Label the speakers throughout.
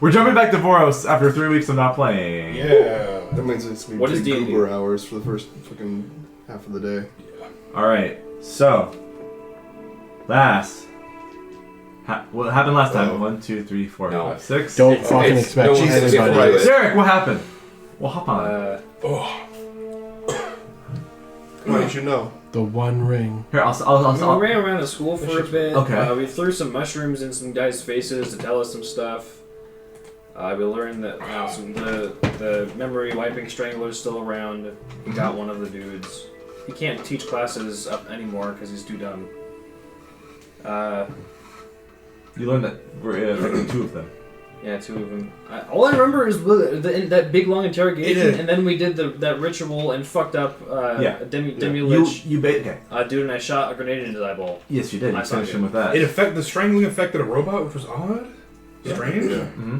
Speaker 1: We're jumping back to Voros after 3 weeks of not playing.
Speaker 2: Yeah.
Speaker 3: That means it's going
Speaker 4: What
Speaker 3: to
Speaker 4: is
Speaker 3: be
Speaker 4: D&D?
Speaker 3: Goober hours for the first fucking half of the day.
Speaker 1: Alright, so. What happened last time? 1, 2, 3, 4,
Speaker 4: No.
Speaker 1: 5, 6.
Speaker 5: Don't fucking expect
Speaker 4: no one's
Speaker 5: anybody.
Speaker 4: gonna do it.
Speaker 1: Derrick, what happened? Well, hop on.
Speaker 3: Why did you know?
Speaker 5: The One Ring.
Speaker 1: Here,
Speaker 4: We ran around the school for a bit.
Speaker 1: Okay.
Speaker 4: We threw some mushrooms in some guys' faces to tell us some stuff. We learned that the memory wiping strangler is still around. He got one of the dudes. He can't teach classes up anymore because he's too dumb.
Speaker 1: You learned that we're affecting 2 of them.
Speaker 4: Yeah, 2 of them. All I remember is that big long interrogation, and then we did that ritual and fucked up Demi Lich.
Speaker 1: Okay.
Speaker 4: Dude, and I shot a grenade into his eyeball.
Speaker 1: Yes, you did. You finished him with that.
Speaker 2: The strangling affected a robot, which was odd. Strange.
Speaker 3: Yeah.
Speaker 1: Mm-hmm.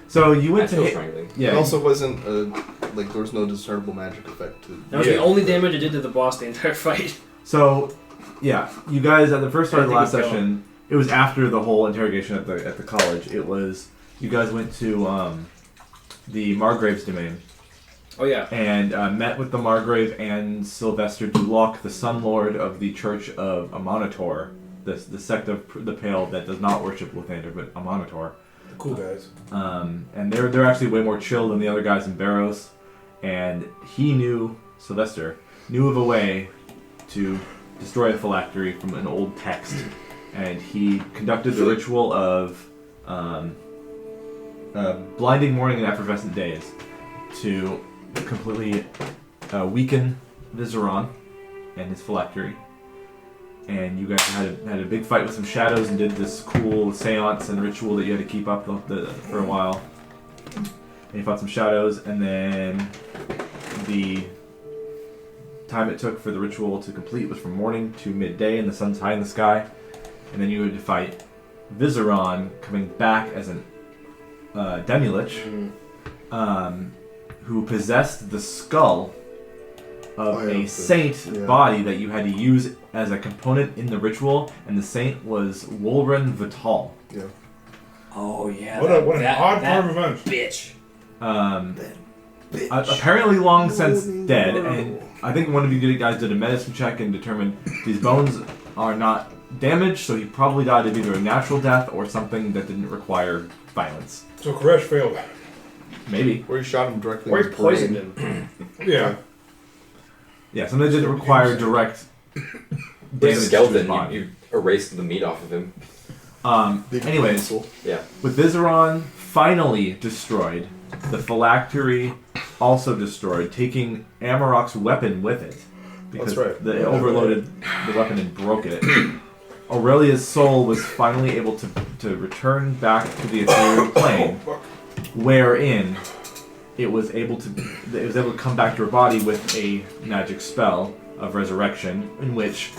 Speaker 1: So you went to
Speaker 4: strangling.
Speaker 1: Yeah.
Speaker 3: It also wasn't like there was no discernible magic effect to.
Speaker 4: That was the only damage I did to the boss the entire fight.
Speaker 1: So, yeah, you guys at the first start of the last
Speaker 4: I think
Speaker 1: session. It was after the whole interrogation at the college. It was you guys went to the Margrave's domain.
Speaker 4: Oh yeah.
Speaker 1: And met with the Margrave and Sylvester Duloc, the Sun Lord of the Church of Amonitor, the sect of the Pale that does not worship Lathander, but Amonitor.
Speaker 2: Cool guys.
Speaker 1: And they're actually way more chill than the other guys in Voros. And Sylvester knew of a way to destroy a phylactery from an old text. And he conducted the ritual of blinding morning and effervescent days to completely weaken Vizeron and his phylactery. And you guys had a big fight with some shadows and did this cool seance and ritual that you had to keep up for a while. And you fought some shadows, and then the time it took for the ritual to complete was from morning to midday, and the sun's high in the sky. And then you had to fight Vizeron coming back as an Demi-Lich, who possessed the skull of a saint body that you had to use as a component in the ritual, and the saint was Wolren Vital.
Speaker 3: Yeah.
Speaker 4: Oh yeah.
Speaker 2: What an odd part of events.
Speaker 4: Bitch.
Speaker 1: Apparently long since dead, and I think one of you guys did a medicine check and determined these bones are not damaged, so he probably died of either a natural death or something that didn't require violence.
Speaker 2: So Koresh failed.
Speaker 1: Maybe.
Speaker 3: Or he shot him directly
Speaker 4: Or
Speaker 3: in
Speaker 4: he
Speaker 3: his
Speaker 4: poisoned
Speaker 3: brain.
Speaker 4: him.
Speaker 2: Yeah.
Speaker 1: Yeah, something that didn't require direct
Speaker 6: With
Speaker 1: damage
Speaker 6: a
Speaker 1: to
Speaker 6: skeleton,
Speaker 1: his body.
Speaker 6: you erased the meat off of him.
Speaker 1: Anyways,
Speaker 6: Yeah.
Speaker 1: with Vizeron finally destroyed, the phylactery also destroyed, taking Amarok's weapon with it. Because
Speaker 3: That's right.
Speaker 1: it overloaded the weapon and broke it. Aurelia's soul was finally able to return back to the ethereal plane, wherein it was able to come back to her body with a magic spell of resurrection, in which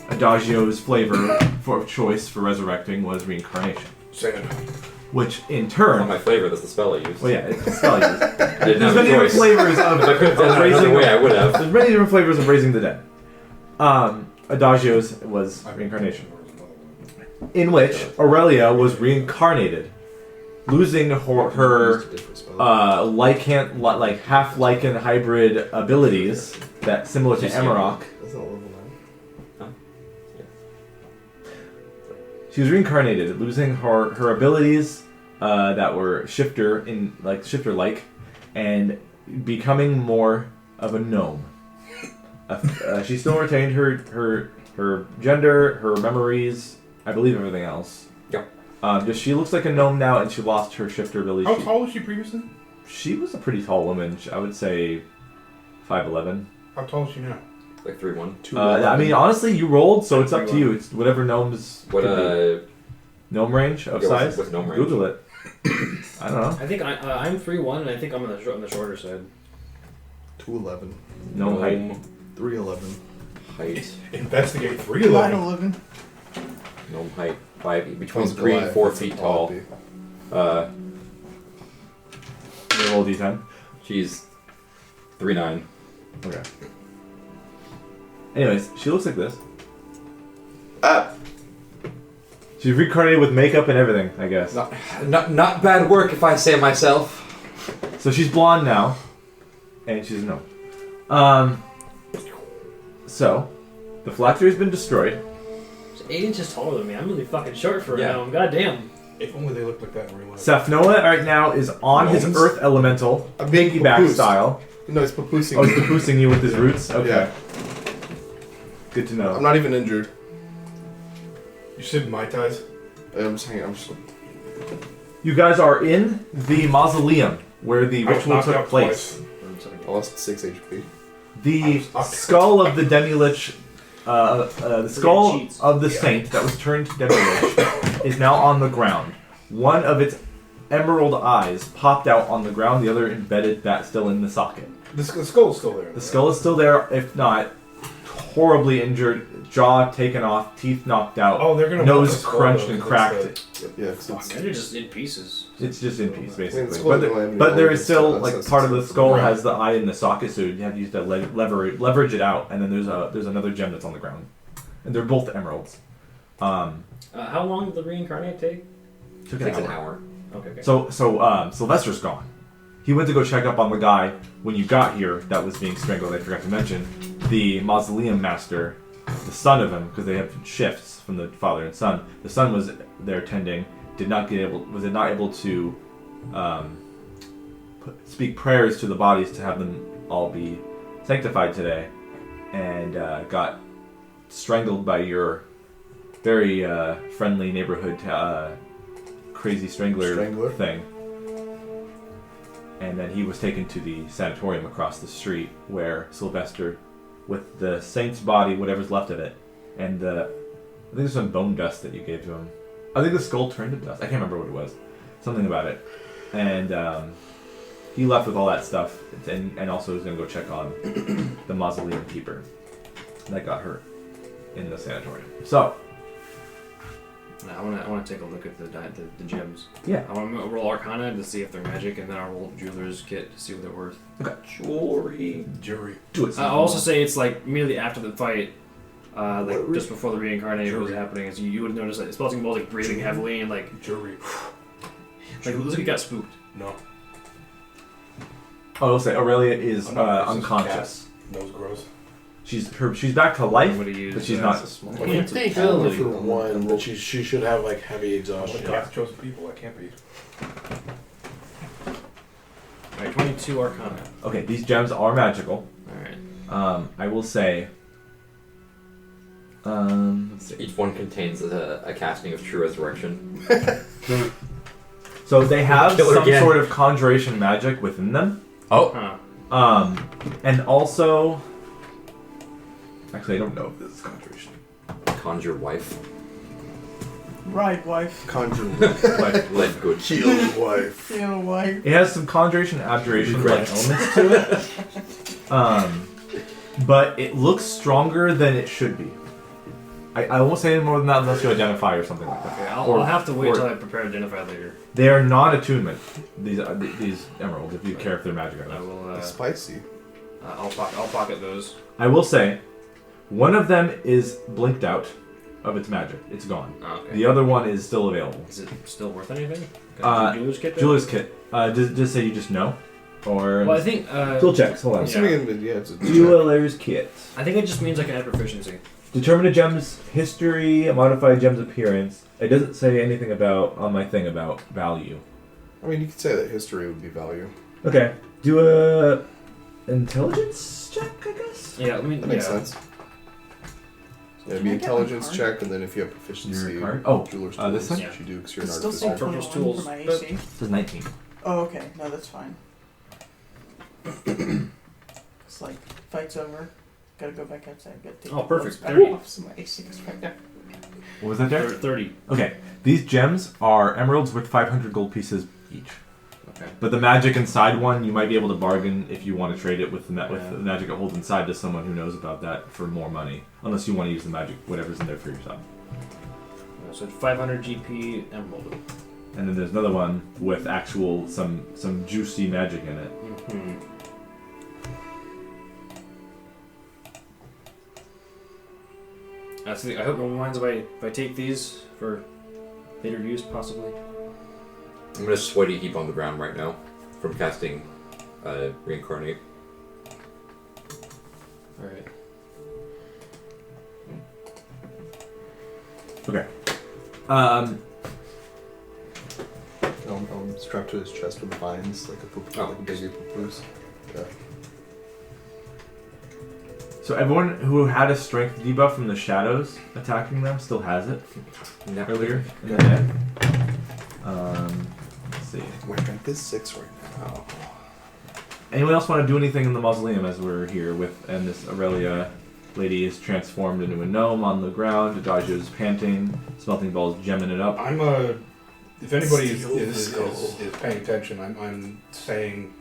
Speaker 1: Adagio's flavor for choice for resurrecting was reincarnation.
Speaker 2: Sand.
Speaker 1: Which in
Speaker 6: Not
Speaker 1: turn,
Speaker 6: my flavor, that's the spell I used.
Speaker 1: well, yeah, it's a spell used.
Speaker 6: I didn't
Speaker 1: There's
Speaker 6: have a
Speaker 1: many different
Speaker 6: choice.
Speaker 1: flavors of,
Speaker 6: If I could have done it another way, I would have.
Speaker 1: There's many different flavors of raising the dead. Adagio's was reincarnation, in which Aurelia was reincarnated, losing her half lichen hybrid abilities that similar to Amarok.
Speaker 3: That's not level 9.
Speaker 1: She was reincarnated, losing her abilities that were shifter-like, and becoming more of a gnome. She still retained her gender, her memories, I believe everything else.
Speaker 6: Yep.
Speaker 1: She looks like a gnome now, and she lost her shifter ability.
Speaker 2: How tall was she previously?
Speaker 1: She was a pretty tall woman. I would say 5'11".
Speaker 2: How tall is she now?
Speaker 6: Like 3-1.
Speaker 1: I mean, honestly, you rolled, so it's up to you. It's whatever gnomes.
Speaker 6: What,
Speaker 1: gnome range of size?
Speaker 6: what's gnome range?
Speaker 1: Google it. I don't know.
Speaker 4: I think I'm 3'1", and I think I'm on the shorter side.
Speaker 3: 211.
Speaker 1: Gnome height.
Speaker 3: 311.
Speaker 6: Height.
Speaker 2: Investigate 311.
Speaker 3: 911.
Speaker 6: Gnome height. Between
Speaker 3: Sounds
Speaker 6: 3 and
Speaker 3: Goliath,
Speaker 6: 4
Speaker 3: that's
Speaker 6: feet
Speaker 3: a
Speaker 6: tall.
Speaker 3: Poppy.
Speaker 1: You roll D10.
Speaker 6: She's 3'9".
Speaker 1: Okay. Anyways, she looks like this. She's reincarnated with makeup and everything, I guess.
Speaker 6: Not bad work if I say myself.
Speaker 1: So she's blonde now, and she's no. So the phylactery's been destroyed.
Speaker 4: She's 8 inches taller than me. I'm really fucking short for a
Speaker 6: Yeah.
Speaker 4: gnome. Goddamn.
Speaker 2: If only they looked like that in real life.
Speaker 1: Safnoa right now is on his
Speaker 3: Gnomes?
Speaker 1: Earth Elemental,
Speaker 3: I'm being
Speaker 1: piggyback
Speaker 3: papoosed.
Speaker 1: style.
Speaker 3: No, it's papoosing.
Speaker 1: Oh, he's boosting you with his roots. Okay,
Speaker 3: Yeah.
Speaker 1: good to know.
Speaker 3: I'm not even injured.
Speaker 2: You said monetize?
Speaker 3: I'm just hanging. I'm just.
Speaker 1: You guys are in the mausoleum where the
Speaker 2: I was
Speaker 1: ritual
Speaker 2: knocked
Speaker 1: took
Speaker 2: out
Speaker 1: place.
Speaker 3: I lost 6 HP.
Speaker 1: The
Speaker 2: I'm-
Speaker 1: skull of the Demi-Lich, the skull
Speaker 4: cheats.
Speaker 1: of the saint that was turned to Demi-Lich is now on the ground. One of its emerald eyes popped out on the ground, the other embedded that still in the socket.
Speaker 2: The skull's still there.
Speaker 1: The skull is still there, if not horribly injured, jaw taken off, teeth knocked out,
Speaker 2: Oh, they're gonna want
Speaker 1: nose
Speaker 2: the skull,
Speaker 1: crunched
Speaker 2: though,
Speaker 1: and
Speaker 2: 'cause
Speaker 1: cracked.
Speaker 3: Yeah, 'cause
Speaker 4: Fuck,
Speaker 3: it's.
Speaker 4: they're just in pieces.
Speaker 1: It's just in piece, basically.
Speaker 3: skull
Speaker 1: But,
Speaker 3: doesn't have any
Speaker 1: but there is
Speaker 3: organs,
Speaker 1: still
Speaker 3: so
Speaker 1: like
Speaker 3: that's-
Speaker 1: part of the skull
Speaker 2: Right.
Speaker 1: has the eye in the socket, so you have to use that leverage it out, and then there's another gem that's on the ground, and they're both emeralds.
Speaker 4: How long did the reincarnate take?
Speaker 1: Took
Speaker 6: Takes an hour.
Speaker 4: Okay.
Speaker 1: So Sylvester's gone. He went to go check up on the guy when you got here that was being strangled. I forgot to mention the mausoleum master, the son of him, because they have shifts from the father and son. The son was there tending, was not able to speak prayers to the bodies to have them all be sanctified today, and got strangled by your very friendly neighborhood crazy strangler thing. And then he was taken to the sanatorium across the street where Sylvester, with the saint's body, whatever's left of it, and I think there's some bone dust that you gave to him. I think the skull turned to dust. I can't remember what it was. Something about it. And he left with all that stuff, and also was going to go check on the mausoleum keeper that got hurt in the sanatorium. So,
Speaker 4: I want to take a look at the gems.
Speaker 1: yeah.
Speaker 4: I want to roll Arcana to see if they're magic, and then I'll roll Jeweler's Kit to see what they're worth.
Speaker 6: Jewelry.
Speaker 2: Jury.
Speaker 1: Do it.
Speaker 4: I'll also say it's like immediately after the fight, like
Speaker 3: What?
Speaker 4: just before the reincarnation was
Speaker 2: Jury.
Speaker 4: happening, is you would have noticed that it's Spelting Ball like breathing heavily and like
Speaker 2: Jury.
Speaker 4: it looks like he got spooked.
Speaker 2: No.
Speaker 1: I'll say Aurelia is
Speaker 2: Oh, no, it's just
Speaker 1: unconscious.
Speaker 2: Nose gross.
Speaker 1: She's back to life,
Speaker 4: What do you use?
Speaker 1: but she's
Speaker 3: That's
Speaker 1: not.
Speaker 3: a small.
Speaker 5: I would think for one that she should have like heavy
Speaker 2: I'm
Speaker 5: exhaustion.
Speaker 2: the cast chosen people. I can't be.
Speaker 4: Alright, 22 Arcana.
Speaker 1: Okay, these gems are magical.
Speaker 4: Alright.
Speaker 1: I will say. Let's see.
Speaker 6: Each one contains a casting of True Resurrection.
Speaker 1: So they have
Speaker 6: Kill her
Speaker 1: some
Speaker 6: again.
Speaker 1: sort of conjuration magic within them.
Speaker 6: Oh.
Speaker 4: Huh.
Speaker 1: And also. Actually, I don't know if this is conjuration.
Speaker 6: Conjure wife.
Speaker 7: Ride wife.
Speaker 3: Conjure.
Speaker 1: But
Speaker 6: Life good.
Speaker 3: Heal wife.
Speaker 7: Feel wife.
Speaker 1: it has some conjuration abjuration like
Speaker 6: Regrets.
Speaker 1: elements to it. But it looks stronger than it should be. I won't say any more than that unless you identify or something like that.
Speaker 4: Okay, I'll,
Speaker 1: Or-
Speaker 4: I'll have to wait
Speaker 1: or-
Speaker 4: till I prepare to identify later.
Speaker 1: They are non-attunement. These emeralds, if you care if they're magic or
Speaker 4: I
Speaker 1: not.
Speaker 4: will.
Speaker 3: It's spicy.
Speaker 4: I'll pocket those.
Speaker 1: I will say, one of them is blinked out of its magic. It's gone.
Speaker 4: Oh, okay.
Speaker 1: The other one is still available.
Speaker 4: Is it still worth anything?
Speaker 1: Jeweler's
Speaker 4: Jeweler's Kit. there?
Speaker 1: Jeweler's kit. Just say you just know, or
Speaker 4: Well, I think.
Speaker 1: still checks. Hold
Speaker 3: I'm
Speaker 1: on.
Speaker 3: assuming yeah, it's a check.
Speaker 1: Jeweler's kit.
Speaker 4: I think it just means I can add proficiency.
Speaker 1: Determine a gem's history, modify a gem's appearance. It doesn't say anything about on my thing about value.
Speaker 3: I mean, you could say that history would be value.
Speaker 1: Okay. Do a intelligence check, I guess.
Speaker 4: Yeah, I mean,
Speaker 3: That makes
Speaker 4: yeah.
Speaker 3: sense. Yeah, it'd
Speaker 7: Can
Speaker 3: be
Speaker 7: I get my
Speaker 3: intelligence
Speaker 7: card?
Speaker 3: check, and then if you have proficiency,
Speaker 1: Your card? Oh,
Speaker 3: jeweler's
Speaker 1: this
Speaker 3: tools,
Speaker 1: one?
Speaker 3: which you do because you're
Speaker 7: It
Speaker 3: an
Speaker 7: still says
Speaker 3: artificer.
Speaker 4: Purple's
Speaker 7: 21
Speaker 4: tools,
Speaker 7: for my
Speaker 4: but-
Speaker 7: AC.
Speaker 1: It says 19.
Speaker 7: Oh, okay. No, that's fine. It's like, fight's over. Gotta go back outside. Gotta take
Speaker 4: Oh,
Speaker 7: the
Speaker 4: perfect.
Speaker 7: clothes back
Speaker 4: 30.
Speaker 7: off so my AC goes back down.
Speaker 1: What was that there?
Speaker 4: 30.
Speaker 1: Okay. These gems are emeralds worth 500 gold pieces each.
Speaker 4: Okay.
Speaker 1: But the magic inside one, you might be able to bargain if you want to trade it with with
Speaker 4: Yeah.
Speaker 1: the magic it holds inside to someone who knows about that for more money. Unless you want to use the magic, whatever's in there for yourself.
Speaker 4: So 500 GP emerald.
Speaker 1: And then there's another one with actual some juicy magic in it.
Speaker 4: Mm-hmm. I hope no one minds if I take these for later use, possibly.
Speaker 6: I'm gonna sweaty heap on the ground right now from casting reincarnate.
Speaker 4: All right.
Speaker 1: Okay.
Speaker 3: I'm strapped to his chest with vines, like a baby papoose. Yeah.
Speaker 1: So everyone who had a strength debuff from the shadows attacking them still has it earlier in the day. Let's see.
Speaker 5: My strength is 6 right now.
Speaker 1: Anyone else want to do anything in the mausoleum as we're here with, and this Aurelia lady is transformed into a gnome on the ground. Adagio's panting, Smelting Ball's gemming it up.
Speaker 2: I'm if anybody is
Speaker 5: Steal the skull.
Speaker 2: paying attention, I'm saying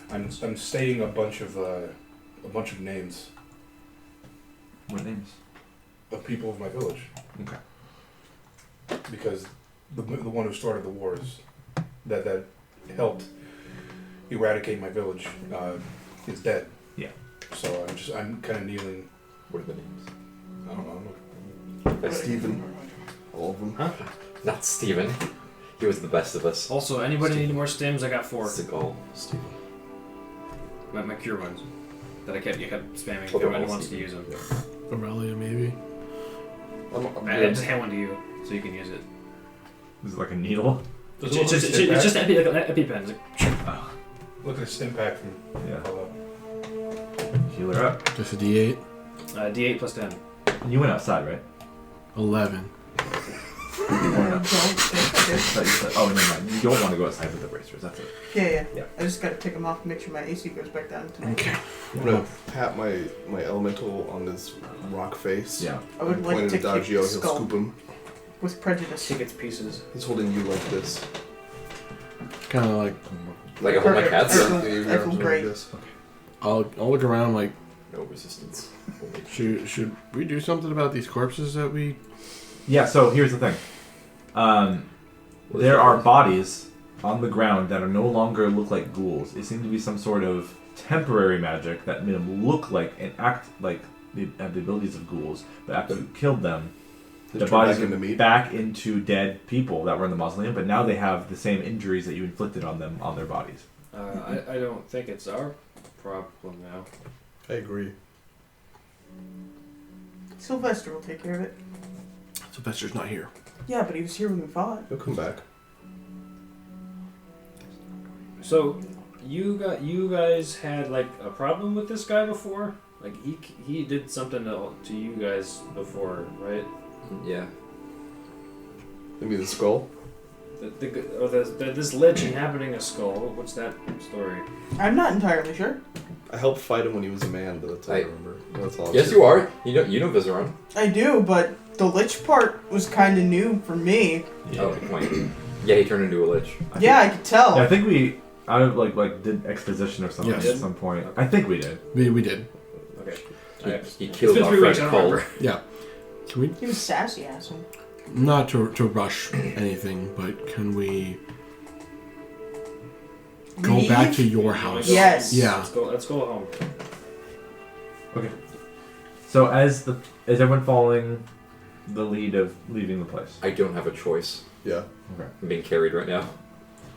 Speaker 2: I'm saying a bunch of names
Speaker 1: What names?
Speaker 2: of people of my village.
Speaker 1: Okay.
Speaker 2: Because the one who started the wars that helped eradicate my village is dead.
Speaker 1: Yeah.
Speaker 2: So I'm kind of kneeling.
Speaker 6: What are the names?
Speaker 2: I don't know.
Speaker 3: Stephen. All of them.
Speaker 4: Huh?
Speaker 6: Not Steven. He was the best of us.
Speaker 4: Also, anybody need more stims? I got 4.
Speaker 6: Seagal.
Speaker 5: Steven.
Speaker 4: My cure ones that you kept spamming.
Speaker 6: Oh, they're
Speaker 4: Nobody
Speaker 6: all
Speaker 4: wants to
Speaker 6: Steven.
Speaker 4: use them.
Speaker 5: Aurelia, maybe?
Speaker 3: I'm
Speaker 4: I
Speaker 3: good.
Speaker 4: just hand one to you so you can use it.
Speaker 1: This is like a needle.
Speaker 2: Does
Speaker 4: It's
Speaker 2: it
Speaker 4: just
Speaker 2: look like a
Speaker 4: an
Speaker 2: stim
Speaker 4: EpiPen. It's like,
Speaker 2: pack? Look at a stim pack from
Speaker 1: Yeah.
Speaker 2: Kaleb.
Speaker 1: Heal her up.
Speaker 5: Just a D8?
Speaker 4: D8 plus 10.
Speaker 1: And you went outside, right?
Speaker 5: 11.
Speaker 1: Oh, never mind. You don't want to go outside with the bracers. That's it.
Speaker 7: Yeah.
Speaker 1: Yeah.
Speaker 7: I just gotta take them off and make sure my AC goes back down to
Speaker 5: Okay.
Speaker 3: I'm gonna pat my elemental on his rock face.
Speaker 1: Yeah.
Speaker 7: I would
Speaker 3: And
Speaker 7: like
Speaker 3: point
Speaker 7: to
Speaker 3: at
Speaker 7: kick
Speaker 3: Adagio,
Speaker 7: the
Speaker 3: he'll
Speaker 7: skull
Speaker 3: scoop him.
Speaker 7: with prejudice.
Speaker 4: Take its pieces.
Speaker 3: He's holding you like this.
Speaker 5: Kind of like,
Speaker 6: Like I hold my
Speaker 7: Perfect.
Speaker 6: cats.
Speaker 7: I feel-
Speaker 3: Yeah, your
Speaker 7: I feel
Speaker 3: arms are
Speaker 7: great.
Speaker 3: Like this.
Speaker 5: I'll look around like,
Speaker 6: No resistance.
Speaker 5: should we do something about these corpses that we...
Speaker 1: Yeah, so here's the thing. There are bodies on the ground that are no longer look like ghouls. It seemed to be some sort of temporary magic that made them look like and act like they have the abilities of ghouls. But after you killed them,
Speaker 3: They
Speaker 1: the
Speaker 3: turn
Speaker 1: bodies
Speaker 3: back into
Speaker 1: went
Speaker 3: meat.
Speaker 1: back into dead people that were in the mausoleum. But now they have the same injuries that you inflicted on them on their bodies.
Speaker 4: I don't think it's our problem now.
Speaker 3: I agree.
Speaker 7: Sylvester will take care of it.
Speaker 5: Sylvester's not here.
Speaker 7: Yeah, but he was here when we fought.
Speaker 3: He'll come back.
Speaker 4: So, you guys had like a problem with this guy before? Like he did something to you guys before, right?
Speaker 6: Yeah.
Speaker 3: Maybe the skull.
Speaker 4: This lich inhabiting a skull. What's that story?
Speaker 7: I'm not entirely sure.
Speaker 3: I helped fight him when he was a man, but that's all I remember. That's all.
Speaker 6: Yes, you are. You know Vizeron.
Speaker 7: I do, but the lich part was kind of new for me.
Speaker 6: Oh, good point. Yeah, he turned into a lich.
Speaker 7: I could tell.
Speaker 1: Yeah, I think we out of like did exposition or something
Speaker 5: Yes.
Speaker 1: at some point. I think we did.
Speaker 5: We did.
Speaker 4: Okay.
Speaker 6: He
Speaker 4: It's
Speaker 6: killed
Speaker 4: been
Speaker 6: our
Speaker 4: 3 weeks. I
Speaker 6: friend
Speaker 4: don't
Speaker 6: Cole.
Speaker 4: remember.
Speaker 5: Yeah. Can we...
Speaker 7: He was sassy asshole.
Speaker 5: Not to rush anything, but can we go
Speaker 7: Leave?
Speaker 5: back to your house?
Speaker 7: Yes.
Speaker 5: Yeah.
Speaker 4: Let's go home.
Speaker 1: So as everyone following the lead of leaving the place.
Speaker 6: I don't have a choice.
Speaker 3: Yeah.
Speaker 6: I'm being carried right now.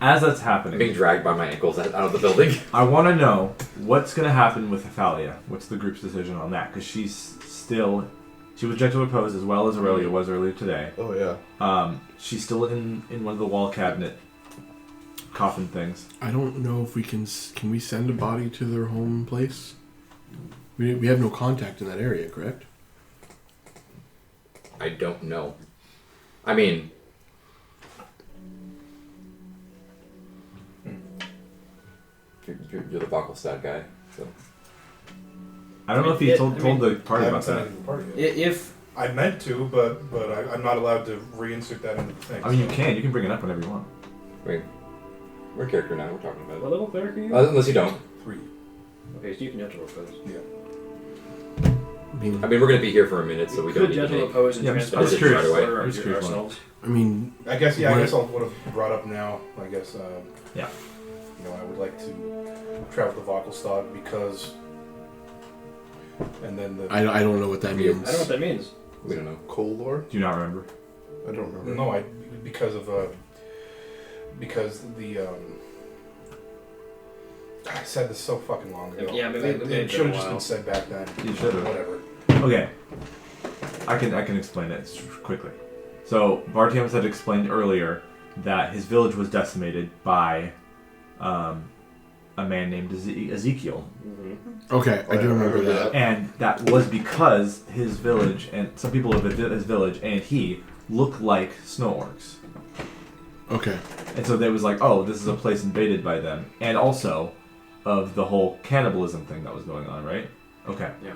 Speaker 1: As that's
Speaker 6: I'm being
Speaker 1: happening,
Speaker 6: dragged by my ankles out of the building.
Speaker 1: I want to know what's going to happen with Athalia. What's the group's decision on that? Because she was gentle opposed as well as Aurelia was earlier today.
Speaker 3: Oh yeah.
Speaker 1: She's still in one of the wall cabinet coffin things.
Speaker 5: I don't know if we can we send a body to their home place? We have no contact in that area, correct?
Speaker 6: I don't know. I mean... You're the Bacalstad guy, so...
Speaker 1: I don't know if he told the party
Speaker 2: I
Speaker 1: about
Speaker 2: haven't
Speaker 1: that.
Speaker 2: sent it to the party yet.
Speaker 4: If
Speaker 2: I meant to, but I'm not allowed to reinsert that into the thing.
Speaker 1: I mean, you
Speaker 2: so-
Speaker 1: can. You can bring it up whenever you want.
Speaker 6: Wait. We're a character now, we're talking about
Speaker 4: what
Speaker 6: it.
Speaker 4: level cleric are you?
Speaker 6: Unless you don't.
Speaker 2: 3.
Speaker 4: Okay, so you can gentle oppose.
Speaker 2: Yeah.
Speaker 6: I mean, we're gonna be here for a minute, so we don't
Speaker 4: could
Speaker 6: need to
Speaker 4: gentle
Speaker 6: make...
Speaker 4: oppose and
Speaker 1: Yeah,
Speaker 4: transfer
Speaker 1: I was
Speaker 4: it
Speaker 6: curious.
Speaker 4: to
Speaker 6: Right
Speaker 4: order
Speaker 1: I was curious one.
Speaker 4: ourselves.
Speaker 5: I mean,
Speaker 2: I guess
Speaker 5: What-
Speaker 2: I guess I would have brought up now. I guess.
Speaker 1: Yeah.
Speaker 2: You know, I would like to travel to Vogelstad because. And then the.
Speaker 5: I don't know what that
Speaker 6: Yeah.
Speaker 5: means.
Speaker 4: I don't know what that means.
Speaker 6: We don't know.
Speaker 3: Coal lore.
Speaker 1: Do you not remember?
Speaker 3: I don't remember.
Speaker 2: No, because the I said this so fucking long ago.
Speaker 4: Yeah, maybe
Speaker 2: it
Speaker 4: it's
Speaker 2: should
Speaker 4: been
Speaker 2: have
Speaker 4: a
Speaker 2: just
Speaker 4: while.
Speaker 2: been said back then.
Speaker 1: You should have.
Speaker 2: Whatever.
Speaker 1: Okay. I can explain it quickly. So Bartiamus had explained earlier that his village was decimated by a man named Ezekiel.
Speaker 5: Okay, I do remember that.
Speaker 1: And that was because his village and some people of his village and he look like snow orcs.
Speaker 5: Okay.
Speaker 1: And so they was like, oh, this is a place invaded by them. And also of the whole cannibalism thing that was going on, right? Okay.
Speaker 4: Yeah.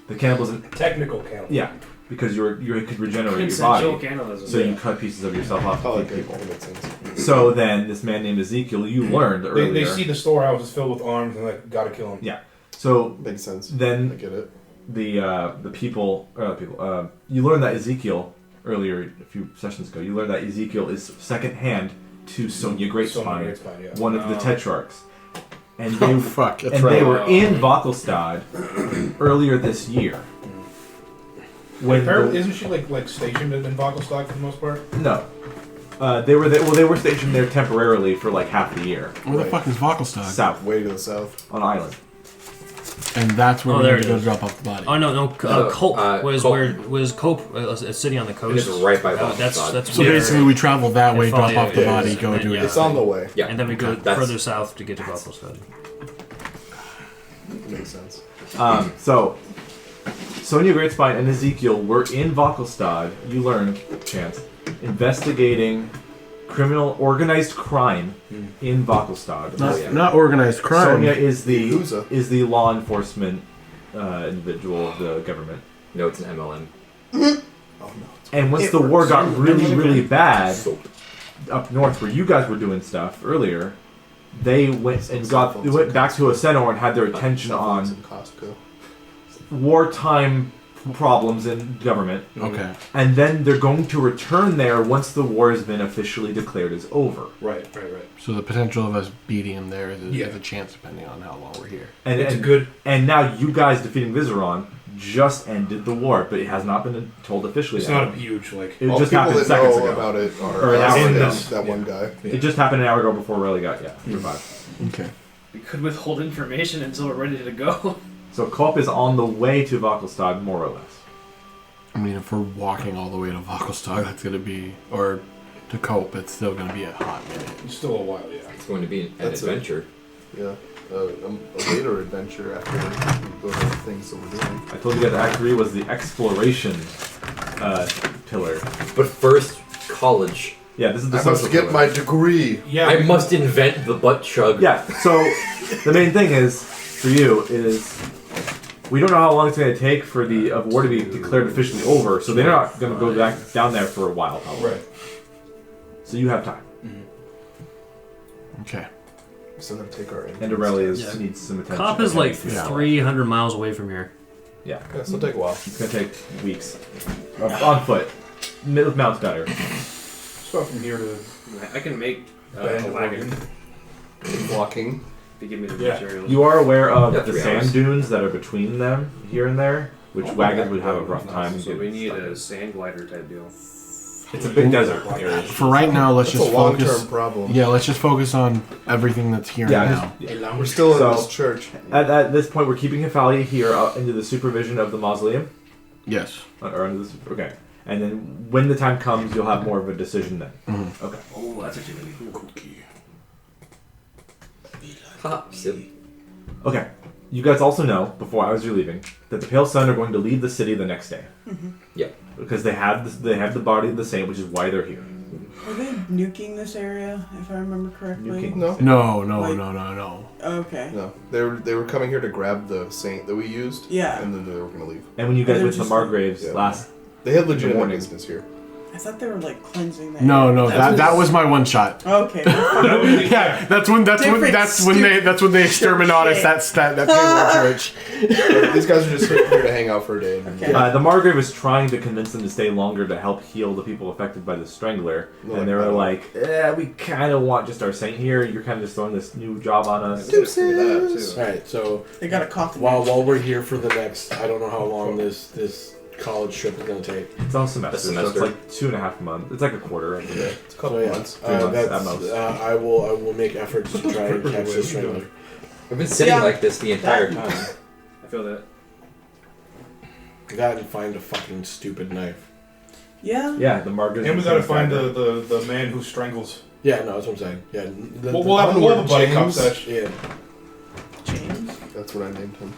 Speaker 1: The cannibalism...
Speaker 2: Technical cannibalism.
Speaker 1: Yeah. Because you could regenerate your
Speaker 4: Consensual
Speaker 1: body.
Speaker 4: cannibalism.
Speaker 1: So you cut pieces of yourself off
Speaker 3: Oh,
Speaker 1: to
Speaker 3: okay.
Speaker 1: feed people.
Speaker 3: That makes sense.
Speaker 1: So then this man named Ezekiel, you learned earlier...
Speaker 2: They see the storehouse is filled with arms and like, gotta kill him.
Speaker 1: Yeah. So
Speaker 3: Makes sense. I
Speaker 1: then
Speaker 3: get it.
Speaker 1: the people... you learned that Ezekiel, earlier, a few sessions ago, you learned that Ezekiel is second hand to Sonia Greatspine,
Speaker 2: yeah.
Speaker 1: one of the Tetrarchs. And
Speaker 5: Oh,
Speaker 1: they,
Speaker 5: fuck. That's
Speaker 1: and
Speaker 5: right.
Speaker 1: they were in Vakelstad earlier this year. When
Speaker 2: Isn't she like stationed in Vakelstad for the most part?
Speaker 1: no. They were there, they were stationed there temporarily for like half the year.
Speaker 5: Where the fuck is Vakelstad?
Speaker 1: South,
Speaker 3: Way to the south.
Speaker 1: on island.
Speaker 5: And that's where
Speaker 8: Oh,
Speaker 5: we
Speaker 8: there
Speaker 5: need to
Speaker 8: it
Speaker 5: go
Speaker 8: is.
Speaker 5: drop off the body.
Speaker 8: Oh no, Cope was
Speaker 6: Cope.
Speaker 8: where was Cope a city on the coast?
Speaker 6: It is right by
Speaker 8: That's
Speaker 6: Vakelstad.
Speaker 5: So
Speaker 8: where-
Speaker 5: basically, we travel that way,
Speaker 8: follow-
Speaker 5: drop off the
Speaker 8: yeah,
Speaker 5: body,
Speaker 8: yeah,
Speaker 5: go
Speaker 8: yeah.
Speaker 5: do it.
Speaker 3: It's on the way.
Speaker 6: Yeah.
Speaker 8: and then we go
Speaker 6: That's-
Speaker 8: further south to get to Vakelstad.
Speaker 3: Makes sense.
Speaker 1: So, Sonia Greatspine and Ezekiel were in Vakelstad, you learned, Chance, investigating organized crime in Vakelstad.
Speaker 5: Not organized crime.
Speaker 1: Sonia is
Speaker 3: Yakuza.
Speaker 1: the law enforcement individual of the government.
Speaker 6: No, it's an MLM.
Speaker 3: Oh no.
Speaker 1: And once
Speaker 7: It
Speaker 1: the war
Speaker 7: works.
Speaker 1: got really, really bad
Speaker 6: Soap.
Speaker 1: up north where you guys were doing stuff earlier, they went back to Asenor and had their attention on
Speaker 3: in Costco.
Speaker 1: wartime problems in government.
Speaker 5: Okay.
Speaker 1: And then they're going to return there once the war has been officially declared as over.
Speaker 2: Right.
Speaker 5: So the potential of us beating him there is
Speaker 2: Yeah.
Speaker 5: a chance depending on how long we're here.
Speaker 1: And
Speaker 2: It's
Speaker 1: and,
Speaker 2: good.
Speaker 1: and now you guys defeating Vizeron just ended the war, but it has not been told officially.
Speaker 2: It's
Speaker 1: yet.
Speaker 2: not a huge like.
Speaker 1: It
Speaker 3: All
Speaker 1: just
Speaker 3: the people
Speaker 1: happened
Speaker 3: that
Speaker 1: seconds
Speaker 3: know
Speaker 1: ago.
Speaker 3: about it are
Speaker 1: Or an hour
Speaker 2: ago.
Speaker 3: that one guy.
Speaker 1: It just happened an hour ago before Riley got revived.
Speaker 5: Okay.
Speaker 4: We could withhold information until we're ready to go.
Speaker 1: So Kolp is on the way to Vakelstad, more or less.
Speaker 5: I mean, if we're walking all the way to Vakelstad, that's going to be... Or to Cope, it's still going to be a hot minute.
Speaker 2: It's still a while, yeah.
Speaker 6: It's going to be an
Speaker 3: That's it.
Speaker 6: adventure.
Speaker 3: Yeah. A later adventure after we go to the things that we're doing.
Speaker 1: I told you guys Act 3 was the exploration pillar.
Speaker 6: But first, college.
Speaker 1: Yeah, this is the
Speaker 3: I must
Speaker 1: social
Speaker 3: get
Speaker 1: pillar.
Speaker 3: my degree.
Speaker 2: Yeah.
Speaker 6: I must invent the butt chug.
Speaker 1: Yeah, so the main thing is, for you, is we don't know how long it's going to take for the war to be declared officially over, so they're not going to go back down there for a while, probably.
Speaker 2: Right.
Speaker 1: So you have time.
Speaker 5: Okay.
Speaker 3: So then take our
Speaker 1: And Aurelia
Speaker 8: Yeah.
Speaker 1: needs some attention.
Speaker 8: Cop is like
Speaker 1: Yeah.
Speaker 8: 300 miles away from here.
Speaker 1: Yeah,
Speaker 3: Yeah, so it'll take a while.
Speaker 1: it's going to take weeks. On foot. With mounts better.
Speaker 2: Stuff from here to
Speaker 4: I can make
Speaker 2: Bend,
Speaker 4: a wagon
Speaker 3: Walking.
Speaker 4: if you give me the
Speaker 2: Yeah.
Speaker 4: materials.
Speaker 1: You are aware of
Speaker 6: Yeah,
Speaker 1: the
Speaker 6: 3
Speaker 1: sand
Speaker 6: hours.
Speaker 1: dunes that are between them, here and there, which wagons would have a rough time.
Speaker 4: So we
Speaker 1: getting
Speaker 4: need
Speaker 1: stuck
Speaker 4: a
Speaker 1: in.
Speaker 4: sand glider type deal.
Speaker 1: It's a big desert area.
Speaker 5: For right now, let's
Speaker 3: That's a
Speaker 5: just
Speaker 3: long-term
Speaker 5: focus...
Speaker 3: problem.
Speaker 5: Yeah, let's just focus on everything that's here
Speaker 1: Yeah,
Speaker 5: now.
Speaker 1: just-
Speaker 3: We're still
Speaker 1: So-
Speaker 3: in this church.
Speaker 1: At this point, we're keeping Hephalia here under the supervision of the mausoleum.
Speaker 5: Yes.
Speaker 1: Or under the okay. And then when the time comes, you'll have more of a decision then.
Speaker 5: Mhm.
Speaker 1: Okay.
Speaker 4: Oh, that's actually really cool.
Speaker 6: Ha, silly.
Speaker 1: Okay. You guys also know, before I was leaving, that the Pale Sun are going to leave the city the next day.
Speaker 6: Yeah.
Speaker 1: Because they have the body of the saint, which is why they're here.
Speaker 7: Are they nuking this area, if I remember correctly?
Speaker 1: Nuking.
Speaker 3: No.
Speaker 5: No.
Speaker 7: Okay.
Speaker 3: No. They were coming here to grab the saint that we used.
Speaker 7: Yeah.
Speaker 3: And then they were going to leave.
Speaker 1: And when you guys
Speaker 7: They're
Speaker 1: went to
Speaker 7: just-
Speaker 1: Margrave's
Speaker 3: Yeah.
Speaker 1: last,
Speaker 3: They had legitimate
Speaker 1: morning.
Speaker 3: business here.
Speaker 7: I thought they were like cleansing that.
Speaker 5: No,
Speaker 7: area.
Speaker 5: that was my one shot.
Speaker 7: Okay.
Speaker 5: Yeah, that's when they exterminate us. That payroll church.
Speaker 3: These guys are just here to hang out for a day. And
Speaker 7: Okay.
Speaker 1: the Margrave was trying to convince them to stay longer to help heal the people affected by the Strangler.
Speaker 3: Well,
Speaker 1: And they
Speaker 3: like,
Speaker 1: were like, we kind of want just our saint here. You're kind of just throwing this new job on us.
Speaker 3: Deuces.
Speaker 5: Alright, so
Speaker 7: They got a coffin.
Speaker 5: while we're here for the next, I don't know how long this college trip is gonna take?
Speaker 1: It's on semester,
Speaker 6: A
Speaker 1: so
Speaker 6: semester.
Speaker 1: it's like 2.5 months. It's like a quarter. I think.
Speaker 2: It's a couple
Speaker 5: So, yeah,
Speaker 2: months.
Speaker 1: 3 months at
Speaker 5: that's,
Speaker 1: most.
Speaker 5: I will make efforts to try and catch this strangler.
Speaker 6: We've been sitting
Speaker 7: Yeah.
Speaker 6: like this the entire
Speaker 7: That-
Speaker 6: time.
Speaker 4: I feel that.
Speaker 5: That and find a fucking stupid knife.
Speaker 7: Yeah.
Speaker 1: Yeah, the Margaret.
Speaker 2: And we gotta find the man who strangles.
Speaker 5: Yeah, no, that's what I'm saying. Yeah,
Speaker 2: We'll have a buddy cop
Speaker 5: James,
Speaker 2: sesh.
Speaker 5: Yeah,
Speaker 7: James.
Speaker 3: That's what I named him.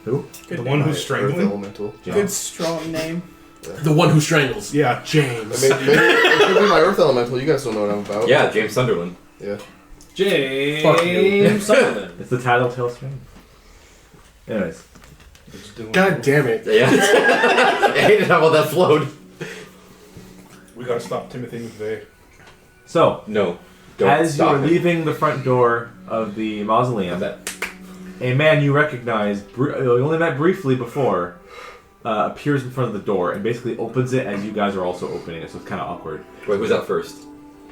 Speaker 1: Who?
Speaker 7: Good
Speaker 2: The
Speaker 7: name.
Speaker 2: one
Speaker 3: My
Speaker 2: who's
Speaker 3: Earth
Speaker 2: strangling.
Speaker 3: Elemental.
Speaker 7: Good strong name.
Speaker 5: the one who strangles.
Speaker 2: Yeah.
Speaker 5: James.
Speaker 3: Maybe it could be my Earth Elemental. You guys don't know what I'm about.
Speaker 6: Yeah, James Sunderland.
Speaker 3: Yeah.
Speaker 4: James Sullivan.
Speaker 1: It's the Tattletale String. Anyways,
Speaker 5: God damn it.
Speaker 6: Yeah. I hated how well that flowed.
Speaker 2: We gotta stop Timothy McVeigh.
Speaker 1: so
Speaker 6: No. Don't
Speaker 1: as you
Speaker 6: stop
Speaker 1: are
Speaker 6: it.
Speaker 1: leaving the front door of the mausoleum,
Speaker 6: That-
Speaker 1: a man you recognize, you only met briefly before, appears in front of the door and basically opens it as you guys are also opening it, so it's kind of awkward.
Speaker 6: Wait, who's up first?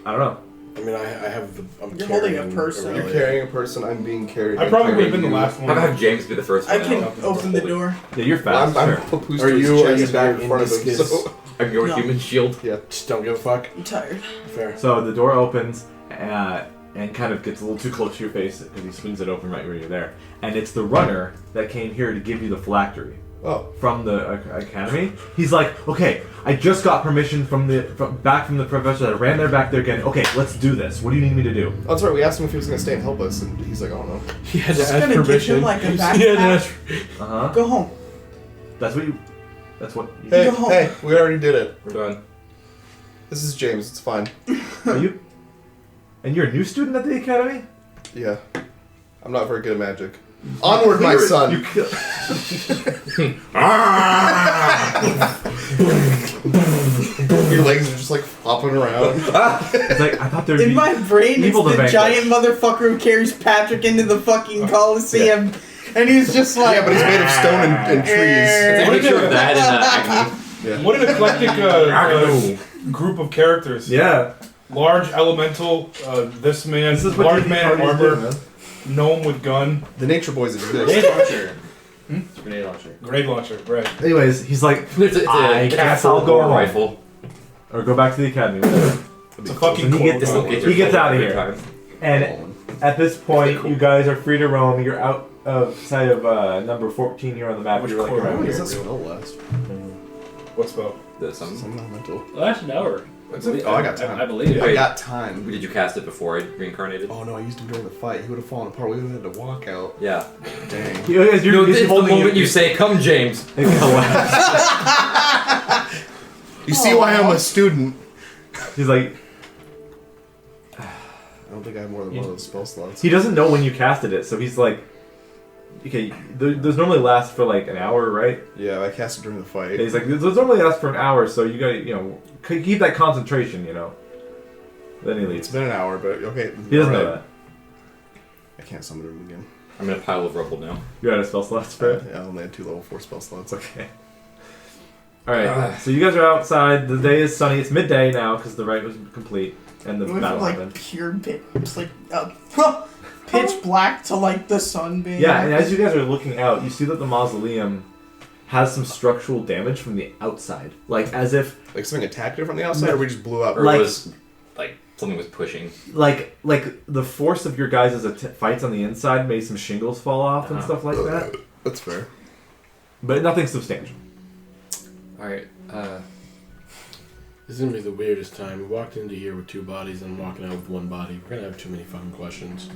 Speaker 1: I don't know.
Speaker 5: I mean, I have the. I'm
Speaker 7: You're holding a
Speaker 5: carrying
Speaker 7: person.
Speaker 3: You're
Speaker 5: relic.
Speaker 3: carrying a person. I'm being carried.
Speaker 2: I probably
Speaker 3: I'm
Speaker 2: would have been the
Speaker 3: carrying
Speaker 2: last
Speaker 6: How
Speaker 2: one.
Speaker 6: about have James be the first
Speaker 7: I
Speaker 6: one?
Speaker 7: can
Speaker 6: out?
Speaker 7: open the door.
Speaker 1: Yeah, you're
Speaker 3: Well,
Speaker 1: fast.
Speaker 3: I'm
Speaker 1: sure.
Speaker 3: papoosed
Speaker 5: Are
Speaker 3: to his
Speaker 5: you
Speaker 3: chest
Speaker 5: back
Speaker 3: in
Speaker 5: in
Speaker 3: front of him?
Speaker 5: disguise?
Speaker 3: So,
Speaker 6: I'm your
Speaker 7: No.
Speaker 6: human shield.
Speaker 3: yeah.
Speaker 5: Just don't give a fuck.
Speaker 7: I'm tired.
Speaker 5: Fair.
Speaker 1: So the door opens and kind of gets a little too close to your face because he swings it open right where you're there. And it's the runner that came here to give you the phylactery
Speaker 3: Oh.
Speaker 1: from the academy. He's like, okay, I just got permission from the professor. I ran there back there again. Okay, let's do this. What do you need me to do?
Speaker 3: That's right. We asked him if he was going to stay and help us, and he's like, I don't know.
Speaker 5: He had to
Speaker 7: Just
Speaker 5: ask
Speaker 7: gonna give
Speaker 5: permission.
Speaker 7: him like a
Speaker 5: He
Speaker 7: backpack.
Speaker 5: had to ask-
Speaker 1: Uh huh.
Speaker 7: Go home.
Speaker 1: That's what you. That's what. You
Speaker 3: Hey,
Speaker 7: Go home.
Speaker 3: hey, we already did it.
Speaker 6: We're done.
Speaker 3: This is James. It's fine.
Speaker 1: Are you? And you're a new student at the academy?
Speaker 3: Yeah. I'm not very good at magic. Onward, my son.
Speaker 1: You kill.
Speaker 3: Your legs are just like flopping around.
Speaker 1: It's like I thought there'd
Speaker 7: In
Speaker 1: be.
Speaker 7: my brain,
Speaker 1: evil
Speaker 7: it's
Speaker 1: to
Speaker 7: the
Speaker 1: vanquish.
Speaker 7: giant motherfucker who carries Patrick into the fucking Coliseum, and he's just like,
Speaker 3: Yeah, but he's made of stone and trees.
Speaker 6: It's a picture of that in Acme.
Speaker 3: Yeah.
Speaker 2: What an eclectic group of characters.
Speaker 1: Yeah.
Speaker 2: Large elemental, this man,
Speaker 1: This is what
Speaker 2: large
Speaker 1: DD
Speaker 2: man
Speaker 1: parties
Speaker 2: armor,
Speaker 1: do, man.
Speaker 2: gnome with gun,
Speaker 3: The nature boys exist.
Speaker 4: Grenade launcher. It's a grenade launcher.
Speaker 2: grenade launcher, right.
Speaker 1: Anyways, he's like,
Speaker 6: It's a
Speaker 1: I guess
Speaker 6: castle
Speaker 1: I'll go home.
Speaker 6: rifle.
Speaker 1: or go back to the academy. Whatever.
Speaker 2: It's a fucking
Speaker 1: And he
Speaker 2: quote.
Speaker 1: gets-
Speaker 6: Dislocate
Speaker 1: He gets
Speaker 6: your
Speaker 1: out of
Speaker 6: shoulder
Speaker 1: here.
Speaker 6: every time.
Speaker 1: And at this point, you guys are free to roam. You're out of sight of number 14 here on the map.
Speaker 2: Which
Speaker 1: You're like
Speaker 2: corner?
Speaker 3: How
Speaker 1: around
Speaker 3: long
Speaker 1: here.
Speaker 3: does that spell last?
Speaker 2: What spell?
Speaker 6: The summon.
Speaker 3: Some elemental.
Speaker 4: Last an hour.
Speaker 2: That's it.
Speaker 3: Oh, I got time.
Speaker 4: I believe
Speaker 3: I
Speaker 4: it.
Speaker 3: got time.
Speaker 6: Did you cast it before I reincarnated?
Speaker 3: Oh no, I used him during the fight. He would have fallen apart. We would have had to walk out.
Speaker 6: Yeah.
Speaker 3: Dang.
Speaker 1: You guys, you're,
Speaker 6: No,
Speaker 1: he's
Speaker 6: it's the
Speaker 1: holding
Speaker 6: moment you say, "Come, James."
Speaker 1: It collapses.
Speaker 3: You see why I'm a student?
Speaker 1: He's like,
Speaker 3: I don't think I have more than one of those spell slots.
Speaker 1: he doesn't know when you casted it, so he's like, okay, those normally last for like an hour, right?
Speaker 3: Yeah, I cast it during the fight.
Speaker 1: He's like, those normally last for an hour, so you gotta, keep that concentration, Then he
Speaker 3: It's
Speaker 1: leaves.
Speaker 3: been an hour, but okay.
Speaker 1: He doesn't know
Speaker 3: alright.
Speaker 1: that.
Speaker 3: I can't summon him again.
Speaker 6: I'm in a pile of rubble now.
Speaker 1: You're out of spell slots for it?
Speaker 3: Yeah, I only had 2 level 4 spell slots.
Speaker 1: Okay. Alright, so you guys are outside. The day is sunny. It's midday now because the rite was complete and the
Speaker 7: It went
Speaker 1: battle
Speaker 7: from like
Speaker 1: happened.
Speaker 7: pure it's like pitch black to like the sun being.
Speaker 1: Yeah,
Speaker 7: out.
Speaker 1: and as you guys are looking out, you see that the mausoleum has some structural damage from the outside. Like, as if,
Speaker 3: Like something attacked it from the outside, or we just blew up?
Speaker 6: Or
Speaker 1: Like-
Speaker 6: it was like something was pushing.
Speaker 1: like the force of your guys' fights on the inside made some shingles fall off and stuff like that.
Speaker 3: That's fair.
Speaker 1: But nothing substantial.
Speaker 6: Alright,
Speaker 5: This is gonna be the weirdest time. We walked into here with 2 bodies and I'm walking out with 1 body. We're gonna have too many fucking questions.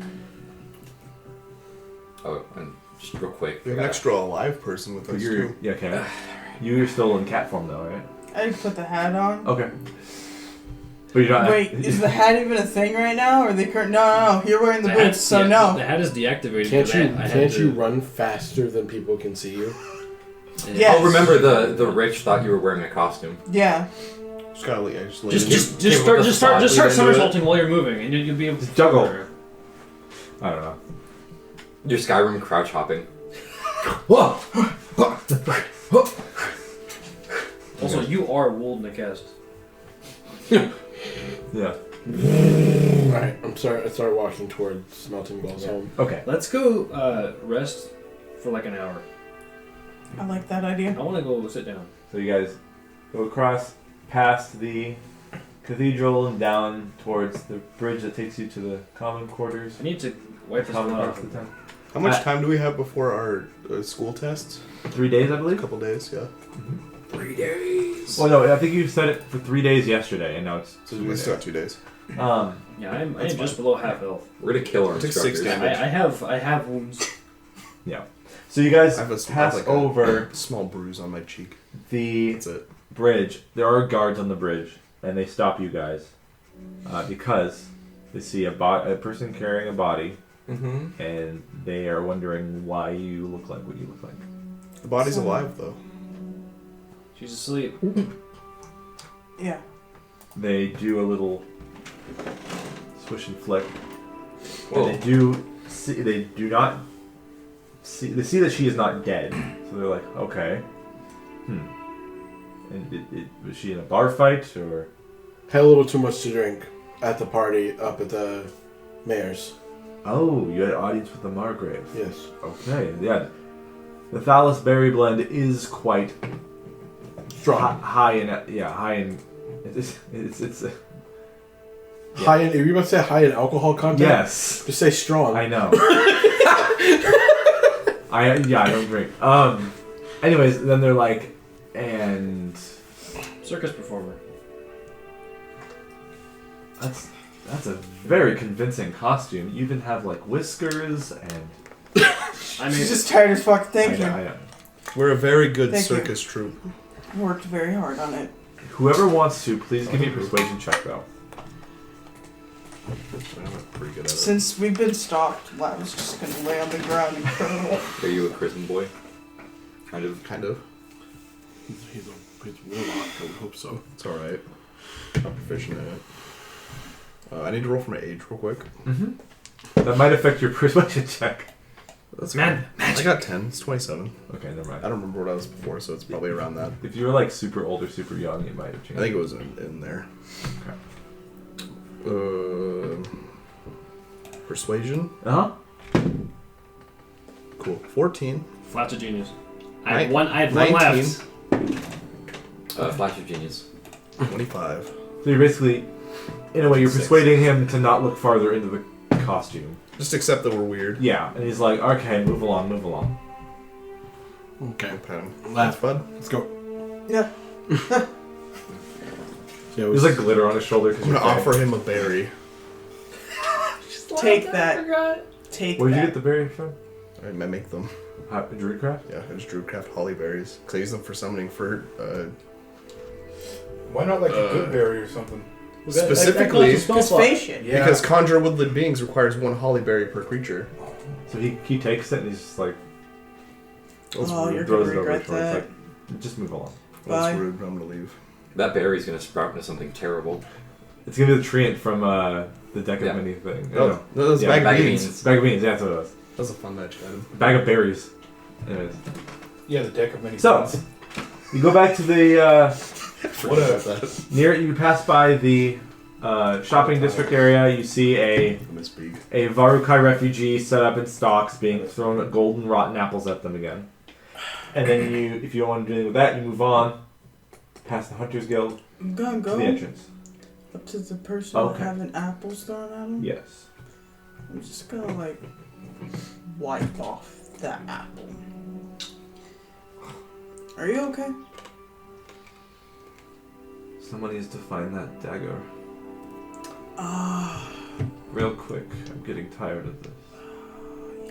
Speaker 6: oh, and just real quick.
Speaker 3: We have an extra alive person with us
Speaker 1: You're,
Speaker 3: too.
Speaker 1: yeah, okay. You're still in cat form though, right?
Speaker 7: I didn't put the hat on.
Speaker 1: Okay. But you're not.
Speaker 7: Wait, is the hat even a thing right now? Or are they current? No, you're wearing the
Speaker 4: The
Speaker 7: boots,
Speaker 4: hat's
Speaker 7: so
Speaker 4: de-
Speaker 7: no.
Speaker 4: The hat is deactivated.
Speaker 5: Can't
Speaker 4: 'cause
Speaker 5: you
Speaker 4: I had
Speaker 5: can't
Speaker 4: to-
Speaker 5: you run faster than people can see you?
Speaker 7: Yeah.
Speaker 6: Oh, remember the rich thought you were wearing a costume.
Speaker 7: Yeah.
Speaker 3: Just gotta leave. I just leave.
Speaker 4: Just
Speaker 6: Came up
Speaker 4: start
Speaker 6: with the thought,
Speaker 4: just
Speaker 6: lead
Speaker 4: start
Speaker 6: into
Speaker 4: somersaulting while you're moving, and you'll be able to
Speaker 1: Just juggle. I don't know.
Speaker 6: Your Skyrim crouch hopping.
Speaker 1: Whoa!
Speaker 4: Also, you are Wold Nakest.
Speaker 1: Yeah.
Speaker 5: Alright, I start walking towards Melting Ball's home.
Speaker 1: Okay.
Speaker 4: Let's go rest for like an hour.
Speaker 7: I like that idea.
Speaker 4: I want to go sit down.
Speaker 1: So So you guys go across past the cathedral and down towards the bridge that takes you to the common quarters.
Speaker 4: I need to wipe this
Speaker 1: Common
Speaker 4: blood
Speaker 1: parts
Speaker 4: off.
Speaker 1: of the town.
Speaker 3: How much time do we have before our school tests?
Speaker 1: 3 days, I
Speaker 3: A
Speaker 1: believe.
Speaker 3: couple days, yeah.
Speaker 6: 3 days.
Speaker 1: Well, no, I think you said it for 3 days yesterday, and now it's
Speaker 3: So
Speaker 1: 2
Speaker 3: we
Speaker 1: days.
Speaker 3: still got 2 days.
Speaker 4: Yeah, I am
Speaker 3: That's
Speaker 4: just
Speaker 3: fine.
Speaker 4: below half health.
Speaker 6: We're gonna kill our
Speaker 3: It took 6
Speaker 6: instructors.
Speaker 3: damage.
Speaker 4: I have wounds.
Speaker 1: So you guys
Speaker 3: I have
Speaker 1: pass
Speaker 3: like
Speaker 1: over
Speaker 3: a small bruise on my cheek.
Speaker 1: the
Speaker 3: That's it.
Speaker 1: bridge. There are guards on the bridge, and they stop you guys because they see a person carrying a body,
Speaker 3: Mm-hmm.
Speaker 1: and they are wondering why you look like what you look like.
Speaker 3: The body's alive, though.
Speaker 4: She's asleep.
Speaker 7: Yeah.
Speaker 1: They do a little swish and flick,
Speaker 6: Whoa.
Speaker 1: and they do see. They do not see. They see that she is not dead, so they're like, okay, And was she in a bar fight or?
Speaker 5: Had a little too much to drink at the party up at the mayor's.
Speaker 1: Oh, you had audience with the Margrave.
Speaker 5: Yes.
Speaker 1: Okay, yeah. The Thallus berry blend is quite
Speaker 5: Strong.
Speaker 1: high in it's
Speaker 5: High in. Are you about to say high in alcohol content?
Speaker 1: yes.
Speaker 5: Just say strong.
Speaker 1: I know. I don't drink. Anyways, then they're like, and
Speaker 4: Circus performer.
Speaker 1: that's a very convincing costume. You even have like whiskers and
Speaker 4: I mean,
Speaker 7: She's just tired as fuck. Thank
Speaker 1: I
Speaker 7: you.
Speaker 1: know.
Speaker 3: We're a very good
Speaker 7: Thank you.
Speaker 3: circus troupe.
Speaker 7: Worked very hard on it.
Speaker 1: Whoever wants to, please give me a persuasion check though.
Speaker 3: I'm pretty good at it.
Speaker 7: Since we've been stalked, I was just gonna lay on the ground and curl.
Speaker 6: Are you a prison boy? Kind of.
Speaker 3: Kind of.
Speaker 5: He's a warlock. I would hope so.
Speaker 3: It's alright. I'm proficient in it. I need to roll for my age real quick.
Speaker 1: Mm-hmm. That might affect your persuasion check.
Speaker 3: That's
Speaker 8: Man,
Speaker 3: fine. I got 10. It's 27.
Speaker 1: Okay, never mind.
Speaker 3: I don't remember what I was before, so it's probably around that.
Speaker 1: If you were like super old or super young, it might have
Speaker 3: I
Speaker 1: changed.
Speaker 3: think it was in there. Persuasion.
Speaker 1: Uh huh.
Speaker 3: Cool. 14.
Speaker 4: Flash of genius. I
Speaker 3: Nin-
Speaker 4: had one
Speaker 3: 19.
Speaker 4: left.
Speaker 6: Flash of genius.
Speaker 3: 25.
Speaker 1: So you're basically, in a way, you're
Speaker 3: 6.
Speaker 1: persuading him to not look farther into the costume.
Speaker 3: Just accept that we're weird.
Speaker 1: Yeah, and he's like, okay, move along, move along.
Speaker 5: Okay.
Speaker 3: Okay.
Speaker 5: Laugh.
Speaker 3: Bud.
Speaker 5: Let's go.
Speaker 7: Yeah.
Speaker 5: Yeah, it
Speaker 1: There's like glitter on his shoulder.
Speaker 3: I'm gonna offer him a berry.
Speaker 7: Take that. Take
Speaker 1: Where'd you
Speaker 7: that.
Speaker 1: get the berry from?
Speaker 3: I make them.
Speaker 1: Druidcraft?
Speaker 3: Yeah, I just Druidcraft holly berries. Because I use them for summoning for,
Speaker 2: Why not like a good berry or something?
Speaker 3: specifically,
Speaker 7: Because face shit.
Speaker 2: Yeah.
Speaker 3: because conjure woodland beings requires 1 holly berry per creature.
Speaker 1: So he takes it and he's just like,
Speaker 7: Oh, you're gonna
Speaker 1: throws it over
Speaker 7: regret
Speaker 1: his shoulder. It's
Speaker 7: that.
Speaker 1: like, just move along.
Speaker 3: Well, that's
Speaker 7: Bye.
Speaker 3: rude, but I'm gonna leave.
Speaker 6: That berry's gonna sprout into something terrible.
Speaker 1: It's gonna be the treant from the deck of
Speaker 6: Yeah.
Speaker 1: many thing.
Speaker 3: Oh, no, that's
Speaker 1: Yeah,
Speaker 3: bag of
Speaker 6: bag of
Speaker 3: beans.
Speaker 6: beans.
Speaker 1: Bag of beans, yeah, that's what it was.
Speaker 3: That's a fun magic item.
Speaker 1: Bag of berries. Anyways.
Speaker 2: Yeah, the deck of many
Speaker 1: So,
Speaker 2: things.
Speaker 1: you go back to the,
Speaker 2: What a
Speaker 1: near, you pass by the shopping district area, you see a
Speaker 3: Misspeak.
Speaker 1: Varukai refugee set up in stocks being thrown golden rotten apples at them again. And then you, if you don't want to do anything with that, you move on past the Hunters Guild
Speaker 7: I'm gonna
Speaker 1: to
Speaker 7: go
Speaker 1: the entrance.
Speaker 7: up to the person
Speaker 1: Okay.
Speaker 7: having apples thrown at him.
Speaker 1: Yes.
Speaker 7: I'm just gonna like wipe off that apple. Are you okay?
Speaker 1: Someone needs to find that dagger.
Speaker 7: Ah.
Speaker 1: Real quick. I'm getting tired of this.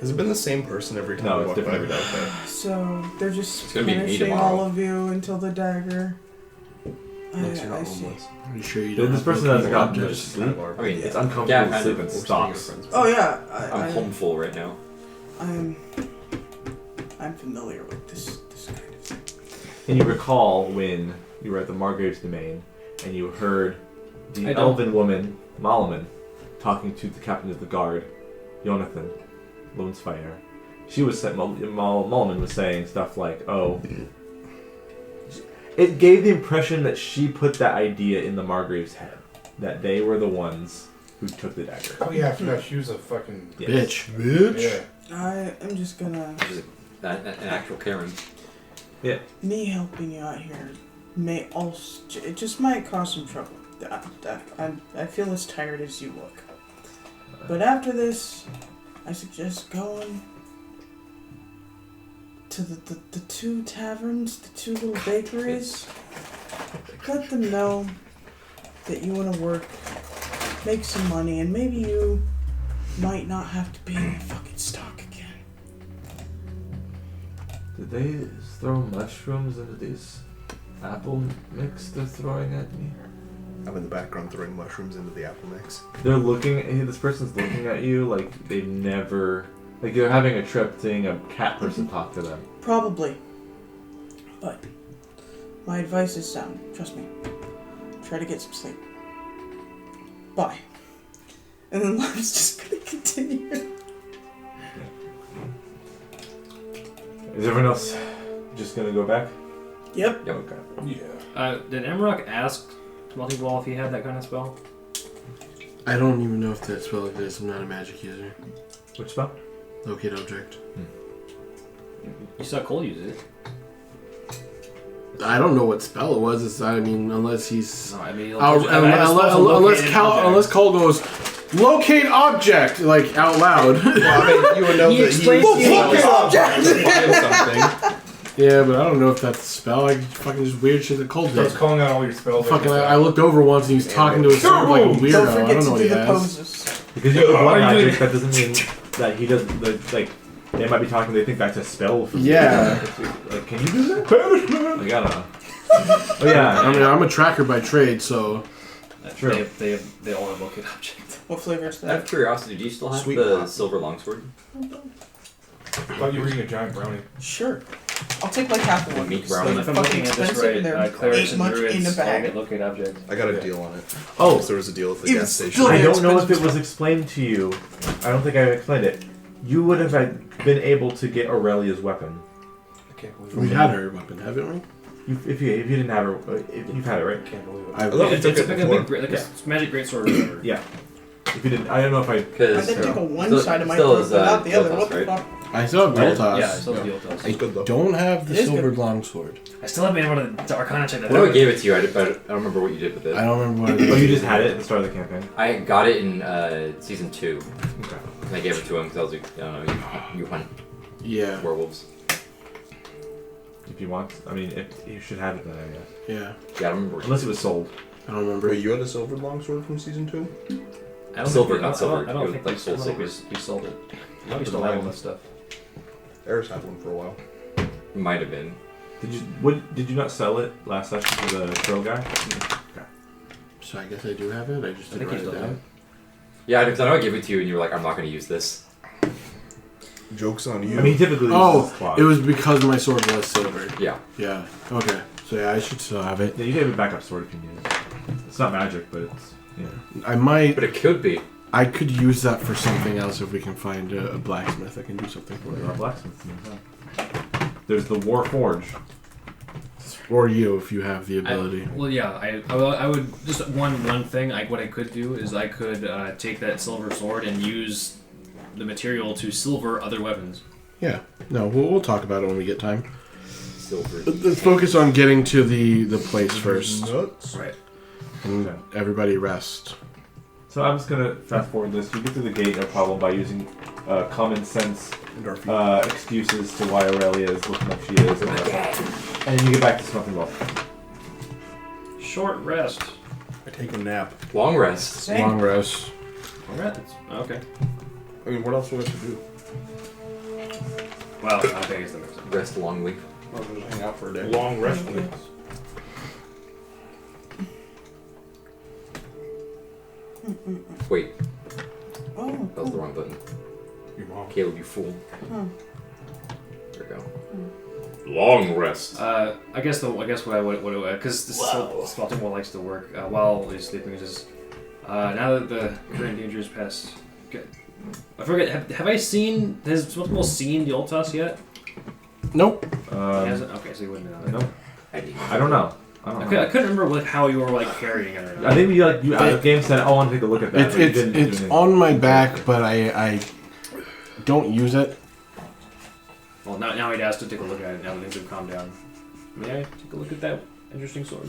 Speaker 3: Has it been the same person every time?
Speaker 1: No,
Speaker 3: we
Speaker 1: it's
Speaker 3: walk
Speaker 1: different
Speaker 3: by?
Speaker 1: every day.
Speaker 7: So they're just
Speaker 6: It's gonna be me
Speaker 7: punishing
Speaker 6: tomorrow.
Speaker 7: all of you until the dagger.
Speaker 3: Unless you're
Speaker 7: I
Speaker 3: not
Speaker 7: see.
Speaker 3: homeless.
Speaker 5: Are you sure you
Speaker 1: Dude,
Speaker 5: don't
Speaker 1: this
Speaker 5: have
Speaker 1: person
Speaker 5: located
Speaker 1: hasn't gotten to
Speaker 5: objects?
Speaker 1: sleep.
Speaker 6: I mean,
Speaker 1: It's uncomfortable
Speaker 6: yeah,
Speaker 1: to
Speaker 6: kind
Speaker 1: sleep
Speaker 6: of.
Speaker 1: in stocks.
Speaker 7: Oh yeah,
Speaker 6: I'm home full right now.
Speaker 7: I'm familiar with this kind of thing.
Speaker 1: And you recall when you were at the Margrave's domain and you heard the
Speaker 4: I don't.
Speaker 1: elven woman, Malaman, talking to the captain of the guard, Jonathan Lonesfire. She was saying, Malaman was saying stuff like, oh, it gave the impression that she put that idea in the Margrave's head, that they were the ones who took the dagger.
Speaker 2: Oh yeah, I forgot she was a fucking
Speaker 1: Yes.
Speaker 5: Bitch.
Speaker 2: yeah.
Speaker 7: I am just gonna.
Speaker 6: She's an actual Karen.
Speaker 1: Yeah.
Speaker 7: Me helping you out here may also... It just might cause some trouble. I feel as tired as you look. But after this, I suggest going to the two taverns, the two little bakeries. Let them know that you want to work, make some money, and maybe you might not have to be in the fucking stock again.
Speaker 1: Did they throw mushrooms into these apple mix they're throwing at me?
Speaker 3: I'm in the background throwing mushrooms into the apple mix.
Speaker 1: They're looking. This person's looking at you like they've never. Like they're having a trip seeing a cat person talk to them.
Speaker 7: Probably. But my advice is sound. Trust me. Try to get some sleep. Bye. And then Love's just gonna continue.
Speaker 1: Is everyone else just gonna go back?
Speaker 7: Yep.
Speaker 1: Okay.
Speaker 2: Yeah.
Speaker 4: Did Emrock ask Multi-Ball if he had that kind of spell?
Speaker 5: I don't even know if that spell exists. I'm not a magic user.
Speaker 1: Which spell?
Speaker 5: Locate object.
Speaker 4: You saw Cole use it.
Speaker 5: I don't know what spell it was. Unless he's...
Speaker 4: No, I mean,
Speaker 5: Unless Cole goes, locate object, like, out loud.
Speaker 3: Well, I mean, you would know that he
Speaker 7: Locate object!
Speaker 3: something.
Speaker 5: Yeah, but I don't know if that's a spell. Like, fucking just weird shit that Cole did.
Speaker 2: Starts calling out all your spells.
Speaker 5: Fucking, I looked over once and he was talking to himself like a weirdo.
Speaker 7: Don't
Speaker 5: I
Speaker 7: forget
Speaker 5: don't know
Speaker 7: to
Speaker 5: what
Speaker 7: do
Speaker 5: he
Speaker 7: the
Speaker 5: has.
Speaker 7: poses.
Speaker 1: Because you have blood magic, that doesn't mean that he doesn't. Like, they might be talking. They think that's a spell. From
Speaker 5: Yeah.
Speaker 1: Like, can you do that? Like, I don't know. Oh yeah.
Speaker 5: I mean, I'm a tracker by trade, so...
Speaker 1: True.
Speaker 4: They all have locate object.
Speaker 7: What flavor is
Speaker 6: Out of
Speaker 7: that?
Speaker 6: curiosity, do you still have
Speaker 3: Sweet
Speaker 6: the
Speaker 3: pop.
Speaker 6: silver longsword?
Speaker 2: I thought you were eating a giant brownie.
Speaker 7: Sure. I'll take like half of one.
Speaker 6: Meat
Speaker 7: It's
Speaker 6: brownie.
Speaker 7: like
Speaker 4: If I'm
Speaker 7: fucking
Speaker 4: looking at this
Speaker 7: expensive and
Speaker 4: right,
Speaker 7: they're
Speaker 4: clerics
Speaker 7: eight
Speaker 4: and
Speaker 7: much in
Speaker 4: druids
Speaker 7: a
Speaker 4: all
Speaker 7: bag.
Speaker 4: get locate object.
Speaker 3: I got a deal on it.
Speaker 1: Oh,
Speaker 3: There was a deal at the
Speaker 7: Even
Speaker 3: gas station.
Speaker 7: still-
Speaker 1: I
Speaker 7: Yeah,
Speaker 1: don't know if
Speaker 7: expensive
Speaker 1: it was explained to you. I don't think I explained it. You would have been able to get Aurelia's weapon.
Speaker 2: I can't believe
Speaker 5: We
Speaker 2: it.
Speaker 5: had her weapon, haven't we?
Speaker 1: If you didn't have her, you've had it, right?
Speaker 2: I can't believe it.
Speaker 5: I
Speaker 3: thought we
Speaker 4: It's
Speaker 3: took
Speaker 4: like
Speaker 3: it
Speaker 4: a
Speaker 3: before.
Speaker 4: big, like
Speaker 1: Yeah.
Speaker 4: a magic greatsword or whatever.
Speaker 1: Yeah. If you didn't, I don't know if I.
Speaker 7: I
Speaker 6: Because
Speaker 7: did tickle one
Speaker 6: still-
Speaker 7: side of my
Speaker 6: still
Speaker 7: throat,
Speaker 6: is,
Speaker 7: but not the other.
Speaker 6: Deltas,
Speaker 7: What the
Speaker 6: right?
Speaker 7: fuck?
Speaker 5: I still have Deltas.
Speaker 4: Yeah, I still have the Deltas.
Speaker 3: It's good though.
Speaker 5: Don't have the
Speaker 7: It is
Speaker 5: silver
Speaker 7: good.
Speaker 5: longsword.
Speaker 4: I still haven't been able to Arcana check that
Speaker 6: I know I
Speaker 4: out.
Speaker 6: gave it to you. I don't remember what you did with it.
Speaker 5: I don't remember what I did.
Speaker 1: Oh, you just had it at the start of the campaign.
Speaker 6: I got it in season 2.
Speaker 1: Okay.
Speaker 6: And I gave it to him because I was like, I don't know, you hunt
Speaker 5: Yeah,
Speaker 6: werewolves.
Speaker 1: If you want, I mean, you should have it then, I guess.
Speaker 5: yeah.
Speaker 6: Yeah, I don't remember.
Speaker 1: Unless it was sold.
Speaker 5: I don't remember.
Speaker 3: Wait, you had a silver longsword from season 2?
Speaker 4: I don't
Speaker 6: Silver,
Speaker 4: think,
Speaker 6: not silver.
Speaker 4: I don't
Speaker 6: It
Speaker 4: think
Speaker 6: was
Speaker 4: we,
Speaker 6: soul
Speaker 4: I don't think
Speaker 6: silver.
Speaker 4: we sold it.
Speaker 2: Not
Speaker 4: We
Speaker 2: the
Speaker 4: still have all
Speaker 2: diamond.
Speaker 4: this stuff.
Speaker 3: Eris had one for a while.
Speaker 6: Might have been.
Speaker 1: Did you not sell it last session to the troll guy?
Speaker 5: So I guess I do have it. I just
Speaker 4: I
Speaker 5: didn't
Speaker 4: think you
Speaker 5: write it
Speaker 4: still have
Speaker 5: down.
Speaker 6: Yeah, because I know I gave it to you and you were like, I'm not going to use this.
Speaker 3: Joke's on you.
Speaker 1: I mean, typically.
Speaker 5: Oh,
Speaker 1: cloth.
Speaker 5: it was because my sword was silver.
Speaker 6: Yeah.
Speaker 5: Yeah. Okay. So yeah, I should still have it.
Speaker 1: Yeah, you can have a backup sword if you need it. It's not magic, but it's
Speaker 5: I might.
Speaker 6: But it could be.
Speaker 5: I could use that for something else if we can find a blacksmith that can do something for
Speaker 1: There are
Speaker 5: me.
Speaker 1: blacksmiths in the town. There's the War Forge.
Speaker 5: Or you, if you have the ability.
Speaker 4: Well, yeah, I would just one thing. What I could do is I could take that silver sword and use the material to silver other weapons.
Speaker 5: Yeah. No, we'll talk about it when we get time.
Speaker 6: Silver.
Speaker 5: Let's focus on getting to the place first.
Speaker 3: Nuts.
Speaker 4: Right.
Speaker 5: And everybody rest.
Speaker 1: So I'm just gonna fast forward this. You get through the gate, no problem, by using common sense
Speaker 3: And our feet.
Speaker 1: excuses to why Aurelia is looking like she is. And then you get back to Smoking Wolf.
Speaker 4: Short rest.
Speaker 3: I take a nap.
Speaker 6: Long rest.
Speaker 7: Same.
Speaker 5: Long rest.
Speaker 4: Alright. Okay.
Speaker 3: I mean, what else do we have to do?
Speaker 4: Well, okay, I guess that makes sense.
Speaker 6: Rest longly.
Speaker 3: I'll just hang out for a day.
Speaker 2: Long rest weeks.
Speaker 6: Wait,
Speaker 7: Oh,
Speaker 6: that was the wrong button.
Speaker 2: Your mom.
Speaker 6: Caleb, you fool.
Speaker 7: Hmm.
Speaker 6: There we go. Long rest.
Speaker 4: I guess what I would because this Smelting Wall likes to work while he's sleeping. Is just now that the current danger is past. I forget. Have I seen? Has Smelting Wall seen the Ultas yet?
Speaker 5: Nope.
Speaker 4: He hasn't. Okay, so he wouldn't know.
Speaker 1: No,
Speaker 6: I didn't.
Speaker 1: I don't know.
Speaker 4: I couldn't remember how you were carrying it. Or not.
Speaker 1: I think you out of game said, "I want to take a look at that." but you didn't do
Speaker 5: It's
Speaker 1: anything.
Speaker 5: on my back, but I don't use it.
Speaker 4: Well, now he'd asked to take a look at it. Now that things have calmed down. May I take a look at that interesting sword?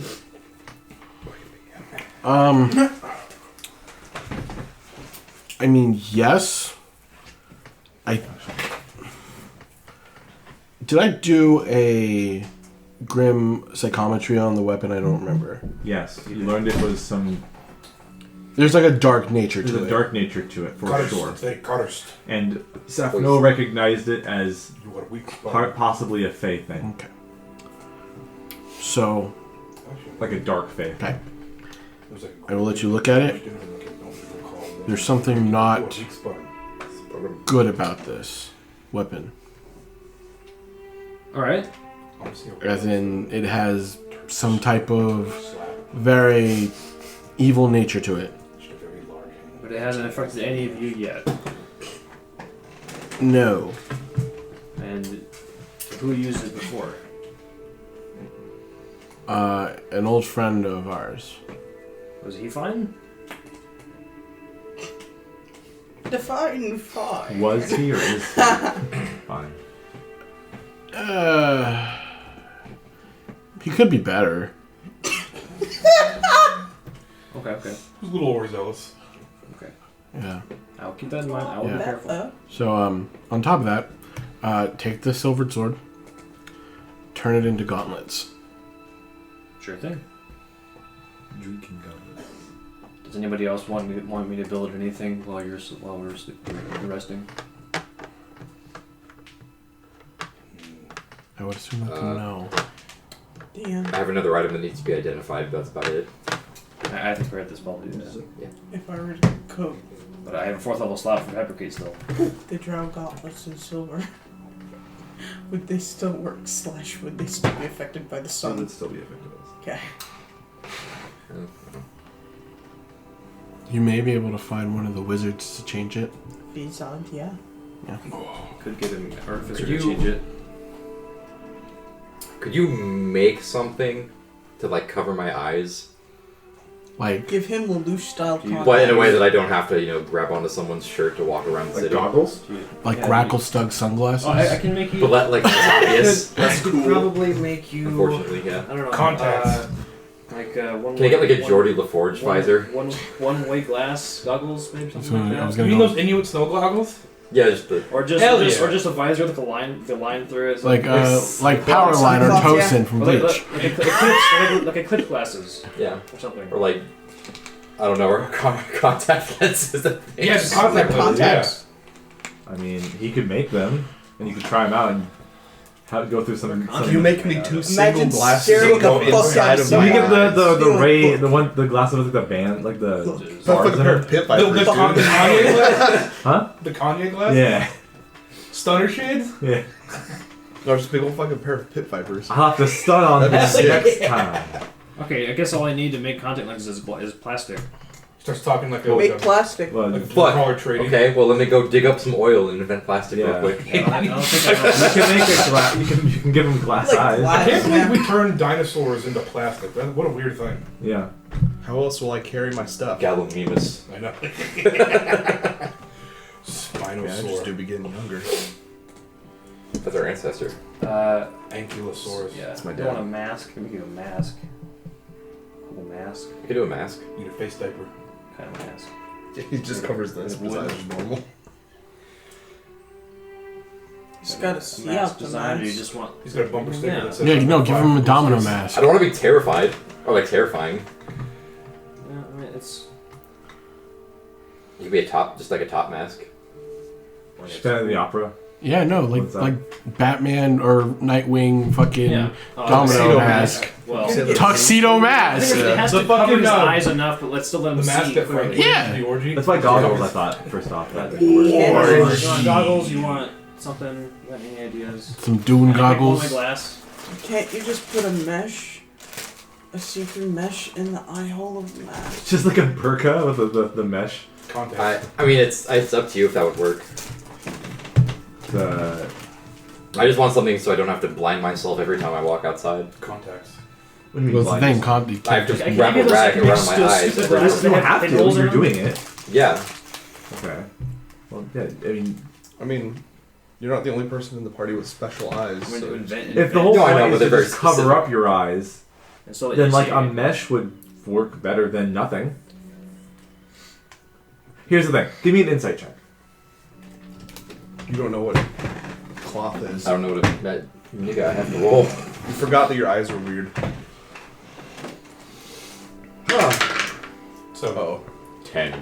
Speaker 5: I mean, yes. Did I do a grim psychometry on the weapon? I don't remember.
Speaker 1: Yes, you learned it was some.
Speaker 5: There's like a dark nature to
Speaker 1: There's
Speaker 5: it.
Speaker 1: a dark nature to it for sure.
Speaker 2: Cutters.
Speaker 1: And Safno recognized it as
Speaker 2: You got a weak spot.
Speaker 1: possibly a fae thing,
Speaker 5: Okay. So,
Speaker 1: like a dark fae.
Speaker 5: okay.
Speaker 2: It was like
Speaker 5: I will let you look at it. There's something not
Speaker 2: Weak spot.
Speaker 5: good about this weapon.
Speaker 4: Alright.
Speaker 5: As in, it has some type of very evil nature to it.
Speaker 4: But it hasn't affected any of you yet.
Speaker 5: No.
Speaker 4: And who used it before?
Speaker 5: An old friend of ours.
Speaker 4: Was he fine?
Speaker 7: Define fine.
Speaker 1: Was he or is he? Fine.
Speaker 5: He could be better.
Speaker 4: Okay.
Speaker 2: He was a little overzealous.
Speaker 4: Okay.
Speaker 5: Yeah.
Speaker 4: I'll keep that in mind. I will
Speaker 5: Yeah.
Speaker 4: be careful.
Speaker 5: So, on top of that, take the silvered sword, turn it into gauntlets.
Speaker 4: Sure thing.
Speaker 1: Drinking goblins.
Speaker 4: Does anybody else want me to build anything while we're resting?
Speaker 5: I would assume I can know.
Speaker 7: Damn.
Speaker 6: I have another item that needs to be identified, but that's about it.
Speaker 4: I think we're at this point.
Speaker 6: Yeah.
Speaker 7: If I were to coat
Speaker 4: But I have a 4th level slot for Fabricate still.
Speaker 7: the drow gauntlets in silver, would they still work? / would they still be affected by the
Speaker 1: So
Speaker 7: sun?
Speaker 1: would still be effective.
Speaker 7: Okay.
Speaker 5: You may be able to find one of the wizards to change it.
Speaker 7: Vizard, yeah.
Speaker 4: Could get an artificer
Speaker 6: Could
Speaker 4: to
Speaker 6: you-
Speaker 4: change it.
Speaker 6: Could you make something to like cover my eyes,
Speaker 5: Like,
Speaker 7: Give him Lelouch style contacts.
Speaker 6: but in a way that I don't have to, grab onto someone's shirt to walk around the
Speaker 1: Like
Speaker 6: city?
Speaker 1: goggles?
Speaker 5: like
Speaker 4: Yeah,
Speaker 5: Grackle Stug sunglasses.
Speaker 4: Oh, I can make you.
Speaker 6: But like it's obvious.
Speaker 4: That's could probably make you.
Speaker 6: Unfortunately, yeah.
Speaker 4: I don't know.
Speaker 2: Contacts.
Speaker 4: One.
Speaker 6: Can I get like a
Speaker 4: one-
Speaker 6: Geordie LaForge visor?
Speaker 4: One-way glass goggles, maybe something
Speaker 5: So,
Speaker 4: like that.
Speaker 5: I was
Speaker 2: You
Speaker 5: gonna
Speaker 2: mean
Speaker 5: go
Speaker 2: those Inuit snow goggles?
Speaker 6: Yeah, just the.
Speaker 4: Or just,
Speaker 2: Hell
Speaker 4: just
Speaker 2: yeah.
Speaker 4: or just a visor with the line through it.
Speaker 5: like Powerline or
Speaker 7: Yeah.
Speaker 5: Tosin from
Speaker 4: Like
Speaker 5: Bleach.
Speaker 4: eclipse glasses
Speaker 6: Yeah.
Speaker 4: or something.
Speaker 6: Or like, I don't know, or contact lenses.
Speaker 2: Yes, contact lenses.
Speaker 7: Contacts.
Speaker 1: I mean, he could make them, and you could try them out and go through some.
Speaker 3: You make me two single
Speaker 7: Imagine
Speaker 3: glasses
Speaker 7: staring
Speaker 3: that go
Speaker 7: the fuck
Speaker 3: inside
Speaker 7: out
Speaker 3: of
Speaker 7: of
Speaker 1: Did
Speaker 3: my
Speaker 1: we get
Speaker 3: eyes.
Speaker 1: the ray, the glasses with the band, like the
Speaker 3: That's
Speaker 1: bars
Speaker 3: like a
Speaker 1: in
Speaker 3: pair
Speaker 1: it?
Speaker 3: of pit
Speaker 2: The,
Speaker 3: vipers,
Speaker 2: the,
Speaker 3: dude.
Speaker 2: Con- the Kanye glass?
Speaker 1: Huh?
Speaker 2: The Kanye glass?
Speaker 1: Yeah,
Speaker 2: Stunner shades?
Speaker 1: yeah.
Speaker 3: No, just a big old fucking pair of pit vipers.
Speaker 1: I'll have to stun on
Speaker 3: That'd
Speaker 1: this
Speaker 3: be
Speaker 1: next time.
Speaker 4: Okay, I guess all I need to make contact lenses is plastic.
Speaker 2: Starts talking like
Speaker 7: Make
Speaker 2: a
Speaker 7: plastic.
Speaker 1: Well,
Speaker 2: like
Speaker 1: you
Speaker 2: a
Speaker 6: Fuck.
Speaker 2: collar trading.
Speaker 6: Okay, well let me go dig up some oil and invent plastic
Speaker 1: Yeah.
Speaker 6: real quick.
Speaker 4: I don't think I
Speaker 1: can make a glass. You can give them glass
Speaker 7: Like
Speaker 1: eyes.
Speaker 7: glass.
Speaker 2: I can't believe we turned dinosaurs into plastic. What a weird thing.
Speaker 1: Yeah.
Speaker 3: How else will I carry my stuff?
Speaker 6: Gallimimus.
Speaker 2: I know.
Speaker 3: Yeah, I just
Speaker 2: Spinosaur.
Speaker 3: do be getting younger.
Speaker 6: That's our ancestor.
Speaker 2: Ankylosaurus.
Speaker 4: Yeah.
Speaker 3: That's my
Speaker 4: I want
Speaker 3: dad.
Speaker 4: a mask. Can we get a mask? Cool mask.
Speaker 6: You could do a mask.
Speaker 2: Need a face diaper.
Speaker 4: Kind of mask.
Speaker 3: He just covers this
Speaker 4: It's
Speaker 3: besides
Speaker 4: wood.
Speaker 3: normal.
Speaker 7: He's got to
Speaker 4: A
Speaker 7: see
Speaker 4: mask
Speaker 7: out the
Speaker 4: design, or you
Speaker 7: mask.
Speaker 4: just want.
Speaker 2: He's got a bumper sticker
Speaker 4: Yeah.
Speaker 2: that says...
Speaker 5: Yeah, no, give him a domino
Speaker 6: I
Speaker 5: mask.
Speaker 6: don't want to be terrified or like terrifying.
Speaker 4: Yeah, I mean it's.
Speaker 6: You could be a top, just like a top mask.
Speaker 1: Stand in the opera.
Speaker 5: Yeah, no,
Speaker 1: What's that?
Speaker 5: like Batman or Nightwing fucking
Speaker 4: Yeah.
Speaker 5: domino
Speaker 2: tuxedo
Speaker 5: mask.
Speaker 4: Well.
Speaker 5: Tuxedo
Speaker 4: I
Speaker 5: mask.
Speaker 4: think it has
Speaker 2: The
Speaker 4: to cover
Speaker 2: fucking,
Speaker 4: his eyes enough, but let's still let him
Speaker 2: The mask
Speaker 4: see
Speaker 2: that
Speaker 4: clearly.
Speaker 2: Frank
Speaker 5: Yeah.
Speaker 2: the orgy.
Speaker 1: That's why goggles. I thought first off that.
Speaker 7: Yeah.
Speaker 4: You want
Speaker 5: Orgy.
Speaker 4: goggles? You want something? You got any ideas?
Speaker 5: Some Dune
Speaker 4: Can I make one
Speaker 5: goggles.
Speaker 4: with glass?
Speaker 7: Can't you just put a see-through mesh in the eye hole of the mask?
Speaker 1: It's just like a burqa with the mesh.
Speaker 2: Contact.
Speaker 6: I mean, it's up to you if that would work.
Speaker 1: The
Speaker 6: I just want something so I don't have to blind myself every time I walk outside.
Speaker 2: Contacts.
Speaker 1: what do you mean
Speaker 5: Well, the
Speaker 1: blind?
Speaker 5: thing, Conti.
Speaker 6: I have to
Speaker 4: I can
Speaker 6: wrap
Speaker 4: give
Speaker 6: a
Speaker 4: you
Speaker 6: rag
Speaker 4: those-
Speaker 6: around my
Speaker 4: those
Speaker 6: eyes.
Speaker 4: stupid
Speaker 6: every-
Speaker 4: glasses.
Speaker 1: You don't have to when
Speaker 4: Holes in
Speaker 1: you're
Speaker 4: them?
Speaker 1: doing it.
Speaker 6: Yeah.
Speaker 1: Okay. Well, yeah. I mean,
Speaker 3: I mean, You're not the only person in the party with special eyes.
Speaker 4: I'm going to
Speaker 3: so-
Speaker 4: invent.
Speaker 1: If the whole
Speaker 6: No, I know,
Speaker 1: point
Speaker 6: but
Speaker 1: is
Speaker 6: they're
Speaker 1: to
Speaker 6: very
Speaker 1: just cover
Speaker 6: specific.
Speaker 1: up your eyes,
Speaker 4: And so that
Speaker 1: then
Speaker 4: you
Speaker 1: like
Speaker 4: see
Speaker 1: a
Speaker 4: it.
Speaker 1: mesh would work better than nothing. Here's the thing. Give me an insight check.
Speaker 3: You don't know what cloth is.
Speaker 6: I don't know what that. Nigga, I have to roll.
Speaker 3: You forgot that your eyes were weird.
Speaker 2: So,
Speaker 3: Oh.
Speaker 6: 10.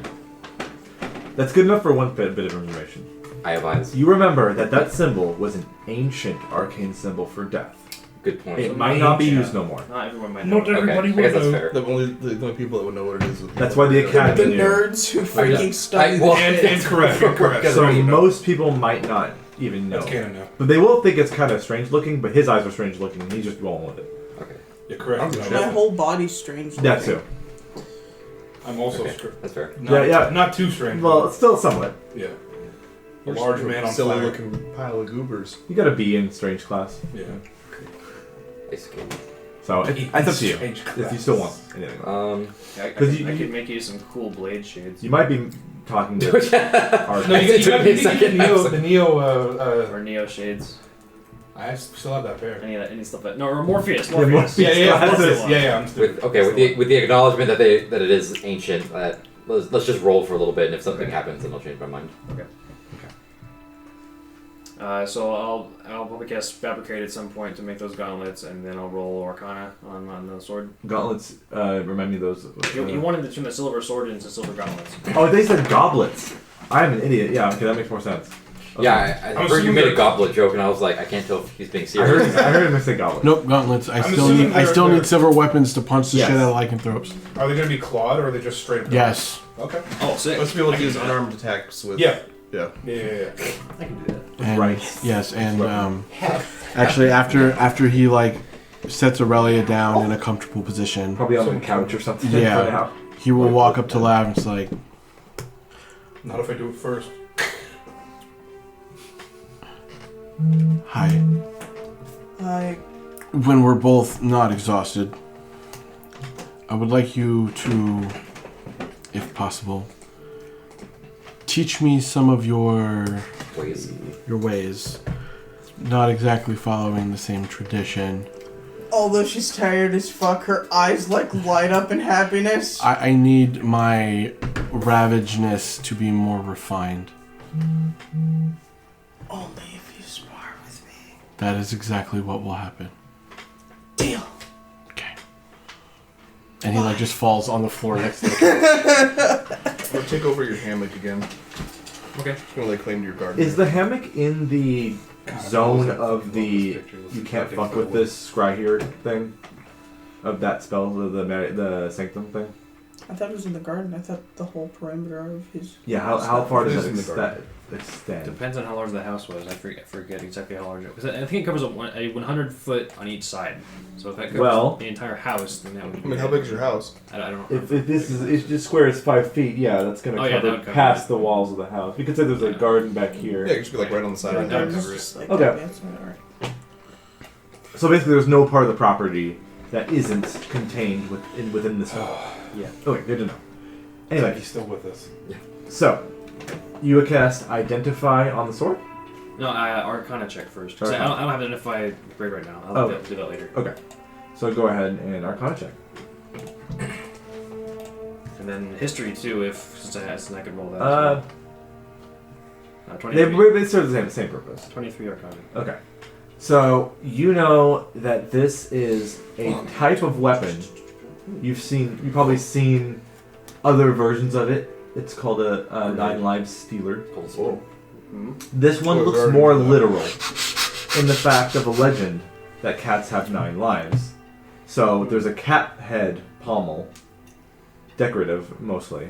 Speaker 1: That's good enough for one bit of information.
Speaker 6: I have eyes.
Speaker 1: You remember that symbol was an ancient arcane symbol for death.
Speaker 6: Good point.
Speaker 1: It might not be
Speaker 4: Ancient.
Speaker 1: used no more.
Speaker 4: Not everyone might know.
Speaker 2: not everybody
Speaker 6: Okay, I guess
Speaker 2: will
Speaker 6: that's
Speaker 2: know.
Speaker 6: fair.
Speaker 3: The only people that would know what it is. Would be
Speaker 1: That's why the
Speaker 3: people-
Speaker 1: academy-
Speaker 7: The
Speaker 1: knew.
Speaker 7: nerds who freaking study
Speaker 6: well,
Speaker 7: the shit.
Speaker 2: And correct.
Speaker 1: So most people might not even know.
Speaker 2: That's canon now.
Speaker 1: But they will think it's kind of strange looking, but his eyes are strange looking, and he's just rolling with it.
Speaker 6: Okay.
Speaker 2: You're correct.
Speaker 3: I'm
Speaker 2: No,
Speaker 3: sure.
Speaker 7: My whole body's strange.
Speaker 1: That too.
Speaker 2: I'm also
Speaker 6: Okay.
Speaker 2: strict.
Speaker 6: That's fair.
Speaker 1: Yeah.
Speaker 2: Not too strange.
Speaker 1: Well, still somewhat.
Speaker 2: yeah. A
Speaker 3: You're
Speaker 2: large
Speaker 3: just
Speaker 2: man on
Speaker 3: silly
Speaker 2: fire.
Speaker 3: looking pile of goobers.
Speaker 1: You got a B in strange class.
Speaker 2: Yeah.
Speaker 6: Basically.
Speaker 1: So it's up to you.
Speaker 2: Strange
Speaker 1: If you
Speaker 2: class.
Speaker 1: still want anything.
Speaker 4: I
Speaker 1: 'Cause
Speaker 4: could,
Speaker 1: you-
Speaker 4: I could make you some cool blade shades.
Speaker 1: You might be talking to our
Speaker 2: No, you
Speaker 6: It took
Speaker 2: got
Speaker 6: me a
Speaker 2: the
Speaker 6: second.
Speaker 2: Neo.
Speaker 4: Or Neo shades.
Speaker 2: I still have that pair.
Speaker 4: Any stuff that. No, or Morpheus.
Speaker 1: Yeah,
Speaker 4: Morpheus.
Speaker 1: Morpheus.
Speaker 2: Yeah. I'm still.
Speaker 6: with the acknowledgement that it is ancient. Let's just roll for a little bit, and if something happens, then I'll change my mind.
Speaker 4: So I'll probably cast Fabricate at some point to make those gauntlets, and then I'll roll Arcana on the sword.
Speaker 1: gauntlets. Remind me of those.
Speaker 4: You wanted to turn the silver sword into silver gauntlets.
Speaker 1: Oh, they said goblets. I'm an idiot. Yeah, okay, that makes more sense. Okay.
Speaker 6: Yeah, I
Speaker 2: I'm
Speaker 6: heard you
Speaker 2: assuming
Speaker 6: made a
Speaker 2: they're-
Speaker 6: goblet joke, and I was like, I can't tell if he's being
Speaker 1: I heard,
Speaker 6: serious.
Speaker 1: I heard him say goblets.
Speaker 5: Nope, gauntlets. I
Speaker 2: I'm
Speaker 5: still
Speaker 2: assuming
Speaker 5: need. I
Speaker 2: they're-
Speaker 5: still
Speaker 2: they're-
Speaker 5: need several weapons to punch the
Speaker 1: Yes.
Speaker 5: shit out of lycanthropes.
Speaker 2: Are they going to be clawed or are they just straight up?
Speaker 5: Yes.
Speaker 2: Okay.
Speaker 4: Oh, sick.
Speaker 3: Let's be able to use unarmed attacks with.
Speaker 2: Yeah.
Speaker 3: Yeah.
Speaker 2: Yeah.
Speaker 4: I can do that.
Speaker 5: And,
Speaker 1: Right.
Speaker 5: Yes, and actually, after he like sets Aurelia down in a comfortable position,
Speaker 1: Probably on the couch or something.
Speaker 5: Yeah.
Speaker 1: for now.
Speaker 5: he will walk up to Lav and it's like,
Speaker 2: Not if I do it first.
Speaker 5: "Hi."
Speaker 7: I
Speaker 5: When we're both not exhausted, I would like you to, if possible, teach me some of your
Speaker 6: Please.
Speaker 5: ways. Not exactly following the same tradition.
Speaker 7: although she's tired as fuck, her eyes like light up in happiness.
Speaker 5: I need my ravageness to be more refined.
Speaker 7: Only if you spar with me.
Speaker 5: That is exactly what will happen.
Speaker 7: Deal.
Speaker 5: Okay. And he like just falls on the floor next to the
Speaker 3: I'm gonna take over your hammock again.
Speaker 4: Okay.
Speaker 3: I'm gonna lay claim to your garden.
Speaker 1: Is the hammock in the zone of the you can't fuck with this scry here thing? Of that spell, the sanctum thing?
Speaker 7: I thought it was in the garden. I thought the whole perimeter of his.
Speaker 1: Yeah, how far
Speaker 3: It
Speaker 1: does
Speaker 3: is
Speaker 1: that
Speaker 3: in the garden.
Speaker 1: extend?
Speaker 4: Depends on how large the house was. I forget exactly how large it was. I think it covers a 100 foot on each side. So if that covers
Speaker 1: Well-
Speaker 4: the entire house, then that would be.
Speaker 3: I mean, how big is your house?
Speaker 4: I don't know.
Speaker 1: If this is if this square is 5 feet, yeah, that's gonna
Speaker 4: Oh, yeah,
Speaker 1: cover
Speaker 4: that would cover
Speaker 1: past
Speaker 4: it.
Speaker 1: the walls of the house. We could say there's a garden back here.
Speaker 3: Yeah, you should be like right on the side
Speaker 4: Yeah,
Speaker 3: of the
Speaker 4: that would
Speaker 3: house.
Speaker 4: cover it.
Speaker 7: Just like
Speaker 1: Okay.
Speaker 7: that, that's alright.
Speaker 1: So basically, there's no part of the property that isn't contained within this wall.
Speaker 4: Yeah.
Speaker 1: Okay, good to know. Anyway,
Speaker 2: He's still with us.
Speaker 1: so you would cast Identify on the sword.
Speaker 4: No, Arcana check first. 'Cause I don't have Identify grade right now. I'll
Speaker 1: Oh.
Speaker 4: do that later.
Speaker 1: Okay, so go ahead and Arcana check.
Speaker 4: And then History too, since I could roll that.
Speaker 1: Uh,
Speaker 4: as well. 23.
Speaker 1: they serve the same purpose.
Speaker 4: 23 Arcana.
Speaker 1: Okay, so you know that this is a type of weapon. You've probably seen other versions of it. It's called a 9 lives stealer.
Speaker 3: Whoa.
Speaker 1: This one
Speaker 3: Oh,
Speaker 1: looks
Speaker 3: very
Speaker 1: more
Speaker 3: good.
Speaker 1: literal in the fact of a legend that cats have 9 lives. So there's a cat head pommel, decorative mostly,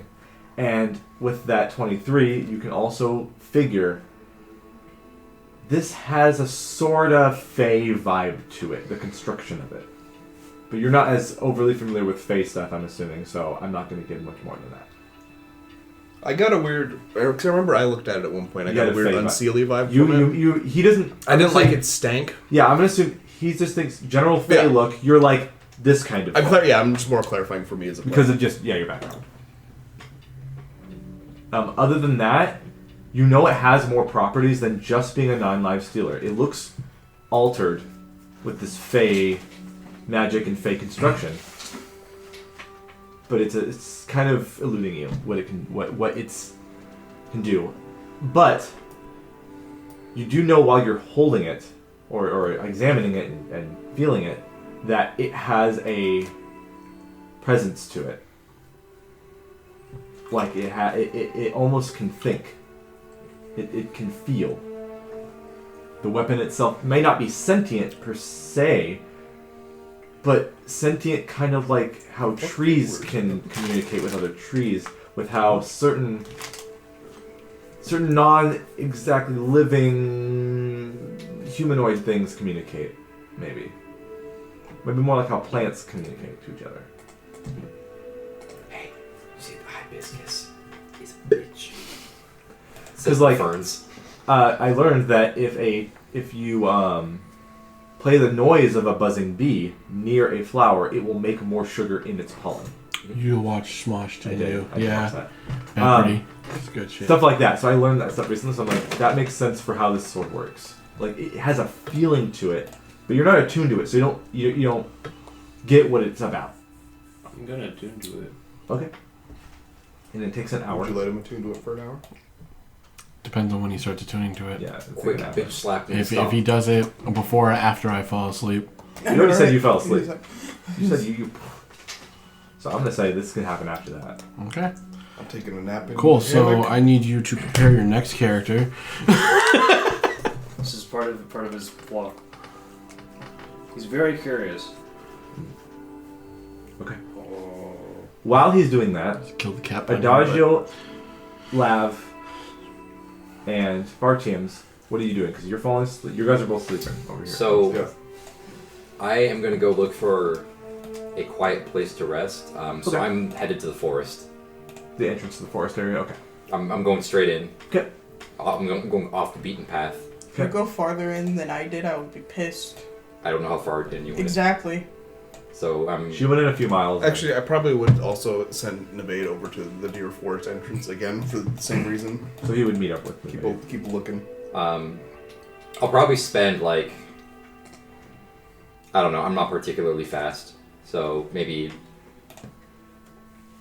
Speaker 1: and with that 23, you can also figure this has a sort of Fey vibe to it, the construction of it. But you're not as overly familiar with Fey stuff, I'm assuming, so I'm not going to give much more than that.
Speaker 3: I got a weird. Because I remember I looked at it at one point. I
Speaker 1: You
Speaker 3: got
Speaker 1: had
Speaker 3: a
Speaker 1: a
Speaker 3: weird
Speaker 1: fade vibe.
Speaker 3: unseelie vibe from it.
Speaker 1: He doesn't.
Speaker 3: I didn't like it stank.
Speaker 1: Yeah, I'm gonna assume he just thinks general Fey
Speaker 3: Yeah.
Speaker 1: look. You're like this kind of.
Speaker 3: I'm just more clarifying for me as a player.
Speaker 1: because of just your background. Other than that, you know it has more properties than just being a 9-life stealer. It looks altered with this fey magic and fey construction, but it's kind of eluding you what it can what it's can do. But you do know while you're holding it or examining it and feeling it that it has a presence to it. Like it almost can think. It can feel. The weapon itself may not be sentient per se, but sentient kind of like how trees can communicate with other trees, with how certain non-exactly living humanoid things communicate, maybe more like how plants communicate to each other.
Speaker 6: Hey, you see the hibiscus? He's a bitch.
Speaker 1: Because like
Speaker 6: ferns.
Speaker 1: I learned that if you play the noise of a buzzing bee near a flower, it will make more sugar in its pollen.
Speaker 5: You watch Smosh, didn't you?
Speaker 1: I did watch
Speaker 5: Yeah.
Speaker 1: that.
Speaker 5: Pretty. It's good shit.
Speaker 1: Stuff like that. So I learned that stuff recently. So I'm like, that makes sense for how this sword works. Like it has a feeling to it, but you're not attuned to it, so you don't get what it's about.
Speaker 4: I'm gonna attune to it.
Speaker 1: Okay. And it takes an hour.
Speaker 3: Would you let him attune to it for an hour?
Speaker 5: Depends on when he starts attuning to it.
Speaker 1: Yeah. It's
Speaker 6: Quick
Speaker 1: like an
Speaker 6: bitch
Speaker 1: hour.
Speaker 6: slap in
Speaker 5: If
Speaker 6: the
Speaker 5: he does it before or after I fall asleep.
Speaker 1: You already said you fell asleep. You said you. So I'm gonna say this can happen after that.
Speaker 5: Okay.
Speaker 3: I'm taking a nap in
Speaker 5: Cool.
Speaker 3: the
Speaker 5: So
Speaker 3: hammock.
Speaker 5: I need you to prepare your next character.
Speaker 4: This is part of his flaw. He's very curious.
Speaker 1: Okay. While he's doing that,
Speaker 5: Kill the cat.
Speaker 1: Adagio, Lav, and Bartiams, what are you doing? Because you're falling asleep. You guys are both sleeping over here.
Speaker 6: So-
Speaker 1: Yeah.
Speaker 6: I am going to go look for a quiet place to rest. So
Speaker 1: Okay.
Speaker 6: I'm headed to the forest.
Speaker 1: The entrance to the forest area. Okay.
Speaker 6: I'm going straight in.
Speaker 1: Okay.
Speaker 6: I'm going off the beaten path.
Speaker 7: If you go farther in than I did, I would be pissed.
Speaker 6: I don't know how far in you went.
Speaker 7: Exactly.
Speaker 6: So I'm.
Speaker 1: She went in a few miles.
Speaker 3: Actually, I probably would also send Nebade over to the Deer Forest entrance again for the same reason.
Speaker 1: So he would meet up with me.
Speaker 3: Keep looking.
Speaker 6: I'll probably spend like. I don't know. I'm not particularly fast, so maybe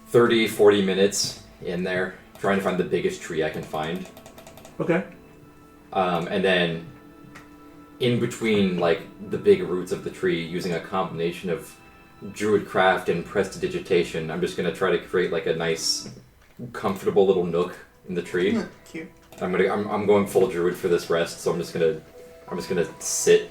Speaker 6: 30, 40 minutes in there trying to find the biggest tree I can find.
Speaker 1: Okay.
Speaker 6: And then in between like the big roots of the tree, using a combination of druidcraft and prestidigitation, I'm just gonna try to create like a nice, comfortable little nook in the tree.
Speaker 7: Cute.
Speaker 6: I'm going full druid for this rest, so I'm just gonna sit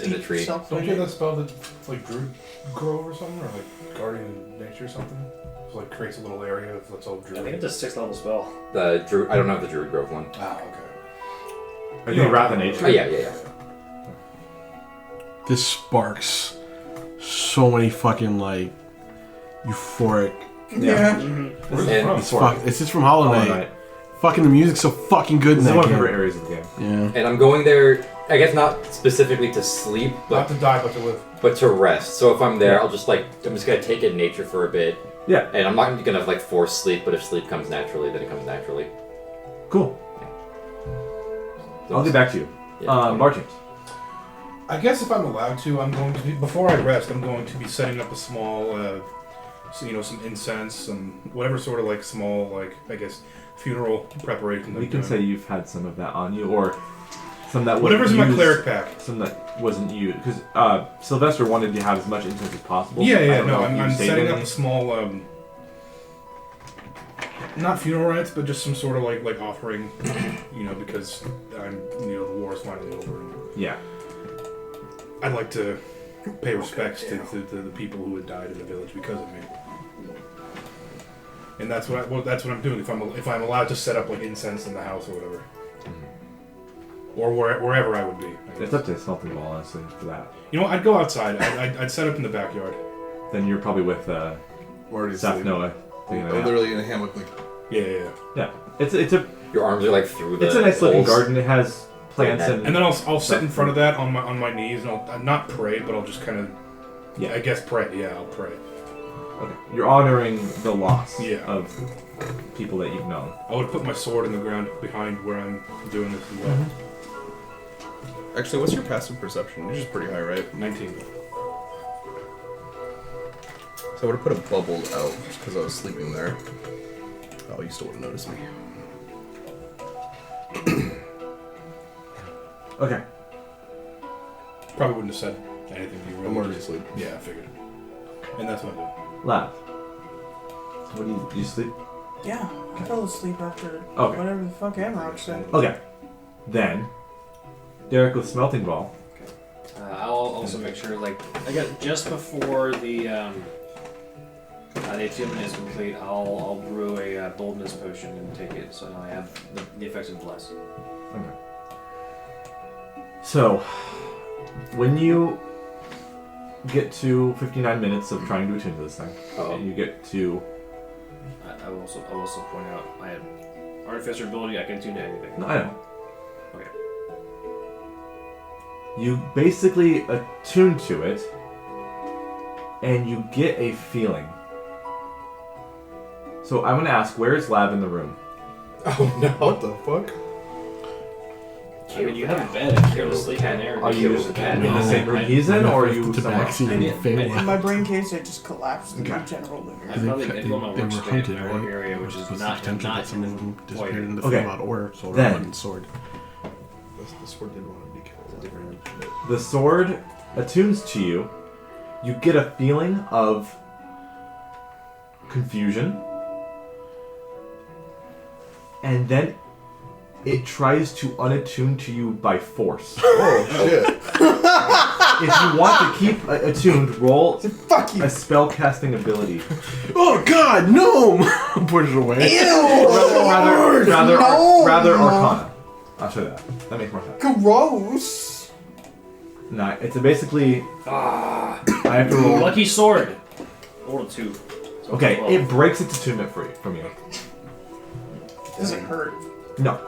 Speaker 6: in the tree.
Speaker 7: Yourself
Speaker 2: Don't
Speaker 7: in
Speaker 2: you have
Speaker 7: it.
Speaker 2: that spell that's like Druid Grove or something? Or like Guardian of Nature or something? So like creates a little area that's all
Speaker 4: I
Speaker 2: druid.
Speaker 4: think it's a 6th level spell.
Speaker 6: The druid, I don't have the druid grove one.
Speaker 2: Ah, okay.
Speaker 1: Are you Wrath of Nature?
Speaker 6: Oh yeah.
Speaker 5: This sparks so many fucking like euphoric.
Speaker 7: Yeah.
Speaker 2: Where's it
Speaker 6: And
Speaker 2: from?
Speaker 5: It's fuck. It's just from Hollow
Speaker 1: Hollow
Speaker 5: Knight.
Speaker 1: Knight.
Speaker 5: Fucking the music's so fucking good in
Speaker 1: This is
Speaker 5: that
Speaker 1: one of my
Speaker 5: game.
Speaker 1: favorite areas of the game.
Speaker 5: Yeah.
Speaker 6: And I'm going there, I guess not specifically to sleep,
Speaker 2: Not
Speaker 6: but
Speaker 2: to die, but to live.
Speaker 6: to rest. So if I'm there, I'm just gonna take in nature for a bit.
Speaker 1: Yeah.
Speaker 6: And I'm not gonna like force sleep, but if sleep comes naturally, then it comes naturally.
Speaker 1: Cool. I'll get back to you.
Speaker 6: Yeah.
Speaker 1: Bartiams.
Speaker 2: I guess if I'm allowed to, I'm going to be, before I rest, I'm going to be setting up a small, some incense, some whatever sort of like small, like I guess funeral preparation. that
Speaker 1: We
Speaker 2: I'm
Speaker 1: can
Speaker 2: doing.
Speaker 1: say you've had some of that on you, or some that
Speaker 2: Whatever's in
Speaker 1: wasn't
Speaker 2: my
Speaker 1: used,
Speaker 2: cleric pack.
Speaker 1: Some that wasn't used, because Sylvester wanted to have as much incense as possible.
Speaker 2: Yeah,
Speaker 1: I
Speaker 2: yeah,
Speaker 1: don't
Speaker 2: no,
Speaker 1: know if you
Speaker 2: I'm
Speaker 1: saved
Speaker 2: setting up
Speaker 1: any.
Speaker 2: a small, not funeral rites, but just some sort of like offering, because the war is finally over. And
Speaker 1: Yeah.
Speaker 2: I'd like to pay respects to the people who had died in the village because of me. And that's what I'm doing. If I'm allowed to set up like incense in the house or whatever, or wherever I would be. I
Speaker 1: It's
Speaker 2: guess.
Speaker 1: up to Smelting Ball, honestly, for that.
Speaker 2: I'd go outside. I'd set up in the backyard.
Speaker 1: Then you're probably with
Speaker 3: Already
Speaker 1: Saf
Speaker 3: asleep.
Speaker 1: Noah. taking a nap.
Speaker 3: Literally in a hammock, like
Speaker 2: Yeah.
Speaker 1: Yeah. It's a
Speaker 6: Your arms are like through the.
Speaker 1: it's a nice looking
Speaker 6: holes.
Speaker 1: garden. It has plants
Speaker 6: Yeah.
Speaker 1: and
Speaker 2: And then I'll sit in front of that on my knees, and I'll not pray, but I'll just kind of,
Speaker 1: Yeah.
Speaker 2: I guess pray. Yeah, I'll pray.
Speaker 1: Okay. You're honoring the loss
Speaker 2: Yeah.
Speaker 1: of people that you've known.
Speaker 2: I would put my sword in the ground behind where I'm doing this as well.
Speaker 3: Actually, what's your passive perception? Yours is pretty high, right?
Speaker 2: 19.
Speaker 3: So I would have put a bubble out just because I was sleeping there. Oh, you still wouldn't notice me.
Speaker 1: Okay.
Speaker 2: Probably wouldn't have said anything to you. Really.
Speaker 3: I'm already asleep.
Speaker 2: Yeah, I figured. And that's what I'm doing.
Speaker 1: Lav. So what do you sleep?
Speaker 7: Yeah, I fell asleep after
Speaker 1: Okay.
Speaker 7: whatever the fuck Amrock said.
Speaker 1: Okay. Then, Derrick with Smelting Ball.
Speaker 4: I'll also make sure, like, I got just before the attunement is complete, I'll brew a boldness potion and take it, so now I have the effects of bless.
Speaker 1: Okay. So, when you get to 59 minutes of trying to attune to this thing, and you get to...
Speaker 4: I will also point out I have artificer ability. I can attune to anything.
Speaker 1: No, I know.
Speaker 4: Okay.
Speaker 1: You basically attune to it, and you get a feeling. So I'm going to ask, where is Lav in the room?
Speaker 3: Oh no! What the fuck?
Speaker 4: I mean, you have a bed if you're sleep in there.
Speaker 1: Are you
Speaker 4: There's a bed.
Speaker 1: in the same room he's in, or are you
Speaker 5: the
Speaker 1: somewhere?
Speaker 5: vaccine
Speaker 4: I mean,
Speaker 5: and fail.
Speaker 7: In my brain case, it just collapsed in the
Speaker 1: Okay.
Speaker 7: general living
Speaker 4: I
Speaker 7: room.
Speaker 4: probably
Speaker 5: They
Speaker 4: go on my
Speaker 5: were
Speaker 4: workspace,
Speaker 5: hunted,
Speaker 4: my
Speaker 5: right?
Speaker 4: work area, which is
Speaker 5: Was the
Speaker 4: not
Speaker 5: potential
Speaker 4: not
Speaker 5: that some of them disappeared in the
Speaker 1: Okay.
Speaker 5: field or sword
Speaker 1: Then-
Speaker 5: and sword.
Speaker 3: The sword didn't want to be killed.
Speaker 1: The sword attunes to you. You get a feeling of confusion. And then it tries to unattune to you by force.
Speaker 3: Oh shit!
Speaker 1: If you want to keep attuned, roll
Speaker 7: Fuck you!
Speaker 1: a spell casting ability.
Speaker 5: Oh God, no! Put it away.
Speaker 1: Rather Arcana. I'll show you that. That makes more sense.
Speaker 7: Gross!
Speaker 1: No, it's basically. I have to roll.
Speaker 4: Lucky sword. Roll 2. So
Speaker 1: Okay,
Speaker 4: 12.
Speaker 1: it breaks its attunement from you.
Speaker 7: Does it hurt?
Speaker 1: No.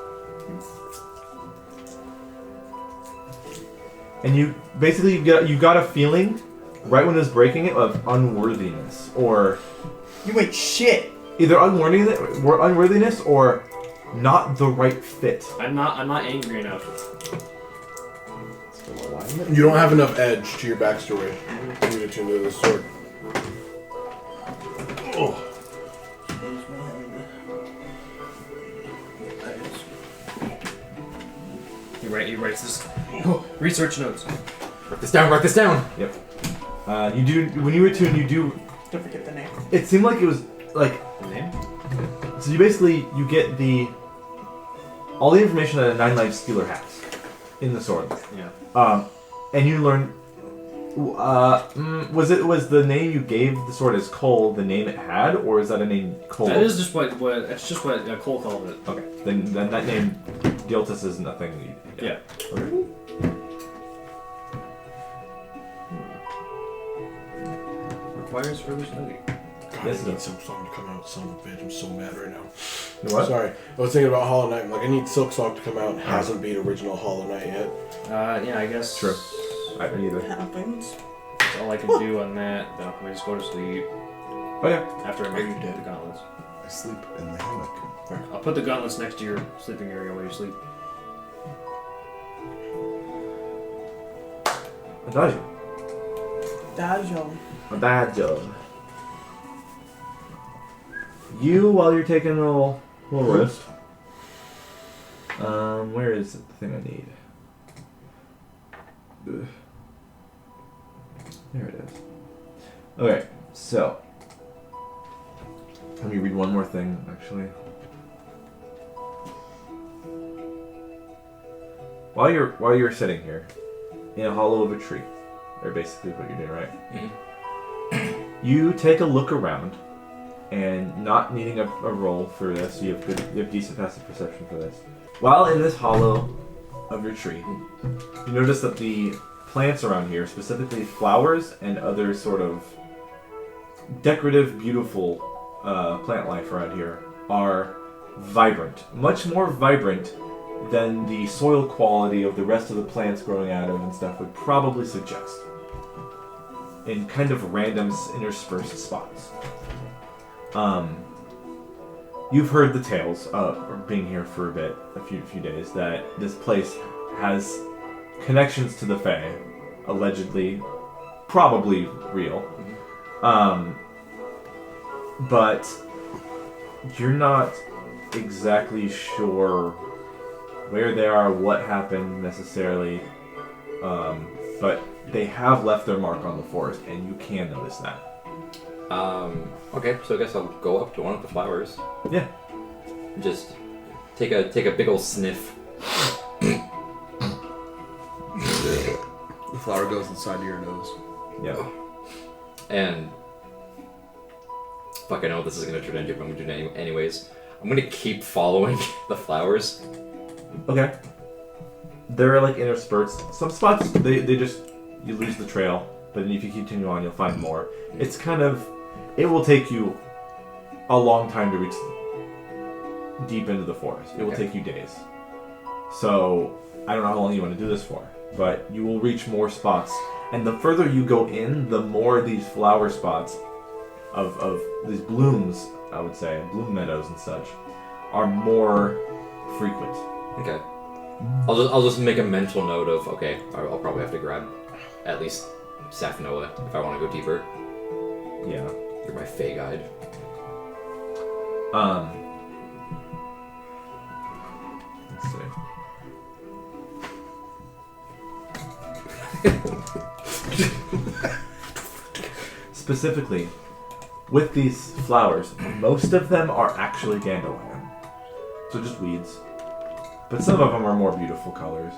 Speaker 1: And you basically you got a feeling right when it was breaking it of unworthiness, or
Speaker 7: You ain't shit!
Speaker 1: either unworthiness or not the right fit.
Speaker 4: I'm not angry enough.
Speaker 3: You don't have enough edge to your backstory. You need to tune to the sword.
Speaker 5: Oh.
Speaker 4: He writes this. Research notes.
Speaker 6: Write this down. Write this down.
Speaker 1: Yep. You do when you attune. You do.
Speaker 7: Don't forget the name.
Speaker 1: It seemed like it was like.
Speaker 4: The name?
Speaker 1: So you basically you get all the information that a 9-life stealer has in the sword.
Speaker 4: Yeah.
Speaker 1: And you learn. Was the name you gave the sword as Cole the name it had, or is that a name Cole?
Speaker 4: That is just what Cole called it.
Speaker 1: Okay. Then that name Dieltis isn't a thing.
Speaker 4: Yeah.
Speaker 1: Okay.
Speaker 4: Requires further study.
Speaker 5: God,
Speaker 1: Yes,
Speaker 5: I
Speaker 1: it
Speaker 5: need
Speaker 1: does.
Speaker 5: Silk Song to come out. Son of a bitch, I'm so mad right now.
Speaker 1: What?
Speaker 5: Sorry, I was thinking about Hollow Knight. Like, I need Silk Song to come out. It hasn't beat original Hollow Knight yet.
Speaker 4: Yeah, I guess.
Speaker 1: True. I don't either.
Speaker 7: Happens.
Speaker 4: That's all I can do on that. Then I'll just go to sleep
Speaker 1: Okay.
Speaker 4: after I make the gauntlets.
Speaker 3: I sleep in the hammock.
Speaker 4: I'll put the gauntlets next to your sleeping area while you sleep.
Speaker 1: Adagio.
Speaker 7: Dajo.
Speaker 1: You, while you're taking a little rest. Where is the thing I need? Ugh. There it is. Okay, so let me read one more thing, actually. While you're sitting here in a hollow of a tree, or basically what you're doing, right? You take a look around, and not needing a roll for this, you have decent passive perception for this. While in this hollow of your tree, you notice that the plants around here, specifically flowers and other sort of decorative, beautiful plant life around here, are vibrant. Much more vibrant than the soil quality of the rest of the plants growing out of and stuff would probably suggest. in kind of random interspersed spots. You've heard the tales, or being here for a few days, that this place has connections to the Fae, allegedly, probably real. But you're not exactly sure where they are, what happened necessarily, but they have left their mark on the forest, and you can notice that.
Speaker 6: Okay, so I guess I'll go up to one of the flowers.
Speaker 1: Yeah.
Speaker 6: Just take a big old sniff.
Speaker 3: The flower goes inside of your nose.
Speaker 1: Yeah.
Speaker 6: And fuck, I know this is gonna turn into, but I'm gonna do it anyways. I'm gonna keep following the flowers.
Speaker 1: Okay. There are like interspersed. Some spots they just you lose the trail, but then if you continue on, you'll find more. It's kind of it will take you a long time to reach deep into the forest. It will take you days. So I don't know how long you want to do this for, but you will reach more spots. And the further you go in, the more these flower spots of these blooms, I would say, bloom meadows and such, are more frequent.
Speaker 6: Okay. I'll just make a mental note of, okay, I'll probably have to grab at least Safinoa if I want to go deeper.
Speaker 1: Yeah.
Speaker 6: You're my Fae guide.
Speaker 1: Let's see. Specifically, with these flowers, most of them are actually dandelion. So just weeds. But some of them are more beautiful colors.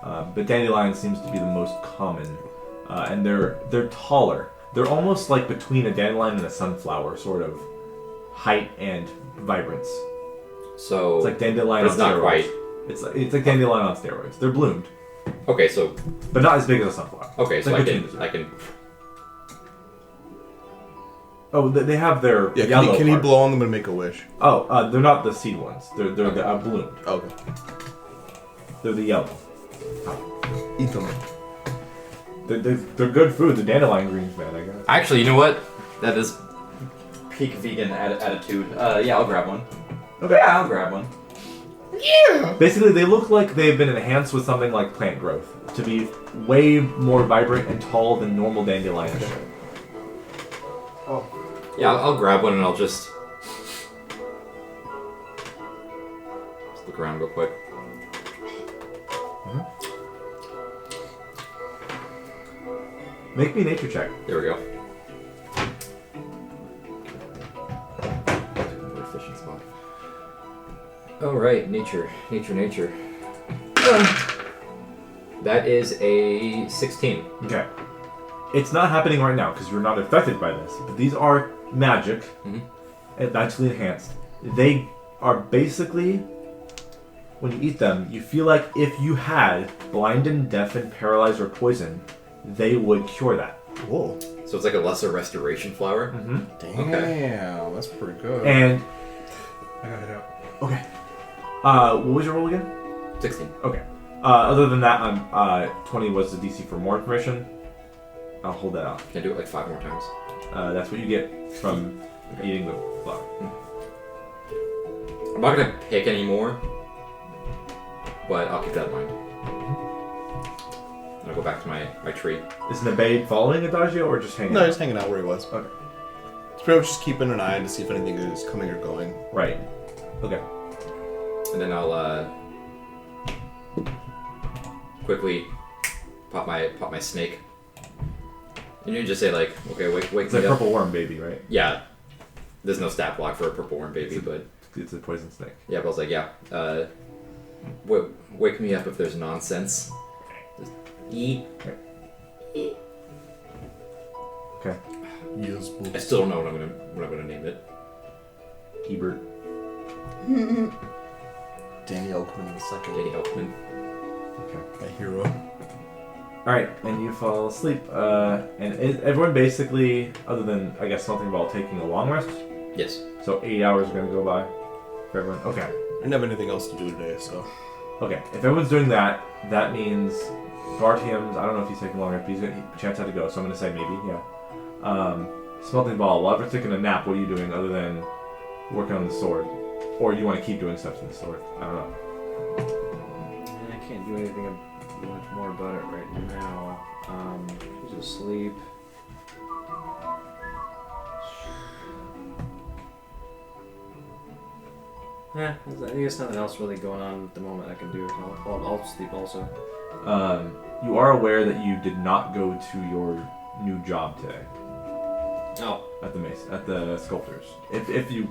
Speaker 1: But dandelion seems to be the most common. And they're taller. They're almost like between a dandelion and a sunflower, sort of height and vibrance.
Speaker 6: So
Speaker 1: It's like dandelion
Speaker 6: but
Speaker 1: on
Speaker 6: it's not
Speaker 1: steroids.
Speaker 6: quite.
Speaker 1: It's like dandelion on steroids. They're bloomed,
Speaker 6: Okay, so
Speaker 1: but not as big as a sunflower.
Speaker 6: okay,
Speaker 1: It's
Speaker 6: so
Speaker 1: like
Speaker 6: I
Speaker 1: between the two.
Speaker 6: can.
Speaker 1: Oh, they have their
Speaker 3: Yeah,
Speaker 1: yellow
Speaker 3: can he
Speaker 1: part.
Speaker 3: blow on them and make a wish?
Speaker 1: Oh, they're not the seed ones. They're the bloomed.
Speaker 3: Okay.
Speaker 1: They're the yellow.
Speaker 3: Eat them.
Speaker 1: They're good food. The dandelion greens, man. I guess.
Speaker 6: Actually, you know what? That is peak vegan attitude. Yeah, I'll grab one.
Speaker 1: Okay.
Speaker 6: Yeah, I'll grab one.
Speaker 1: Basically, they look like they've been enhanced with something like plant growth to be way more vibrant and tall than normal dandelion.
Speaker 2: Oh.
Speaker 6: Yeah, I'll grab one and I'll just look around real quick.
Speaker 1: Make me a nature check.
Speaker 6: There we go. More efficient spot. All right, nature. That is a 16.
Speaker 1: Okay. It's not happening right now because you're not affected by this. But these are magic, and magically enhanced. They are basically, when you eat them, you feel like if you had blinded, deafened, paralyzed, or poisoned, they would cure that.
Speaker 3: Whoa.
Speaker 6: So it's like a lesser restoration flower.
Speaker 3: Damn, that's pretty good.
Speaker 1: And
Speaker 2: I got it out.
Speaker 1: okay, what was your roll again?
Speaker 6: 16.
Speaker 1: Okay. Other than that, 20 was the DC for more information. I'll hold that out.
Speaker 6: Can I do it like 5 more times?
Speaker 1: That's what you get from eating the flower.
Speaker 6: I'm not gonna pick any more, but I'll keep that in mind. I'll go back to my tree.
Speaker 1: Is Ebey following Adagio or just hanging
Speaker 3: No,
Speaker 1: out?
Speaker 3: he's hanging out where he was.
Speaker 1: Okay.
Speaker 3: It's pretty much just keeping an eye to see if anything is coming or going.
Speaker 1: Right. Okay.
Speaker 6: And then I'll quickly pop my snake. And you just say like, okay, wake
Speaker 1: It's
Speaker 6: me
Speaker 1: like
Speaker 6: up.
Speaker 1: purple worm baby, right?
Speaker 6: Yeah. There's no stat block for a purple worm baby, but
Speaker 1: It's a poison snake.
Speaker 6: yeah, but I was like, yeah. Wake me up if there's nonsense. Just eat.
Speaker 1: Okay.
Speaker 3: Yes,
Speaker 6: I still don't know what I'm gonna name it.
Speaker 1: Ebert.
Speaker 3: Danny Elkman II.
Speaker 6: Danny Elfman.
Speaker 1: Okay.
Speaker 3: My hero.
Speaker 1: Alright, and you fall asleep. And everyone basically, other than, I guess, something about taking a long rest,
Speaker 6: Yes.
Speaker 1: so 8 hours are going to go by for everyone. Okay.
Speaker 3: I didn't have anything else to do today, so.
Speaker 1: Okay, if everyone's doing that, that means Bartium's, I don't know if he's taking long rest, but Chance had to go, so I'm going to say maybe, yeah. Smelting ball. While everyone's taking a nap, what are you doing other than working on the sword? Or do you want to keep doing stuff to the sword? I don't know.
Speaker 4: I can't do anything much more about it right now. He's asleep. I guess nothing else really going on at the moment I can do. I'll sleep also.
Speaker 1: You are aware that you did not go to your new job today.
Speaker 4: Oh.
Speaker 1: At the sculptors. If you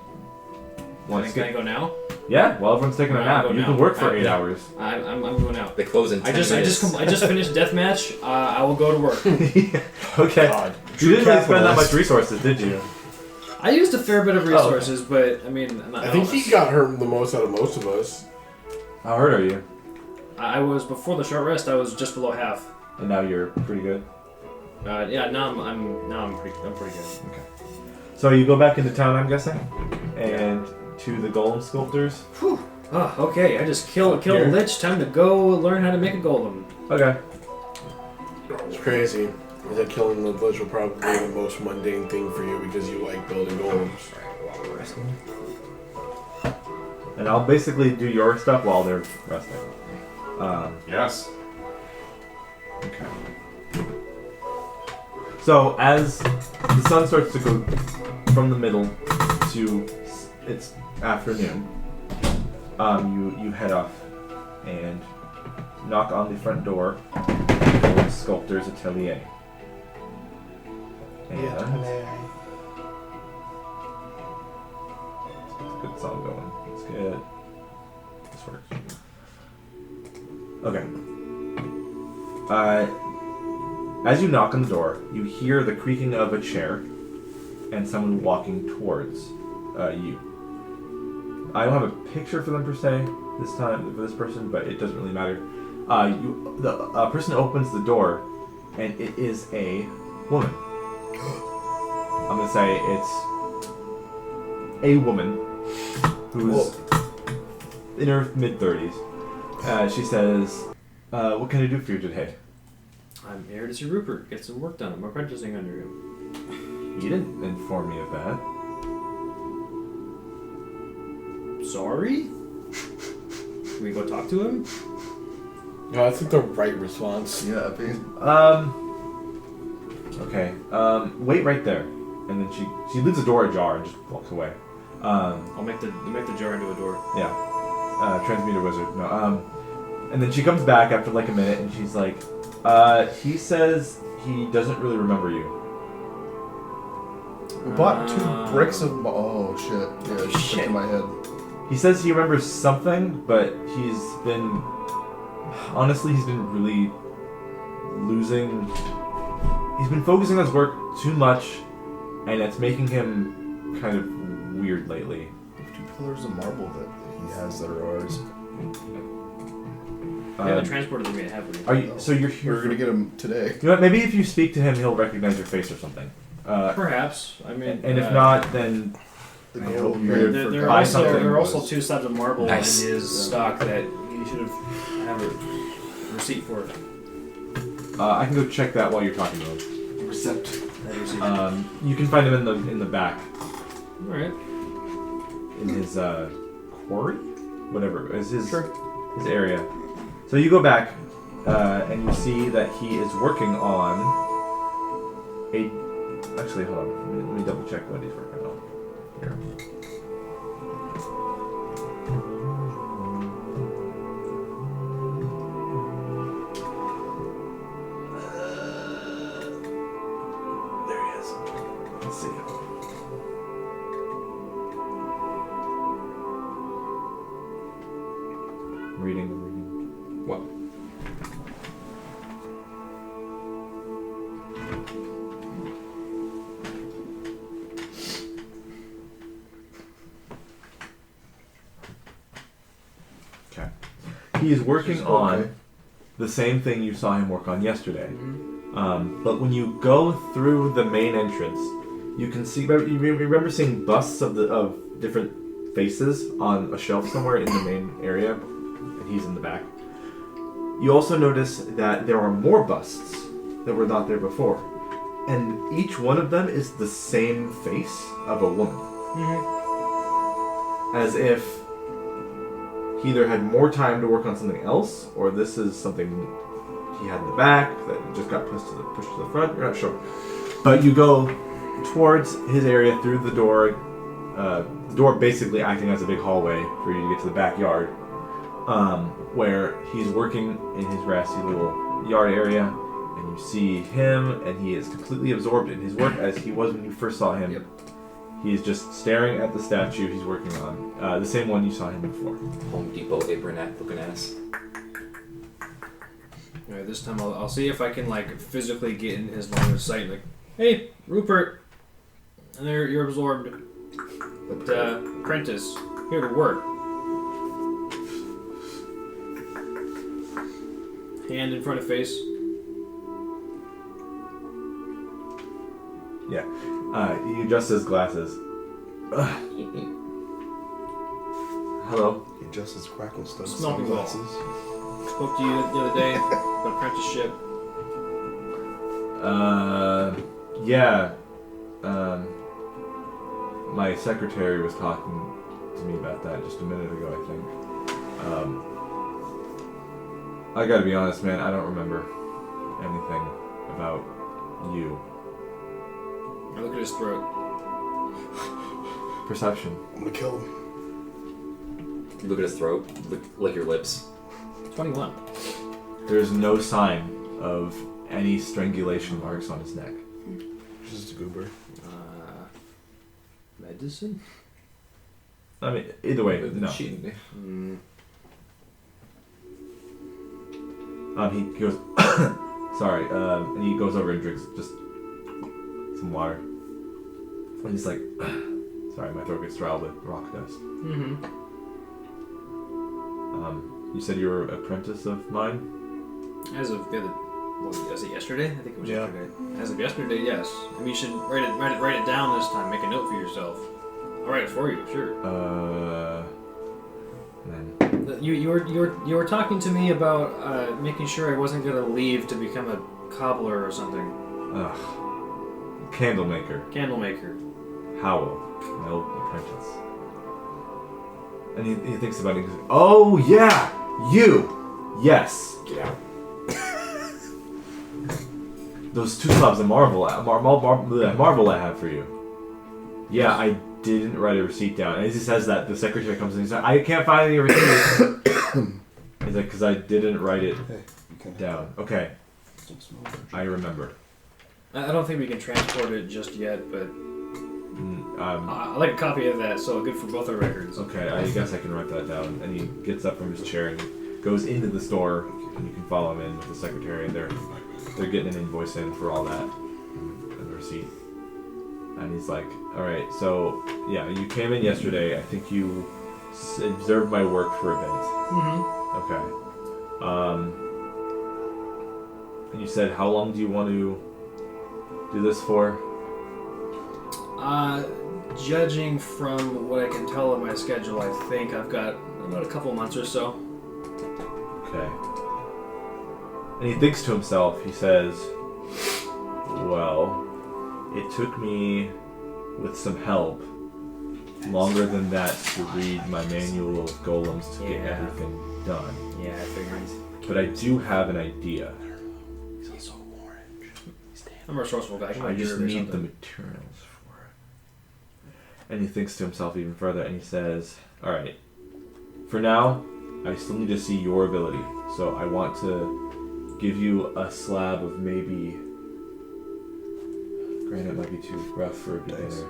Speaker 1: want
Speaker 4: Can I go now?
Speaker 1: Yeah, while everyone's taking a nap, you can work for 8 hours.
Speaker 4: I'm going out.
Speaker 6: They close in 10 minutes.
Speaker 4: I just finished deathmatch. I will go to work.
Speaker 1: Okay.
Speaker 5: God.
Speaker 1: You didn't really spend that much resources, did you?
Speaker 4: I used a fair bit of resources, but I mean, I'm not
Speaker 5: I think
Speaker 4: Alice.
Speaker 5: he got hurt the most out of most of us.
Speaker 1: How hurt are you?
Speaker 4: I was before the short rest. I was just below half.
Speaker 1: And now you're pretty good.
Speaker 4: Yeah. Now I'm pretty good.
Speaker 1: Okay. So you go back into town, I'm guessing, and to the golem sculptors.
Speaker 4: Whew. Oh, okay. I just killed a lich. Time to go learn how to make a golem.
Speaker 1: Okay.
Speaker 5: It's crazy. I said killing the village will probably be the most mundane thing for you because you like building golems.
Speaker 1: And I'll basically do your stuff while they're resting.
Speaker 3: Yes.
Speaker 1: Okay. So as the sun starts to go from the middle to it's afternoon, you head off and knock on the front door of the sculptor's atelier. And it's a good song going. It's good. This works. Okay. As you knock on the door, you hear the creaking of a chair and someone walking towards you. I don't have a picture for them per se this time for this person, but it doesn't really matter. The person opens the door, and it is a woman. I'm gonna say it's a woman who's in her mid-30s. She says, "What can I do for you today?"
Speaker 4: I'm here to see Rupert. Get some work done. I'm apprenticing under him.
Speaker 1: You didn't inform me of that.
Speaker 4: Sorry? Can we go talk to him?
Speaker 5: No, I think the right response.
Speaker 3: Yeah, babe.
Speaker 1: Okay. Wait right there. And then she leaves the door ajar and just walks away.
Speaker 4: I'll make the jar into a door.
Speaker 1: Yeah. Transmuter wizard. No. And then she comes back after like a minute and she's like, he says he doesn't really remember you.
Speaker 3: We bought 2 bricks of... Oh, shit. Yeah, it's stuck in my head.
Speaker 1: He says he remembers something, but he's been really losing... He's been focusing on his work too much, and it's making him kind of weird lately.
Speaker 3: There's 2 pillars of marble that he has that are ours.
Speaker 4: I haven't transported them yet, have we?
Speaker 1: Are you? So you're here?
Speaker 3: We're gonna get them today.
Speaker 1: You know what? Maybe if you speak to him, he'll recognize your face or something.
Speaker 4: Perhaps. I mean,
Speaker 1: and if not, then
Speaker 3: The
Speaker 1: I
Speaker 3: gold
Speaker 1: hope you're-
Speaker 3: for
Speaker 4: there
Speaker 1: buy
Speaker 4: are
Speaker 1: something
Speaker 4: also 2 slabs of marble
Speaker 6: Nice.
Speaker 4: in his stock that he should have a receipt for.
Speaker 1: I can go check that while you're talking to him.
Speaker 3: Recept.
Speaker 4: That receipt.
Speaker 1: You can find him in the back
Speaker 4: All right.
Speaker 1: in his quarry, whatever is his area. So you go back and you see that he is working on a. Actually, hold on. Let me double check what he's working on. Here. There he is. Let's see. Reading. What? Okay. He is working on the same thing you saw him work on yesterday. But when you go through the main entrance, you can see. You remember seeing busts of different faces on a shelf somewhere in the main area, and he's in the back. You also notice that there are more busts that were not there before. And each one of them is the same face of a woman. As if he either had more time to work on something else, or this is something he had in the back that just got pushed to the front. You're not sure. But you go towards his area through the door basically acting as a big hallway for you to get to the backyard, where he's working in his grassy little yard area, and you see him, and he is completely absorbed in his work as he was when you first saw him.
Speaker 4: Yep.
Speaker 1: He is just staring at the statue he's working on, the same one you saw him before.
Speaker 6: Home Depot apron looking ass.
Speaker 4: Alright, this time I'll see if I can like physically get in his line of sight. Like, hey, Rupert, and there you're absorbed. But apprentice, here to work. Hand in front of face.
Speaker 1: Yeah. He adjusts his glasses. Hello.
Speaker 3: He adjusts his crackle stuff.
Speaker 4: Smoking
Speaker 3: Sunglasses.
Speaker 4: Spoke to you the other day about apprenticeship.
Speaker 1: Yeah. My secretary was talking to me about that just a minute ago, I think. I gotta be honest, man, I don't remember anything about you.
Speaker 4: I look at his throat.
Speaker 1: Perception.
Speaker 3: I'm gonna kill him.
Speaker 6: Look at his throat. Lick your lips.
Speaker 4: 21.
Speaker 1: There's no sign of any strangulation marks on his neck.
Speaker 3: Just a goober.
Speaker 4: Medicine?
Speaker 1: I mean, either way, no.
Speaker 6: Cheating.
Speaker 1: He goes, sorry, and he goes over and drinks just some water. And he's like, sorry, my throat gets riled with rock dust. You said you were an apprentice of mine?
Speaker 4: As of was it yesterday? I think it was
Speaker 3: Yeah.
Speaker 4: yesterday. As of yesterday, yes. I mean, you should write it down this time. Make a note for yourself. I'll write it for you, sure.
Speaker 1: Man.
Speaker 4: You were talking to me about making sure I wasn't gonna leave to become a cobbler or something.
Speaker 1: Ugh. Candlemaker.
Speaker 4: Candlemaker.
Speaker 1: Howell, my old apprentice. And he thinks about it and goes, oh yeah, you! Yes.
Speaker 3: Get out.
Speaker 1: Those 2 slabs of marble I have for you. Yeah, I didn't write a receipt down. And as he says that, the secretary comes in and says, I can't find any receipts. He's like, because I didn't write it
Speaker 3: Hey, you can
Speaker 1: down. Okay,
Speaker 3: Don't smell it.
Speaker 1: I remember.
Speaker 4: I don't think we can transport it just yet, but I'd like a copy of that, so good for both our records.
Speaker 1: Okay, I guess I can write that down. And he gets up from his chair and goes into the store, and you can follow him in with the secretary, and they're getting an invoice in for all that and the receipt. And he's like, all right, so yeah, you came in yesterday. I think you observed my work for a bit. Okay. And you said, how long do you want to do this for?
Speaker 4: Judging from what I can tell of my schedule, I think I've got about a couple months or so.
Speaker 1: Okay. And he thinks to himself, he says, well, it took me, with some help, longer than that to read my manual of golems to get
Speaker 4: Yeah.
Speaker 1: everything done.
Speaker 4: Yeah, I figured.
Speaker 1: But I do have an idea.
Speaker 3: He's also orange.
Speaker 4: I'm a resourceful guy.
Speaker 1: I just need the materials for it. And he thinks to himself even further, and he says, alright, for now, I still need to see your ability. So I want to give you a slab of maybe... Granted, it might be too rough for a beginner.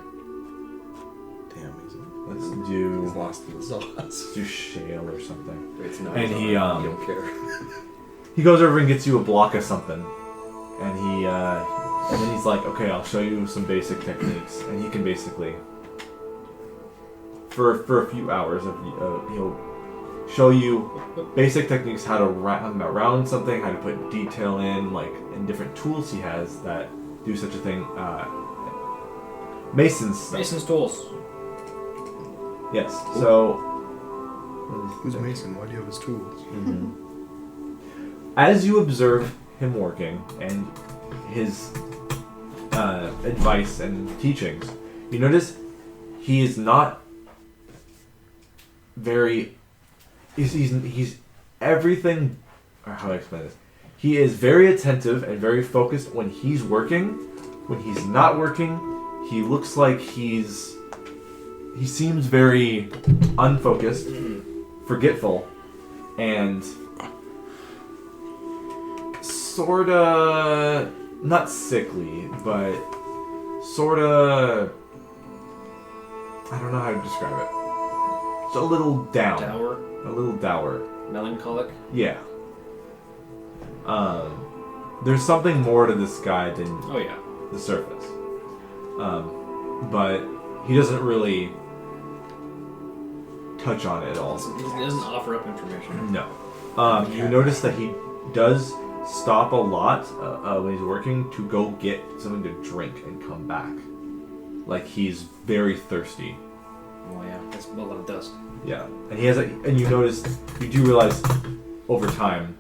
Speaker 3: Damn, he's
Speaker 1: Let's do...
Speaker 3: he's lost in the sauce.
Speaker 1: Let's do shale or something.
Speaker 6: It's not.
Speaker 1: And he,
Speaker 6: you don't care.
Speaker 1: He goes over and gets you a block of something. And he, and then he's like, okay, I'll show you some basic techniques. And he can basically... For a few hours, he'll show you basic techniques, how to round something, how to put detail in, like, and different tools he has that do such a thing. Mason's
Speaker 4: tools.
Speaker 1: Yes. So.
Speaker 3: Who's Mason? Why do you have his tools?
Speaker 1: Mm-hmm. As you observe him working, and his advice and teachings, you notice he is not very. He's everything. Or how do I explain this? He is very attentive and very focused when he's working. When he's not working, he looks like he seems very unfocused, forgetful, and sorta not sickly, but sorta I don't know how to describe it. It's a little down.
Speaker 4: Dour.
Speaker 1: A little dour.
Speaker 4: Melancholic.
Speaker 1: Yeah. There's something more to this guy than
Speaker 4: Oh yeah.
Speaker 1: the surface. But he doesn't really touch on it at all.
Speaker 4: He doesn't offer up information.
Speaker 1: No. You notice that he does stop a lot when he's working to go get something to drink and come back. Like he's very thirsty.
Speaker 4: Oh yeah, that's a lot of dust.
Speaker 1: Yeah, and he has and you do realize over time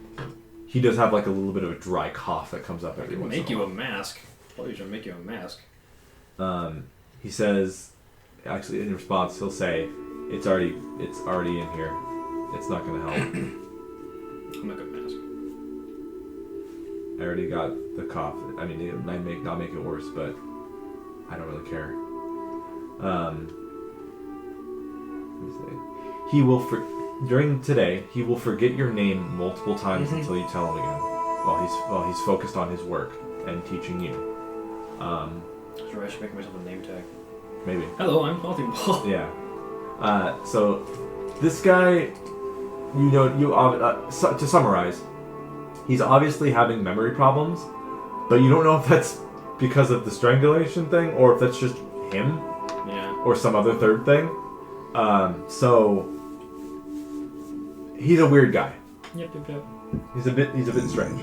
Speaker 1: he does have like a little bit of a dry cough that comes up every once in a while.
Speaker 4: Make you a mask. Probably should make you a mask.
Speaker 1: He says, actually in response, he'll say, "It's already in here. It's not going to help.
Speaker 4: I'll make a mask.
Speaker 1: I already got the cough. I mean, it might not make it worse, but I don't really care." Let me see. He will during today. He will forget your name multiple times until you tell him again. While he's focused on his work and teaching you.
Speaker 4: Sure, I should make myself a name tag.
Speaker 1: Maybe.
Speaker 4: Hello, I'm Melting Ball.
Speaker 1: Yeah. So this guy, to summarize, he's obviously having memory problems, but you don't know if that's because of the strangulation thing or if that's just him.
Speaker 4: Yeah.
Speaker 1: Or some other third thing. So he's a weird guy.
Speaker 4: Yep.
Speaker 1: He's a bit strange.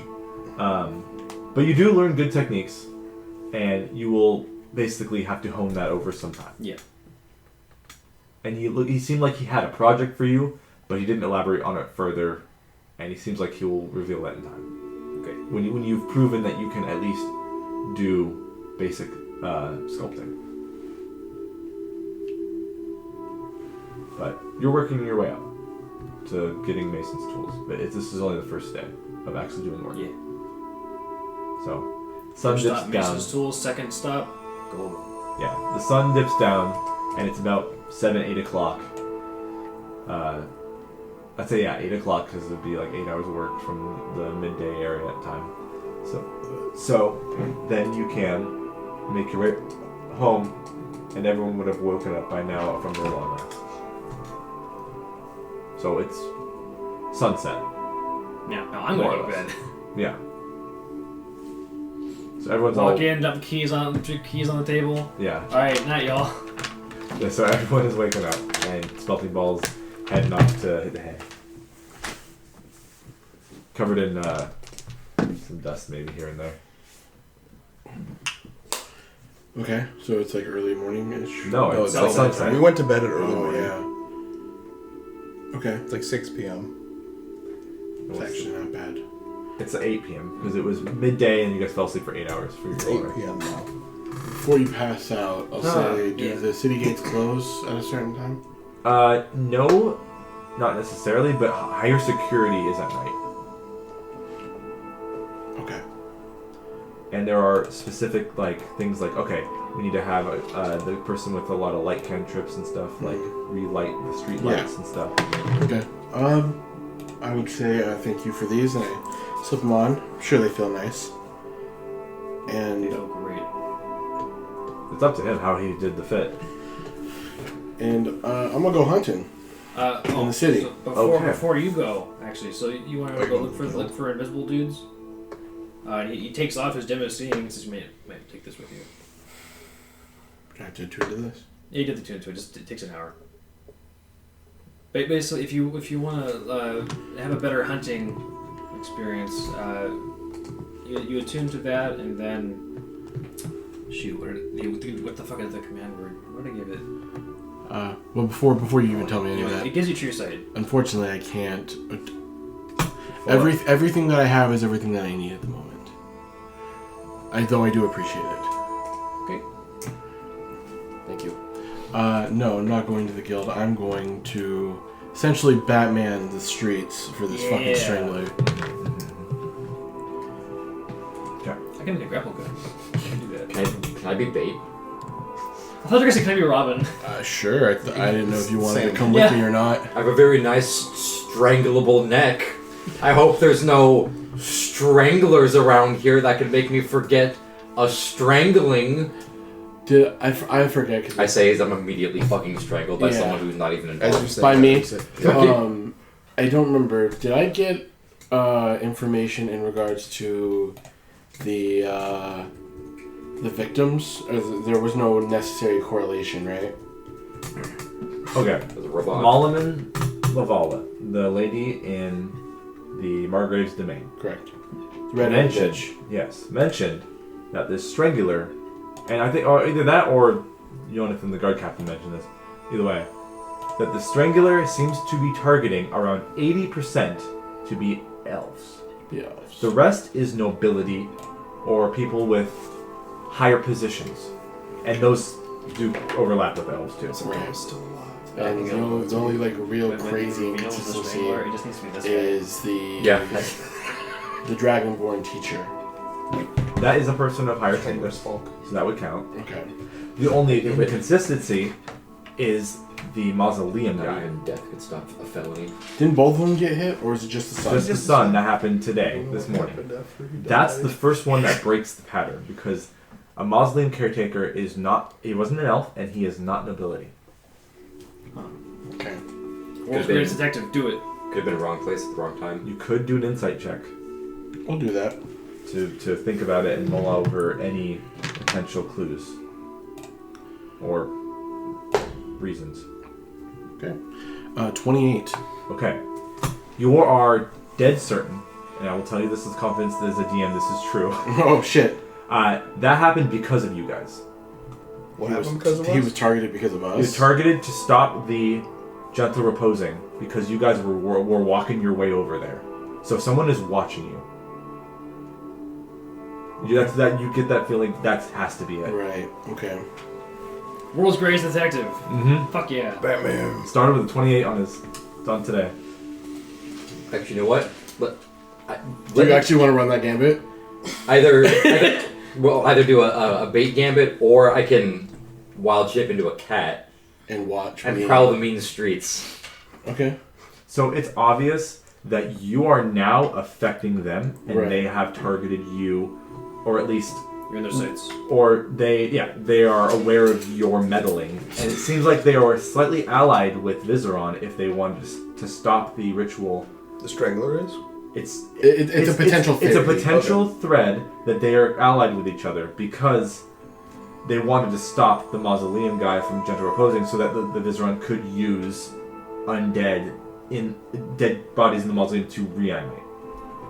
Speaker 1: But you do learn good techniques, and you will basically have to hone that over some time.
Speaker 4: Yeah.
Speaker 1: And he seemed like he had a project for you, but he didn't elaborate on it further, and he seems like he will reveal that in time.
Speaker 4: Okay.
Speaker 1: When you've proven that you can at least do basic sculpting. But you're working your way up to getting Mason's tools. But this is only the first day of actually doing work.
Speaker 4: Yeah.
Speaker 1: So, sun
Speaker 4: First
Speaker 1: dips
Speaker 4: stop,
Speaker 1: down.
Speaker 4: Mason's tools. Second stop, gold.
Speaker 1: Yeah, the sun dips down, and it's about 8 o'clock. I'd say 8 o'clock because it'd be like 8 hours of work from the midday area time. So then you can make your way home, and everyone would have woken up by now from their long rest. So it's sunset.
Speaker 4: Yeah, no, I'm
Speaker 1: More
Speaker 4: going
Speaker 1: or
Speaker 4: to
Speaker 1: less.
Speaker 4: bed.
Speaker 1: Yeah. So everyone's
Speaker 4: Walk in, dump keys on the table.
Speaker 1: Yeah.
Speaker 4: All right, night, y'all.
Speaker 1: Yeah. So everyone is waking up, and Smelting Ball's heading off to hit the hay. Covered in some dust, maybe here and there.
Speaker 5: Okay, so it's like early morning-ish?
Speaker 1: No, it's
Speaker 3: like
Speaker 1: sunset.
Speaker 3: We went to bed at early
Speaker 5: Oh,
Speaker 3: morning.
Speaker 5: yeah. Okay.
Speaker 3: It's like 6 p.m.
Speaker 5: It's actually not bad.
Speaker 1: It's 8 p.m. because it was midday and you guys fell asleep for 8 hours for your
Speaker 3: It's
Speaker 1: day.
Speaker 3: 8 p.m. now.
Speaker 5: Before you pass out, I'll say, do
Speaker 4: yeah.
Speaker 5: the city gates close at a certain time?
Speaker 1: No, not necessarily, but higher security is at night.
Speaker 5: Okay.
Speaker 1: And there are specific things like, okay, we need to have the person with a lot of light cantrips and stuff, like relight the street lights and stuff.
Speaker 5: Okay. I would say thank you for these, and I slip them on. I'm sure they feel nice.
Speaker 4: They
Speaker 5: And
Speaker 4: feel great.
Speaker 1: It's up to him how he did the fit.
Speaker 5: I'm gonna go hunting. In the city.
Speaker 4: So
Speaker 1: Okay.
Speaker 4: before you go, actually, so you want to go look for invisible dudes? He takes off his demo seeing and says, "Man, take this with you."
Speaker 5: Can I do two to this?
Speaker 4: Yeah, he did the 2 into it. It takes an hour. But basically, if you want to have a better hunting experience, you attune to that, and then shoot, what the fuck is the command word? What did I give it?
Speaker 5: Well, before you even tell me any of that,
Speaker 4: It gives you true sight.
Speaker 5: unfortunately, I can't. Everything that I have is everything that I need at the moment. Though I do appreciate it.
Speaker 4: Okay.
Speaker 6: Thank you.
Speaker 5: No, I'm not going to the guild. I'm going to essentially Batman the streets for this fucking strangler.
Speaker 4: I can make a grapple gun. I can do that.
Speaker 6: Can I be bait?
Speaker 4: I thought you were gonna say, can I be Robin?
Speaker 5: Sure. I didn't know if you wanted to
Speaker 3: Same.
Speaker 5: come with me or not.
Speaker 6: I have a very nice strangleable neck. I hope there's no stranglers around here that could make me forget a strangling.
Speaker 5: Did I forget? Cause
Speaker 6: I say as I'm immediately fucking strangled by
Speaker 5: Yeah.
Speaker 6: someone who's not even
Speaker 3: As you
Speaker 6: involved.
Speaker 3: said,
Speaker 5: By
Speaker 3: yeah,
Speaker 5: me?
Speaker 3: you said-
Speaker 5: I don't remember. Did I get information in regards to the victims? Or there was no necessary correlation, right?
Speaker 1: Okay.
Speaker 6: As a robot.
Speaker 1: Malaman Lavala, the lady in the Margrave's domain,
Speaker 5: Correct. Red
Speaker 1: mentioned,
Speaker 5: bitch.
Speaker 1: yes, mentioned that this Strangular, and I think, or either that or Jonathan, the guard captain, mentioned this. Either way, that the Strangular seems to be targeting around 80% to be elves.
Speaker 5: Yeah.
Speaker 1: The rest is nobility or people with higher positions, and those do overlap with elves too.
Speaker 5: Right.
Speaker 3: Still alive.
Speaker 5: And the only like real crazy
Speaker 4: He knows the
Speaker 5: inconsistency
Speaker 4: strangler. It just needs to be this guy.
Speaker 5: is the the Dragonborn teacher.
Speaker 1: That is a person of higher status,
Speaker 3: folk.
Speaker 1: so that would count.
Speaker 5: Okay.
Speaker 1: The only inconsistency is the mausoleum
Speaker 6: Not
Speaker 1: guy.
Speaker 6: even death could stop a felony.
Speaker 5: Didn't both of them get hit, or is it just the son?
Speaker 1: Just the son that happened today, this morning. That's the first one that breaks the pattern, because a mausoleum caretaker is not, he wasn't an elf, and he is not nobility.
Speaker 5: Okay.
Speaker 4: World's greatest detective, do it.
Speaker 6: Could have been wrong place at the wrong time.
Speaker 1: You could do an insight check
Speaker 5: We'll do that.
Speaker 1: to think about it and mull over any potential clues or reasons.
Speaker 5: Okay. 28.
Speaker 1: Okay. You are dead certain, and I will tell you this with confidence that as a DM this is true.
Speaker 5: Oh shit.
Speaker 1: That happened because of you guys.
Speaker 3: What
Speaker 5: He
Speaker 3: happened
Speaker 5: was,
Speaker 3: because of
Speaker 5: he
Speaker 3: us?
Speaker 5: was targeted because of us.
Speaker 1: He was targeted to stop the gentle reposing because you guys were walking your way over there. So if someone is watching you, you get that feeling that has to be it.
Speaker 5: Right. Okay.
Speaker 4: World's greatest detective.
Speaker 1: Mm-hmm.
Speaker 4: Fuck yeah.
Speaker 3: Batman.
Speaker 1: Started with a 28 on his done today.
Speaker 6: Actually, you know what?
Speaker 5: Do you actually want to run that gambit?
Speaker 6: either do a bait gambit, or I can wild shape into a cat
Speaker 5: And watch
Speaker 6: and
Speaker 5: me.
Speaker 6: prowl the mean streets.
Speaker 5: Okay.
Speaker 1: So it's obvious that you are now affecting them, and
Speaker 5: Right.
Speaker 1: they have targeted you, or at least,
Speaker 4: You're in their sights.
Speaker 1: or they are aware of your meddling, and it seems like they are slightly allied with Viseron if they wanted to stop the ritual.
Speaker 3: The Strangler is?
Speaker 1: It's
Speaker 5: It's a potential
Speaker 1: It's a
Speaker 5: theory.
Speaker 1: potential thread that they are allied with each other because they wanted to stop the mausoleum guy from gentle reposing so that the Viseron could use dead bodies in the mausoleum to reanimate.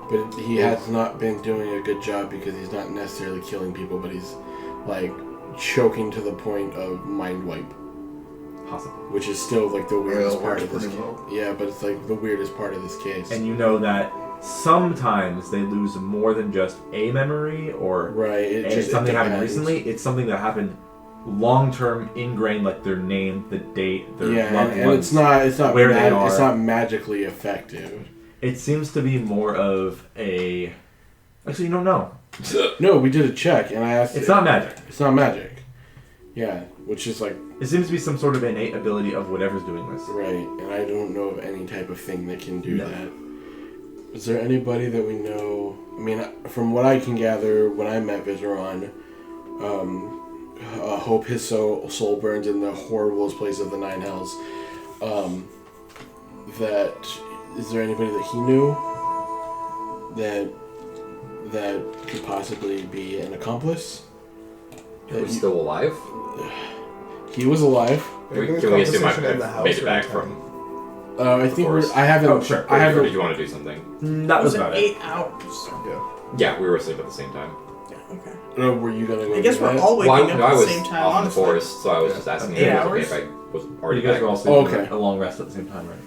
Speaker 5: But he has not been doing a good job because he's not necessarily killing people, but he's like choking to the point of mind wipe,
Speaker 1: Possibly.
Speaker 5: which is still like the weirdest
Speaker 3: Well,
Speaker 5: part of this.
Speaker 3: pretty low.
Speaker 5: Yeah, but it's like the weirdest part of this case.
Speaker 1: And you know that sometimes they lose more than just a memory or
Speaker 5: right, it
Speaker 1: and
Speaker 5: just
Speaker 1: it's something
Speaker 5: it
Speaker 1: happened
Speaker 5: depends.
Speaker 1: recently. It's something that happened long-term, ingrained, like their name, the date, their
Speaker 5: Yeah,
Speaker 1: loved
Speaker 5: and
Speaker 1: ones.
Speaker 5: it's not
Speaker 1: where they
Speaker 5: it's
Speaker 1: are.
Speaker 5: not magically effective.
Speaker 1: It seems to be more of a. Actually, you don't know.
Speaker 5: No, we did a check, and I asked.
Speaker 1: It's not magic.
Speaker 5: It's not magic. Yeah, which is like
Speaker 1: It seems to be some sort of innate ability of whatever's doing this.
Speaker 5: right, and I don't know of any type of thing that can do
Speaker 1: No.
Speaker 5: that. Is there anybody that we know? I mean, from what I can gather, when I met Viseron, hope his soul burns in the horriblest place of the Nine Hells. That is there anybody that he knew that could possibly be an accomplice?
Speaker 6: Who's still alive?
Speaker 5: He was alive.
Speaker 6: Can
Speaker 3: Maybe
Speaker 6: we
Speaker 3: the
Speaker 6: assume
Speaker 3: conversation in
Speaker 6: I've
Speaker 3: the house
Speaker 6: made it
Speaker 3: or
Speaker 6: back
Speaker 3: in
Speaker 6: from?
Speaker 3: town?
Speaker 5: I think
Speaker 6: course.
Speaker 5: I haven't.
Speaker 1: Oh, sure.
Speaker 5: I
Speaker 6: Or
Speaker 5: haven't.
Speaker 6: did you want to do something?
Speaker 1: That was
Speaker 7: Was it
Speaker 1: about it.
Speaker 7: 8 hours?
Speaker 6: Yeah, we were asleep at the same time.
Speaker 7: Yeah, okay.
Speaker 5: Were you gonna go?
Speaker 7: I guess
Speaker 5: do
Speaker 7: we're
Speaker 5: that?
Speaker 7: all waking
Speaker 6: Well,
Speaker 7: up
Speaker 6: no,
Speaker 7: at
Speaker 6: I
Speaker 7: the
Speaker 6: was
Speaker 7: same time,
Speaker 6: off in the
Speaker 7: honestly.
Speaker 6: forest, so I was just asking
Speaker 7: 8
Speaker 6: if it was
Speaker 7: hours?
Speaker 6: okay if I was
Speaker 1: Or
Speaker 6: already
Speaker 1: you guys
Speaker 6: back.
Speaker 1: were all
Speaker 5: Oh,
Speaker 1: sleeping
Speaker 5: okay.
Speaker 1: a long rest at the same time, right?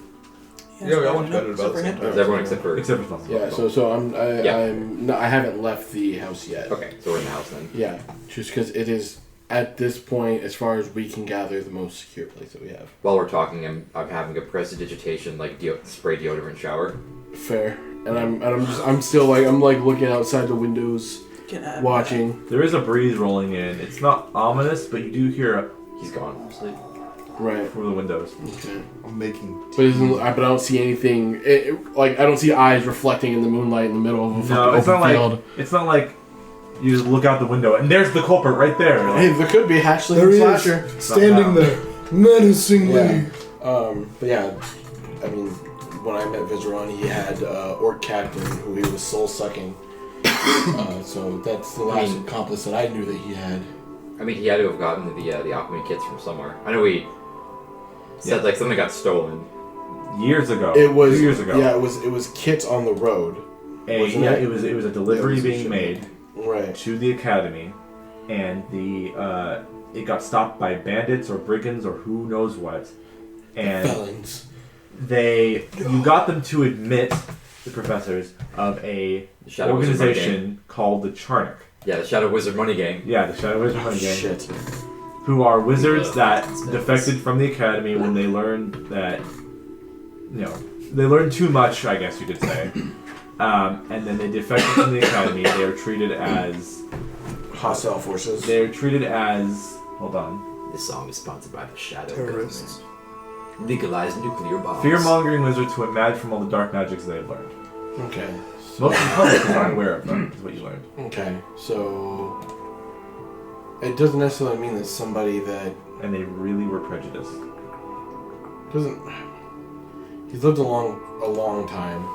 Speaker 3: Yeah, we all went to
Speaker 7: fair
Speaker 3: bed at
Speaker 7: enough.
Speaker 3: about the same
Speaker 7: Except for
Speaker 3: time.
Speaker 6: Is everyone except for?
Speaker 1: Except for Thomas.
Speaker 5: Yeah. So
Speaker 6: Yeah.
Speaker 5: I haven't left the house yet.
Speaker 6: Okay, so we're in the house then.
Speaker 5: Yeah, just because it is at this point, as far as we can gather, the most secure place that we have.
Speaker 6: While we're talking, I'm having a prestidigitation spray deodorant shower.
Speaker 5: Fair. And I'm still like looking outside the windows, watching.
Speaker 1: There is a breeze rolling in. It's not ominous, but you do hear
Speaker 6: He's gone.
Speaker 4: Sleep.
Speaker 5: Right.
Speaker 1: through the windows.
Speaker 5: Okay.
Speaker 3: I'm making.
Speaker 5: But I don't see anything. I don't see eyes reflecting in the moonlight in the middle of a
Speaker 1: No, it's
Speaker 5: open
Speaker 1: not
Speaker 5: field.
Speaker 1: like it's not like you just look out the window and there's the culprit right there. Like,
Speaker 5: Hey, there could be Hatchling
Speaker 2: There
Speaker 5: and
Speaker 2: he
Speaker 5: Slasher.
Speaker 2: is, standing there, menacingly.
Speaker 5: Yeah. But yeah, I mean, when I met Vizeron, he had Orc Captain who he was soul sucking. So that's the last accomplice that I knew that he had.
Speaker 6: I mean, he had to have gotten the alchemy kits from somewhere. I know he said like something got stolen.
Speaker 1: years ago.
Speaker 5: It was
Speaker 1: 2 years ago.
Speaker 5: Yeah, it was kits on the road. Wasn't it?
Speaker 1: It was a delivery being made
Speaker 5: Right.
Speaker 1: to the academy, and it got stopped by bandits or brigands or who knows what, and
Speaker 5: Felons.
Speaker 1: you got them to admit, the professors, of a
Speaker 6: Shadow Wizard Money
Speaker 1: organization called the Charnock.
Speaker 6: Yeah, the Shadow Wizard Money Gang.
Speaker 1: Yeah, the Shadow Wizard Money Gang.
Speaker 5: Shit.
Speaker 1: Who are wizards that defected from the academy when they learned that, they learned too much, I guess you could say. And then they defected from the academy. They were treated as
Speaker 5: Hostile forces.
Speaker 1: They were treated as. Hold on.
Speaker 6: This song is sponsored by the Shadow
Speaker 3: Terrorists.
Speaker 6: Government. Legalize nuclear bombs.
Speaker 1: Fear-mongering wizards who imagine from all the dark magics they have learned.
Speaker 5: Okay.
Speaker 1: Most of the public is unaware of them, is what you learned.
Speaker 5: Okay, so it doesn't necessarily mean that somebody that
Speaker 1: And they really were prejudiced.
Speaker 5: doesn't. He's lived a long time,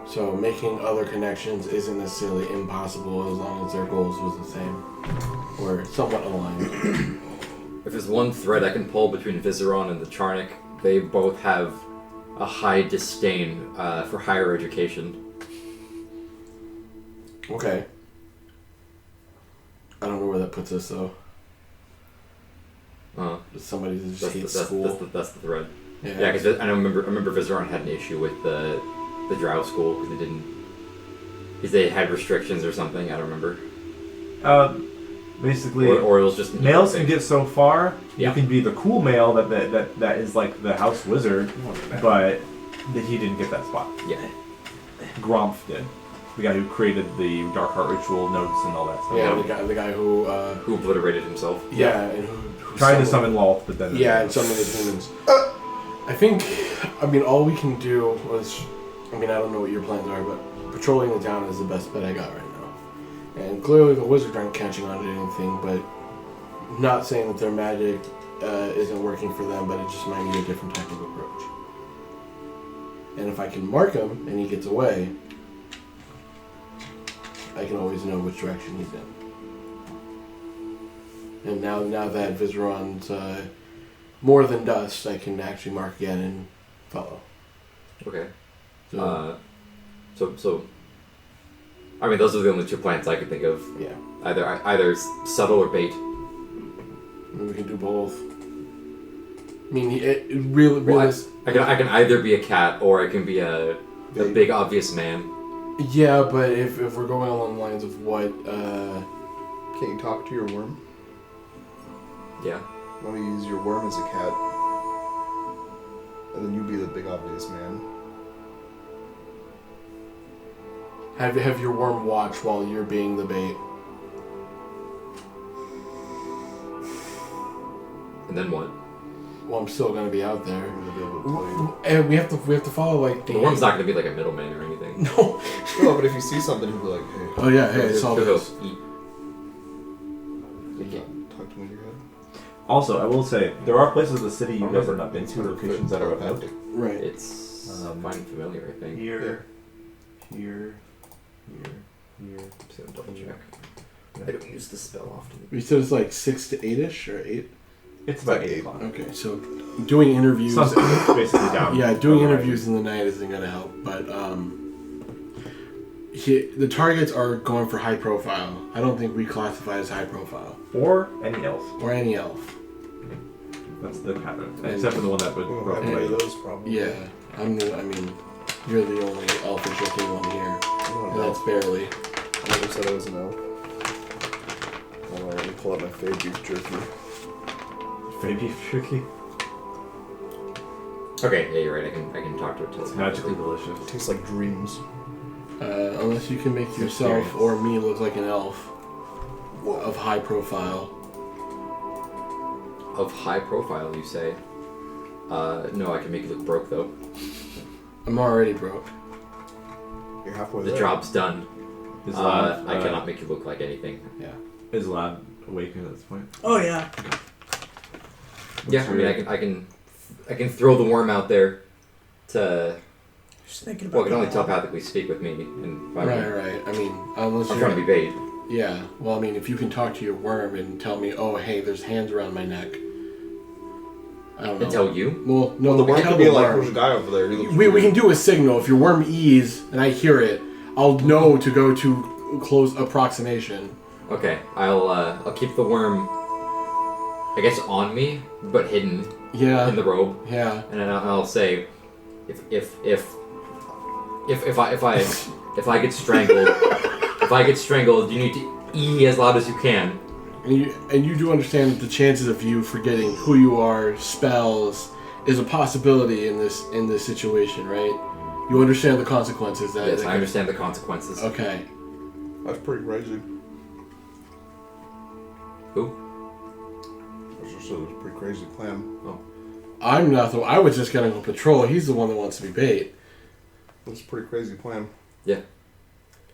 Speaker 5: so making other connections isn't necessarily impossible as long as their goals was the same or somewhat aligned.
Speaker 6: If there's one thread I can pull between Vizeron and the Charnock, they both have a high disdain for higher education.
Speaker 5: Okay. I don't know where that puts us though. Somebody that just hates school.
Speaker 6: That's the thread.
Speaker 5: Yeah.
Speaker 6: Yeah, because I remember Vizeron had an issue with the Drow school because they had restrictions or something. I don't remember.
Speaker 1: Basically,
Speaker 6: or it was just
Speaker 1: males can get so far.
Speaker 6: Yeah.
Speaker 1: You can be the cool male that is like the house wizard, but he didn't get that spot.
Speaker 6: Yeah.
Speaker 1: Gromf did. The guy who created the Dark Heart ritual notes and all that stuff.
Speaker 5: Yeah, the guy who
Speaker 6: obliterated himself.
Speaker 5: Yeah, and who
Speaker 1: tried to summon Lolth, but then
Speaker 5: and summon the demons. I think, all we can do was, I don't know what your plans are, but patrolling the town is the best bet I got right now. And clearly the wizards aren't catching on to anything, but not saying that their magic isn't working for them, but it just might need a different type of approach. And if I can mark him and he gets away, I can always know which direction he's in. And now that Vizeron's more than dust, I can actually mark again and follow.
Speaker 6: Okay.
Speaker 5: So,
Speaker 6: those are the only two plans I could think of.
Speaker 5: Yeah.
Speaker 6: Either subtle or bait.
Speaker 5: We can do both. It really.
Speaker 6: I can either be a cat or I can be a big obvious man.
Speaker 5: Yeah, but if we're going along the lines of what,
Speaker 3: Can't you talk to your worm?
Speaker 6: Yeah.
Speaker 3: Why don't you use your worm as a cat? And then you be the big obvious man.
Speaker 5: have your worm watch while you're being the bait.
Speaker 6: And then what?
Speaker 5: Well, I'm still gonna be out there.
Speaker 3: I'm gonna be able to tell you.
Speaker 5: And we have to follow like
Speaker 6: The worm's not going to be like a middleman or anything.
Speaker 5: No.
Speaker 3: No, but if you see something, he'll be like, hey.
Speaker 5: Oh yeah, hey, it's all
Speaker 6: He'll
Speaker 5: this.
Speaker 6: eat.
Speaker 3: You can't talk to him in your head.
Speaker 1: Also, I will say there are places in the city you guys have not been to, locations that are remote.
Speaker 5: Right.
Speaker 6: It's fine and familiar, I think.
Speaker 1: Here.
Speaker 6: I'm just going to double check. I don't use the spell often.
Speaker 5: We said it's like 6 to 8ish or 8.
Speaker 1: It's about
Speaker 3: like
Speaker 1: 8
Speaker 3: 8.
Speaker 1: o'clock.
Speaker 5: Okay, so doing interviews.
Speaker 1: Sun's basically down.
Speaker 5: Yeah, doing
Speaker 1: Alright.
Speaker 5: interviews in the night isn't gonna help. But the targets are going for high profile. I don't think we classify as high profile
Speaker 1: Or any elf.
Speaker 5: or any elf.
Speaker 1: That's the pattern. Except for the one that would
Speaker 3: We
Speaker 1: run
Speaker 3: won't have any of
Speaker 1: away.
Speaker 3: those probably.
Speaker 5: Yeah, you're the only elfish looking one here, and that's barely.
Speaker 3: I never said I was an elf. Hold on, let me pull out my fave beef jerky.
Speaker 1: Baby tricky.
Speaker 6: Okay, yeah, you're right. I can talk to it.
Speaker 1: It's magically delicious.
Speaker 3: It tastes like dreams.
Speaker 5: Unless you can make yourself
Speaker 6: Experience.
Speaker 5: or me look like an elf of high profile.
Speaker 6: Of high profile, you say? No, I can make you look broke though.
Speaker 5: I'm already broke.
Speaker 3: You're halfway
Speaker 6: The
Speaker 3: there.
Speaker 6: job's done.
Speaker 1: Is Lab,
Speaker 6: I cannot make you look like anything.
Speaker 5: Yeah.
Speaker 1: Is Lab awakened at this point?
Speaker 7: Oh yeah.
Speaker 6: Yeah, I mean, I can throw the worm out there to.
Speaker 7: Just thinking about.
Speaker 6: Well, it can only
Speaker 7: going on.
Speaker 6: telepathically speak with me, and by
Speaker 5: Right,
Speaker 6: me.
Speaker 5: right. I mean, unless
Speaker 6: I'm
Speaker 5: you're
Speaker 6: trying to be bait.
Speaker 5: Yeah. Well, I mean, if you can talk to your worm and tell me, oh, hey, there's hands around my neck. I don't know.
Speaker 6: And tell you?
Speaker 5: Well, no,
Speaker 3: The
Speaker 5: we
Speaker 3: worm
Speaker 5: tell
Speaker 3: could be
Speaker 5: the
Speaker 3: like,
Speaker 5: worm.
Speaker 3: there's a guy over there. He looks
Speaker 5: We
Speaker 3: weird.
Speaker 5: can do a signal. If your worm ease and I hear it, I'll know to go to close approximation.
Speaker 6: Okay, I'll keep the worm, I guess, on me, but hidden
Speaker 5: Yeah.
Speaker 6: in the robe,
Speaker 5: Yeah.
Speaker 6: and then I'll say, if I get strangled, you need to E as loud as you can.
Speaker 5: And you do understand that the chances of you forgetting who you are, spells, is a possibility in this situation, right? You understand the consequences.
Speaker 6: Yes, I understand the consequences.
Speaker 5: Okay.
Speaker 3: That's pretty crazy.
Speaker 6: Who?
Speaker 3: I just said it was a pretty crazy plan.
Speaker 5: I'm not the. I was just gonna go patrol. He's the one that wants to be bait.
Speaker 3: That's a pretty crazy plan.
Speaker 6: Yeah.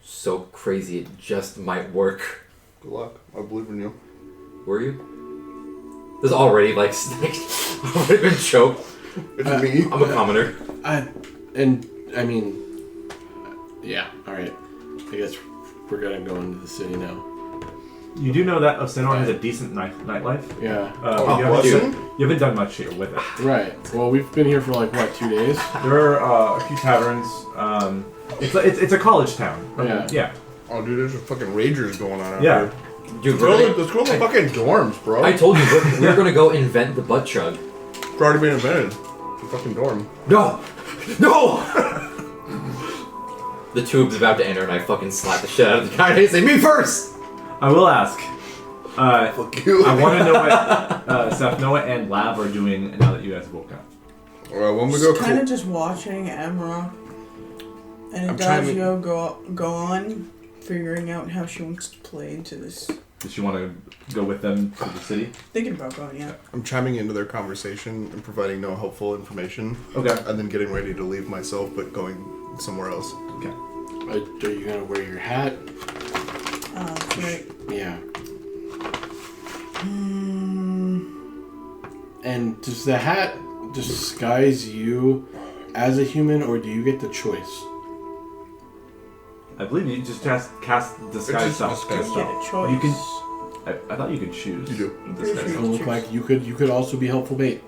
Speaker 6: So crazy, it just might work.
Speaker 3: Good luck. I believe in you.
Speaker 6: Were you? There's already like already been choked.
Speaker 3: It's me.
Speaker 6: I'm a commoner.
Speaker 5: I mean, yeah. All right. I guess we're gonna go into the city now.
Speaker 1: You do know that Osenor has a decent nightlife.
Speaker 5: Yeah.
Speaker 1: You haven't done much here with it.
Speaker 5: Right. Well, we've been here for like what, 2 days?
Speaker 1: There are a few taverns. It's a college town.
Speaker 5: Yeah.
Speaker 1: Yeah.
Speaker 3: Oh, dude, there's a fucking ragers going on out
Speaker 1: Yeah.
Speaker 3: here.
Speaker 6: Dude,
Speaker 3: Let's go to the fucking dorms, bro.
Speaker 6: I told you we're gonna go invent the butt chug.
Speaker 3: It's already been invented. The fucking dorm.
Speaker 6: No! No! The tube's about to enter and I fucking slap the shit out of the guy and I say, me first!
Speaker 1: I will ask.
Speaker 3: Fuck you.
Speaker 1: I want to know what Seth, Noah, and Lab are doing now that you guys woke up.
Speaker 3: When we go
Speaker 7: Kind of just watching Amra and
Speaker 2: I'm trying to-
Speaker 7: Adagio go on, figuring out how she wants to play into this.
Speaker 1: Does she want to go with them to the city?
Speaker 7: Thinking about going, yeah.
Speaker 3: I'm chiming into their conversation and providing no helpful information,
Speaker 1: Okay.
Speaker 3: and then getting ready to leave myself, but going somewhere else.
Speaker 1: Okay.
Speaker 5: Are you gonna wear your hat?
Speaker 7: Right.
Speaker 5: Yeah. And does the hat disguise you as a human, or do you get the choice?
Speaker 1: I believe you just cast disguise
Speaker 3: just
Speaker 1: self.
Speaker 3: disguise
Speaker 7: You get a choice.
Speaker 1: You can. I thought you could choose.
Speaker 3: You do.
Speaker 1: Disguise
Speaker 7: Pretty
Speaker 5: It
Speaker 1: self.
Speaker 5: look like you could also be helpful bait.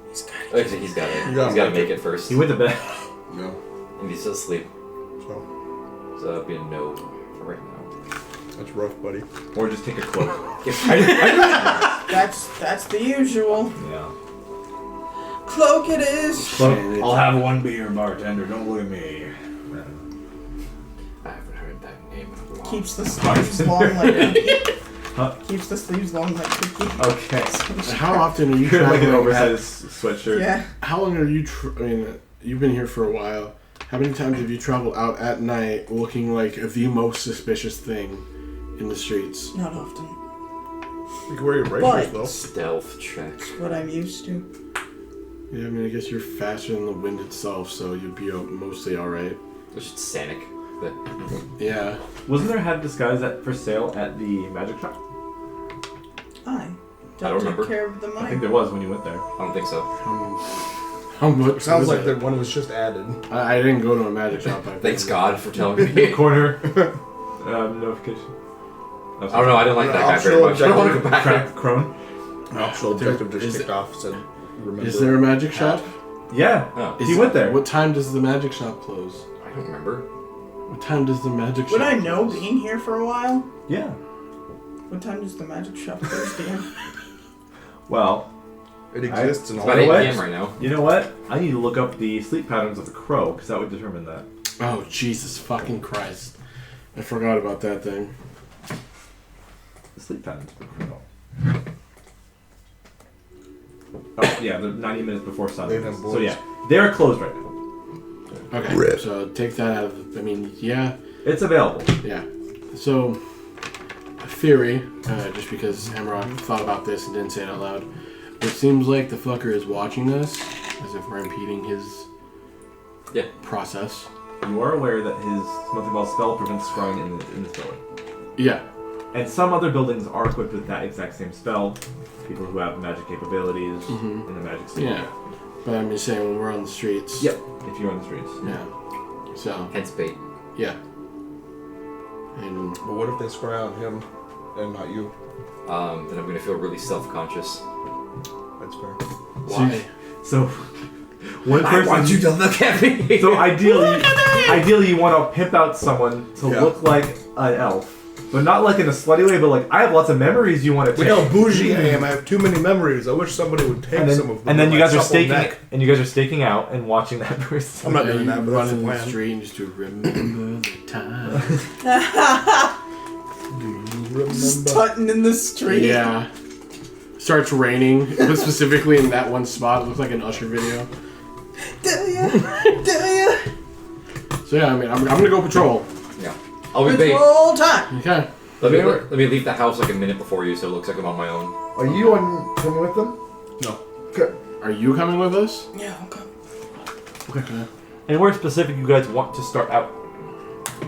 Speaker 7: He's got it.
Speaker 6: Actually, he's got it.
Speaker 3: You gotta
Speaker 6: He's gotta
Speaker 3: make
Speaker 6: make it first.
Speaker 1: He went to bed.
Speaker 3: No.
Speaker 6: And he's still asleep.
Speaker 3: So,
Speaker 6: So that'll be a no for right now.
Speaker 3: that's rough, buddy.
Speaker 1: Or just take a cloak.
Speaker 7: That's the usual.
Speaker 1: Yeah.
Speaker 7: Cloak it is.
Speaker 1: Cloak.
Speaker 2: I'll have one beer, bartender. Don't look at me.
Speaker 6: I haven't heard that name in a while.
Speaker 7: Keeps the sleeves long like
Speaker 1: Huh?
Speaker 7: Keeps the sleeves long like Cookie.
Speaker 1: Okay.
Speaker 5: How often are you
Speaker 1: You're like an
Speaker 5: traveling?
Speaker 1: oversized sweatshirt.
Speaker 7: Yeah.
Speaker 5: How long are you? I mean, you've been here for a while. How many times have you traveled out at night looking like the most suspicious thing in the streets?
Speaker 7: Not often.
Speaker 3: You can wear your braces,
Speaker 7: But
Speaker 3: though.
Speaker 6: Stealth check.
Speaker 7: what I'm used to.
Speaker 5: Yeah, I mean, I guess you're faster than the wind itself, so you'd be mostly all right.
Speaker 6: It's just Sanic. But
Speaker 5: Yeah.
Speaker 1: Wasn't there a hat disguise for sale at the magic shop?
Speaker 6: I don't remember.
Speaker 7: Take care of the
Speaker 1: I think
Speaker 7: money.
Speaker 1: there was when you went there.
Speaker 6: I don't think so.
Speaker 5: How much?
Speaker 3: It sounds
Speaker 5: was
Speaker 3: like
Speaker 5: it?
Speaker 3: the one was just added.
Speaker 5: I didn't go to a magic shop.
Speaker 6: Thanks God for telling me.
Speaker 1: Corner notification.
Speaker 6: I don't know, I didn't like that guy very much. I don't want to go back.
Speaker 1: Crone.
Speaker 3: Optional objective just
Speaker 5: Is
Speaker 3: kicked
Speaker 5: it-
Speaker 3: off. Said, remember.
Speaker 5: Is there a magic shop?
Speaker 1: Yeah.
Speaker 6: Oh,
Speaker 1: He went there.
Speaker 5: What time does the magic shop close?
Speaker 6: I don't remember.
Speaker 5: What time does the magic shop
Speaker 7: Would I know
Speaker 5: close?
Speaker 7: being here for a while?
Speaker 1: Yeah.
Speaker 7: What time does the magic shop close, Dan?
Speaker 1: Well,
Speaker 3: It exists in
Speaker 6: It's
Speaker 3: all
Speaker 6: about 8
Speaker 1: what?
Speaker 6: p.m. right now.
Speaker 1: you know what? I need to look up the sleep patterns of the crow because that would determine that.
Speaker 5: Oh, Jesus fucking Christ. I forgot about that thing.
Speaker 1: sleep patterns. Oh yeah, they're 90 minutes before sunrise.
Speaker 3: They have
Speaker 1: So yeah, they're closed right now.
Speaker 5: Okay,
Speaker 3: Rip.
Speaker 5: so take that out of the, I mean, yeah,
Speaker 1: It's available.
Speaker 5: yeah. So, a theory, just because Hamrock thought about this and didn't say it out loud, it seems like the fucker is watching us as if we're impeding his process.
Speaker 1: You are aware that his monthly ball spell prevents scrying in this building.
Speaker 5: Yeah.
Speaker 1: And some other buildings are equipped with that exact same spell. People who have magic capabilities in the magic scene.
Speaker 5: Yeah. But I'm just saying, when we're on the streets.
Speaker 1: Yep. If you're on the streets.
Speaker 5: Yeah. So,
Speaker 6: Hence bait.
Speaker 5: yeah. And
Speaker 3: But what if they scry on him and not you?
Speaker 6: Then I'm gonna feel really self-conscious.
Speaker 3: That's fair.
Speaker 5: why?
Speaker 1: So one person.
Speaker 6: to look at me.
Speaker 1: So ideally you want to pimp out someone to look like an elf, but not like in a slutty way. But like, I have lots of memories you want to take.
Speaker 3: Look how bougie I am. I have too many memories. I wish somebody would take some of them.
Speaker 1: And then you
Speaker 3: with
Speaker 1: guys
Speaker 3: my
Speaker 1: are
Speaker 3: supple
Speaker 1: staking,
Speaker 3: neck.
Speaker 1: and you guys are staking out and watching that person.
Speaker 3: I'm not
Speaker 5: And
Speaker 3: doing
Speaker 5: you
Speaker 3: that, but
Speaker 5: run
Speaker 3: that's the
Speaker 5: in the
Speaker 3: plan.
Speaker 5: street and just to remember the time.
Speaker 7: Tutting in the street.
Speaker 5: Yeah. Starts raining, but specifically in that one spot. It looks like an Usher video.
Speaker 7: Do ya?
Speaker 5: So yeah, I mean, I'm gonna go patrol.
Speaker 6: Yeah. I'll be bait.
Speaker 7: Patrol time.
Speaker 5: Okay.
Speaker 6: Let me leave the house like a minute before you, so it looks like I'm on my own.
Speaker 9: Are you coming with them?
Speaker 3: No.
Speaker 9: Okay.
Speaker 5: Are you coming with us?
Speaker 7: Yeah, okay.
Speaker 5: Okay.
Speaker 1: And where specific you guys want to start out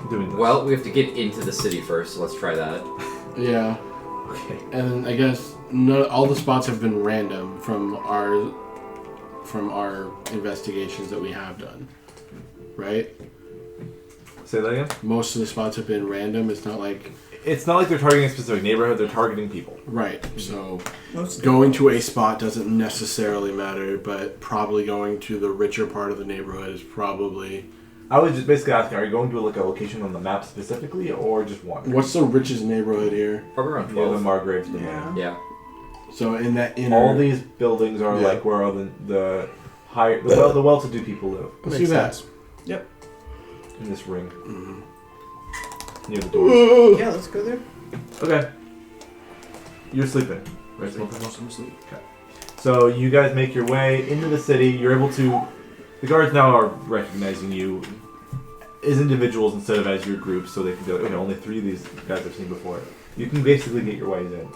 Speaker 1: doing this?
Speaker 6: Well, we have to get into the city first, so let's try that.
Speaker 5: Yeah.
Speaker 1: Okay.
Speaker 5: And I guess all the spots have been random from our investigations that we have done, right?
Speaker 1: Say that again.
Speaker 5: Most of the spots have been random. It's not like
Speaker 1: It's not like they're targeting a specific neighborhood; they're targeting people.
Speaker 5: right. So
Speaker 7: Most
Speaker 5: going to a spot doesn't necessarily matter, but probably going to the richer part of the neighborhood is probably.
Speaker 1: I was just basically asking: are you going to like a location on the map specifically, or just one?
Speaker 5: What's the richest neighborhood here?
Speaker 6: Probably around
Speaker 1: Near the
Speaker 6: 12.
Speaker 1: Margraves domain.
Speaker 7: Yeah.
Speaker 6: Yeah.
Speaker 5: So in that inner.
Speaker 1: All these buildings are
Speaker 3: Yeah.
Speaker 1: like where all the higher, the well-to-do people live
Speaker 5: Let's
Speaker 3: Makes
Speaker 5: do that.
Speaker 3: sense.
Speaker 1: in this ring
Speaker 5: Mhm.
Speaker 1: near the door.
Speaker 7: Yeah, let's go there.
Speaker 1: Okay. You're sleeping, right? Smoking?
Speaker 4: Most of them asleep.
Speaker 1: So you guys make your way into the city. You're able to. The guards now are recognizing you as individuals instead of as your group, so they can go. Only 3 of these guys I've seen before. You can basically get your ways in.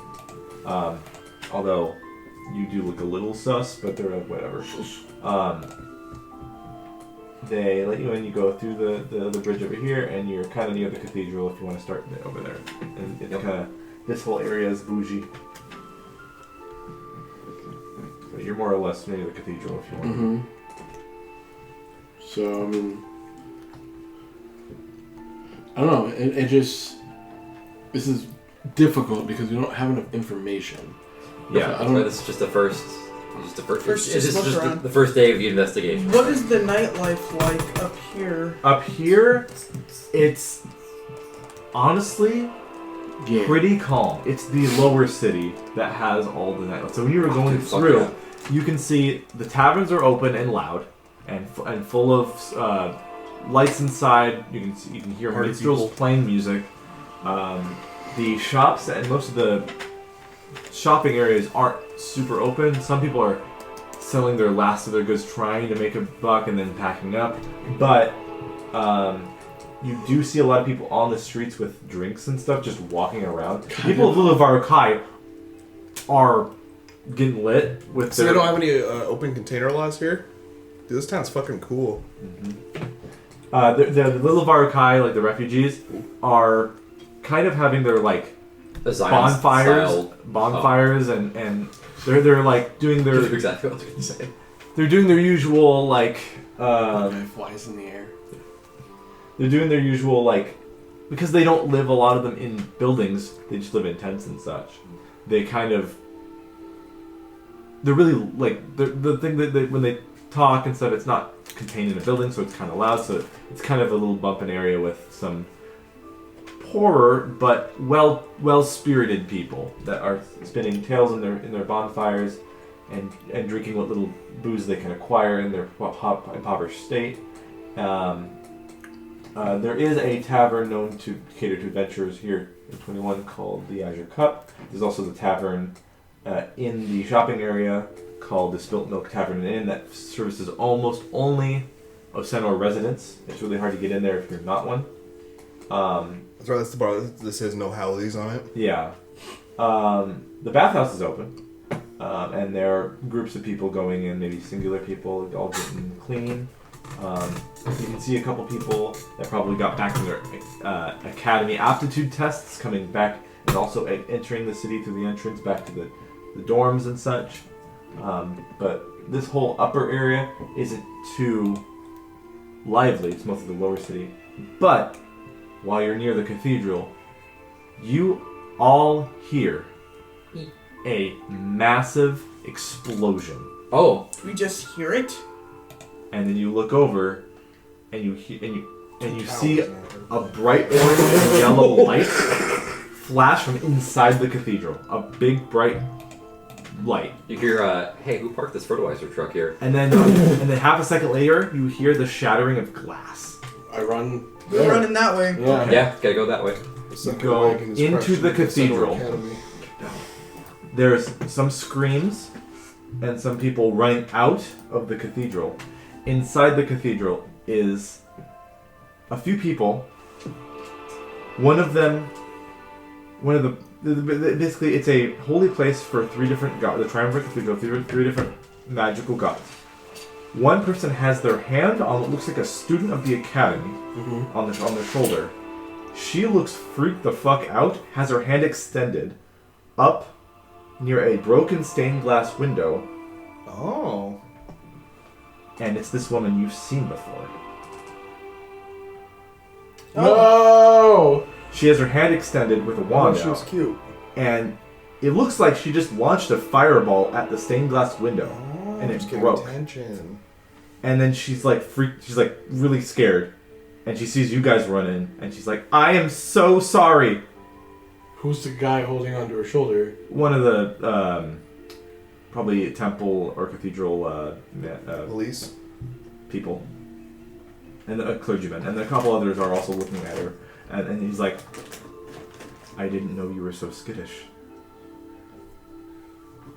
Speaker 1: Although you do look a little sus, but they're like whatever. They let you in. You go through the bridge over here, and you're kind of near the cathedral if you want to start over there. And it's kind of this whole area is bougie. So you're more or less near the cathedral if you want.
Speaker 5: Mm-hmm. So I mean, I don't know. It just this is difficult because we don't have enough information.
Speaker 6: Yeah,
Speaker 5: I
Speaker 6: that's
Speaker 5: don't-
Speaker 6: why this is just the first. Just the first.
Speaker 7: First,
Speaker 6: This
Speaker 7: just
Speaker 6: is
Speaker 7: look
Speaker 6: just
Speaker 7: around.
Speaker 6: the first day of the investigation.
Speaker 7: What is the nightlife like up here?
Speaker 1: Up here, it's honestly
Speaker 5: Yeah.
Speaker 1: pretty calm. It's the lower city that has all the nightlife. So when you were going
Speaker 6: Dude, fuck
Speaker 1: through,
Speaker 6: yeah.
Speaker 1: you can see the taverns are open and loud, and full of lights inside. You can hear
Speaker 3: Party
Speaker 1: minstrels
Speaker 3: people.
Speaker 1: playing music. The shops and most of the shopping areas aren't super open. Some people are selling their last of their goods, trying to make a buck, and then packing up. But you do see a lot of people on the streets with drinks and stuff, just walking around. People of Varokai are getting lit with
Speaker 3: So
Speaker 1: their.
Speaker 3: they don't have any open container laws here? Dude, this town's fucking cool.
Speaker 1: The little Varokai, like the refugees, are kind of having their like
Speaker 6: The Zion
Speaker 1: bonfires, and they're like doing
Speaker 6: That's
Speaker 1: their
Speaker 6: exactly what I was going to say.
Speaker 1: they're doing their usual like
Speaker 5: Guy flies in the air.
Speaker 1: they're doing their usual like because they don't live a lot of them in buildings, they just live in tents and such. They kind of they're really like the thing that when they talk and stuff, it's not contained in a building, so it's kind of loud. So it's kind of a little bumping area with some poorer but well-spirited people that are spinning tales in their bonfires and drinking what little booze they can acquire in their impoverished state. There is a tavern known to cater to adventurers here in 21 called the Azure Cup. There's also the tavern in the shopping area called the Spilt Milk Tavern and Inn that services almost only Osenor residents. It's really hard to get in there if you're not one.
Speaker 3: That's right, that's the bar that says no howlies on it.
Speaker 1: Yeah. The bathhouse is open. And there are groups of people going in, maybe singular people, all getting clean. You can see a couple people that probably got back in their academy aptitude tests coming back and also entering the city through the entrance back to the dorms and such. But this whole upper area isn't too lively. It's mostly the lower city. But while you're near the cathedral, you all hear a massive explosion.
Speaker 6: Oh.
Speaker 7: We just hear it.
Speaker 1: And then you look over, and you see a bright orange and yellow light flash from inside the cathedral. A big bright light.
Speaker 6: You hear, hey, who parked this fertilizer truck here?
Speaker 1: And then half a second later, you hear the shattering of glass.
Speaker 5: I run.
Speaker 7: We're running that way.
Speaker 5: Yeah.
Speaker 6: Yeah, gotta go that way.
Speaker 1: You go into the cathedral. There's some screams and some people running out of the cathedral. Inside the cathedral is a few people. Basically, it's a holy place for three different gods. The triumvirate cathedral, three different magical gods. One person has their hand on what looks like a student of the academy on their shoulder. She looks freaked the fuck out, has her hand extended up near a broken stained glass window.
Speaker 3: Oh.
Speaker 1: And it's this woman you've seen before.
Speaker 5: No!
Speaker 1: She has her hand extended with a wand
Speaker 3: She was
Speaker 1: out,
Speaker 3: cute.
Speaker 1: and it looks like she just launched a fireball at the stained glass window, and it broke.
Speaker 3: Attention.
Speaker 1: And then she's like freaked. She's like really scared, and she sees you guys run in, and she's like, "I am so sorry."
Speaker 5: Who's the guy holding onto her shoulder?
Speaker 1: One of the probably temple or cathedral
Speaker 3: Police.
Speaker 1: people, and a clergyman, and a couple others are also looking at her, and he's like, "I didn't know you were so skittish."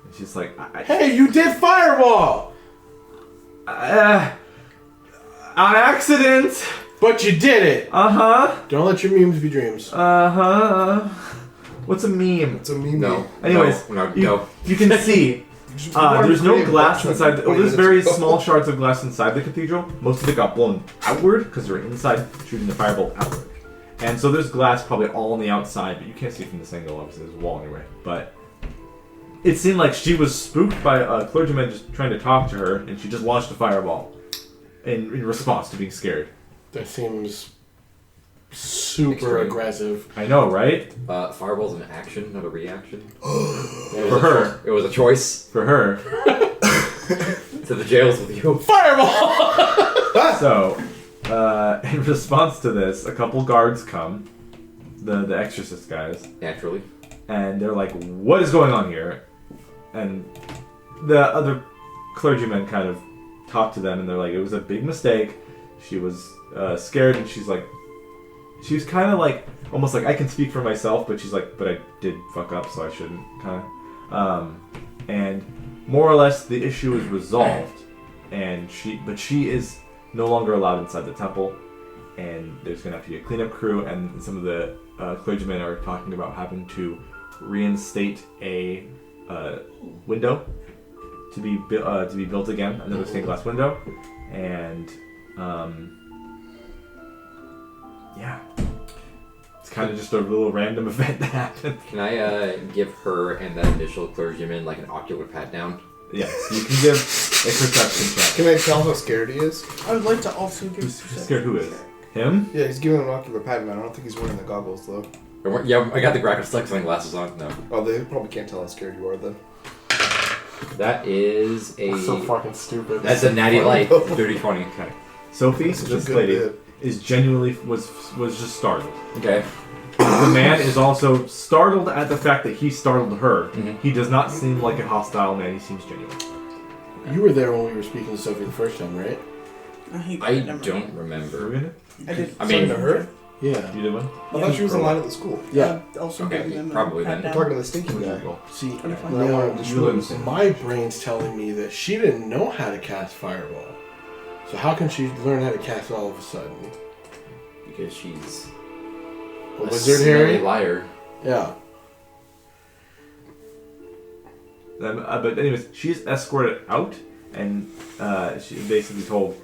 Speaker 1: And she's like,
Speaker 5: Hey, you did fireball!
Speaker 1: On accident!
Speaker 5: But you did it!
Speaker 1: Uh-huh.
Speaker 5: Don't let your memes be dreams.
Speaker 1: Uh-huh. What's a meme?
Speaker 3: It's a meme.
Speaker 6: No.
Speaker 1: Anyways,
Speaker 6: No.
Speaker 1: you can see there's no glass inside. There's very small shards of glass inside the cathedral. Most of it got blown outward because they're inside shooting the fireball outward. And so there's glass probably all on the outside, but you can't see from this angle. Obviously, there's a wall anyway. But it seemed like she was spooked by a clergyman just trying to talk to her, and she just launched a fireball in response to being scared.
Speaker 5: That seems super
Speaker 6: Extreme.
Speaker 5: aggressive.
Speaker 1: I know, right?
Speaker 6: Fireball's an action, not a reaction.
Speaker 1: For her.
Speaker 6: It was a choice.
Speaker 1: For her.
Speaker 6: To the jails with you.
Speaker 5: Fireball!
Speaker 1: So, in response to this, a couple guards come, the exorcist guys,
Speaker 6: Naturally.
Speaker 1: and they're like, "What is going on here?" And the other clergymen kind of talk to them, and they're like, "It was a big mistake. She was scared," and she was kind of like, almost like, I can speak for myself, but she's like, "But I did fuck up, so I shouldn't," kind of. And more or less, the issue is resolved, and she is no longer allowed inside the temple, and there's gonna have to be a cleanup crew, and some of the clergymen are talking about having to reinstate a window to be built again, another stained glass window, and yeah, it's kind of just a little random event that happened.
Speaker 6: Can I give her and that initial clergyman like an ocular pat down?
Speaker 1: Yes, you can give a perception check.
Speaker 3: Can I tell how scared he is?
Speaker 7: I would like to also give
Speaker 1: Who's scared? Who is? Him?
Speaker 3: Yeah, he's giving an ocular pattern. I don't think he's wearing the goggles though.
Speaker 6: Yeah, I got the graphics like sunglasses on. No.
Speaker 3: Oh, they probably can't tell how scared you are then.
Speaker 6: That is a.
Speaker 5: That's so fucking stupid.
Speaker 6: That's a natty light. Dirty 20.
Speaker 1: Okay. Sophie,
Speaker 3: Such a
Speaker 1: this
Speaker 3: good
Speaker 1: lady,
Speaker 3: bit.
Speaker 1: is genuinely was just startled.
Speaker 6: Okay.
Speaker 1: The man is also startled at the fact that he startled her.
Speaker 6: Mhm.
Speaker 1: He does not seem like a hostile man. He seems genuine.
Speaker 5: You were there when we were speaking to Sophie the first time, right?
Speaker 7: I hate that
Speaker 6: I
Speaker 7: memory.
Speaker 6: don't
Speaker 1: Were
Speaker 6: remember.
Speaker 1: we gonna?
Speaker 7: I did.
Speaker 6: I mean-
Speaker 3: Talking to her?
Speaker 5: Yeah.
Speaker 1: You did one?
Speaker 3: I thought she was in line at the school.
Speaker 5: Yeah.
Speaker 7: Also
Speaker 6: Okay,
Speaker 7: gave them
Speaker 6: probably
Speaker 7: a pat
Speaker 6: then.
Speaker 7: down.
Speaker 3: Talking to the stinky guy.
Speaker 1: Cool.
Speaker 5: See,
Speaker 7: Pretty fun.
Speaker 3: And I wanted
Speaker 5: now
Speaker 3: to
Speaker 1: You
Speaker 3: shoot
Speaker 1: live
Speaker 3: him.
Speaker 1: in-
Speaker 5: my brain's telling me that she didn't know how to cast Fireball. So how can she learn how to cast it all of a sudden?
Speaker 6: Because she's
Speaker 5: A
Speaker 6: a
Speaker 5: wizard,
Speaker 6: smelly
Speaker 5: Harry?
Speaker 6: liar.
Speaker 5: Yeah.
Speaker 1: But anyways, she's escorted out, and she's basically told,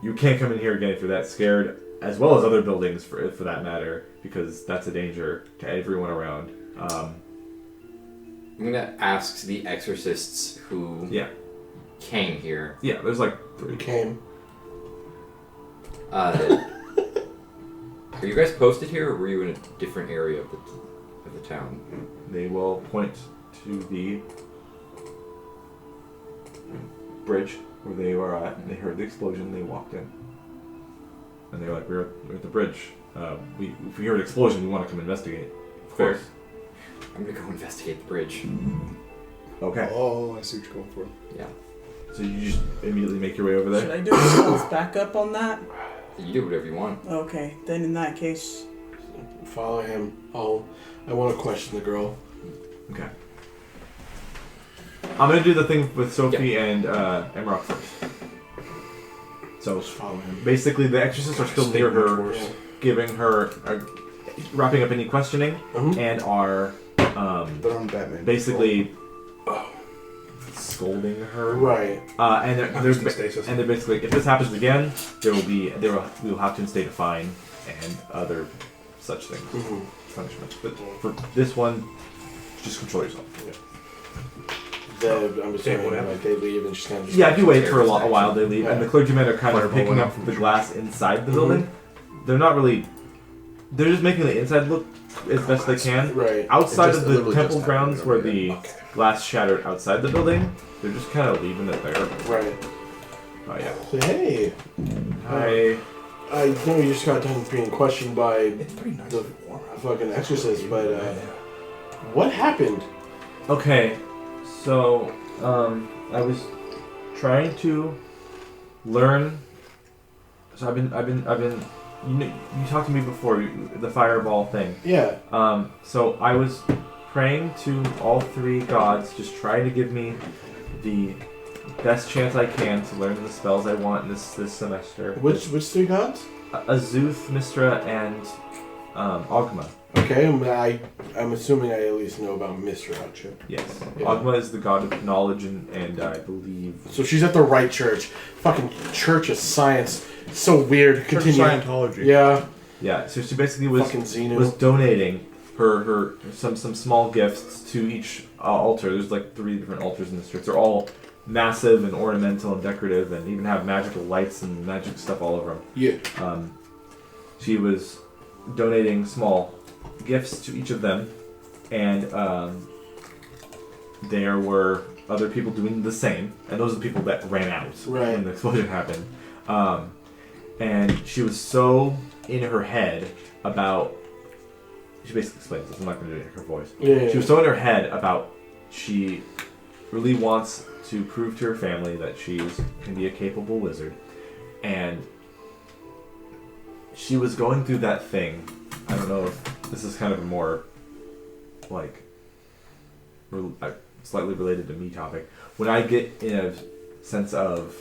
Speaker 1: "You can't come in here again if you're that scared," as well as other buildings for that matter, because that's a danger to everyone around.
Speaker 6: I'm gonna ask the exorcists who
Speaker 1: Yeah,
Speaker 6: came here.
Speaker 1: yeah. There's like
Speaker 5: We
Speaker 1: 3.
Speaker 5: came.
Speaker 6: Are you guys posted here, or were you in a different area of the town?
Speaker 1: They will point to the bridge where they were at, and they heard the explosion. They walked in, and they were like, "We're at the bridge. If we hear an explosion, we want to come investigate." Of
Speaker 6: Fair.
Speaker 1: course.
Speaker 6: I'm gonna go investigate the bridge.
Speaker 1: Okay.
Speaker 3: Oh, I see what you're going for.
Speaker 6: Yeah.
Speaker 1: So you just immediately make your way over
Speaker 7: Should
Speaker 1: there.
Speaker 7: I do a stealth backup on that?
Speaker 6: You do whatever you want.
Speaker 7: Okay, then in that case,
Speaker 5: Follow him. I want to question the girl.
Speaker 1: Okay. I'm gonna do the thing with Sophie and Emrock first. So
Speaker 5: Just follow him.
Speaker 1: basically, the exorcists are still near her,
Speaker 5: Yeah.
Speaker 1: giving her, wrapping up any questioning,
Speaker 5: Mhm.
Speaker 1: and are
Speaker 3: But I'm Batman.
Speaker 1: basically scolding her.
Speaker 5: Right.
Speaker 1: And
Speaker 2: Just in stasis.
Speaker 1: they're basically, if this happens again, we will have to instate a fine and other such things,
Speaker 5: Mm-hmm.
Speaker 1: punishments. But for this one, just control yourself.
Speaker 5: I'm assuming like they leave and she's kind of just.
Speaker 1: Yeah, if you wait for a while, they leave, and the
Speaker 5: Yeah.
Speaker 1: clergymen are kind of
Speaker 3: Fireball
Speaker 1: picking
Speaker 3: went
Speaker 1: up
Speaker 3: off from
Speaker 1: the
Speaker 3: the
Speaker 1: glass inside the
Speaker 5: Mhm.
Speaker 1: building. They're not really. They're just making the inside look as best they can.
Speaker 5: Right.
Speaker 1: Outside
Speaker 3: It just
Speaker 1: of the
Speaker 3: literally
Speaker 1: temple
Speaker 3: just
Speaker 1: grounds
Speaker 3: happened,
Speaker 1: where
Speaker 3: yeah.
Speaker 1: the glass shattered outside the building, they're just kind of leaving it there.
Speaker 5: Right.
Speaker 1: Oh yeah.
Speaker 5: So, hey, I know you just got done being questioned by
Speaker 3: It's pretty nice.
Speaker 5: the fucking exorcist, but what happened?
Speaker 1: Okay, so I was trying to learn. So I've been. You talked to me before the fireball thing.
Speaker 5: Yeah.
Speaker 1: So I was praying to all 3 gods, just trying to give me the best chance I can to learn the spells I want this semester.
Speaker 5: Which 3 gods?
Speaker 1: Azuth, Mistra, and Ogma.
Speaker 5: Okay, I'm assuming I at least know about Mr. Archer.
Speaker 1: Yes.
Speaker 5: Yeah.
Speaker 1: Ogma is the god of knowledge and I believe.
Speaker 5: So she's at the right church. Fucking Church of Science. So weird. Continue.
Speaker 3: Scientology.
Speaker 5: Yeah.
Speaker 1: Yeah. So she basically was
Speaker 5: Fucking Xenu.
Speaker 1: was donating her some small gifts to each altar. There's like 3 different altars in this church. They're all massive and ornamental and decorative, and even have magical lights and magic stuff all over them.
Speaker 5: Yeah.
Speaker 1: She was donating small gifts to each of them, and there were other people doing the same, and those are the people that ran out
Speaker 5: Right.
Speaker 1: when the explosion happened. And she was so in her head about. She basically explains this. I'm not going to do it in her voice.
Speaker 5: Yeah.
Speaker 1: She was so in her head about she really wants to prove to her family that she can be a capable wizard, and she was going through that thing. I don't know if this is kind of a more like slightly related to me topic. When I get in a sense of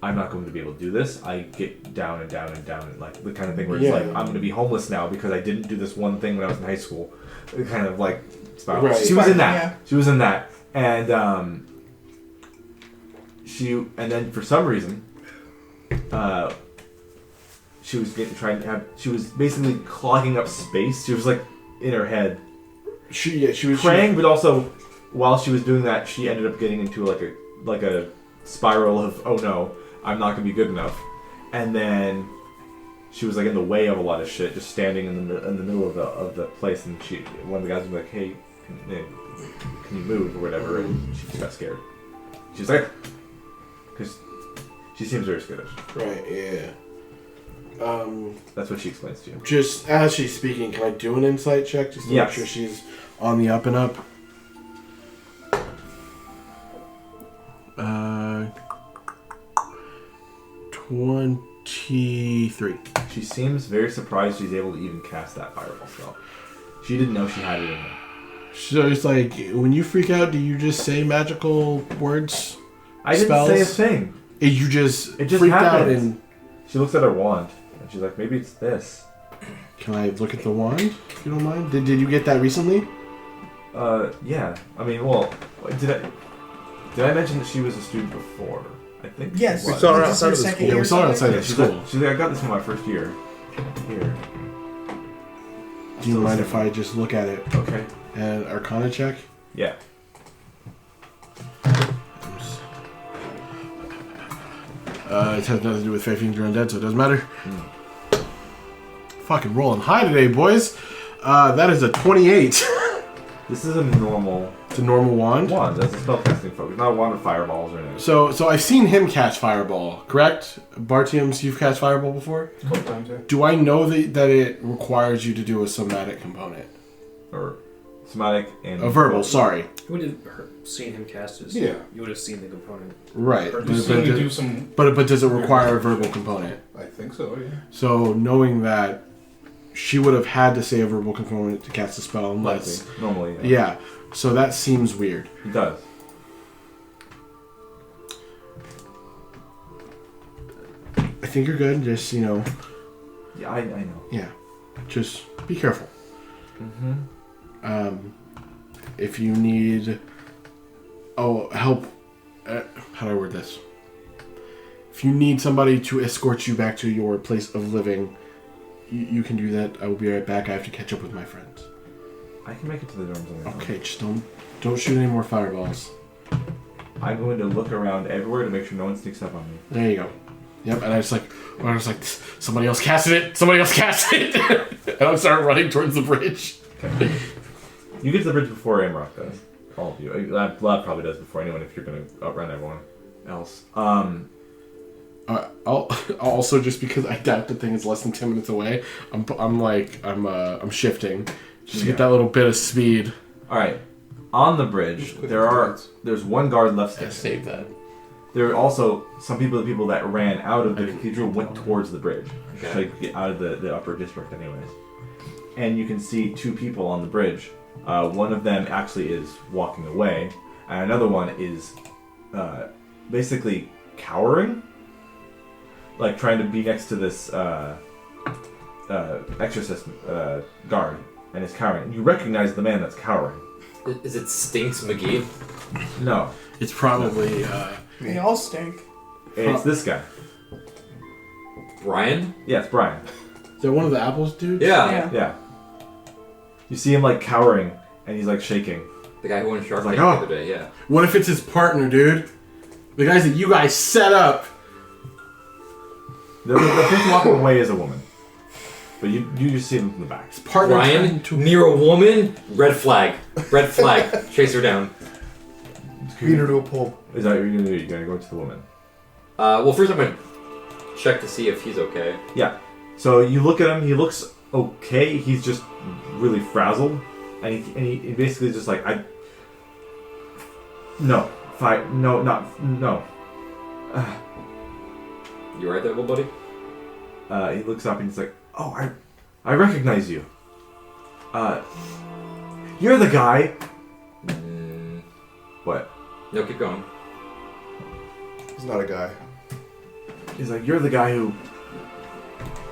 Speaker 1: I'm not going to be able to do this, I get down and down and down, and like the kind of thing where it's
Speaker 5: Yeah.
Speaker 1: like I'm going to be homeless now because I didn't do this one thing when I was in high school. It kind of like spiral.
Speaker 5: Right.
Speaker 1: She was in that.
Speaker 7: Yeah.
Speaker 1: She was in that, and then for some reason, she was she was basically clogging up space. She was like in her head
Speaker 5: She was
Speaker 1: praying, but also while she was doing that, she ended up getting into like a spiral of oh no, I'm not gonna be good enough, and then she was like in the way of a lot of shit, just standing in the middle of the place, and one of the guys was like, hey, can you move or whatever, and she just got scared. She's like, because she seems very skittish.
Speaker 5: Right. Yeah.
Speaker 1: That's what she explains to you.
Speaker 5: Just as she's speaking, can I do an insight check just to
Speaker 1: Yes.
Speaker 5: make sure she's on the up and up? 23.
Speaker 1: She seems very surprised she's able to even cast that fireball spell. She didn't know she had it in her.
Speaker 5: So it's like, when you freak out, do you just say magical words?
Speaker 1: I didn't
Speaker 5: spells?
Speaker 1: say a thing.
Speaker 5: It just
Speaker 1: freaked
Speaker 5: out
Speaker 1: happens.
Speaker 5: and...
Speaker 1: She looks at her wand, and she's like, maybe it's this.
Speaker 5: Can I look at the wand, if you don't mind? Did you get that recently?
Speaker 1: Yeah. I mean, well, did I mention that she was a student before? I think
Speaker 7: Yes.
Speaker 1: she
Speaker 3: We
Speaker 1: was.
Speaker 3: saw her
Speaker 7: This is
Speaker 3: outside
Speaker 7: her
Speaker 3: of the
Speaker 7: second
Speaker 3: school.
Speaker 5: Yeah, we
Speaker 7: year
Speaker 5: saw her outside
Speaker 7: something?
Speaker 5: of
Speaker 1: She's
Speaker 5: school.
Speaker 1: like, I got this in my first year. Here.
Speaker 5: Do you mind if I just look at it?
Speaker 1: Okay.
Speaker 5: And Arcana check?
Speaker 1: Yeah.
Speaker 5: It has nothing to do with Fae Fiends or Undead, so it doesn't matter. Fucking rolling high today, boys. That is a 28.
Speaker 1: This is a normal
Speaker 5: It's a normal wand.
Speaker 1: wand. That's a spellcasting focus. Not a wand with fireballs or anything.
Speaker 5: So I've seen him catch Fireball, correct? Bartiums, you've cast Fireball before?
Speaker 2: A couple times, yeah.
Speaker 5: Do I know that it requires you to do a somatic component?
Speaker 1: Or somatic and...
Speaker 5: A verbal, sorry.
Speaker 4: You would have seen him cast his.
Speaker 2: Yeah.
Speaker 4: You would have seen the component.
Speaker 5: Right.
Speaker 2: Or
Speaker 5: But,
Speaker 2: just
Speaker 5: but,
Speaker 2: seeing you do some.
Speaker 5: but does it require a verbal component?
Speaker 2: I think so, yeah.
Speaker 5: So knowing that she would have had to say a verbal component to cast a spell unless...
Speaker 1: Likely. Normally, yeah.
Speaker 5: Yeah. So that seems weird.
Speaker 1: He does.
Speaker 5: I think you're good. Just,
Speaker 1: Yeah, I know.
Speaker 5: yeah. Just be careful.
Speaker 1: Mm-hmm.
Speaker 5: If you need help, how do I word this? If you need somebody to escort you back to your place of living, you can do that. I will be right back. I have to catch up with my friends.
Speaker 1: I can make it to the dorms on my own.
Speaker 5: Okay, just don't shoot any more fireballs.
Speaker 1: I'm going to look around everywhere to make sure no one sneaks up on me.
Speaker 5: There you go. Yep, and I was like, somebody else casted it. Somebody else casted it. And I started running towards the bridge.
Speaker 1: Okay. You get to the bridge before Amrock does. All of you. Lab probably does before anyone if you're going to outrun everyone else.
Speaker 5: I'll also, just because I doubt the thing is less than 10 minutes away, I'm shifting just to get that little bit of speed.
Speaker 1: All right. On the bridge, there's one guard left standing.
Speaker 5: Save that.
Speaker 1: There are also some people that ran out of the cathedral went towards the bridge. Okay. So get out of the upper district anyways. And you can see two people on the bridge. One of them actually is walking away, and another one is basically cowering. Like trying to be next to this exorcist guard, and is cowering. And you recognize the man that's cowering.
Speaker 6: Is it Stinks McGee?
Speaker 1: No.
Speaker 5: It's probably...
Speaker 7: They all stink.
Speaker 1: It's this guy.
Speaker 6: Brian?
Speaker 1: Yeah, it's Brian.
Speaker 5: Is that one of the apples dudes?
Speaker 6: Yeah.
Speaker 1: Yeah. You see him like cowering, and he's like shaking.
Speaker 6: The guy who won Shark
Speaker 1: Like,
Speaker 6: Tank the other day, yeah.
Speaker 5: What if it's his partner, dude? The guys that you guys set up.
Speaker 1: The person walking away is a woman. But you just see him from the back.
Speaker 5: His partner
Speaker 6: Brian, near a woman? Red flag. Red flag. Chase her down.
Speaker 9: Beat her to a pulp.
Speaker 1: Is that what you're gonna do? You're gonna go to the woman.
Speaker 6: Well, first I'm gonna check to see if he's okay.
Speaker 1: Yeah. So you look at him. He looks okay. He's just really frazzled, and he basically is just like no.
Speaker 6: You alright there, little buddy?
Speaker 1: He looks up and he's like, "Oh, I recognize you. You're the guy." What?
Speaker 6: No, keep going.
Speaker 3: He's not a guy.
Speaker 1: He's like, "You're the guy who."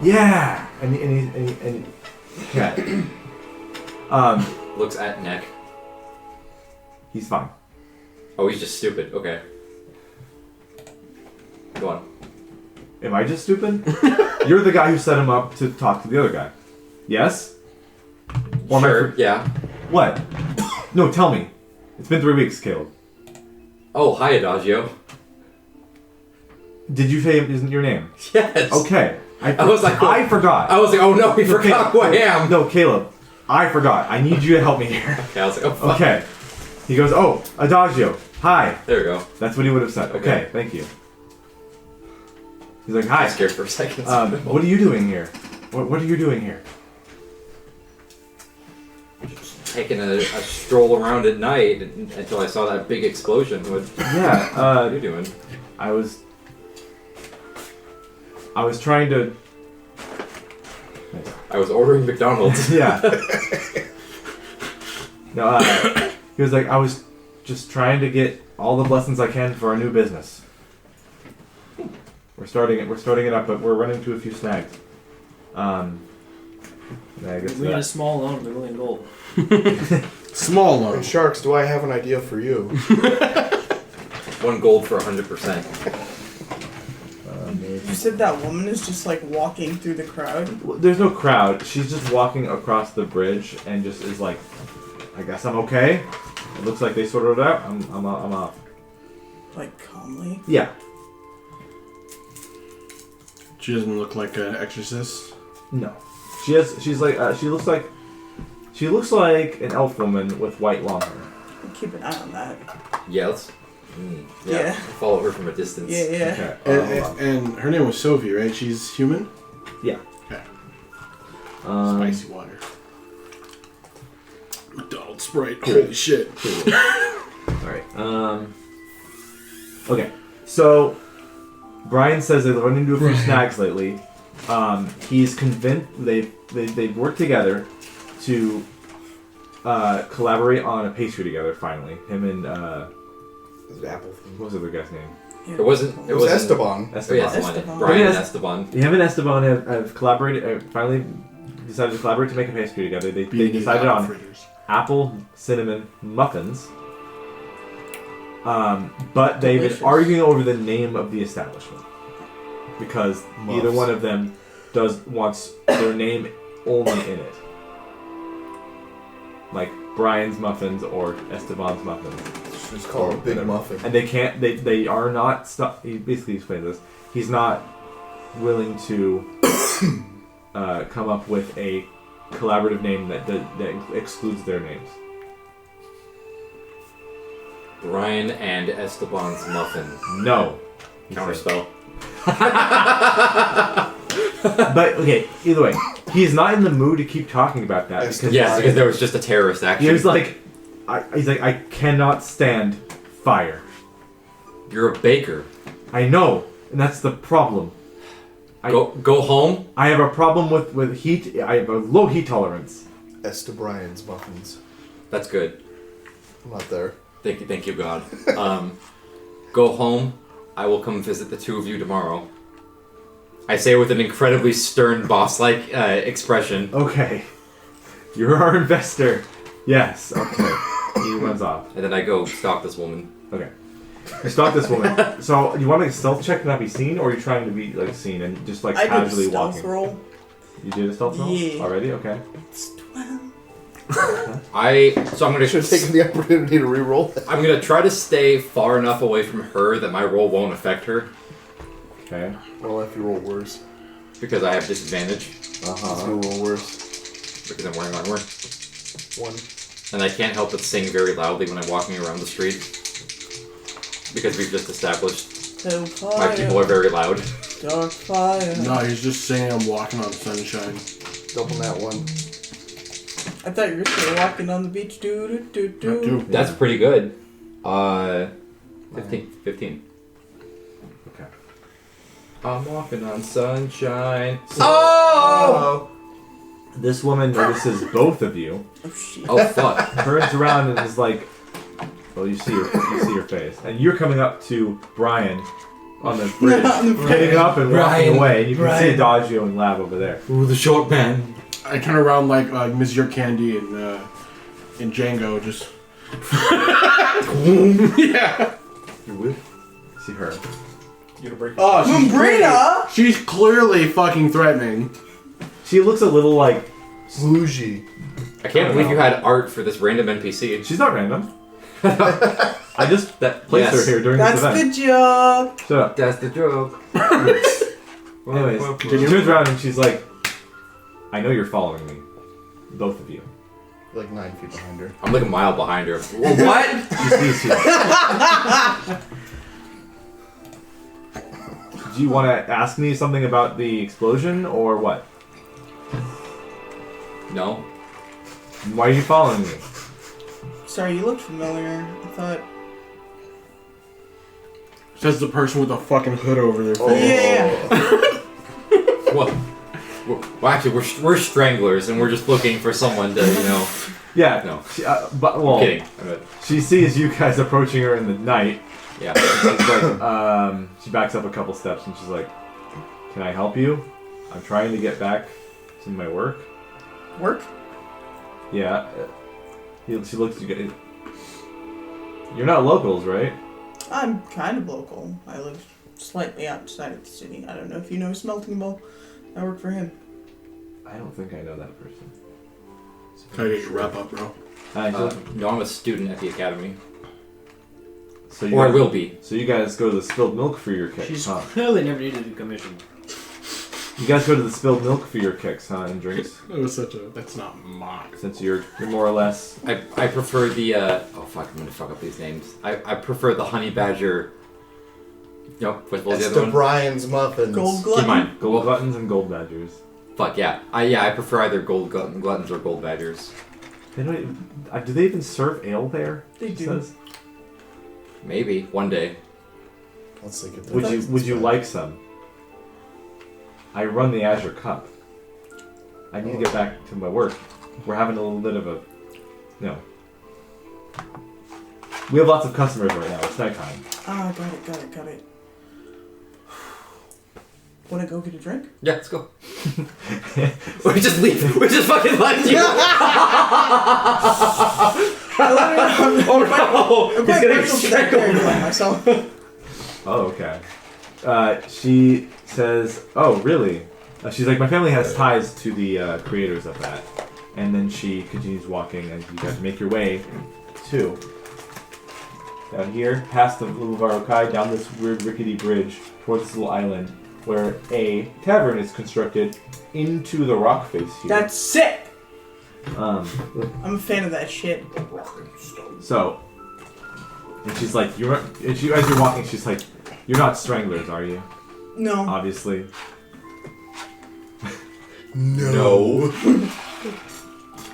Speaker 1: Yeah, and yeah.
Speaker 6: Looks at neck.
Speaker 1: He's fine.
Speaker 6: Oh, he's just stupid. Okay. Go on.
Speaker 1: Am I just stupid? You're the guy who set him up to talk to the other guy. Yes? Or
Speaker 6: Sure, yeah.
Speaker 1: What? No, tell me. It's been 3 weeks, Caleb.
Speaker 6: Oh, hi, Adagio.
Speaker 1: Did you say isn't your name?
Speaker 6: Yes.
Speaker 1: Okay.
Speaker 6: I was like,
Speaker 1: I forgot.
Speaker 6: I was like, oh no, he forgot who I am.
Speaker 1: No, Caleb. I forgot. I need you to help me here.
Speaker 6: Okay, I was like, oh fuck.
Speaker 1: Okay. He goes, oh, Adagio. Hi.
Speaker 6: There we go.
Speaker 1: That's what he would have said. Okay, thank you. He's like, hi.
Speaker 6: I was scared for a second.
Speaker 1: What are you doing here? What are you doing here?
Speaker 6: Taking a stroll around at night until I saw that big explosion. What
Speaker 1: Yeah,
Speaker 6: are you doing?
Speaker 1: I was I was trying to.
Speaker 6: I was ordering McDonald's.
Speaker 1: Yeah. No, he was like, I was just trying to get all the blessings I can for our new business. We're starting it up, but we're running into a few snags. I guess
Speaker 4: We need a small loan of $1 million gold.
Speaker 5: Small
Speaker 3: And
Speaker 5: loan.
Speaker 3: Sharks, do I have an idea for you?
Speaker 6: 1 gold for 100%.
Speaker 7: You said that woman is just like walking through the crowd.
Speaker 1: Well, there's no crowd. She's just walking across the bridge and just is like, I guess I'm okay. It looks like they sorted it out. I'm off.
Speaker 7: Like calmly.
Speaker 1: Yeah.
Speaker 5: She doesn't look like an exorcist.
Speaker 1: No. She looks like an elf woman with white long hair.
Speaker 7: We'll keep an eye on that.
Speaker 6: Yeah, let's.
Speaker 7: Yeah.
Speaker 6: Follow her from a distance.
Speaker 7: Yeah.
Speaker 1: Okay.
Speaker 5: And her name was Sophie, right? She's human?
Speaker 1: Yeah.
Speaker 5: Okay.
Speaker 1: Spicy.
Speaker 5: Spicy water. McDonald's Sprite. Holy shit.
Speaker 1: Alright. Okay. So Brian says they've run into a few snags lately. He's convinced they've worked together to collaborate on a pastry together finally. Him and
Speaker 3: Apple.
Speaker 1: what was the other guy's name?
Speaker 6: It wasn't.
Speaker 3: It was Esteban.
Speaker 6: Oh, yeah,
Speaker 7: Esteban.
Speaker 6: Brian and
Speaker 1: Yes.
Speaker 6: Esteban.
Speaker 1: Him and Esteban have collaborated. Finally decided to collaborate to make a pastry together. They decided on apple cinnamon muffins. But they've
Speaker 7: Delicious.
Speaker 1: been arguing over the name of the establishment because either one of them wants their name only in it, like Brian's Muffins or Esteban's Muffins.
Speaker 3: It's called a big
Speaker 1: Whatever.
Speaker 3: muffin.
Speaker 1: And they are not. He basically explains this. He's not willing to come up with a collaborative name that excludes their names.
Speaker 6: Brian and Esteban's muffin.
Speaker 1: No.
Speaker 6: Counterspell.
Speaker 1: But okay, either way, he's not in the mood to keep talking about that because
Speaker 6: Yes, because there was just a terrorist action.
Speaker 1: he was like, I cannot stand fire.
Speaker 6: You're a baker.
Speaker 1: I know, and that's the problem.
Speaker 6: Go home.
Speaker 1: I have a problem with heat. I have a low heat tolerance.
Speaker 3: Esteban's muffins.
Speaker 6: That's good.
Speaker 3: I'm not there.
Speaker 6: Thank you, God. Go home. I will come visit the two of you tomorrow. I say with an incredibly stern, boss-like expression.
Speaker 1: Okay, you're our investor. Yes. Okay. He runs off.
Speaker 6: And then I go stalk this woman.
Speaker 1: Okay. You stalk this woman. So you want to make a stealth check to not be seen, or are you trying to be like seen and just like
Speaker 7: I did a
Speaker 1: casually
Speaker 7: stealth
Speaker 1: walking?
Speaker 7: roll.
Speaker 1: You did a stealth roll
Speaker 7: Yeah.
Speaker 1: already. Okay.
Speaker 7: It's 12.
Speaker 6: I'm gonna
Speaker 3: Should have taken the opportunity to re-roll.
Speaker 6: I'm gonna try to stay far enough away from her that my roll won't affect her
Speaker 1: Okay.
Speaker 3: Well, if you roll worse.
Speaker 6: because I have disadvantage
Speaker 3: If you roll worse.
Speaker 6: because I'm wearing armor,
Speaker 3: 1.
Speaker 6: and I can't help but sing very loudly when I'm walking around the street because we've just established
Speaker 7: So
Speaker 6: my people
Speaker 7: fire.
Speaker 6: are very loud.
Speaker 7: Dark fire.
Speaker 5: No, he's just saying I'm walking on sunshine.
Speaker 3: Double that 1.
Speaker 7: I thought you were still walking on the beach. Do.
Speaker 5: Not too.
Speaker 6: That's pretty good. 15.
Speaker 1: Okay.
Speaker 6: I'm walking on sunshine.
Speaker 3: Oh!
Speaker 1: This woman notices both of you,
Speaker 7: Oh shit.
Speaker 6: Oh fuck!
Speaker 1: turns around and is like, "Well, you see your face," and you're coming up to Brian on the bridge,
Speaker 7: On the bridge.
Speaker 1: getting up and walking
Speaker 6: Brian,
Speaker 1: away. And you can see
Speaker 6: Brian.
Speaker 1: Adagio and Lab over there.
Speaker 6: Ooh, the short man.
Speaker 5: I turn around like Monsieur Candy in Django, just. Yeah.
Speaker 3: You would?
Speaker 1: See her.
Speaker 3: You gonna break
Speaker 5: Oh, she's
Speaker 7: Umbrella?
Speaker 5: She's clearly fucking threatening.
Speaker 1: She looks a little like
Speaker 3: Bougie.
Speaker 6: I can't believe you had art for this random NPC.
Speaker 1: she's not random. I just placed her here during
Speaker 7: That's
Speaker 1: this event.
Speaker 7: the joke.
Speaker 1: Shut up.
Speaker 6: That's the joke.
Speaker 1: Anyways, she turns around and she's like, "I know you're following me, both of you."
Speaker 3: You're like 9 feet behind her.
Speaker 6: I'm like a mile behind her. What?
Speaker 1: She sees you. Do you want to ask me something about the explosion or what?
Speaker 6: No.
Speaker 1: Why are you following me?
Speaker 7: Sorry, you looked familiar. I thought.
Speaker 5: Says the person with a fucking hood over their face.
Speaker 3: Oh.
Speaker 7: Yeah.
Speaker 6: well, actually, we're stranglers, and we're just looking for someone to,
Speaker 1: Yeah.
Speaker 6: No.
Speaker 1: She, well,
Speaker 6: kidding.
Speaker 1: she sees you guys approaching her in the night.
Speaker 6: Yeah.
Speaker 1: She's like, she backs up a couple steps and she's like, "Can I help you? I'm trying to get back to my work."
Speaker 7: Work?
Speaker 1: Yeah. She looks at you guys. You're not locals, right?
Speaker 7: I'm kind of local. I live slightly outside of the city. I don't know if you know Smelting Bowl. I work for him.
Speaker 1: I don't think I know that person.
Speaker 5: Can I get your wrap up, bro?
Speaker 6: No, I'm a student at the academy.
Speaker 1: So
Speaker 6: Or I will be.
Speaker 1: So you guys go to the spilled milk for your kicks,
Speaker 4: She's
Speaker 1: huh?
Speaker 4: clearly never needed a commission.
Speaker 1: You guys go to the spilled milk for your kicks, huh, and drinks?
Speaker 5: That was such a. That's not mock.
Speaker 1: Since you're more or less...
Speaker 6: I prefer the, oh fuck, I'm gonna fuck up these names. I prefer the honey badger. Nope, what was the
Speaker 9: It's
Speaker 6: other
Speaker 9: the
Speaker 6: one?
Speaker 9: Brian's muffins.
Speaker 7: Gold
Speaker 6: Keep
Speaker 7: glutton.
Speaker 6: in mind.
Speaker 1: Gold buttons and gold badgers.
Speaker 6: Fuck yeah. I prefer either gold gluttons or gold badgers.
Speaker 1: They don't even, do they even serve ale there?
Speaker 7: They
Speaker 1: She
Speaker 7: do.
Speaker 1: says?
Speaker 6: Maybe, one day.
Speaker 9: Let's think of that.
Speaker 1: Would you like some? I run the Azure Cup. I need to get back to my work. We're having a little bit of a... No. We have lots of customers right now. It's nighttime.
Speaker 7: Ah, got it. Wanna go get a drink?
Speaker 6: Yeah, let's go. We just leave. We just fucking left you. Oh no!
Speaker 7: I'm quite partial to that character by myself.
Speaker 1: Oh, okay. She says, "Oh, really?" She's like, "My family has ties to the creators of that." And then she continues walking, and you guys make your way to down here, past the little Varokai, down this weird rickety bridge towards this little island, where a tavern is constructed into the rock face here.
Speaker 7: That's sick!
Speaker 1: Um,
Speaker 7: I'm a fan of that shit.
Speaker 1: so, and she's like, as you're walking, she's like, "You're not stranglers, are you?"
Speaker 7: No.
Speaker 1: Obviously.
Speaker 9: No.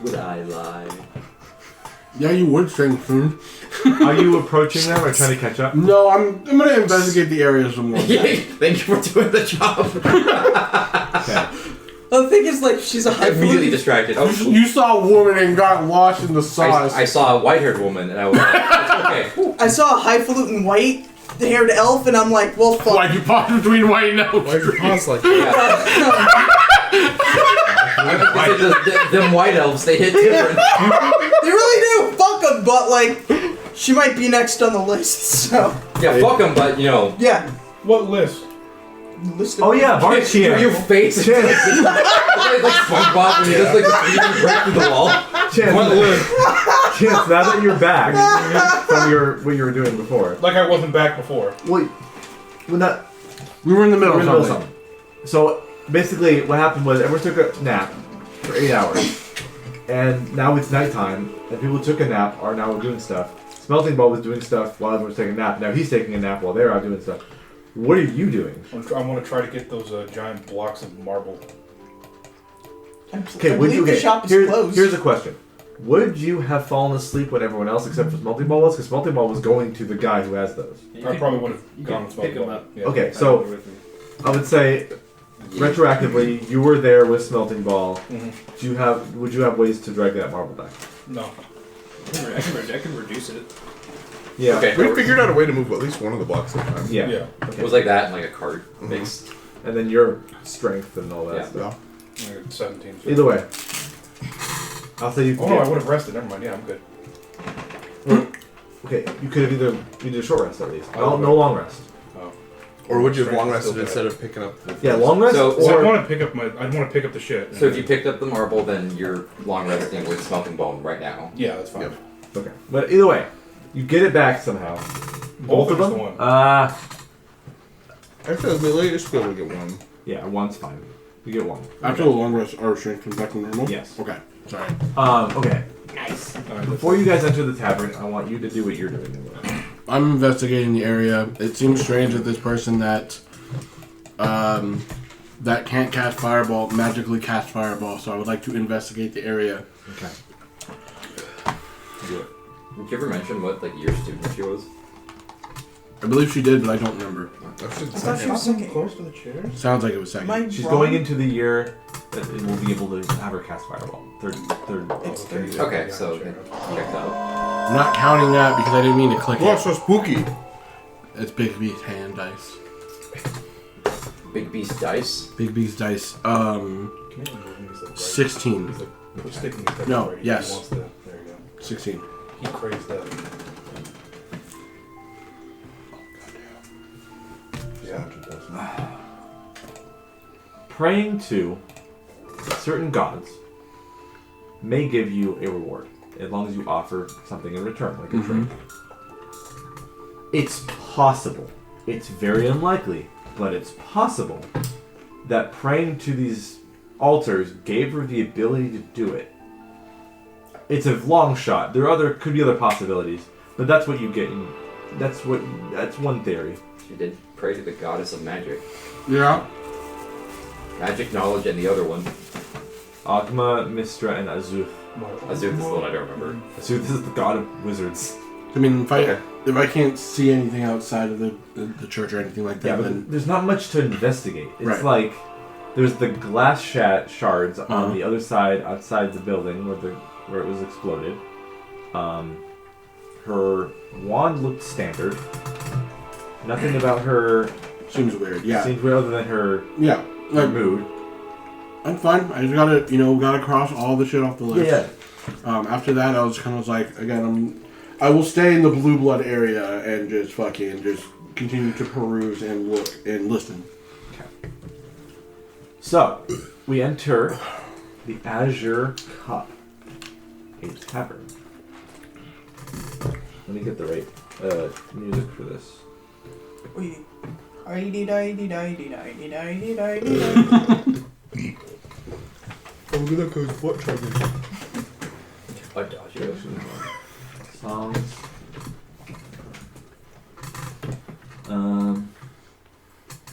Speaker 6: Would I lie?
Speaker 5: Yeah, you would string food.
Speaker 1: Are you approaching them or trying to catch up?
Speaker 5: No, I'm gonna investigate the area some more.
Speaker 6: Thank you for doing the job.
Speaker 1: Okay.
Speaker 7: Well, the thing is, like, she's a
Speaker 6: Immediately
Speaker 7: highfalutin.
Speaker 6: distracted. Oh,
Speaker 5: You saw a woman and got lost in the sauce.
Speaker 6: I saw a white-haired woman, and I was like, it's okay.
Speaker 7: I saw a highfalutin white-haired elf, and I'm like, well, fuck.
Speaker 5: Why'd you pause between white and elf?
Speaker 9: Why'd you pause like that?
Speaker 6: Them white elves, they hit different.
Speaker 7: They really do. Fuck them, but like, she might be next on the list. So
Speaker 6: Yeah, fuck them, but
Speaker 7: yeah,
Speaker 2: What list?
Speaker 7: list of
Speaker 1: Oh yeah, Bart's here.
Speaker 6: your face is like SpongeBob when he does like the break through the wall.
Speaker 1: Chance, now that you're back from what you were doing before.
Speaker 2: Like I wasn't back before.
Speaker 1: Well, not.
Speaker 5: We were in the middle
Speaker 1: We're in the
Speaker 5: of
Speaker 1: middle of
Speaker 5: something.
Speaker 1: something. So basically, what happened was everyone took a nap for 8 hours, and now it's nighttime, and people who took a nap are now doing stuff. Smelting Ball was doing stuff while everyone was taking a nap. Now he's taking a nap while they're out doing stuff. What are you doing?
Speaker 2: I want to try to get those giant blocks of marble.
Speaker 1: Okay,
Speaker 7: I believe the shop is closed.
Speaker 1: Here's a question. Would you have fallen asleep when everyone else except for Smelting Ball was? Because Smelting Ball was going to the guy who has those.
Speaker 2: I probably would have gone with
Speaker 4: pick
Speaker 2: Smelting
Speaker 4: them
Speaker 2: Ball.
Speaker 4: up.
Speaker 2: Yeah.
Speaker 1: Okay, so I would say retroactively, you were there with Smelting Ball.
Speaker 2: Mhm.
Speaker 1: Would you have ways to drag that marble back?
Speaker 2: No.
Speaker 4: I can reduce it.
Speaker 1: Yeah.
Speaker 6: Okay.
Speaker 3: We figured out a way to move at least one of the blocks at a time.
Speaker 1: Yeah.
Speaker 2: Yeah.
Speaker 1: Okay.
Speaker 6: It was like that and like a card mixed.
Speaker 1: And then your strength and all that
Speaker 6: Yeah.
Speaker 1: stuff.
Speaker 2: I got 17. So.
Speaker 1: Either way, I'll say you can
Speaker 2: Oh no, I
Speaker 1: get,
Speaker 2: would have rested. Never mind. Yeah, I'm good.
Speaker 1: okay, you could have either you did a short rest at least.
Speaker 2: Oh,
Speaker 1: No long rest.
Speaker 2: Oh.
Speaker 3: Or would you have long
Speaker 2: Strength is
Speaker 3: rested
Speaker 2: still
Speaker 3: instead of picking up the
Speaker 1: Yeah, long rest
Speaker 6: So-
Speaker 2: So I
Speaker 1: or
Speaker 2: want to pick up I'd want to pick up the shit.
Speaker 6: So if you picked up the marble, then you're long resting with Smelting Bone right now.
Speaker 2: Yeah, that's fine.
Speaker 3: Yep.
Speaker 1: okay. But either way, you get it back somehow. Both of
Speaker 2: or just
Speaker 1: them.
Speaker 2: the one?
Speaker 3: Actually, the latest be able to get one.
Speaker 1: Yeah, one's fine. You get one.
Speaker 5: After the long rest, our strength comes back to normal?
Speaker 1: Yes.
Speaker 5: Okay. Sorry.
Speaker 1: Okay.
Speaker 2: All right,
Speaker 1: Before you guys enter the tavern, I want you to do what you're doing.
Speaker 5: I'm investigating the area. It seems strange that this person that that can't cast fireball magically cast fireball, so I would like to investigate the area.
Speaker 1: Okay. Do it.
Speaker 6: Did you ever mention what like year student she was?
Speaker 5: I believe she did, but I don't remember.
Speaker 7: I thought she was second.
Speaker 2: Close to the chairs.
Speaker 5: Sounds like it was second.
Speaker 7: Am I
Speaker 1: She's
Speaker 7: wrong?
Speaker 1: going into the year that it will be able to have her cast Fireball. Third.
Speaker 7: It's third.
Speaker 6: Okay, so check out.
Speaker 5: I'm not counting that because I didn't mean to click
Speaker 3: Oh,
Speaker 5: it.
Speaker 3: so spooky.
Speaker 5: It's Big B's hand dice.
Speaker 6: Big Beast dice.
Speaker 5: Big B's dice. 16. No, yes.
Speaker 2: There you go.
Speaker 5: 16.
Speaker 2: He craves that. Yeah.
Speaker 1: Praying to certain gods may give you a reward as long as you offer something in return, like a drink. It's possible. It's very unlikely, but it's possible that praying to these altars gave her the ability to do it. It's a long shot. Could be other possibilities, but that's what you get. That's one theory.
Speaker 6: She did pray to the goddess of magic.
Speaker 5: Yeah.
Speaker 6: Magic knowledge and the other one.
Speaker 1: Agma, Mistra, and Azuth.
Speaker 6: Azuth is the one I don't remember.
Speaker 1: Azuth is the god of wizards.
Speaker 5: I mean, if
Speaker 6: Okay.
Speaker 5: I can't see anything outside of the church or anything like that,
Speaker 1: Yeah,
Speaker 5: then
Speaker 1: but there's not much to investigate. It's
Speaker 5: Right.
Speaker 1: like there's the glass shards on the other side, outside the building where it was exploded. Her wand looked standard. Nothing about her
Speaker 5: seems weird. Yeah.
Speaker 1: seemed weird other than her
Speaker 5: Yeah. Like,
Speaker 1: mood.
Speaker 5: I'm fine. I just gotta cross all the shit off the list.
Speaker 1: Yeah.
Speaker 5: After that, I was kind of like, again, I will stay in the blue blood area and just continue to peruse and look and listen.
Speaker 1: So, we enter the Azure Cup, a tavern. Let me get the right music for this.
Speaker 7: Wait.
Speaker 3: Oh, look at that guy's butt chugging.
Speaker 6: Adagio.
Speaker 1: Songs.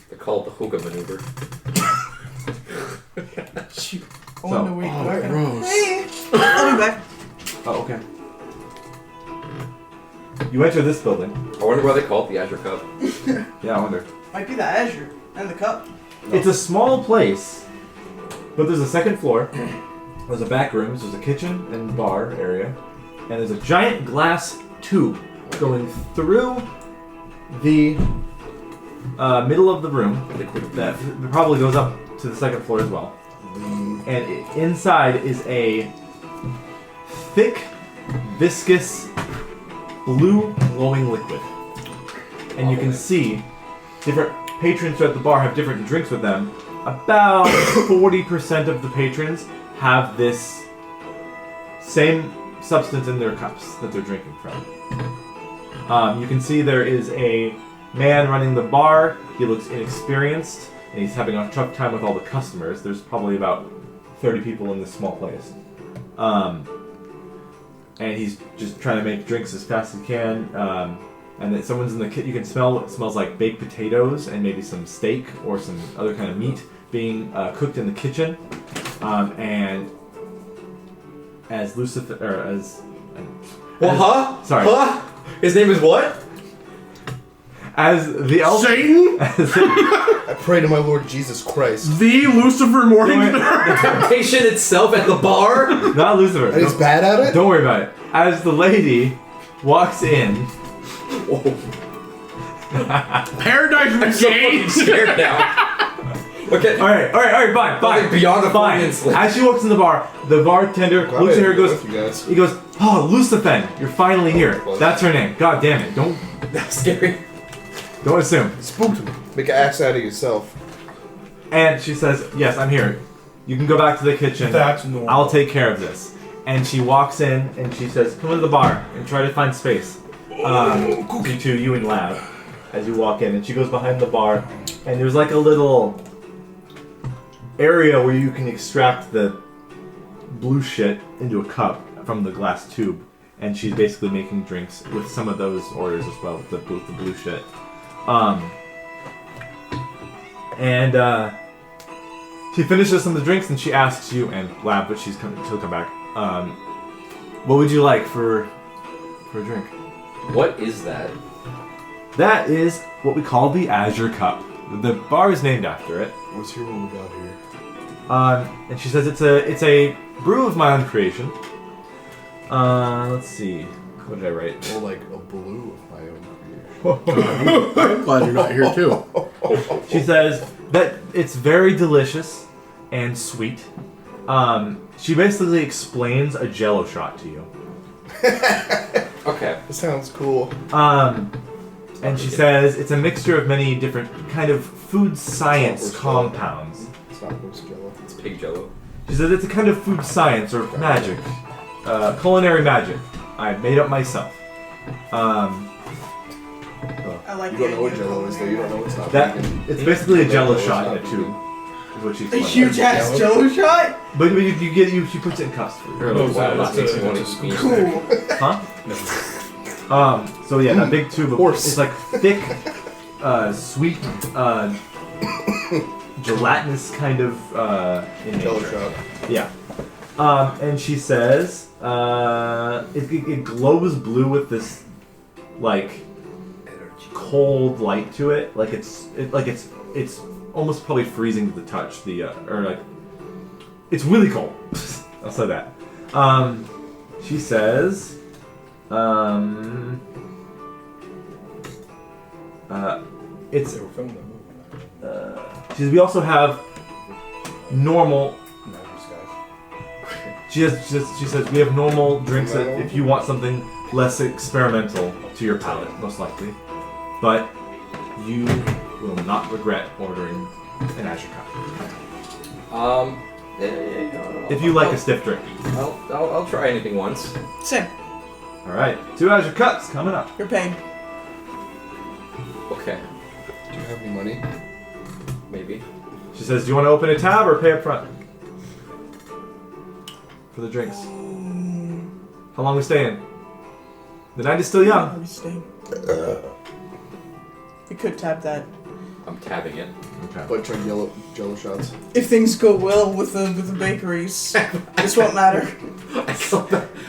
Speaker 6: They're called the hookah maneuver.
Speaker 7: Oh, no, wait.
Speaker 5: Oh,
Speaker 7: Okay.
Speaker 5: gross.
Speaker 7: Hey, I'll be back.
Speaker 1: Oh, okay. You enter this building.
Speaker 6: I wonder why they call it the Azure Cup.
Speaker 1: Yeah, I wonder.
Speaker 7: Might be the Azure and the cup.
Speaker 1: It's a small place, but there's a second floor. There's a back room. There's a kitchen and bar area, and there's a giant glass tube going through the middle of the room that probably goes up to the second floor as well. And inside is a thick, viscous, blue glowing liquid. And you can see different patrons at the bar have different drinks with them. About 40% of the patrons have this same substance in their cups that they're drinking from. You can see there is a man running the bar. He looks inexperienced, and he's having a tough time with all the customers. There's probably about 30 people in this small place. And he's just trying to make drinks as fast as he can. And then someone's in the kitchen. You can smell what smells like baked potatoes and maybe some steak or some other kind of meat being cooked in the kitchen. And as Lucifer, or as... Sorry.
Speaker 6: Huh? His name is what?
Speaker 1: As the elf...
Speaker 5: Satan?
Speaker 3: I pray to my Lord Jesus Christ.
Speaker 5: The Lucifer Morningstar?
Speaker 6: The temptation itself at the bar?
Speaker 1: Not Lucifer.
Speaker 3: And he's bad at it?
Speaker 1: Don't worry about it. As the lady walks in...
Speaker 5: Paradise
Speaker 6: I'm so fucking
Speaker 5: Regained?
Speaker 6: scared now. Okay.
Speaker 1: Alright, fine.
Speaker 6: Like beyond the
Speaker 1: Fine.
Speaker 6: Freudian slip.
Speaker 1: As she walks in the bar, the bartender looks at her and goes,
Speaker 3: You guys.
Speaker 1: he goes, "Oh, Lucifen, you're finally here." That's her name. God damn it. Don't
Speaker 6: That's scary.
Speaker 1: assume.
Speaker 3: Spooked him. Make an ass out of yourself.
Speaker 1: And she says, "Yes, I'm here. You can go back to the kitchen.
Speaker 2: That's normal.
Speaker 1: I'll take care of this." And she walks in and she says, "Come to the bar and try to find space." You and Lab, as you walk in, and she goes behind the bar, and there's like a little area where you can extract the blue shit into a cup from the glass tube, and she's basically making drinks with some of those orders as well with the blue shit. She finishes some of the drinks and she asks you and Lab, but she'll come back. What would you like for a drink?
Speaker 6: What is that?
Speaker 1: That is what we call the Azure Cup. The bar is named after it.
Speaker 9: Was here when we got here.
Speaker 1: And she says it's a brew of my own creation. Let's see. What did I write?
Speaker 9: Or like a blue of my own creation.
Speaker 5: I'm glad you're not here too.
Speaker 1: She says that it's very delicious and sweet. She basically explains a Jello shot to you.
Speaker 6: Okay.
Speaker 9: That sounds cool.
Speaker 1: And she says it's a mixture of many different kind of food science compounds.
Speaker 9: It's not horse jello.
Speaker 6: It's pig jello.
Speaker 1: She says it's a kind of food science or magic, culinary magic. I made up myself.
Speaker 7: I like
Speaker 9: You
Speaker 7: the
Speaker 9: don't know what
Speaker 7: idea of
Speaker 9: jello is, though. You don't know it's not
Speaker 1: That
Speaker 9: vegan.
Speaker 1: it's basically a Jello
Speaker 9: Jello
Speaker 1: shot
Speaker 9: is
Speaker 1: in a
Speaker 9: not
Speaker 1: tube.
Speaker 9: vegan.
Speaker 1: Is what she
Speaker 7: A
Speaker 1: explained.
Speaker 7: huge ass Jello shot?
Speaker 1: But she puts it in cups for you.
Speaker 2: Oh,
Speaker 6: Wow,
Speaker 2: that's
Speaker 6: that makes
Speaker 2: a-
Speaker 6: me want
Speaker 2: that's
Speaker 6: to
Speaker 2: a
Speaker 6: eat.
Speaker 7: Cool.
Speaker 1: Huh? So yeah, that big tube of
Speaker 9: Horse.
Speaker 1: it's like thick, sweet, gelatinous kind of in
Speaker 9: Jello
Speaker 1: nature.
Speaker 9: shot.
Speaker 1: Yeah. And she says it glows blue with this like cold light to it. Like it's almost probably freezing to the touch. Or like it's really cold. I'll say that. She says it's
Speaker 2: They were filming that movie.
Speaker 1: she says we also have normal.
Speaker 2: No, these guys.
Speaker 1: She says we have normal drinks that if you want something less experimental to your palate, most likely. But you will not regret ordering an Azure Cup. If you like a stiff drink.
Speaker 6: I'll try anything once.
Speaker 7: Same.
Speaker 1: Alright, 2 Azure Cups coming up.
Speaker 7: You're paying.
Speaker 6: Okay,
Speaker 9: Do you have any money?
Speaker 6: maybe.
Speaker 1: She says, do you want to open a tab or pay up front? For the drinks. How long are we staying? The night is still young.
Speaker 7: Are we staying? We could tab that.
Speaker 6: I'm tabbing it.
Speaker 1: Okay.
Speaker 9: But try jello shots.
Speaker 7: If things go well with the bakeries, this won't matter.
Speaker 6: I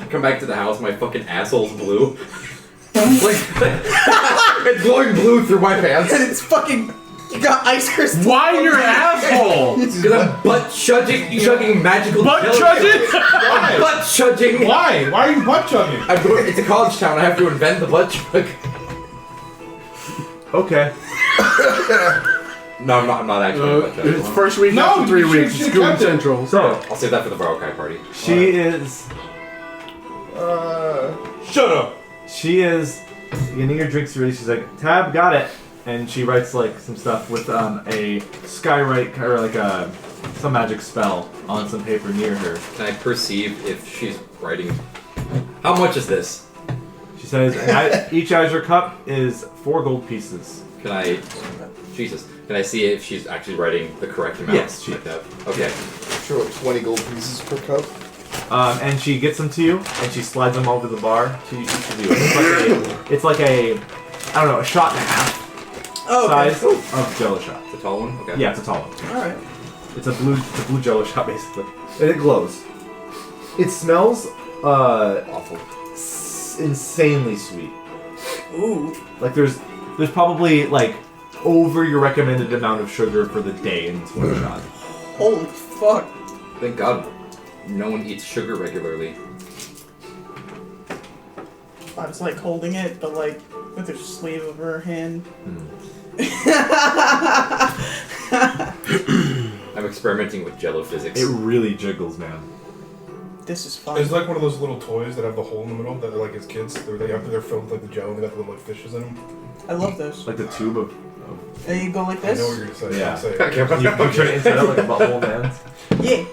Speaker 6: come back to the house, my fucking asshole's blue. It's glowing blue through my pants.
Speaker 7: And it's fucking. You got ice crystals.
Speaker 5: Why your asshole?
Speaker 6: Because I'm butt chugging magical
Speaker 5: Butt
Speaker 6: jello.
Speaker 5: chugging?
Speaker 6: I'm butt chugging.
Speaker 2: Why? Why are you butt chugging?
Speaker 6: It's a college town. I have to invent the butt chug.
Speaker 1: Okay.
Speaker 6: No, I'm not actually butt chugging.
Speaker 5: It's first week
Speaker 2: No,
Speaker 5: after 3
Speaker 2: you
Speaker 5: weeks.
Speaker 2: should've
Speaker 5: It's Goon
Speaker 2: kept it.
Speaker 5: Central.
Speaker 1: So,
Speaker 6: I'll save that for the Barokai party.
Speaker 1: she is
Speaker 2: Shut up.
Speaker 1: getting her drinks ready. She's like, Tab, got it. And she writes like some stuff with a skywrite or like some magic spell on some paper near her.
Speaker 6: Can I perceive if she's writing? How much is this?
Speaker 1: She says each Azure Cup is 4 gold pieces.
Speaker 6: Can I? Jesus. Can I see if she's actually writing the correct amount?
Speaker 1: Yes, she
Speaker 6: like that. Okay.
Speaker 9: Sure, like 20 gold pieces per cup.
Speaker 1: And she gets them to you, and she slides them over the bar to each of you. It's like a I don't know, a shot and a half
Speaker 7: Oh, okay.
Speaker 1: size of Jello shot.
Speaker 6: It's a tall one. Okay.
Speaker 1: Yeah, it's a tall one.
Speaker 7: Alright.
Speaker 1: It's a blue Jello shot basically, and it glows. It smells
Speaker 6: Awful.
Speaker 1: insanely sweet.
Speaker 7: Ooh.
Speaker 1: Like there's probably like over your recommended amount of sugar for the day in this one shot.
Speaker 7: Holy fuck.
Speaker 6: Thank God, no one eats sugar regularly.
Speaker 7: I was like holding it, but like with her sleeve over her hand.
Speaker 6: I'm experimenting with Jello physics.
Speaker 1: It really jiggles, man.
Speaker 7: This is fun.
Speaker 2: It's like one of those little toys that have the hole in the middle that are like as kids. They're filled with like the jello and they got the little like fishes in them.
Speaker 7: I love those.
Speaker 1: Like the tube of
Speaker 7: And you go like
Speaker 2: I
Speaker 7: this?
Speaker 2: know what you're gonna say.
Speaker 1: Yeah.
Speaker 2: Say it.
Speaker 1: you turn it inside out like a butthole, man.
Speaker 7: Yeah.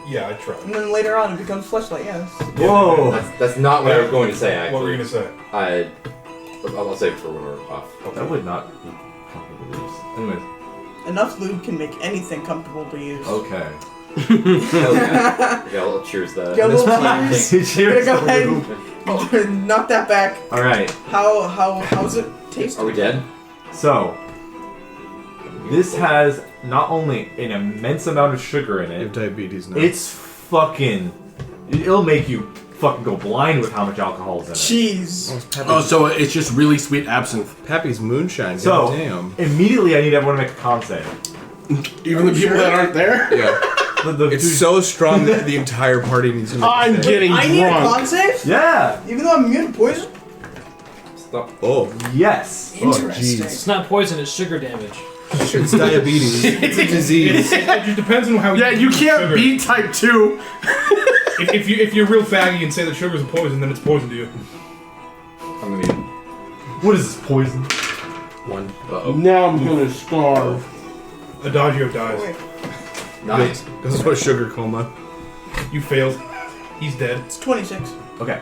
Speaker 2: Yeah, I tried.
Speaker 7: And then later on it becomes fleshlight, yes.
Speaker 1: Whoa!
Speaker 6: That's not what I was going to say. Actually,
Speaker 2: What were you gonna say?
Speaker 6: I'll save it for when we're off.
Speaker 1: That would not be comfortable to use. Anyways,
Speaker 7: Enough lube can make anything comfortable to use.
Speaker 1: okay.
Speaker 6: Hell yeah. Yeah, well, cheers that.
Speaker 7: Yo, little
Speaker 1: Cheers.
Speaker 7: Gonna go ahead and knock that back.
Speaker 1: All right.
Speaker 7: How's it taste?
Speaker 6: Are we dead?
Speaker 1: So, this has not only an immense amount of sugar in
Speaker 3: You have
Speaker 1: it,
Speaker 3: diabetes now.
Speaker 1: it's fucking. It'll make you fucking go blind with how much alcohol is in it.
Speaker 7: Jeez.
Speaker 5: Oh, so it's just really sweet absinthe.
Speaker 3: Pappy's moonshine.
Speaker 1: So
Speaker 3: Damn.
Speaker 1: immediately, I need everyone to make a con save.
Speaker 5: Even the people that aren't there?
Speaker 3: Yeah. It's so strong that the entire party needs to make
Speaker 5: I'm
Speaker 3: a save.
Speaker 5: getting
Speaker 7: I need a
Speaker 5: drunk.
Speaker 7: con save?
Speaker 1: Yeah.
Speaker 7: Even though I'm immune to poison?
Speaker 6: Stop.
Speaker 3: Oh.
Speaker 1: Yes.
Speaker 7: Interesting.
Speaker 4: It's not poison, it's sugar damage.
Speaker 3: It's diabetes. It's a disease.
Speaker 2: It just depends on how.
Speaker 5: Yeah, you can't
Speaker 2: sugar.
Speaker 5: be type 2.
Speaker 2: If you're real faggy and say that sugar's a poison, then it's poison to you.
Speaker 6: I'm gonna be
Speaker 1: What is this poison?
Speaker 6: 1.
Speaker 5: Now I'm gonna starve.
Speaker 2: Adagio dies.
Speaker 7: Wait,
Speaker 6: 9.
Speaker 3: This is what sugar coma.
Speaker 2: You failed. He's dead.
Speaker 7: it's 26.
Speaker 1: Okay.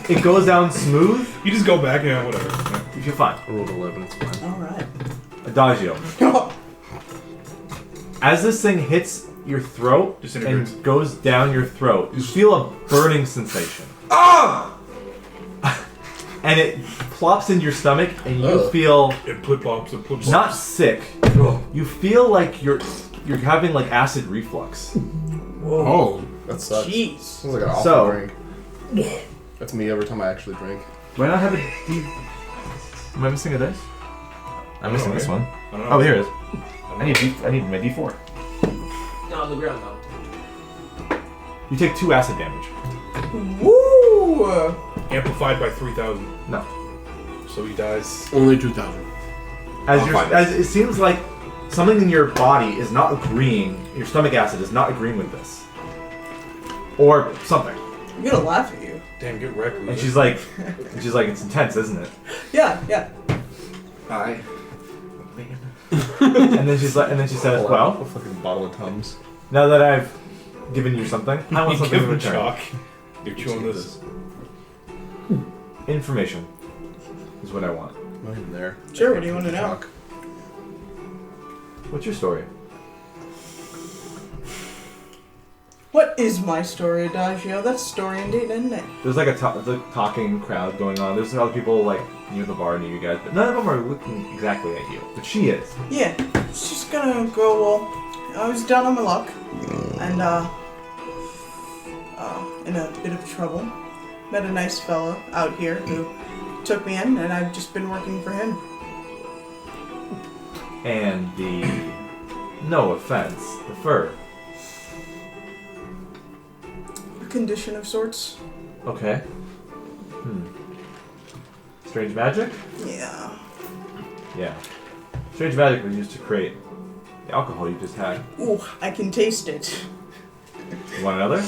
Speaker 1: It goes down smooth.
Speaker 2: You just go back, yeah, whatever. Yeah.
Speaker 1: You feel fine.
Speaker 3: I rolled 11. It's fine.
Speaker 7: Alright.
Speaker 1: Adagio. As this thing hits your throat
Speaker 2: Disintegrates.
Speaker 1: and goes down your throat, you feel a burning sensation.
Speaker 3: Ah!
Speaker 1: And it plops into your stomach, and you
Speaker 3: Ugh.
Speaker 1: feel
Speaker 2: It plip pops. It plip pops.
Speaker 1: not sick. You feel like you're having like acid reflux.
Speaker 5: Oh.
Speaker 3: That sucks.
Speaker 7: Jeez.
Speaker 3: Sounds like an awful
Speaker 1: So-
Speaker 3: drink. That's me every time I actually drink.
Speaker 1: Do I not have a D? Am I missing a dice? I'm missing this one.
Speaker 2: I don't know.
Speaker 1: Oh, here it is. I need my D4.
Speaker 4: No, on the ground though.
Speaker 1: You take 2 acid damage.
Speaker 7: Woo!
Speaker 2: Amplified by 3,000.
Speaker 1: No.
Speaker 2: So he dies.
Speaker 5: Only 2,000.
Speaker 1: As it seems like something in your body is not agreeing. Your stomach acid is not agreeing with this, or something.
Speaker 7: I'm gonna laugh at you.
Speaker 2: Damn, get wrecked.
Speaker 1: And she's like, it's intense, isn't it?
Speaker 7: Yeah, yeah.
Speaker 6: Hi.
Speaker 1: And then she says,
Speaker 3: Pull out
Speaker 1: well,
Speaker 3: a fucking bottle of Tums.
Speaker 1: now that I've given you something, I want
Speaker 2: you
Speaker 1: something
Speaker 2: give
Speaker 1: in
Speaker 2: him
Speaker 1: return.
Speaker 2: chalk. You're chewing this.
Speaker 1: Information is what I want.
Speaker 3: Not even there.
Speaker 7: Sure, what do you want to know?
Speaker 3: Chalk.
Speaker 1: What's your story?
Speaker 7: What is my story, Adagio? That's story indeed, isn't it?
Speaker 1: There's like a talking crowd going on. There's other people like near the bar, near you guys, but none of them are looking exactly at you. But she is.
Speaker 7: Yeah, it's just gonna go, well, I was down on my luck, and, in a bit of trouble. Met a nice fellow out here who took me in, and I've just been working for him.
Speaker 1: And no offense, the fur.
Speaker 7: A condition of sorts.
Speaker 1: Okay. Strange magic?
Speaker 7: Yeah.
Speaker 1: Yeah. Strange magic was used to create the alcohol you just had.
Speaker 7: Ooh, I can taste it.
Speaker 1: You want another?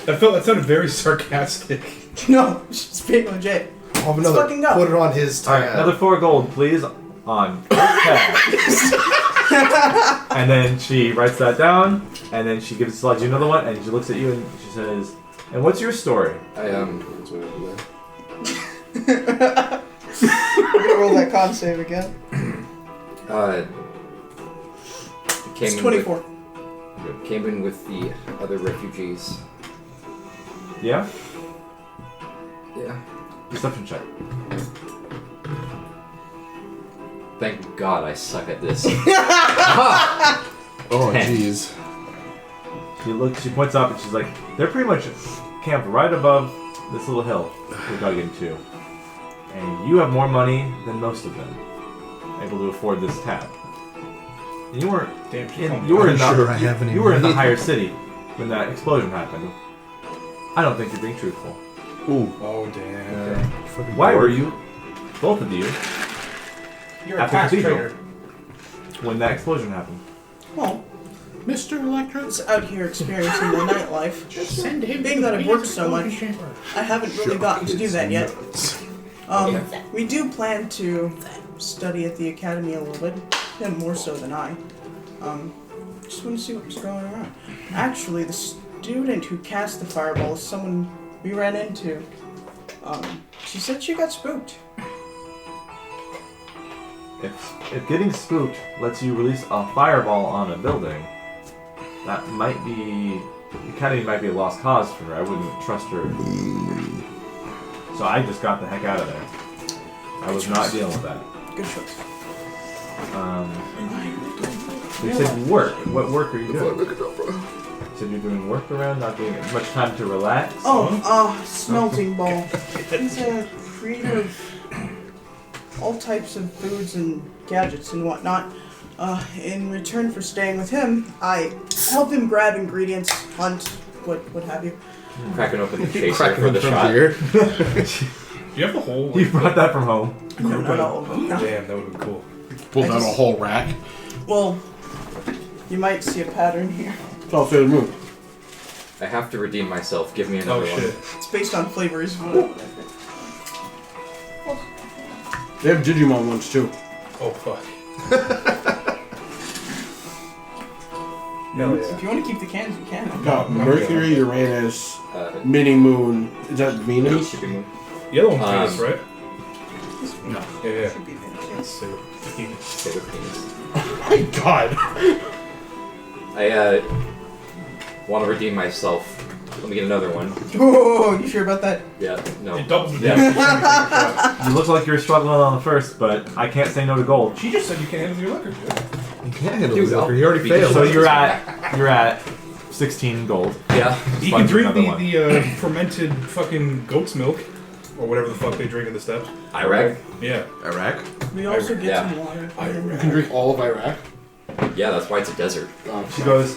Speaker 2: That sounded very sarcastic.
Speaker 7: No, it's being legit.
Speaker 3: I'll have
Speaker 7: Let's
Speaker 3: another.
Speaker 7: fucking go.
Speaker 3: Put it on his tab.
Speaker 1: Alright, another 4 gold, please, on tab. And then she writes that down, and then she slides you another one, and she looks at you and she says, and what's your story?
Speaker 6: I
Speaker 3: That's what I did.
Speaker 7: I'm gonna roll that con save again.
Speaker 6: Came
Speaker 7: It's
Speaker 6: in
Speaker 7: 24.
Speaker 6: Came in with the other refugees.
Speaker 1: Yeah?
Speaker 6: Yeah.
Speaker 1: Perception check.
Speaker 6: Thank God I suck at this.
Speaker 3: Oh,
Speaker 6: 10.
Speaker 3: jeez.
Speaker 1: She points up and she's like, they're pretty much camped right above this little hill we dug into. And you have more money than most of them, able to afford this tab. And you weren't
Speaker 2: Damn,
Speaker 1: you were in
Speaker 3: sure I have any
Speaker 1: you were in the
Speaker 3: money.
Speaker 1: higher city when that explosion happened. I don't think you're being truthful.
Speaker 3: Ooh.
Speaker 2: Oh, damn.
Speaker 3: Fucking
Speaker 1: Why
Speaker 3: bored.
Speaker 1: were you, both of you,
Speaker 2: You're
Speaker 1: at the cathedral when that explosion happened?
Speaker 7: Well,
Speaker 5: Mr. Electra?
Speaker 7: it's out here experiencing the nightlife.
Speaker 9: Send him
Speaker 7: Being that I've worked so much, I haven't really gotten to do that yet. We do plan to study at the academy a little bit, and more so than I. Just want to see what was going on. Actually, the student who cast the fireball is someone we ran into. She said she got spooked.
Speaker 1: If getting spooked lets you release a fireball on a building, that might be... The academy might be a lost cause for her. I wouldn't trust her. So I just got the heck out of there. I was not dealing with that.
Speaker 7: Good choice.
Speaker 1: You said work. What work are you doing? said you're doing work around, not getting as much time to relax.
Speaker 7: Smelting ball. He's a creator of all types of foods and gadgets and whatnot. In return for staying with him, I help him grab ingredients, hunt, what have you.
Speaker 6: Cracking open the chaser
Speaker 9: Cracking
Speaker 6: for the
Speaker 9: from
Speaker 6: shot.
Speaker 9: beer.
Speaker 2: Do you have the whole?
Speaker 1: You brought that from home.
Speaker 7: No, not all of them. No.
Speaker 2: Damn, that would have been cool.
Speaker 9: Pulled
Speaker 7: I
Speaker 9: out a
Speaker 7: just-
Speaker 9: whole rack.
Speaker 7: Well, you might see a pattern here.
Speaker 5: It's all Sailor Moon.
Speaker 6: I have to redeem myself. Give me another
Speaker 2: Oh
Speaker 6: one.
Speaker 2: shit.
Speaker 7: It's based on flavors. Well,
Speaker 5: They have Digimon ones too.
Speaker 2: Oh fuck. Hell
Speaker 7: if
Speaker 2: yeah.
Speaker 7: you want to keep the cans, you can.
Speaker 5: No, Mercury, Uranus,
Speaker 6: Uh,
Speaker 5: Mini Moon. Is that Venus?
Speaker 6: Shipping moon.
Speaker 2: The other one's Venus, right?
Speaker 5: No.
Speaker 2: Yeah.
Speaker 7: Should be Venus, yes.
Speaker 2: So,
Speaker 6: Sailor penis.
Speaker 5: Oh my God.
Speaker 6: I want to redeem myself. Let me get another one.
Speaker 7: Oh, you sure about that?
Speaker 6: Yeah. No.
Speaker 2: it doubles the
Speaker 1: Yeah.
Speaker 2: damage.
Speaker 1: You look like you're struggling on the first, but I can't say no to gold.
Speaker 2: She just said you can't handle your liquor, dude.
Speaker 9: You can't handle
Speaker 6: Dude,
Speaker 9: his liquor.
Speaker 6: I'll
Speaker 9: He already
Speaker 6: be
Speaker 9: failed.
Speaker 1: So you're at 16 gold.
Speaker 6: Yeah.
Speaker 2: You
Speaker 1: Find
Speaker 2: can drink
Speaker 1: another one.
Speaker 2: the fermented fucking goat's milk, or whatever the fuck they drink in the steppes.
Speaker 6: Iraq.
Speaker 2: Yeah.
Speaker 9: Iraq?
Speaker 7: We also get
Speaker 6: Yeah.
Speaker 7: some water.
Speaker 5: You can drink all of Iraq.
Speaker 6: Yeah, that's why it's a desert.
Speaker 1: She goes,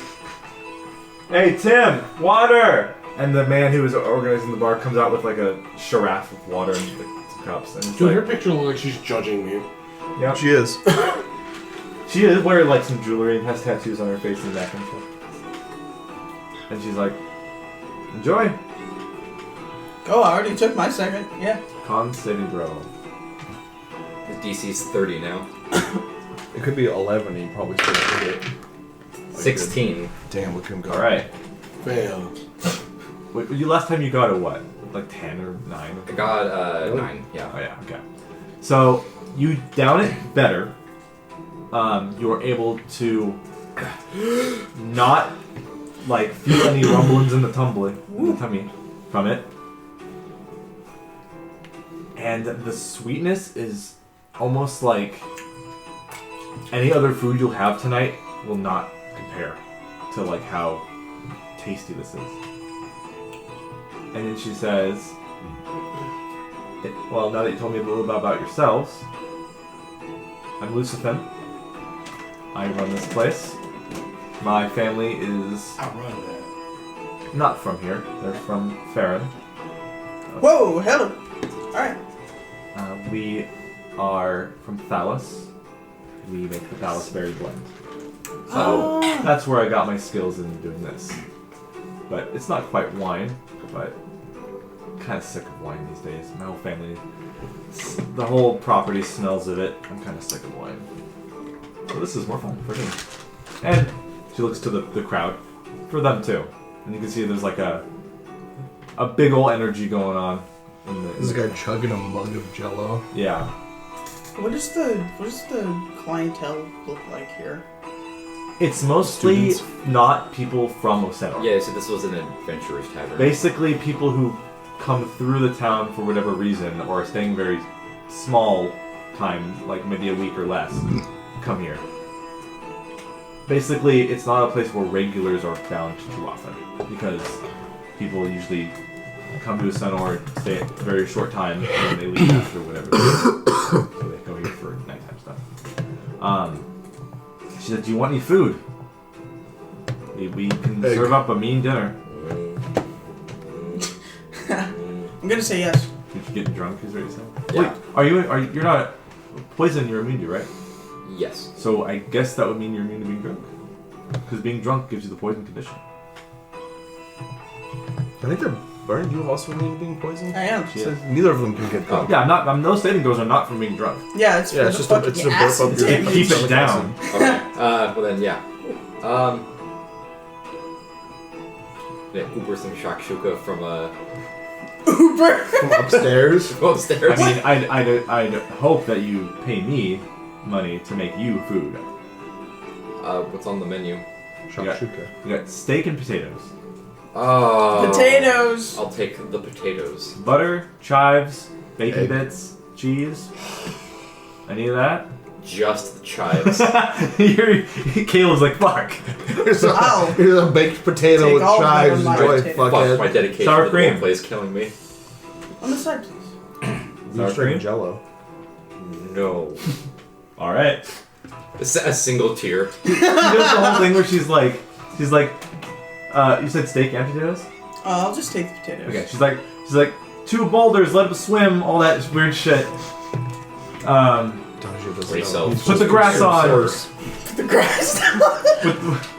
Speaker 1: "Hey Tim, water!" And the man who was organizing the bar comes out with like a carafe of water and like, some cups. And it's
Speaker 5: Dude, her
Speaker 1: like,
Speaker 5: picture looks like she's judging me.
Speaker 1: yeah.
Speaker 3: She is.
Speaker 1: She is wearing like some jewelry and has tattoos on her face and neck and stuff. And she's like, "Enjoy."
Speaker 7: Oh, I already took my second. Yeah.
Speaker 1: Con saving throw.
Speaker 6: His DC's 30 now.
Speaker 9: It could be 11 and you probably still hit it.
Speaker 6: 16.
Speaker 9: Damn, look at him go.
Speaker 1: Alright.
Speaker 5: Fail.
Speaker 1: Wait, last time you got a what? Like 10 or 9?
Speaker 6: I got
Speaker 1: Really?
Speaker 6: 9. Yeah.
Speaker 1: Oh yeah, okay. So you down it better. You're able to not like feel any rumblings in the tummy from it. And the sweetness is almost like any other food you'll have tonight will not compare to like how tasty this is. And then she says, well, now that you told me a little bit about yourselves, I'm Lucifin. I run this place. My family is
Speaker 2: Outrun that.
Speaker 1: not from here. They're from Farron.
Speaker 7: Whoa, hello. Alright.
Speaker 1: We are from Thalys. We make the Thalys Berry Blend. So that's where I got my skills in doing this. But it's not quite wine, but I'm kind of sick of wine these days. My whole family, the whole property smells of it. I'm kind of sick of wine. So this is more fun for me. And she looks to the crowd. For them too. And you can see there's like a big ol' energy going on.
Speaker 9: This guy chugging a mug of Jello.
Speaker 1: Yeah.
Speaker 7: What does the clientele look like here?
Speaker 1: It's mostly
Speaker 9: Students.
Speaker 1: not people from Oceanor.
Speaker 6: Yeah, so this was an adventurer's tavern.
Speaker 1: Basically people who come through the town for whatever reason or are staying very small time, like maybe a week or less, come here. Basically, it's not a place where regulars are found too often because people usually come to Oceanor, stay a very short time, and then they leave after whatever. So they go here for nighttime stuff. She said, "Do you want any food? We can
Speaker 3: Egg.
Speaker 1: serve up a mean dinner."
Speaker 7: I'm gonna say yes.
Speaker 1: Did you get drunk? Is what you said?
Speaker 6: Yeah.
Speaker 1: Wait, you're not poison. You're immune to, right?
Speaker 6: Yes.
Speaker 1: So I guess that would mean you're immune to being drunk, because being drunk gives you the poison condition.
Speaker 9: I think they're. Aren't you also immune to being poisoned?
Speaker 7: I am.
Speaker 1: Yeah.
Speaker 9: So neither of them can get drunk.
Speaker 1: Yeah, I'm not. Those saving throws are not from being drunk.
Speaker 7: Yeah, it's
Speaker 9: Yeah,
Speaker 7: for
Speaker 9: it's
Speaker 7: the
Speaker 9: just a-
Speaker 7: fucking
Speaker 9: it's to burp
Speaker 7: acid
Speaker 9: up your-
Speaker 7: damage.
Speaker 1: Keep it
Speaker 9: Stomach
Speaker 1: down.
Speaker 6: Okay. Well then, yeah. Yeah, Uber some shakshuka from
Speaker 7: Uber.
Speaker 9: From upstairs.
Speaker 6: from upstairs.
Speaker 1: I mean, I'd hope that you pay me money to make you food.
Speaker 6: What's on the menu?
Speaker 9: Shakshuka.
Speaker 1: You got steak and potatoes,
Speaker 6: Oh.
Speaker 7: Potatoes.
Speaker 6: I'll take the potatoes.
Speaker 1: butter, chives, bacon
Speaker 9: Egg.
Speaker 1: bits, cheese. Any of that?
Speaker 6: just the chives.
Speaker 1: Caleb's like, fuck.
Speaker 3: Here's
Speaker 7: Wow.
Speaker 3: a baked potato
Speaker 7: Take
Speaker 3: with
Speaker 7: all of
Speaker 3: chives.
Speaker 7: them,
Speaker 3: Enjoy,
Speaker 7: my
Speaker 6: Fuck,
Speaker 3: fuckhead.
Speaker 6: my dedication
Speaker 1: Sour
Speaker 6: to the
Speaker 1: cream.
Speaker 6: roleplay is killing me.
Speaker 7: On the side, please.
Speaker 1: Sour cream?
Speaker 3: Jello.
Speaker 6: No.
Speaker 1: All right.
Speaker 6: A single tear.
Speaker 1: She does the whole thing where she's like, you said steak and potatoes?
Speaker 7: I'll just take the potatoes.
Speaker 1: Okay, she's like, 2 boulders, let them swim, all that weird shit.
Speaker 6: Pretty self.
Speaker 1: Put the grass on.
Speaker 7: The grass.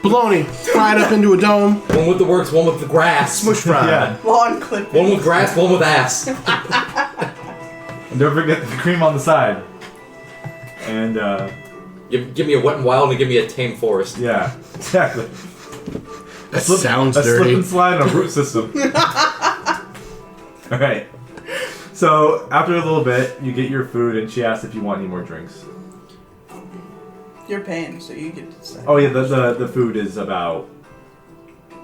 Speaker 5: Bologna, fried up into a dome.
Speaker 6: One with the works, one with the grass.
Speaker 5: Smush fried.
Speaker 1: Yeah.
Speaker 7: Lawn clippings.
Speaker 6: One with grass, one with ass.
Speaker 1: And don't forget the cream on the side. And,
Speaker 6: Give me a wet and wild and give me a tame forest.
Speaker 1: yeah, exactly.
Speaker 5: That sounds
Speaker 1: a slip
Speaker 5: dirty.
Speaker 1: and slide on a root system. Alright. So, after a little bit, you get your food, and she asks if you want any more drinks.
Speaker 7: You're paying, so you get to decide.
Speaker 1: Oh yeah, the food is about.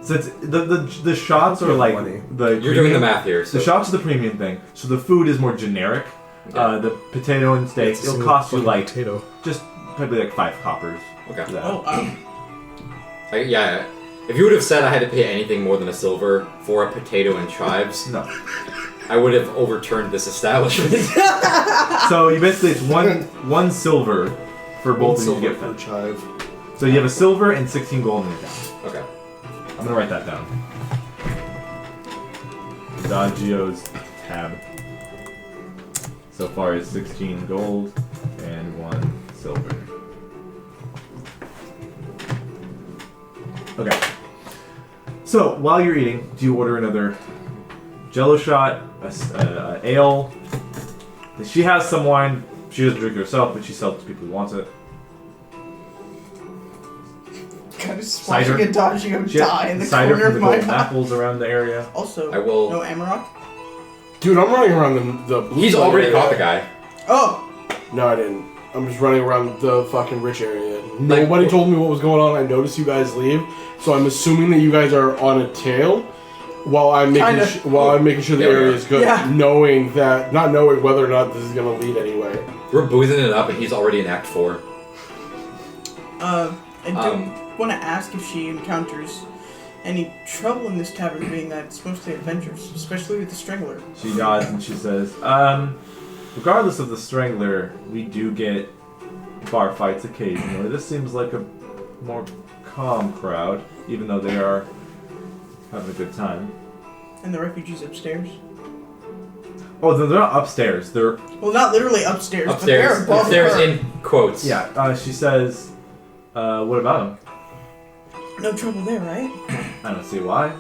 Speaker 1: So it's the shots are like
Speaker 3: Money.
Speaker 1: the.
Speaker 6: You're doing the math here. So.
Speaker 1: The shots are the premium thing. So the food is more generic.
Speaker 6: Okay.
Speaker 1: The potato and steak, it'll cost you like
Speaker 3: potato.
Speaker 1: just probably like 5 coppers.
Speaker 6: Okay.
Speaker 1: For that.
Speaker 7: Oh,
Speaker 6: Yeah. If you would have said I had to pay anything more than a silver for a potato and chives,
Speaker 1: No.
Speaker 6: I would have overturned this establishment.
Speaker 1: So you basically it's one silver for both of you to get
Speaker 3: for
Speaker 1: fed.
Speaker 3: chive.
Speaker 1: So you have a silver and 16 gold in your account.
Speaker 6: Okay.
Speaker 1: I'm gonna write that down. Adagio's tab. So far is 16 gold and 1 silver. Okay. So while you're eating, do you order another Jello shot, a ale? She has some wine. She doesn't drink it herself, but she sells it to people who want it.
Speaker 7: kind of
Speaker 1: Cider.
Speaker 7: watching Adagio
Speaker 1: She has
Speaker 7: die in the
Speaker 1: cider
Speaker 7: corner
Speaker 1: from
Speaker 7: of
Speaker 1: the
Speaker 7: my
Speaker 1: golden
Speaker 7: mouth.
Speaker 1: apples around the area.
Speaker 7: Also,
Speaker 6: I will-
Speaker 7: no Amarok?
Speaker 5: Dude, I'm running around the blue
Speaker 6: He's
Speaker 5: zone
Speaker 6: already
Speaker 5: area.
Speaker 6: caught the guy.
Speaker 7: Oh!
Speaker 5: No, I didn't. I'm just running around the fucking rich area. Nobody told me what was going on. I noticed you guys leave, so I'm assuming that you guys are on a tail while I'm making
Speaker 7: Kinda.
Speaker 5: I'm making sure the
Speaker 6: Yeah, we
Speaker 5: area
Speaker 6: are.
Speaker 5: is good,
Speaker 7: Yeah.
Speaker 5: not knowing whether or not this is gonna lead anywhere.
Speaker 6: We're boozing it up, and he's already in Act 4.
Speaker 7: I do want to ask if she encounters any trouble in this tavern, being that it's mostly adventures, especially with the Strangler.
Speaker 1: She nods and she says, regardless of the Strangler, we do get bar fights occasionally. This seems like a more calm crowd, even though they are having a good time.
Speaker 7: And the refugees upstairs.
Speaker 1: Oh, they're not upstairs. They're...
Speaker 7: Well, not literally upstairs, but
Speaker 6: Upstairs.
Speaker 7: they're above
Speaker 6: Upstairs
Speaker 7: her.
Speaker 6: in quotes.
Speaker 1: Yeah, she says, what about them?
Speaker 7: No trouble there, right?
Speaker 1: I don't see why.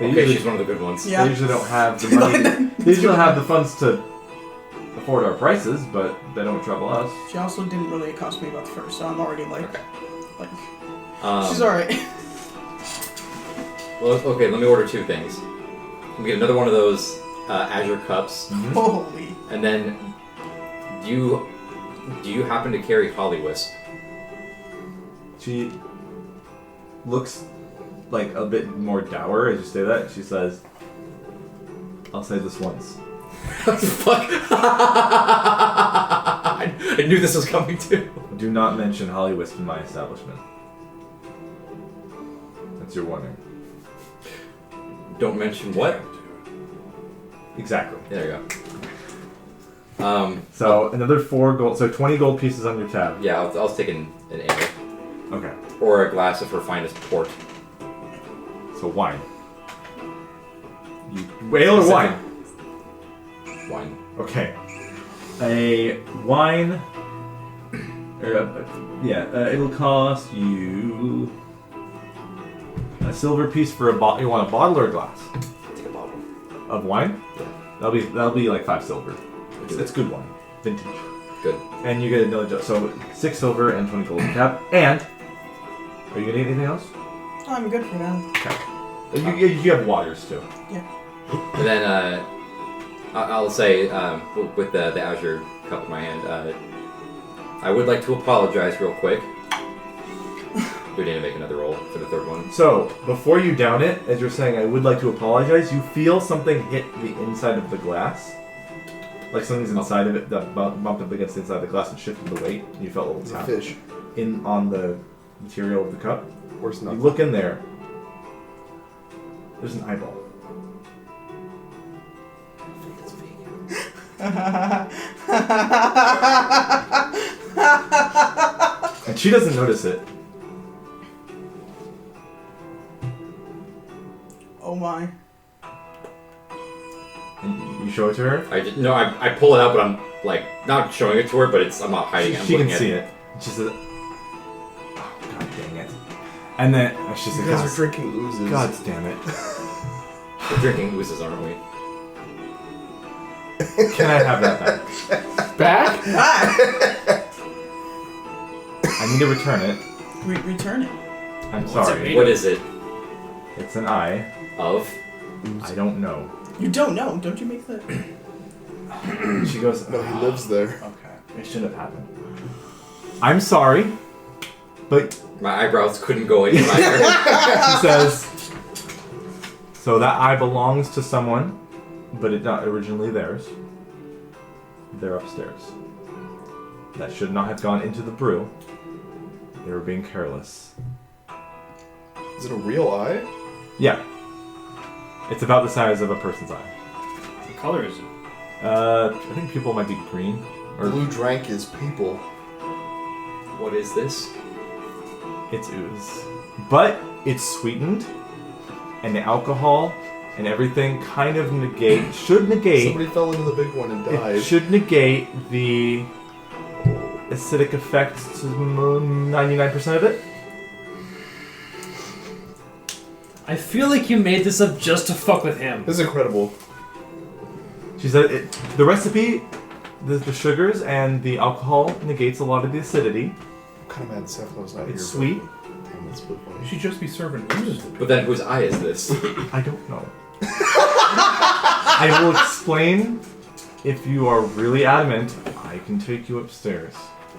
Speaker 1: They
Speaker 6: Okay,
Speaker 1: usually,
Speaker 6: she's one of the good ones.
Speaker 7: Yeah.
Speaker 1: they usually don't have the money. They usually don't have the funds to afford our prices, but they don't trouble us.
Speaker 7: She also didn't really accost me about the first, so I'm already like,
Speaker 6: Okay.
Speaker 7: she's alright.
Speaker 6: Well, okay, let me order 2 things. We get another one of those Azure cups,
Speaker 7: Holy.
Speaker 6: and then do you happen to carry Holly Wisp?
Speaker 1: She looks like a bit more dour as you say that. She says, I'll say this once.
Speaker 6: Fuck! I knew this was coming too.
Speaker 1: Do not mention Holly Wisp in my establishment. That's your warning.
Speaker 6: Don't mention what?
Speaker 1: Exactly.
Speaker 6: There you go.
Speaker 1: So another 4 gold, so 20 gold pieces on your tab.
Speaker 6: Yeah, I'll take an ale.
Speaker 1: Okay.
Speaker 6: Or a glass of her finest port.
Speaker 1: So wine. Ale or wine?
Speaker 6: Wine.
Speaker 1: Okay. A wine. It'll cost you a silver piece for a bottle. You want a bottle or a glass
Speaker 6: Take a bottle.
Speaker 1: of wine?
Speaker 6: Yeah.
Speaker 1: That'll be like 5 silver. It's good wine, vintage.
Speaker 6: Good.
Speaker 1: And you get another so 6 silver and 20 gold tab. And are you gonna eat anything else?
Speaker 7: I'm good for now.
Speaker 1: Okay. You have waters too.
Speaker 6: And then I'll say with the Azure cup in my hand, I would like to apologize real quick. We need to make another roll for the 3rd one.
Speaker 1: So, before you down it, as you're saying, I would like to apologize, you feel something hit the inside of the glass. like something's inside of it that bumped up against the inside of the glass and shifted the weight. And you felt a little
Speaker 3: It's a
Speaker 1: tap
Speaker 3: fish.
Speaker 1: on the material of the cup.
Speaker 3: Worse than
Speaker 1: You
Speaker 3: nothing.
Speaker 1: look in there. There's an eyeball. And she doesn't notice it.
Speaker 7: Oh my.
Speaker 1: And you show it to her.
Speaker 6: I pull it out, but I'm like not showing it to her, but I'm not hiding it. I'm
Speaker 1: She can
Speaker 6: looking at
Speaker 1: see it. And she says, "Oh god dang it!" And then she
Speaker 3: You
Speaker 1: says,
Speaker 3: guys are drinking oozes.
Speaker 1: God damn it!
Speaker 6: We're drinking oozes, aren't we?
Speaker 1: Can I have that back?
Speaker 5: Back?
Speaker 1: I need to return it.
Speaker 7: Return it.
Speaker 1: I'm
Speaker 4: What's
Speaker 1: sorry.
Speaker 4: it made
Speaker 6: What is it?
Speaker 1: It's an eye.
Speaker 6: Of?
Speaker 1: I don't know.
Speaker 7: You don't know. Don't you make the...
Speaker 1: She goes,
Speaker 3: No, he lives there.
Speaker 1: Okay, it shouldn't have happened. I'm sorry, but
Speaker 6: My eyebrows couldn't go any higher.
Speaker 1: she says, so that eye belongs to someone, but it's not originally theirs. They're upstairs. That should not have gone into the brew. They were being careless.
Speaker 3: Is it a real eye?
Speaker 1: Yeah. It's about the size of a person's eye.
Speaker 4: What color is it?
Speaker 1: I think people might be green. Or
Speaker 3: Blue drank his people.
Speaker 6: What is this?
Speaker 1: it's ooze. But it's sweetened, and the alcohol and everything kind of should negate.
Speaker 3: Somebody fell into the big one and died.
Speaker 1: It should negate the acidic effect to 99% of it.
Speaker 4: I feel like you made this up just to fuck with him.
Speaker 3: This is incredible.
Speaker 1: She said the recipe, the sugars and the alcohol negates a lot of the acidity.
Speaker 3: I'm kind of mad Cephalo's not
Speaker 1: It's
Speaker 3: here.
Speaker 1: sweet.
Speaker 3: But damn, that's good funny.
Speaker 2: You should just be serving oozes to
Speaker 6: But then whose eye is this?
Speaker 1: I don't know. I will explain if you are really adamant. I can take you upstairs,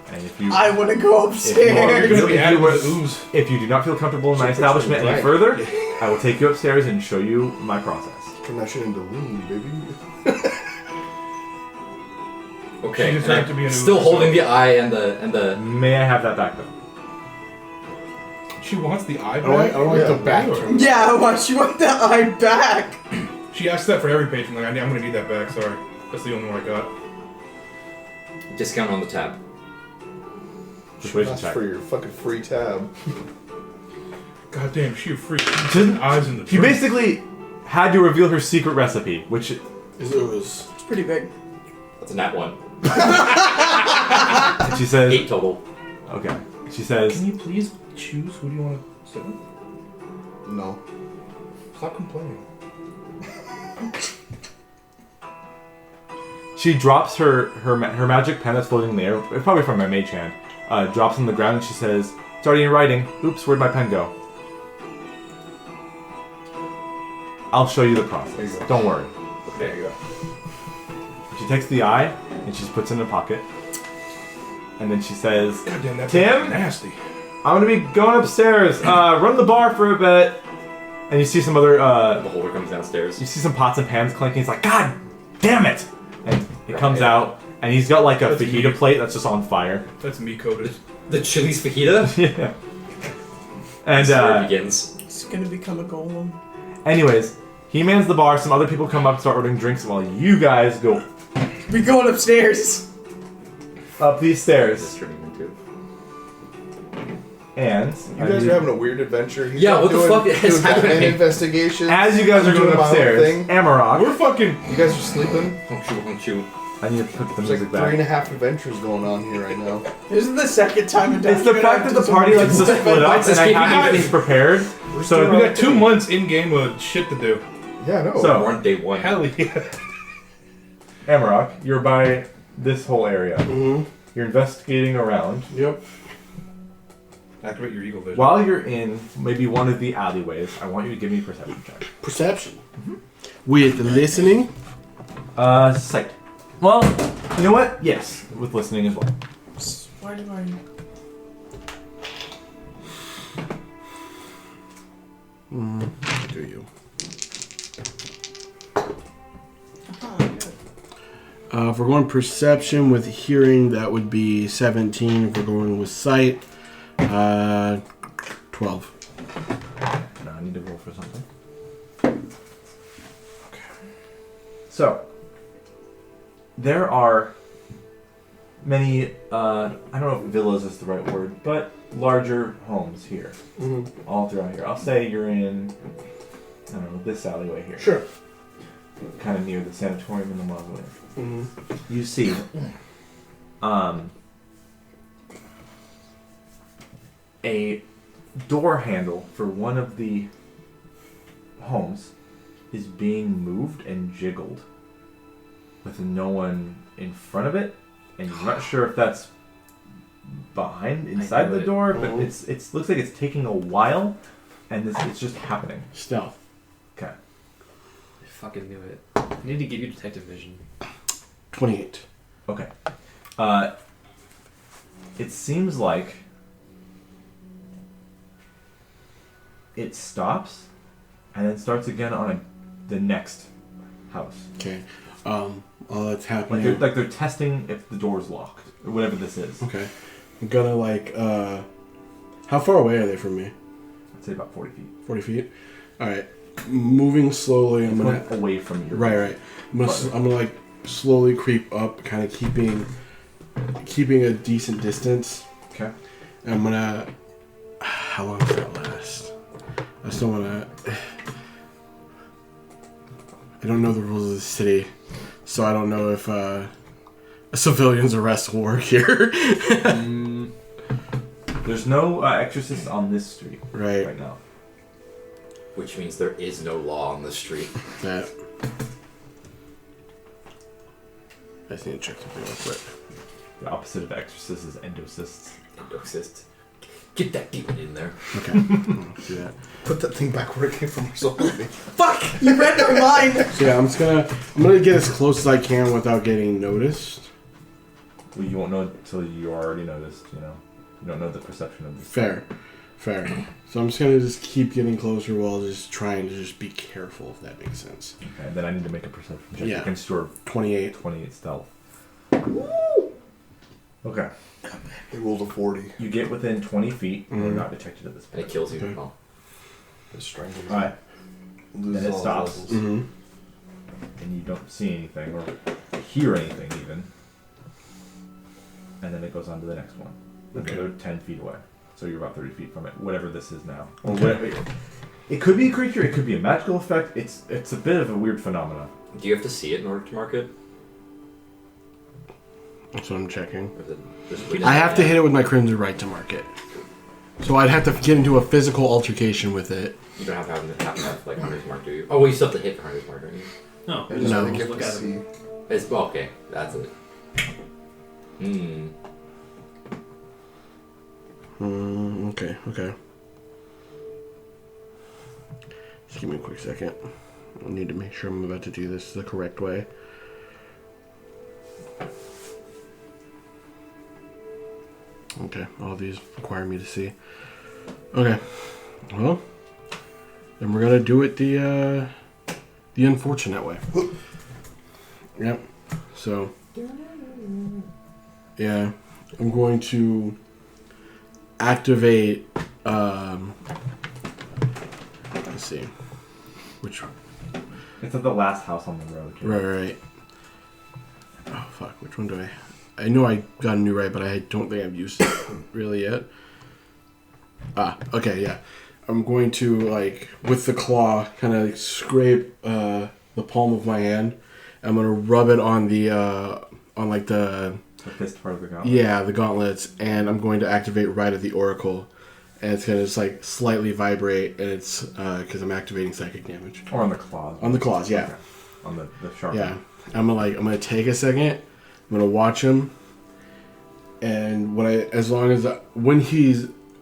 Speaker 1: and if you
Speaker 7: I want to go
Speaker 2: You're
Speaker 7: upstairs.
Speaker 2: gonna be
Speaker 1: If
Speaker 2: adding
Speaker 1: you
Speaker 2: to the ooze.
Speaker 1: if you do not feel comfortable in my
Speaker 3: Should put
Speaker 1: establishment
Speaker 3: some
Speaker 1: any
Speaker 3: drink.
Speaker 1: further, I will take you upstairs and show you my process.
Speaker 3: Turn that shit into lean, baby.
Speaker 6: Okay.
Speaker 2: She just
Speaker 6: and
Speaker 2: had to be
Speaker 6: I'm
Speaker 2: an
Speaker 6: still
Speaker 2: ooze,
Speaker 6: holding
Speaker 2: so-
Speaker 6: the eye and the.
Speaker 1: May I have that back though?
Speaker 2: She wants the eye
Speaker 5: I don't like,
Speaker 2: back.
Speaker 5: I don't like
Speaker 3: Yeah,
Speaker 5: the back
Speaker 3: really.
Speaker 5: turn.
Speaker 7: Yeah, why she want the eye back?
Speaker 2: She asked that for every patron. Like, I'm gonna need that back. Sorry, that's the only one I got.
Speaker 6: Discount on the tab.
Speaker 1: Persuasion
Speaker 3: That's
Speaker 1: check.
Speaker 3: for your fucking free tab.
Speaker 2: God damn, she a freak.
Speaker 1: Didn't-
Speaker 2: Eyes in the.
Speaker 1: She
Speaker 2: drink.
Speaker 1: basically had to reveal her secret recipe, which
Speaker 5: Is ooze.
Speaker 7: It's pretty big.
Speaker 6: That's a nat 1.
Speaker 1: and she says,
Speaker 6: 8 total.
Speaker 1: okay. She says,
Speaker 2: Can you please choose who do you want to sit with?
Speaker 3: No.
Speaker 2: Stop complaining.
Speaker 1: she drops her magic pen that's floating in the air, probably from my mage hand, drops on the ground and she says, it's already in writing. Oops, where'd my pen go? I'll show you the process.
Speaker 3: There you go.
Speaker 1: Don't worry.
Speaker 3: There you go.
Speaker 1: She takes the eye and she just puts it in her pocket. And then she says,
Speaker 2: God damn, that's
Speaker 1: Tim?
Speaker 2: nasty.
Speaker 1: I'm gonna be going upstairs. Run the bar for a bit. And you see some other,
Speaker 6: The holder comes downstairs.
Speaker 1: you see some pots and pans clanking. He's like, God damn it! And it comes out, and he's got like a
Speaker 2: That's
Speaker 1: fajita
Speaker 2: me.
Speaker 1: plate that's just on fire.
Speaker 2: That's me coded.
Speaker 6: The Chili's fajita?
Speaker 1: Yeah. And
Speaker 6: This is where it begins.
Speaker 7: It's gonna become a golem.
Speaker 1: anyways, he mans the bar. Some other people come up, start ordering drinks, while you guys go
Speaker 7: We going upstairs.
Speaker 1: up these
Speaker 6: This is
Speaker 1: stairs.
Speaker 6: turning into.
Speaker 1: And
Speaker 3: You guys are having a weird adventure. He's
Speaker 6: Yeah,
Speaker 3: out
Speaker 6: what the
Speaker 3: doing,
Speaker 6: fuck is
Speaker 3: doing Batman
Speaker 6: happening?
Speaker 3: investigations.
Speaker 1: as you guys are
Speaker 3: I'm
Speaker 1: going
Speaker 3: doing my own
Speaker 1: upstairs,
Speaker 3: thing.
Speaker 1: Amarok,
Speaker 2: We're fucking.
Speaker 3: You guys are sleeping.
Speaker 6: Honk chew.
Speaker 1: I need to put the
Speaker 3: There's
Speaker 1: music
Speaker 3: like
Speaker 1: back.
Speaker 3: 3.5 adventures going on here right now.
Speaker 7: This is the second time in
Speaker 1: It's the fact that the party likes to split up, and I have things prepared. So
Speaker 2: We got 2 months in game of shit to do.
Speaker 3: Yeah, no.
Speaker 1: So-
Speaker 6: We're on day 1.
Speaker 2: Hell yeah.
Speaker 1: Amarok, you're by this whole area.
Speaker 5: Mm-hmm.
Speaker 1: You're investigating around.
Speaker 5: Yep.
Speaker 2: Activate your eagle vision.
Speaker 1: While you're in maybe one of the alleyways, I want you to give me a perception check.
Speaker 5: Perception. With listening.
Speaker 1: Sight. Well, you know what? Yes, with listening as well.
Speaker 7: Why do I?
Speaker 5: Do you?
Speaker 7: Uh-huh, good.
Speaker 5: If we're going perception with hearing, that would be 17. If we're going with sight, 12.
Speaker 1: No, I need to roll for something. Okay. So, there are many, I don't know if villas is the right word, but larger homes here. All throughout here. I'll say you're in, I don't know, this alleyway here.
Speaker 5: Sure.
Speaker 1: Kind of near the sanatorium and the mausoleum. You see, a door handle for one of the homes is being moved and jiggled with no one in front of it, and you're not sure if that's inside the door, but it's looks like it's taking a while, and it's just happening.
Speaker 5: Stealth.
Speaker 1: Okay.
Speaker 4: I fucking knew it. I need to give you detective vision.
Speaker 5: 28.
Speaker 1: Okay. It seems like it stops and then starts again on the next house.
Speaker 5: Okay. While that's happening.
Speaker 1: Like they're testing if the door's locked or whatever this is.
Speaker 5: Okay. I'm gonna how far away are they from me?
Speaker 1: I'd say about 40 feet.
Speaker 5: 40 feet? Alright. Moving slowly, I'm gonna...
Speaker 1: Going away from you.
Speaker 5: Right. I'm gonna slowly creep up, kind of keeping a decent distance.
Speaker 1: Okay.
Speaker 5: And I'm gonna... How long does that last? I just don't wanna... I don't know the rules of the city, so I don't know if a civilian's arrest will work here.
Speaker 1: There's no exorcists on this street right now.
Speaker 6: Which means there is no law on the street.
Speaker 5: That. I just need to check something real quick.
Speaker 1: The opposite of exorcists is endocysts.
Speaker 6: Endocysts. Get that demon in there.
Speaker 5: Okay. Let's do that.
Speaker 3: Put that thing back where it came from. So
Speaker 7: Fuck! You read my mind!
Speaker 5: So yeah, I'm gonna get as close as I can without getting noticed.
Speaker 1: Well, you won't know until you already noticed, you know. You don't know the perception of this.
Speaker 5: Fair. So I'm just gonna keep getting closer while just trying to just be careful, if that makes sense.
Speaker 1: Okay, and then I need to make a perception check against your
Speaker 5: 28
Speaker 1: stealth. Okay.
Speaker 3: He rolled a 40.
Speaker 1: You get within 20 feet, and you're not detected at this point.
Speaker 6: And it kills you.
Speaker 5: Okay.
Speaker 6: Oh.
Speaker 3: The strength.
Speaker 1: Alright. Then it stops.
Speaker 5: Mm-hmm.
Speaker 1: And you don't see anything, or hear anything even. And then it goes on to the next one.
Speaker 5: Okay.
Speaker 1: They're 10 feet away. So you're about 30 feet from it, whatever this is now. Or whatever. It could be a creature, it could be a magical effect. It's a bit of a weird phenomenon.
Speaker 6: Do you have to see it in order to mark it?
Speaker 5: That's what I'm checking.
Speaker 6: Or is it just
Speaker 5: I have to hit it with my crimson right to mark it. So I'd have to get into a physical altercation with it.
Speaker 6: You don't have to have like Hunter's Mark, do you? Oh, well, you still have to hit for Hunter's Mark, don't you?
Speaker 4: No.
Speaker 3: I just
Speaker 5: No.
Speaker 3: think you
Speaker 4: Look
Speaker 3: have
Speaker 4: at
Speaker 3: to see.
Speaker 6: It's okay. That's it.
Speaker 5: Okay. Just give me a quick second. I need to make sure I'm about to do this the correct way. Okay, all these require me to see. Okay, well, then we're gonna do it the unfortunate way. Yep. So, yeah, I'm going to activate. Let's see, which.
Speaker 1: It's at the last house on the road.
Speaker 5: Right. Oh fuck! Which one do I? I know I got a new right, but I don't think I've used it really yet. Okay, yeah. I'm going to with the claw, kind of scrape the palm of my hand. I'm gonna rub it on the
Speaker 1: The fist part of the gauntlet.
Speaker 5: yeah, the gauntlets, and I'm going to activate Rite of the Oracle, and it's gonna just slightly vibrate, and it's because I'm activating psychic damage
Speaker 1: Or on the claws.
Speaker 5: on the claws. Yeah.
Speaker 1: Okay. On the sharp.
Speaker 5: Yeah, I'm gonna take a second. I'm gonna watch him, and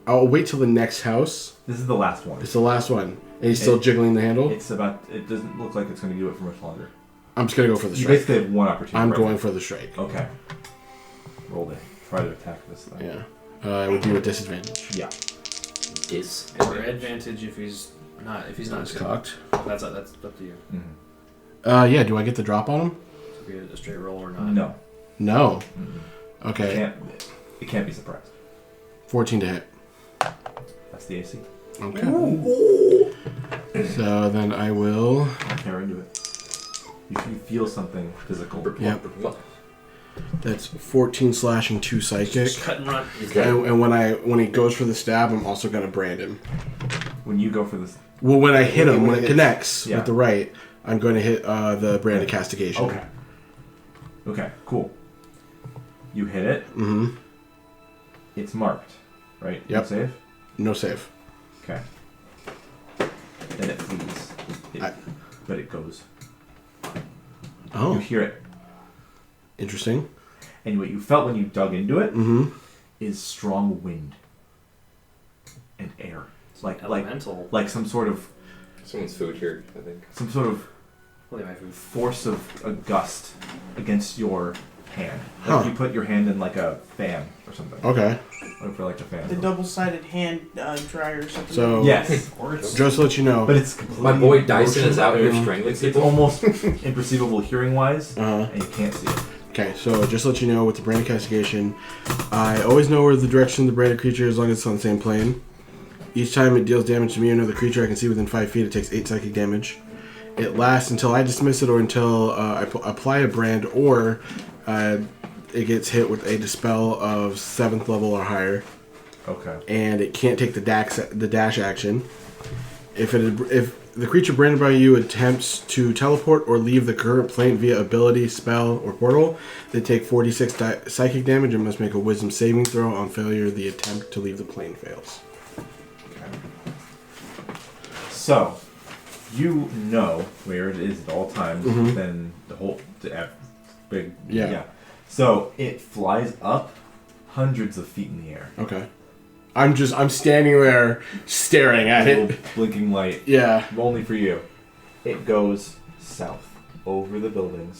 Speaker 5: I'll wait till the next house.
Speaker 1: This is the last one.
Speaker 5: It's the last one, and he's still jiggling the handle.
Speaker 1: It doesn't look like it's going to do it for much longer.
Speaker 5: I'm just gonna go for the
Speaker 1: You
Speaker 5: strike.
Speaker 1: basically have one opportunity.
Speaker 5: I'm
Speaker 1: right
Speaker 5: going
Speaker 1: now.
Speaker 5: for the strike.
Speaker 1: Okay. Roll it. Try to attack this thing.
Speaker 5: Yeah, I would do a disadvantage.
Speaker 1: Yeah.
Speaker 4: Or advantage if he's not.
Speaker 5: He's cocked.
Speaker 4: That's up to you.
Speaker 1: Mm-hmm.
Speaker 5: Yeah. Do I get the drop on him?
Speaker 4: be a straight roll or not?
Speaker 1: No.
Speaker 5: No.
Speaker 1: Mm-mm.
Speaker 5: Okay.
Speaker 1: It can't be surprised.
Speaker 5: 14 to hit.
Speaker 1: That's the AC.
Speaker 5: Okay. So then I will.
Speaker 1: Tear into it. You feel something physical.
Speaker 5: Yep. That's 14 slashing, 2 psychic.
Speaker 4: Just cut and run.
Speaker 5: And when he goes for the stab, I'm also gonna brand him.
Speaker 1: When you go for this.
Speaker 5: Well, when I hit him, when it
Speaker 3: hits.
Speaker 5: connects
Speaker 1: Yeah.
Speaker 5: with the right, I'm going to hit the brand of castigation.
Speaker 1: Okay. Okay, cool. You hit it.
Speaker 5: Mm-hmm.
Speaker 1: It's marked, right?
Speaker 5: Yep.
Speaker 1: You save?
Speaker 5: No save.
Speaker 1: Okay. Then it flees. But it goes. You
Speaker 5: Oh,
Speaker 1: hear it.
Speaker 5: interesting.
Speaker 1: And what you felt when you dug into it
Speaker 5: Mm-hmm.
Speaker 1: is strong wind and air. It's like
Speaker 4: Elemental.
Speaker 1: like some sort of
Speaker 6: Someone's food here, I think.
Speaker 1: some sort of
Speaker 4: Holy my food.
Speaker 1: force of a gust against your hand. Like
Speaker 5: Huh.
Speaker 1: you put your hand in like a fan or something.
Speaker 5: Okay.
Speaker 1: Or for like a fan.
Speaker 7: The double-sided hand dryer or something.
Speaker 5: So
Speaker 1: Yes.
Speaker 5: just to let you know.
Speaker 1: But it's completely
Speaker 6: My boy Dyson is out here
Speaker 1: motion-
Speaker 6: strangling
Speaker 1: It's
Speaker 6: people.
Speaker 1: almost imperceivable hearing wise,
Speaker 5: Uh-huh.
Speaker 1: and you can't see it.
Speaker 5: Okay, so just to let you know, with the brand of castigation, I always know where the direction of the branded creature is as long as it's on the same plane. Each time it deals damage to me or another creature I can see within 5 feet, it takes 8 psychic damage. It lasts until I dismiss it or until I apply a brand, or it gets hit with a dispel of 7th level or higher.
Speaker 1: Okay.
Speaker 5: And it can't take the dash action. If the creature branded by you attempts to teleport or leave the current plane via ability, spell, or portal, they take 46 psychic damage and must make a wisdom saving throw. On failure, the attempt to leave the plane fails.
Speaker 1: So, you know where it is at all times,
Speaker 5: Mhm.
Speaker 1: then the big...
Speaker 5: Yeah.
Speaker 1: So, it flies up hundreds of feet in the air.
Speaker 5: Okay. I'm standing there staring at
Speaker 1: A
Speaker 5: it.
Speaker 1: little blinking light,
Speaker 5: Yeah.
Speaker 1: only for you. It goes south, over the buildings,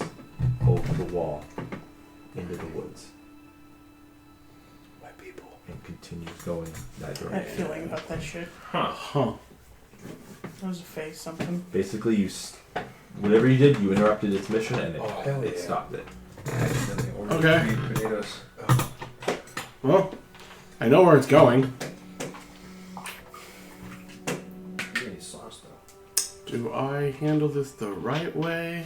Speaker 1: over the wall, into the woods.
Speaker 5: My people.
Speaker 1: And continues going that
Speaker 7: I had a
Speaker 1: direction.
Speaker 7: feeling about that shit.
Speaker 5: Huh.
Speaker 7: That was a face something.
Speaker 1: Basically, whatever you did, you interrupted its mission, and
Speaker 3: Oh, hell
Speaker 1: it
Speaker 3: yeah.
Speaker 1: stopped it.
Speaker 4: Accidentally ordered
Speaker 5: Okay.
Speaker 4: 3 potatoes.
Speaker 5: Well, I know where it's going.
Speaker 4: Any sauce though.
Speaker 5: Do I handle this the right way?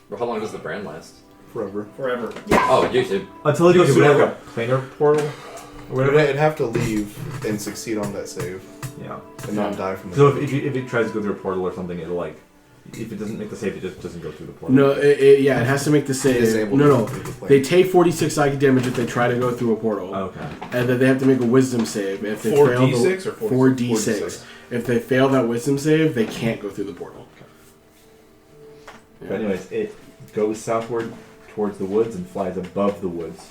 Speaker 6: Well, how long does the brand last?
Speaker 3: Forever.
Speaker 4: Forever.
Speaker 6: Oh, usually.
Speaker 1: Until it
Speaker 3: You
Speaker 1: goes
Speaker 3: could
Speaker 1: through
Speaker 3: have
Speaker 1: like a planar portal, or
Speaker 3: But
Speaker 1: whatever.
Speaker 3: it'd have to leave and succeed on that save
Speaker 1: Yeah.
Speaker 3: and not die from
Speaker 1: So
Speaker 3: it.
Speaker 1: if it tries to go through a portal or something, it'll like, if it doesn't make the save, it just doesn't go through the portal.
Speaker 5: No, it has to make the save.
Speaker 3: Disabled
Speaker 5: No.
Speaker 3: with the plane.
Speaker 5: They take 46 psychic damage if they try to go through a portal.
Speaker 1: Okay.
Speaker 5: And then they have to make a wisdom save. If they
Speaker 2: 4d6 or
Speaker 5: 4d6. If they fail that wisdom save, they can't go through the portal.
Speaker 1: But anyways, it goes southward towards the woods and flies above the woods,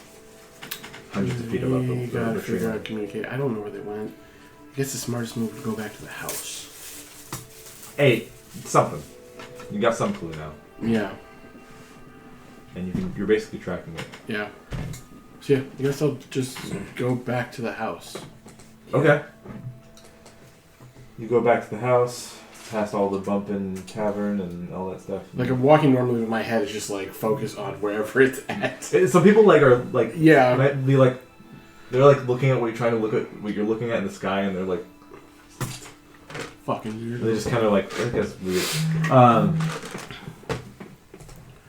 Speaker 1: hundreds of feet above
Speaker 5: We gotta
Speaker 1: the
Speaker 5: figure
Speaker 1: tree.
Speaker 5: out communicate. I don't know where they went. I guess the smartest move would go back to the house.
Speaker 1: Hey, something. You got some clue now,
Speaker 5: Yeah,
Speaker 1: and you're basically tracking it.
Speaker 5: yeah. So yeah, I guess I'll just go back to the house.
Speaker 1: Okay. You go back to the house, past all the bumpin' tavern and all that stuff.
Speaker 5: Like I'm walking normally, but my head is just like focused on wherever it's at.
Speaker 1: Some people are like
Speaker 5: Yeah.
Speaker 1: might be like they're like looking at what you're trying to look at, what you're looking at in the sky, and they're like
Speaker 5: Fucking weird.
Speaker 1: they just kind of like I think that's weird.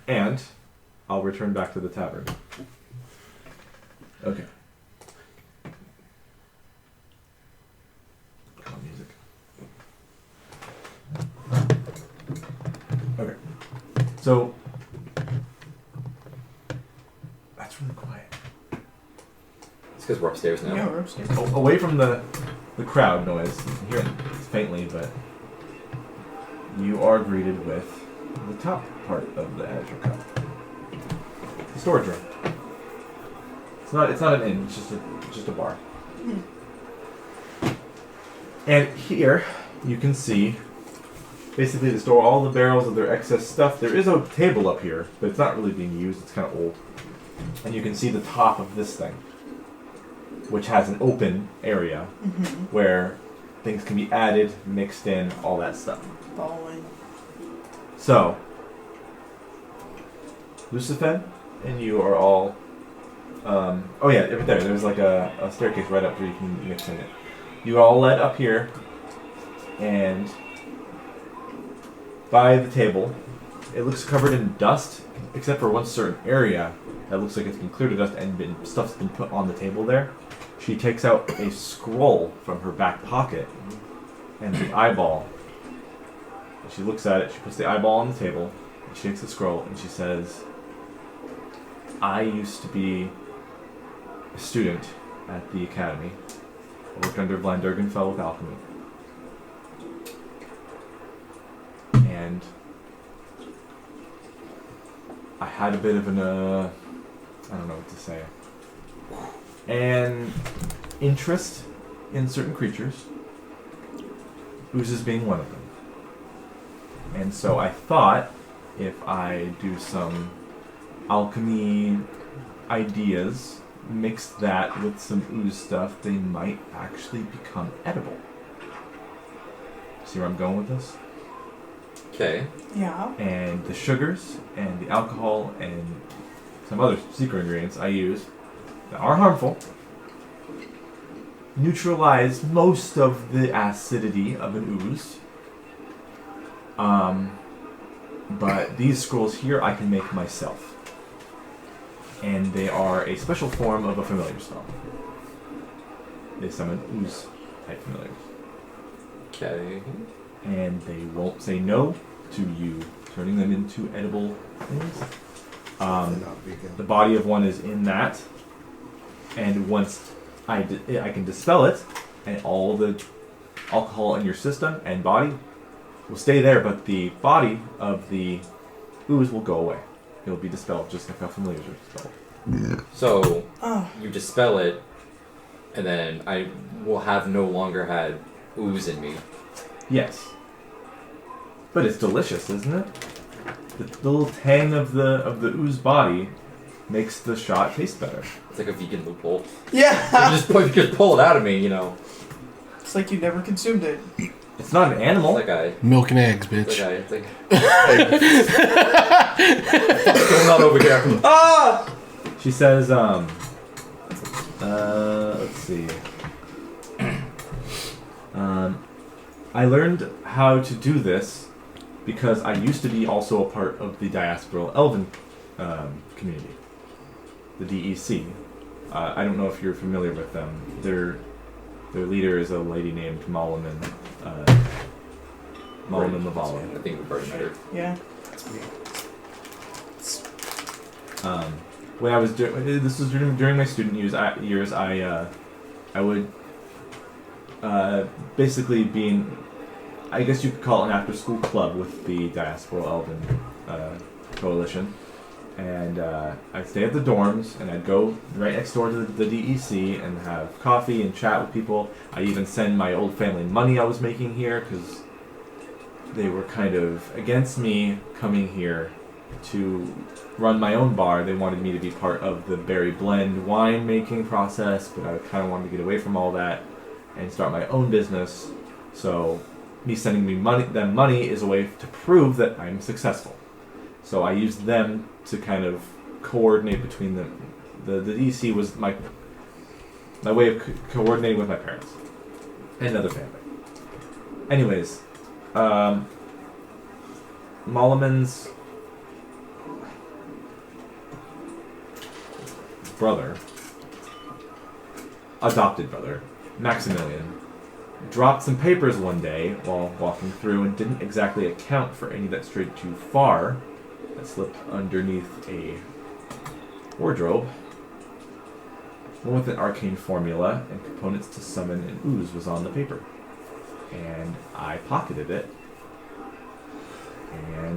Speaker 1: And I'll return back to the tavern. Okay. Come on, music. Okay. So that's really quiet.
Speaker 6: It's because we're upstairs now.
Speaker 7: Yeah, we're upstairs.
Speaker 1: Away from the crowd noise, you can hear it faintly, but you are greeted with the top part of the Azure Cup. The storage room. It's not an inn, it's just a bar. And here you can see basically they store all the barrels of their excess stuff. There is a table up here, but it's not really being used, it's kind of old. And you can see the top of this thing, which has an open area where things can be added, mixed in, all that stuff.
Speaker 7: Following.
Speaker 1: So, Lucifen, and you are all. Oh yeah, right there. There's like a staircase right up where you can mix in it. You are all led up here, and by the table, it looks covered in dust, except for one certain area that looks like it's been cleared of dust and stuff's been put on the table there. She takes out a scroll from her back pocket and the eyeball. And she looks at it. She puts the eyeball on the table. And she takes the scroll and she says, "I used to be a student at the academy. I worked under Vlandurgenfell with alchemy. And I had a bit of an, I don't know what to say, an interest in certain creatures, oozes being one of them. And so I thought if I do some alchemy ideas, mix that with some ooze stuff, they might actually become edible." See where I'm going with this?
Speaker 6: Okay.
Speaker 7: Yeah.
Speaker 1: And the sugars and the alcohol and some other secret ingredients I use that are harmful neutralize most of the acidity of an ooze. But these scrolls here I can make myself. And they are a special form of a familiar spell. They summon ooze type familiars.
Speaker 6: Okay.
Speaker 1: And they won't say no to you turning them into edible things.
Speaker 3: They're not vegan.
Speaker 1: The body of one is in that, and once I can dispel it, and all the alcohol in your system and body will stay there, but the body of the ooze will go away. It'll be dispelled, just like how familiars are dispelled.
Speaker 6: So
Speaker 7: Oh.
Speaker 6: you dispel it, and then I will have no longer had ooze in me.
Speaker 1: Yes. But it's delicious, isn't it? The little tang of the ooze body makes the shot taste better.
Speaker 6: It's like a vegan loophole.
Speaker 7: Yeah.
Speaker 6: You just pull it out of me, you know.
Speaker 7: It's like you never consumed it.
Speaker 1: It's not an animal.
Speaker 6: It's like
Speaker 5: Milk and eggs,
Speaker 6: It's
Speaker 5: bitch.
Speaker 6: like what's going on over here?
Speaker 7: Ah!
Speaker 1: She says, let's see. I learned how to do this because I used to be also a part of the diasporal elven community, the DEC. I don't know if you're familiar with them. Their leader is a lady named Malaman Lavala.
Speaker 6: I think we've already met her.
Speaker 7: Yeah.
Speaker 1: When I was this was during my student years, I would basically be I guess you could call it an after-school club with the Diasporal Elven Coalition, and I'd stay at the dorms, and I'd go right next door to the DEC and have coffee and chat with people. I even send my old family money I was making here because they were kind of against me coming here to run my own bar. They wanted me to be part of the berry blend wine making process, but I kind of wanted to get away from all that and start my own business. So me sending them money is a way to prove that I'm successful. So I used them to kind of coordinate between them. The DC was my way of coordinating with my parents and other family. Anyways, Malaman's brother, adopted brother, Maximilian, dropped some papers one day while walking through and didn't exactly account for any that strayed too far, that slipped underneath a wardrobe. One with an arcane formula and components to summon an ooze was on the paper. And I pocketed it and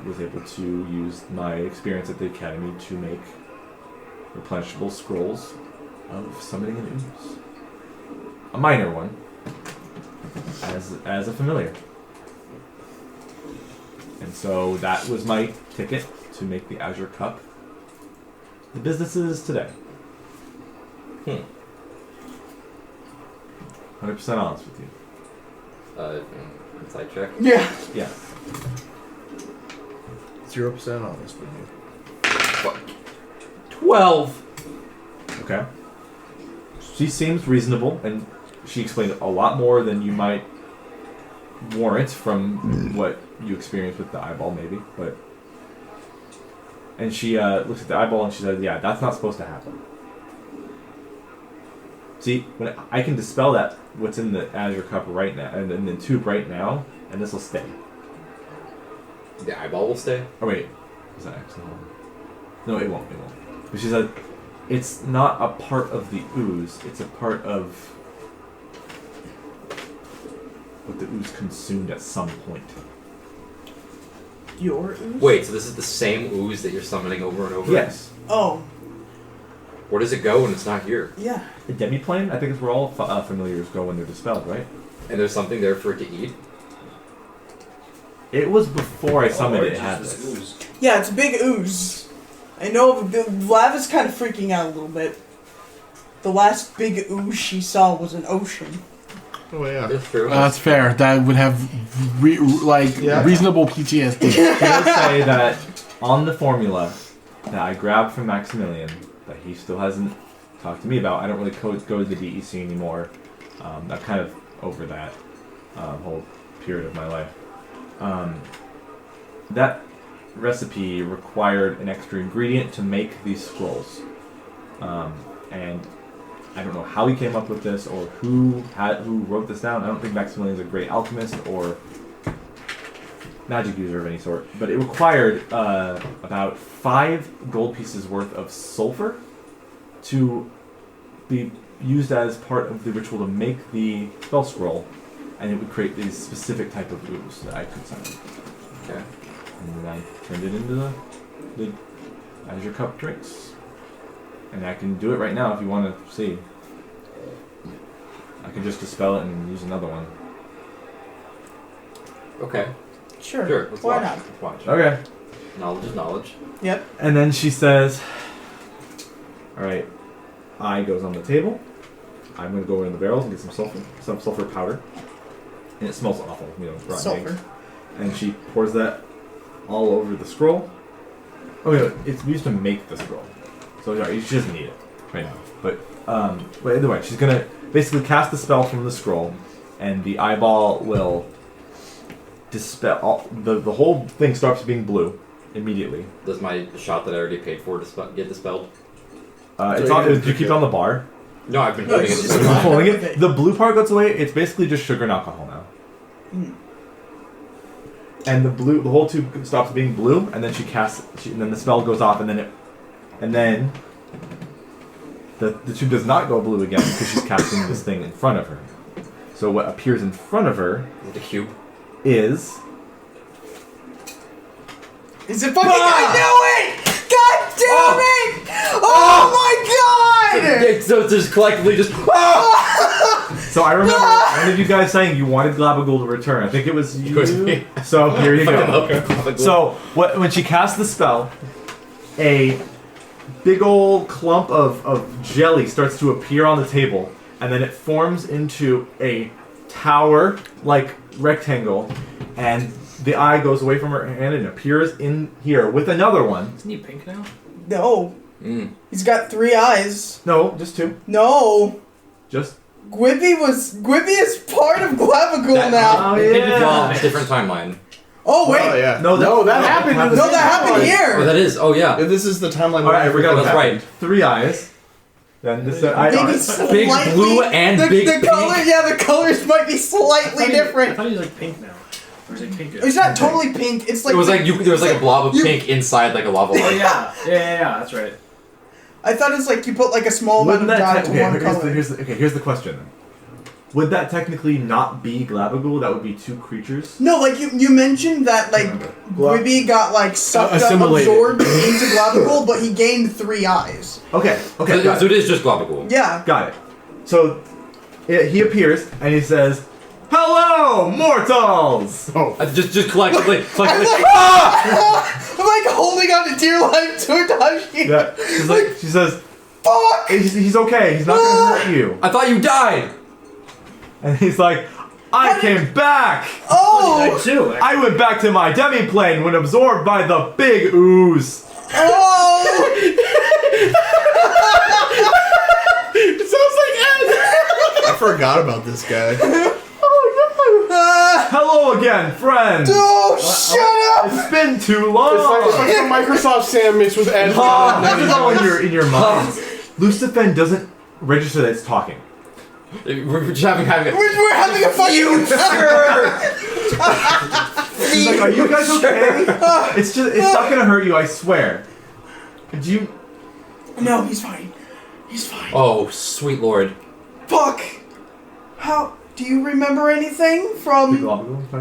Speaker 1: was able to use my experience at the academy to make replenishable scrolls of summoning an ooze. A minor one, as a familiar. And so that was my ticket to make the Azure Cup the businesses today. 100% honest with you.
Speaker 6: Insight check.
Speaker 7: Yeah.
Speaker 1: Yeah.
Speaker 3: 0% honest with you.
Speaker 6: 12.
Speaker 1: Okay. She seems reasonable, and she explained a lot more than you might warrant from what you experienced with the eyeball, maybe. But and she looks at the eyeball and she says, "Yeah, that's not supposed to happen." See, when I can dispel that, what's in the Azure cup right now, and in the tube right now, and this will stay.
Speaker 6: The eyeball will stay?
Speaker 1: Oh wait, is that actually? No, it won't. It won't. But she said, it's not a part of the ooze. It's a part of what the ooze consumed at some point.
Speaker 7: Your ooze?
Speaker 6: Wait, so this is the same ooze that you're summoning over and over?
Speaker 1: Yes.
Speaker 7: Oh,
Speaker 6: Where does it go when it's not here?
Speaker 7: yeah.
Speaker 1: The demiplane, I think is where all familiars go when they're dispelled, right?
Speaker 6: And there's something there for it to eat?
Speaker 1: It was before I summoned it. It had
Speaker 4: This
Speaker 1: this.
Speaker 4: ooze.
Speaker 7: Yeah, it's a big ooze. I know the lava's kind of freaking out a little bit. The last big ooze she saw was an ocean.
Speaker 3: Oh yeah.
Speaker 6: That's true.
Speaker 5: That's fair. That would have reasonable PTSD.
Speaker 1: She does say that on the formula that I grabbed from Maximilian, that he still hasn't talked to me about. I don't really go to the DEC anymore. I'm kind of over that whole period of my life. That recipe required an extra ingredient to make these scrolls, and I don't know how he came up with this or who wrote this down. I don't think Maximilian's a great alchemist or magic user of any sort, but it required about 5 gold pieces worth of sulfur to be used as part of the ritual to make the spell scroll, and it would create these specific type of ooze that I could summon.
Speaker 6: Okay.
Speaker 1: And then I turned it into the Azure Cup drinks. And I can do it right now if you want to see. I can just dispel it and use another one.
Speaker 6: Okay.
Speaker 7: Sure.
Speaker 6: Sure. Let's
Speaker 7: Why
Speaker 6: watch.
Speaker 7: not?
Speaker 6: Let's watch.
Speaker 1: Okay.
Speaker 6: Knowledge is knowledge.
Speaker 7: Yep.
Speaker 1: And then she says, alright, eye goes on the table. I'm going to go in the barrels and get some sulfur powder. And it smells awful, rotten
Speaker 7: Sulfur.
Speaker 1: eggs. And she pours that all over the scroll. Okay, it's used to make the scroll. So sorry, she doesn't need it right now. But either way, she's going to basically cast the spell from the scroll, and the eyeball will dispel. The whole thing starts being blue immediately.
Speaker 6: Does my shot that I already paid for get dispelled?
Speaker 1: It's on. Do you keep it on the bar?
Speaker 6: No, I've been
Speaker 7: No,
Speaker 6: holding
Speaker 7: it's
Speaker 6: it.
Speaker 7: just
Speaker 6: this whole time.
Speaker 1: Holding it. The blue part goes away. It's basically just sugar and alcohol now. And the whole tube stops being blue, and then she casts, and then the spell goes off, and then the tube does not go blue again because she's casting this thing in front of her. So what appears in front of her
Speaker 6: The cube.
Speaker 1: is
Speaker 7: Is it fucking? I knew it! God damn it! Oh my god!
Speaker 6: So it's just collectively just.
Speaker 1: So I remember one of you guys saying you wanted Glabagool to return. I think it was you.
Speaker 6: It was me.
Speaker 1: So here you go.
Speaker 6: Okay.
Speaker 1: So when she casts the spell, a big old clump of jelly starts to appear on the table, and then it forms into a tower-like rectangle, and the eye goes away from her hand and appears in here with another one.
Speaker 4: Isn't he pink now?
Speaker 7: No. He's got 3 eyes.
Speaker 1: No, just 2.
Speaker 7: No.
Speaker 1: Just.
Speaker 7: Gwibby is part of Glabagool now.
Speaker 1: Oh yeah.
Speaker 6: Well, different timeline.
Speaker 7: Oh wait.
Speaker 3: Oh yeah.
Speaker 1: No,
Speaker 5: that happened.
Speaker 7: No, that happened
Speaker 6: Oh,
Speaker 7: here.
Speaker 6: that is. Oh yeah.
Speaker 3: This is the timeline.
Speaker 1: All right, I forgot.
Speaker 6: That's right.
Speaker 1: 3 eyes. Then this.
Speaker 7: Maybe slightly.
Speaker 6: Big blue and
Speaker 7: the,
Speaker 6: big
Speaker 7: the
Speaker 6: pink.
Speaker 7: color, yeah, the colors might be slightly
Speaker 4: I
Speaker 7: different.
Speaker 4: thought he was like pink now. Or is it pink?
Speaker 7: It's not totally pink. It's like
Speaker 6: It was like there was like a blob of pink inside like a lava
Speaker 4: Oh
Speaker 6: light.
Speaker 4: yeah, that's right.
Speaker 7: I thought it was like you put like a small amount
Speaker 1: Wouldn't
Speaker 7: of dye
Speaker 1: that
Speaker 7: to
Speaker 1: okay,
Speaker 7: one color.
Speaker 1: here's the question then. Would that technically not be Glabagool? That would be 2 creatures?
Speaker 7: No, like you mentioned that like Gwibby got like sucked up,
Speaker 5: Assimilated.
Speaker 7: absorbed into Glabagool, but he gained 3 eyes.
Speaker 1: Okay,
Speaker 6: So,
Speaker 1: got
Speaker 6: so
Speaker 1: it.
Speaker 6: it is just Glabagool.
Speaker 7: Yeah.
Speaker 1: Got it. So he appears and he says, "Hello, mortals!"
Speaker 6: Just collectively.
Speaker 7: I'm like holding on to dear life to Itachi.
Speaker 1: Yeah. She says,
Speaker 7: Fuck!
Speaker 1: he's okay. He's not gonna hurt you.
Speaker 6: I thought you died.
Speaker 1: And he's like, I came back.
Speaker 7: Oh!
Speaker 4: Too.
Speaker 1: I went back to my demiplane when absorbed by the big ooze.
Speaker 7: Oh!
Speaker 3: forgot about this guy.
Speaker 1: Hello again, friends.
Speaker 7: Oh, shut up!
Speaker 1: It's been too long.
Speaker 5: It's like some Microsoft Sam mixed with Azure.
Speaker 1: This is all in your mind. Lucifen doesn't register that it's talking.
Speaker 6: We're just having
Speaker 7: We're having a fucking
Speaker 1: He's like, are you guys okay? It's not gonna hurt you, I swear. Could you?
Speaker 7: No, he's fine. He's fine.
Speaker 6: Oh, sweet lord.
Speaker 7: Fuck! How... Do you remember anything from...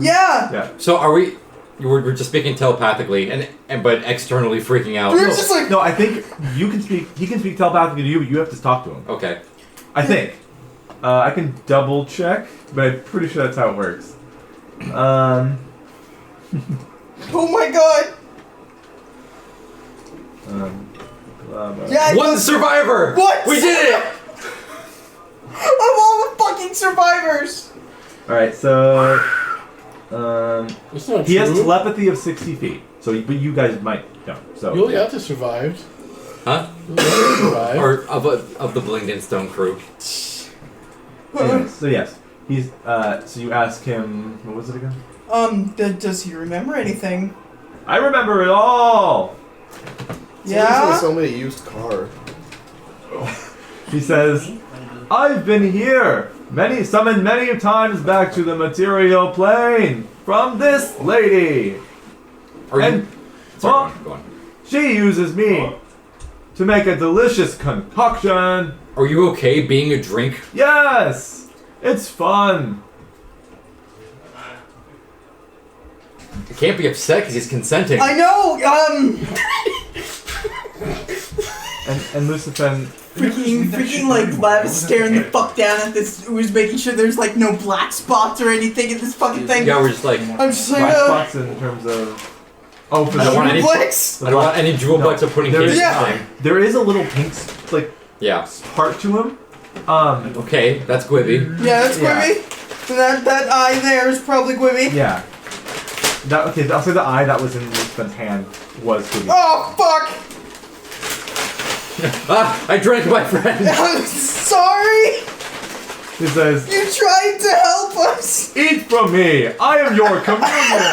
Speaker 7: Yeah!
Speaker 1: Yeah.
Speaker 6: So are we? We're just speaking telepathically, and but externally freaking out.
Speaker 7: We're just like...
Speaker 1: No, I think you can speak. He can speak telepathically to you, but you have to talk to him.
Speaker 6: Okay.
Speaker 1: I think. I can double check, but I'm pretty sure that's how it works.
Speaker 7: Oh my god! Yeah,
Speaker 6: One survivor!
Speaker 7: What?
Speaker 6: We did it!
Speaker 7: Of all the fucking survivors!
Speaker 1: Alright, so...
Speaker 5: It's not
Speaker 1: he has
Speaker 5: true.
Speaker 1: telepathy of 60 feet. So, but you guys might don't. So
Speaker 5: You only have to survive.
Speaker 6: Huh?
Speaker 5: You only have to survive.
Speaker 6: Or of the Blinged In Stone crew.
Speaker 1: Anyways, so yes. He's so you ask him, what was it again?
Speaker 7: Does he remember anything?
Speaker 1: I remember it all!
Speaker 7: Yeah?
Speaker 3: Sell me a used car.
Speaker 1: He says, I've been here, summoned many times back to the material plane from this lady.
Speaker 6: Sorry,
Speaker 1: well,
Speaker 6: go on.
Speaker 1: she uses me to make a delicious concoction.
Speaker 6: Are you okay being a drink?
Speaker 1: Yes, it's fun.
Speaker 6: You can't be upset because he's consenting.
Speaker 7: I know,
Speaker 1: And Lucifen,
Speaker 7: freaking like Lav is staring the fuck down at this, who's making sure there's like no black spots or anything in this fucking thing.
Speaker 6: Yeah, we're just like,
Speaker 7: I'm just like,
Speaker 1: black spots in terms of... Oh, for
Speaker 6: I don't want any-
Speaker 7: Flex?
Speaker 6: I don't want any jewel butts of putting
Speaker 1: there
Speaker 6: kids
Speaker 1: is,
Speaker 6: in
Speaker 7: Yeah.
Speaker 6: the thing.
Speaker 1: there is a little pink, like,
Speaker 6: Yeah.
Speaker 1: part to him.
Speaker 6: Okay, that's Gwibby.
Speaker 7: Yeah, that's
Speaker 1: Yeah.
Speaker 7: Gwibby. So that eye there is probably Gwibby.
Speaker 1: Yeah. Okay, I'll say the eye that was in Lucifen's hand was Gwibby.
Speaker 7: Oh, fuck!
Speaker 6: Ah, I drank my friend.
Speaker 7: I'm sorry!
Speaker 1: He says,
Speaker 7: You tried to help us!
Speaker 1: eat from me, I am your communion.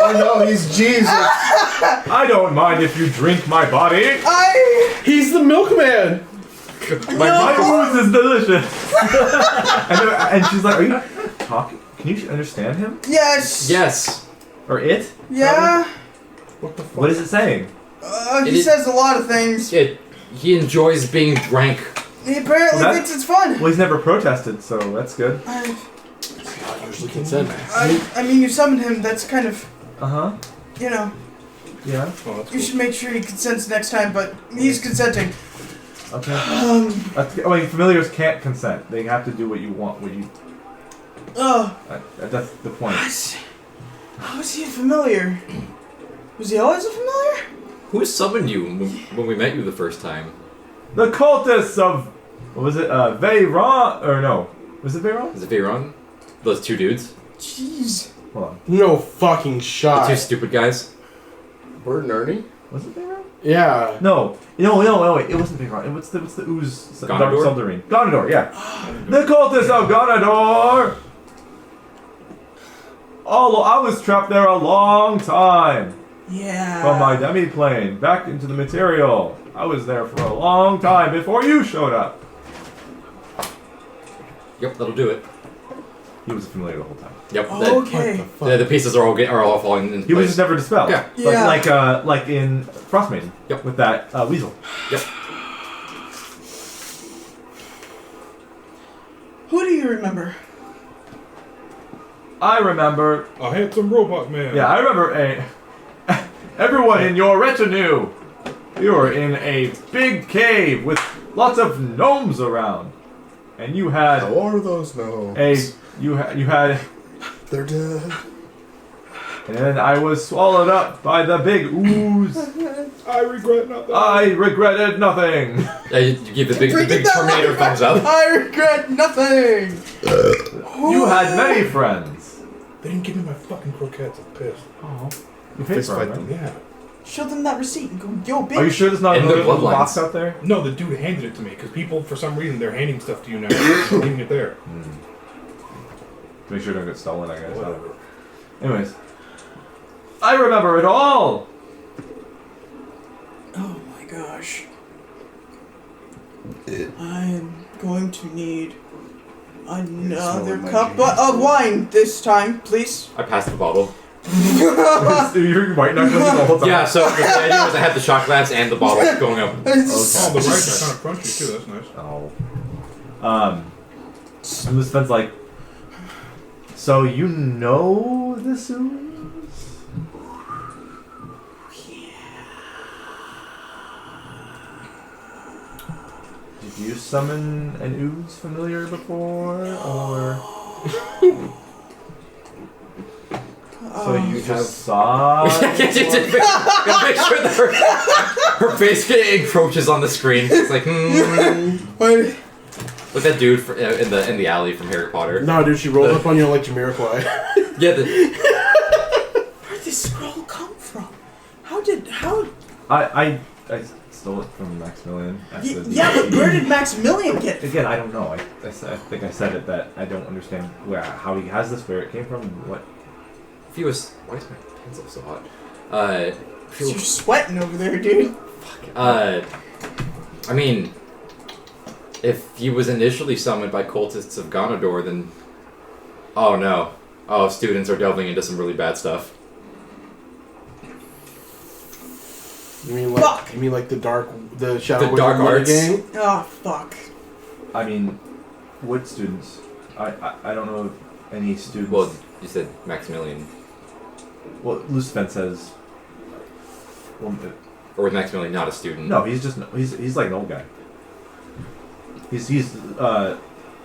Speaker 3: Oh no, he's Jesus.
Speaker 1: I don't mind if you drink my body.
Speaker 5: He's the milkman!
Speaker 1: My ooze is delicious. and she's like, are you talking? Can you understand him?
Speaker 7: Yes!
Speaker 6: Yes.
Speaker 1: Or it?
Speaker 7: Yeah?
Speaker 3: What the fuck?
Speaker 1: What is it saying?
Speaker 7: He says a lot of things.
Speaker 6: He enjoys being drank.
Speaker 7: He apparently
Speaker 1: Well, that-
Speaker 7: thinks it's fun.
Speaker 1: Well, he's never protested, so that's good.
Speaker 5: Usually consent.
Speaker 7: I mean, you summoned him, that's kind of,
Speaker 1: Uh-huh.
Speaker 7: you know,
Speaker 1: Yeah.
Speaker 2: Oh, that's
Speaker 7: you should make sure he consents next time, but he's consenting.
Speaker 1: Okay. I mean, familiars can't consent. They have to do what you want,
Speaker 7: Oh,
Speaker 1: that's the point.
Speaker 7: how was he a familiar? Was he always a familiar?
Speaker 6: Who summoned you when we met you the first time?
Speaker 1: The cultists of... What was it? Veyron? Or no. Was it Veyron?
Speaker 6: Is it Veyron? Those two dudes?
Speaker 7: Jeez.
Speaker 1: Hold on.
Speaker 5: No fucking
Speaker 6: The
Speaker 5: shot.
Speaker 6: two stupid guys?
Speaker 3: Bert and Ernie?
Speaker 1: Was it Veyron?
Speaker 5: Yeah.
Speaker 1: No, wait. It wasn't Veyron. What's the ooze? Dark
Speaker 6: Gondor?
Speaker 1: Submarine. Gondor, yeah. The cultists of Gondor! I was trapped there a long time.
Speaker 7: Yeah.
Speaker 1: From my demi-plane back into the material. I was there for a long time before you showed up.
Speaker 6: Yep, that'll do it.
Speaker 1: He was familiar the whole time.
Speaker 6: Yep.
Speaker 7: Okay.
Speaker 6: The pieces are all falling into place.
Speaker 1: He was just never dispelled.
Speaker 6: Yeah.
Speaker 7: Yeah.
Speaker 1: Like in Frost Maiden.
Speaker 6: Yep.
Speaker 1: With that weasel.
Speaker 6: Yep.
Speaker 7: Who do you remember?
Speaker 1: I remember.
Speaker 2: A handsome robot man.
Speaker 1: Yeah, I remember everyone in your retinue. You were in a big cave with lots of gnomes around, and you had
Speaker 3: How are those gnomes?
Speaker 1: you had,
Speaker 3: They're dead.
Speaker 1: and then I was swallowed up by the big ooze.
Speaker 2: I regret nothing.
Speaker 1: I regretted nothing.
Speaker 6: Yeah, you give the big Terminator thumbs up.
Speaker 7: I regret nothing!
Speaker 1: You had many friends.
Speaker 2: They didn't give me my fucking croquettes. I'm pissed.
Speaker 1: Oh, you paid
Speaker 3: Fist
Speaker 1: for
Speaker 3: fight
Speaker 1: it,
Speaker 3: them.
Speaker 1: right?
Speaker 2: Yeah.
Speaker 7: Show them that receipt and go, yo, bitch.
Speaker 1: Are you sure there's not
Speaker 6: And
Speaker 1: another
Speaker 6: the
Speaker 1: little
Speaker 6: bloodlines.
Speaker 1: box out there?
Speaker 2: No, the dude handed it to me because people, for some reason, they're handing stuff to you now, leaving it there.
Speaker 1: Make sure it don't get stolen, I guess.
Speaker 2: Whatever.
Speaker 1: Anyways, I remember it all.
Speaker 7: Oh my gosh. I am going to need another
Speaker 9: my
Speaker 7: cup
Speaker 9: jeans.
Speaker 7: of wine this time, please.
Speaker 6: I passed the bottle.
Speaker 1: You're white knuckling the whole time.
Speaker 6: Yeah, so the idea was I had the shot glass and the bottle going up.
Speaker 2: Oh, the rice is kind of crunchy too. That's nice.
Speaker 1: Oh. And this Sven's like, so you know this ooze? Did you summon an ooze familiar before, or so you just saw?
Speaker 6: Gotta make sure that her face encroaches on the screen. It's like,
Speaker 7: What?
Speaker 6: like that dude in the alley from Harry Potter.
Speaker 5: No, dude, she rolled up on you like Jamiroquai.
Speaker 6: Yeah,
Speaker 7: Where did this scroll come from? How?
Speaker 1: I stole it from Maximilian.
Speaker 7: Yeah, but where did Maximilian get it?
Speaker 1: Again, I don't know. I think I said it that I don't understand how he has this, where it came from, what.
Speaker 6: if he was, why is my pencil so hot?
Speaker 7: You're sweating over there, dude.
Speaker 6: I mean, if he was initially summoned by cultists of Ganondorf, then oh no, students are delving into some really bad stuff.
Speaker 5: You mean
Speaker 7: Fuck.
Speaker 5: like the Shadow
Speaker 6: The
Speaker 5: Wizard
Speaker 6: dark
Speaker 5: money
Speaker 6: arts?
Speaker 5: game?
Speaker 7: Oh fuck.
Speaker 1: I mean, wood students. I don't know if any students.
Speaker 6: Well, you said Maximilian,
Speaker 1: Well, Lucifen says. Well,
Speaker 6: or was Maximilian not a student?
Speaker 1: no, he's like an old guy. He's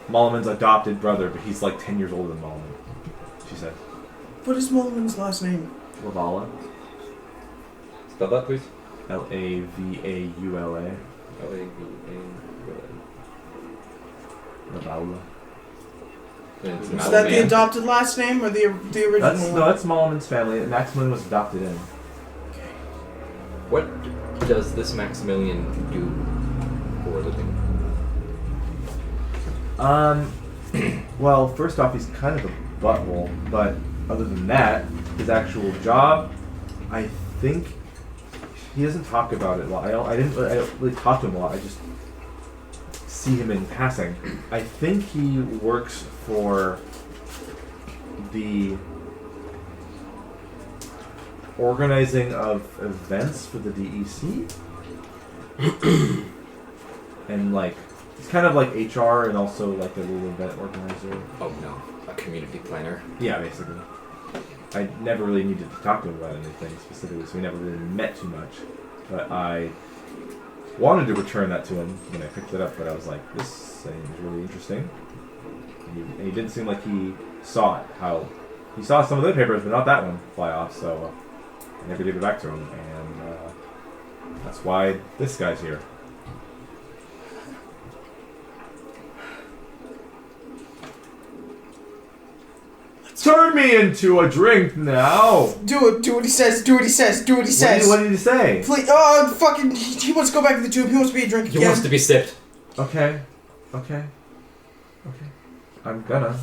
Speaker 1: Molliman's adopted brother, but he's like 10 years older than Molliman. She said.
Speaker 7: What is Mulliman's last name?
Speaker 1: Lavala.
Speaker 6: Spell that, please.
Speaker 1: Lavaula. Lavala.
Speaker 6: It's
Speaker 7: Is
Speaker 6: not
Speaker 7: that the
Speaker 6: man.
Speaker 7: adopted last name or the original?
Speaker 1: That's Molliman's family. Maximilian was adopted in.
Speaker 6: What does this Maximilian do for a living?
Speaker 1: Well, first off, he's kind of a butthole, but other than that, his actual job, I think he doesn't talk about it a lot. I don't really talk to him a lot. I just see him in passing. I think he works for the organizing of events for the DEC. And like, it's kind of like HR and also like a little event organizer.
Speaker 6: Oh no, a community planner.
Speaker 1: Yeah, basically. I never really needed to talk to him about anything specifically, so we never really met too much. But I wanted to return that to him when I picked it up, but I was like, this seems really interesting. And he didn't seem like he saw it. How he saw some of the papers, but not that one fly off, so I never gave it back to him, and that's why this guy's here. Turn me into a drink now!
Speaker 7: Do it. Do what he says. Do what he says. Do what he says.
Speaker 1: What did he say?
Speaker 7: Please. Fucking. He wants to go back to the tube. He wants to be a drink
Speaker 6: He
Speaker 7: again.
Speaker 6: wants to be sipped.
Speaker 1: Okay. I'm gonna.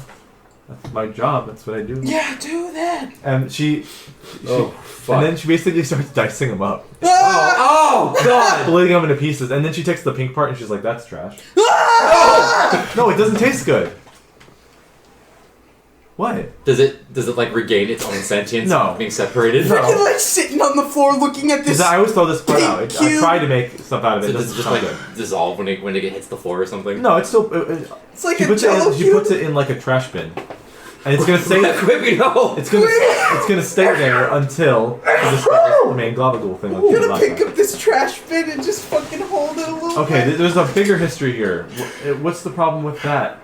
Speaker 1: That's my job. That's what I do.
Speaker 7: Yeah, do that.
Speaker 1: And she
Speaker 6: Fuck.
Speaker 1: and then she basically starts dicing him up,
Speaker 6: Oh God!
Speaker 1: splitting them into pieces. And then she takes the pink part and she's like, "That's trash."
Speaker 7: Ah!
Speaker 1: No, it doesn't taste good. What?
Speaker 6: Does it like regain its own sentience?
Speaker 1: No.
Speaker 6: Being separated.
Speaker 1: No.
Speaker 7: Freaking like sitting on the floor looking at this.
Speaker 1: Because I always throw this part out. I
Speaker 7: cube.
Speaker 1: try to make stuff out of it.
Speaker 6: So
Speaker 1: It
Speaker 6: does it
Speaker 1: doesn't
Speaker 6: just
Speaker 1: sound
Speaker 6: like
Speaker 1: good.
Speaker 6: dissolve when it hits the floor or something?
Speaker 1: No, it's still.
Speaker 7: It's like
Speaker 1: She
Speaker 7: a
Speaker 1: puts
Speaker 7: jello
Speaker 1: it. She
Speaker 7: cube.
Speaker 1: puts it in like a trash bin, and it's gonna stay.
Speaker 6: Quick, no.
Speaker 1: It's gonna stay there until it destroys the main globule thing. Like
Speaker 7: I'm
Speaker 1: you did
Speaker 7: gonna
Speaker 1: last
Speaker 7: pick
Speaker 1: time.
Speaker 7: up this trash bin and just fucking hold it a little
Speaker 1: Okay,
Speaker 7: bit.
Speaker 1: there's a bigger history here. What's the problem with that?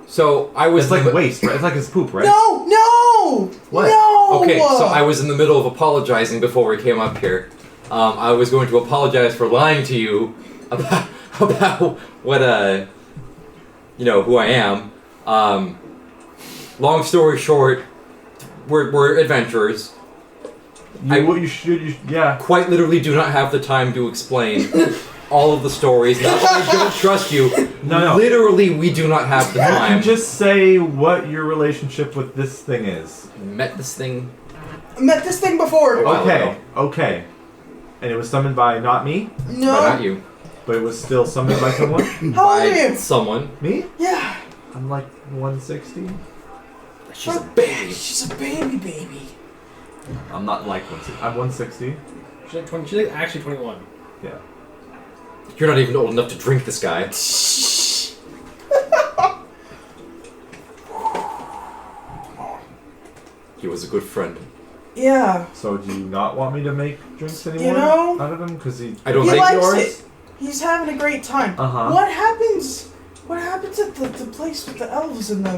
Speaker 6: So I was
Speaker 1: It's like waste, right? It's like his poop, right?
Speaker 7: No!
Speaker 1: What?
Speaker 7: No!
Speaker 6: Okay, so I was in the middle of apologizing before we came up here. I was going to apologize for lying to you about what who I am. Long story short, we're adventurers.
Speaker 1: Yeah.
Speaker 6: Quite literally do not have the time to explain all of the stories. Not that I don't trust you.
Speaker 1: No.
Speaker 6: Literally, we do not have the
Speaker 1: You
Speaker 6: time.
Speaker 1: can just say what your relationship with this thing is.
Speaker 6: Met this thing.
Speaker 7: Met this thing before.
Speaker 6: while ago.
Speaker 1: Okay. And it was summoned by not me,
Speaker 7: No.
Speaker 6: But not you.
Speaker 1: but it was still summoned by someone.
Speaker 7: How old
Speaker 6: By
Speaker 7: are you?
Speaker 6: someone.
Speaker 1: Me?
Speaker 7: Yeah.
Speaker 1: I'm like 160.
Speaker 6: She's a baby.
Speaker 7: She's a baby.
Speaker 1: I'm not like 160. I'm 160.
Speaker 4: She's like 20. She's like actually 21.
Speaker 1: Yeah.
Speaker 6: You're not even old enough to drink this guy. He was a good friend.
Speaker 7: Yeah.
Speaker 1: So do you not want me to make drinks anymore
Speaker 7: know-
Speaker 1: out of him? Because he.
Speaker 6: I don't
Speaker 7: He
Speaker 6: think
Speaker 7: likes
Speaker 6: yours.
Speaker 7: it. He's having a great time.
Speaker 1: Uh-huh.
Speaker 7: What happens? What happens at the place with the elves and the?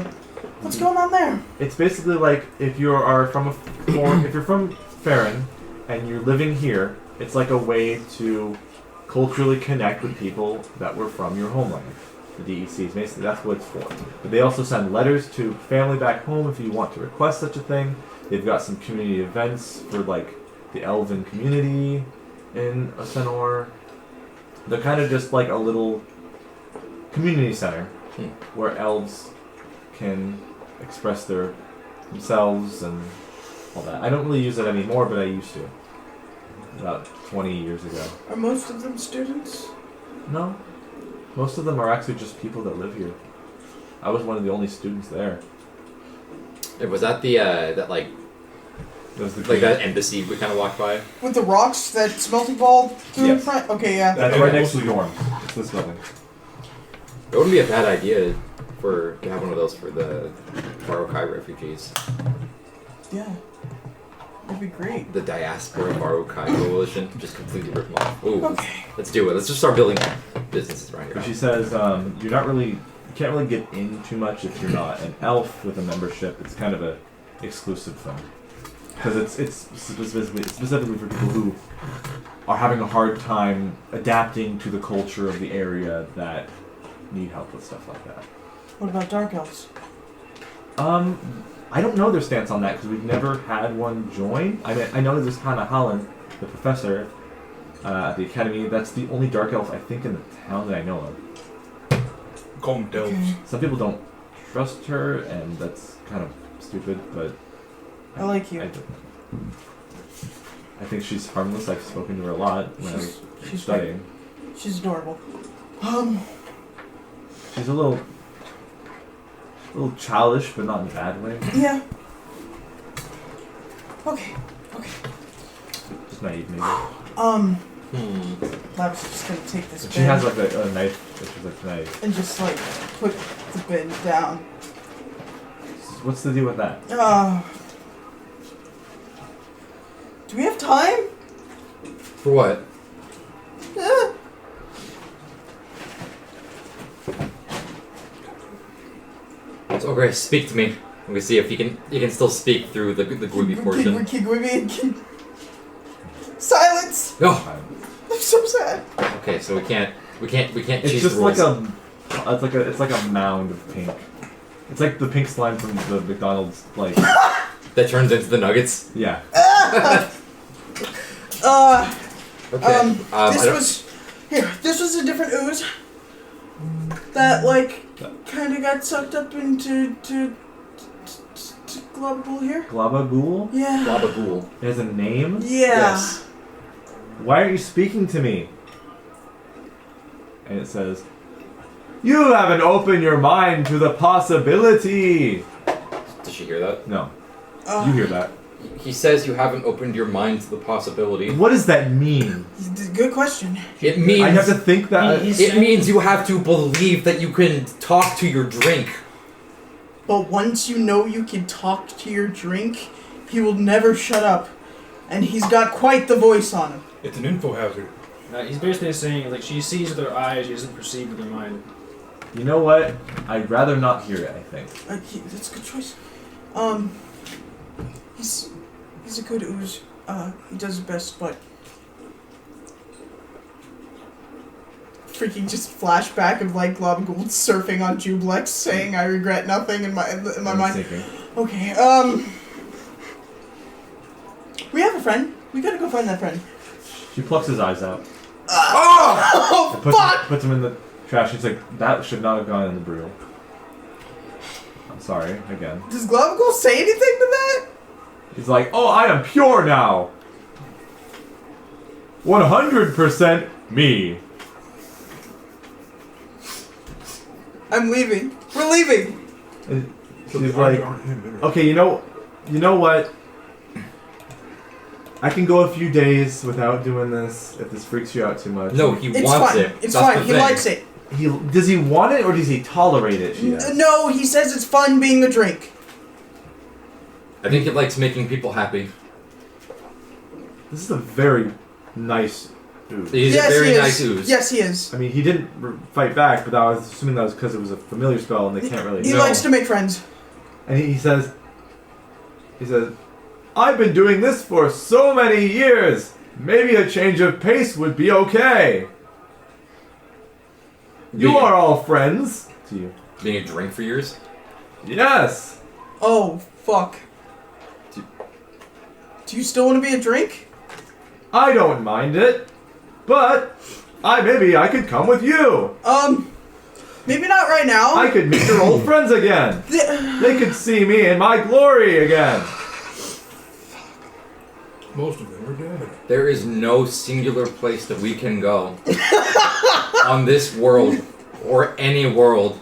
Speaker 7: What's going on there?
Speaker 1: It's basically like if you are from if you're from Farron and you're living here, it's like a way to culturally connect with people that were from your homeland. The DECs, basically, that's what it's for. But they also send letters to family back home if you want to request such a thing. They've got some community events for like the elven community in Asenor. They're kind of just like a little community center where elves can express themselves and all that. I don't really use it anymore, but I used to. About 20 years ago.
Speaker 7: Are most of them students?
Speaker 1: No. Most of them are actually just people that live here. I was one of the only students there.
Speaker 6: Was that the that like
Speaker 1: That was the
Speaker 6: like that embassy we kind of walked by?
Speaker 7: With the rocks that smelting ball through in
Speaker 1: Yes.
Speaker 7: front? Okay, yeah.
Speaker 1: That's right next to the dorm. It's this building.
Speaker 6: It wouldn't be a bad idea to have one of those for the Barokai refugees.
Speaker 7: Yeah. That'd be great.
Speaker 6: The Diaspora Barokai Coalition. Just completely rip them off. Ooh,
Speaker 7: Okay.
Speaker 6: let's do it. Let's just start building businesses around
Speaker 1: But
Speaker 6: here.
Speaker 1: she says you can't really get in too much if you're not an elf with a membership. It's kind of a exclusive thing. Because it's specifically for people who are having a hard time adapting to the culture of the area that need help with stuff like that.
Speaker 7: What about dark elves?
Speaker 1: I don't know their stance on that because we've never had one join. I mean, I know there's Hannah Holland, the professor at the academy. That's the only dark elf I think in the town that I know of.
Speaker 2: Call them delves.
Speaker 7: Okay.
Speaker 1: Some people don't trust her, and that's kind of stupid. But
Speaker 7: I like you.
Speaker 1: I think she's harmless. I've spoken to her a lot when I was
Speaker 7: She's
Speaker 1: studying.
Speaker 7: She's adorable.
Speaker 1: She's a little childish, but not in a bad way.
Speaker 7: Yeah. Okay.
Speaker 1: Just naive, maybe.
Speaker 7: I was just gonna take this bin
Speaker 1: She has like a knife that she's like knife.
Speaker 7: and just like put the bin down.
Speaker 1: What's the deal with that?
Speaker 7: Do we have time?
Speaker 6: For what? So, okay, speak to me. I'm gonna see if you can still speak through the Gwibby portion.
Speaker 7: Silence!
Speaker 6: No.
Speaker 7: I'm so sad.
Speaker 6: Okay, so we can't
Speaker 1: It's
Speaker 6: cheese
Speaker 1: just
Speaker 6: the rules.
Speaker 1: it's like a mound of pink. It's like the pink slime from the McDonald's like
Speaker 6: that turns into the nuggets.
Speaker 1: yeah.
Speaker 6: Okay.
Speaker 7: This was a different ooze that like kind of got sucked up into to Global here.
Speaker 1: Glabagool?
Speaker 7: Yeah.
Speaker 6: Gabagool.
Speaker 1: It has a name?
Speaker 7: Yeah.
Speaker 6: Yes.
Speaker 1: Why aren't you speaking to me? And it says, you haven't opened your mind to the possibility.
Speaker 6: Did she hear that?
Speaker 1: No. You hear that.
Speaker 6: He says you haven't opened your mind to the possibility.
Speaker 1: What does that mean?
Speaker 7: Good question.
Speaker 6: It means
Speaker 1: I have to think that.
Speaker 6: it means you have to believe that you can talk to your drink.
Speaker 7: But once you know you can talk to your drink, he will never shut up. And he's got quite the voice on him.
Speaker 2: It's an info hazard.
Speaker 4: He's basically saying, like, she sees with her eyes, she doesn't perceive with her mind.
Speaker 1: You know what? I'd rather not hear it, I think.
Speaker 7: That's a good choice. He's a good ooze. He does his best, but freaking just flashback of like Globagold surfing on Jublex saying I regret nothing in my mind.
Speaker 1: Thinking.
Speaker 7: Okay, we have a friend. We gotta go find that friend.
Speaker 1: She plucks his eyes out.
Speaker 7: Oh,
Speaker 1: And
Speaker 7: fuck!
Speaker 1: puts him in the trash. She's like, that should not have gone in the brew. I'm sorry, again.
Speaker 7: Does Glavagle say anything to that?
Speaker 1: He's like, oh, I am pure now. 100% me.
Speaker 7: I'm leaving. We're leaving.
Speaker 1: And she's like, okay, you know what? I can go a few days without doing this if this freaks you out too much.
Speaker 6: No, he
Speaker 7: It's
Speaker 6: wants
Speaker 7: fine.
Speaker 6: it.
Speaker 7: It's
Speaker 6: That's
Speaker 7: fine.
Speaker 6: the
Speaker 7: He
Speaker 6: thing.
Speaker 7: likes it.
Speaker 1: Does he want it or does he tolerate it? She asks.
Speaker 7: No, he says it's fun being a drink.
Speaker 6: I think he likes making people happy.
Speaker 1: This is a very nice ooze.
Speaker 6: He's
Speaker 7: yes,
Speaker 6: a very
Speaker 7: he is.
Speaker 6: nice ooze.
Speaker 7: Yes, he is.
Speaker 1: I mean, he didn't fight back, but I was assuming that was because it was a familiar spell and they can't really.
Speaker 7: He
Speaker 6: No.
Speaker 7: likes to make friends.
Speaker 1: And he says, I've been doing this for so many years. Maybe a change of pace would be okay. You are all friends. To you.
Speaker 6: Being a drink for years?
Speaker 1: Yes.
Speaker 7: Oh, fuck. Do you still want to be a drink?
Speaker 1: I don't mind it, but maybe I could come with you.
Speaker 7: Maybe not right now.
Speaker 1: I could meet your old friends again. They could see me in my glory again.
Speaker 2: Most of them are dead.
Speaker 6: There is no singular place that we can go on this world or any world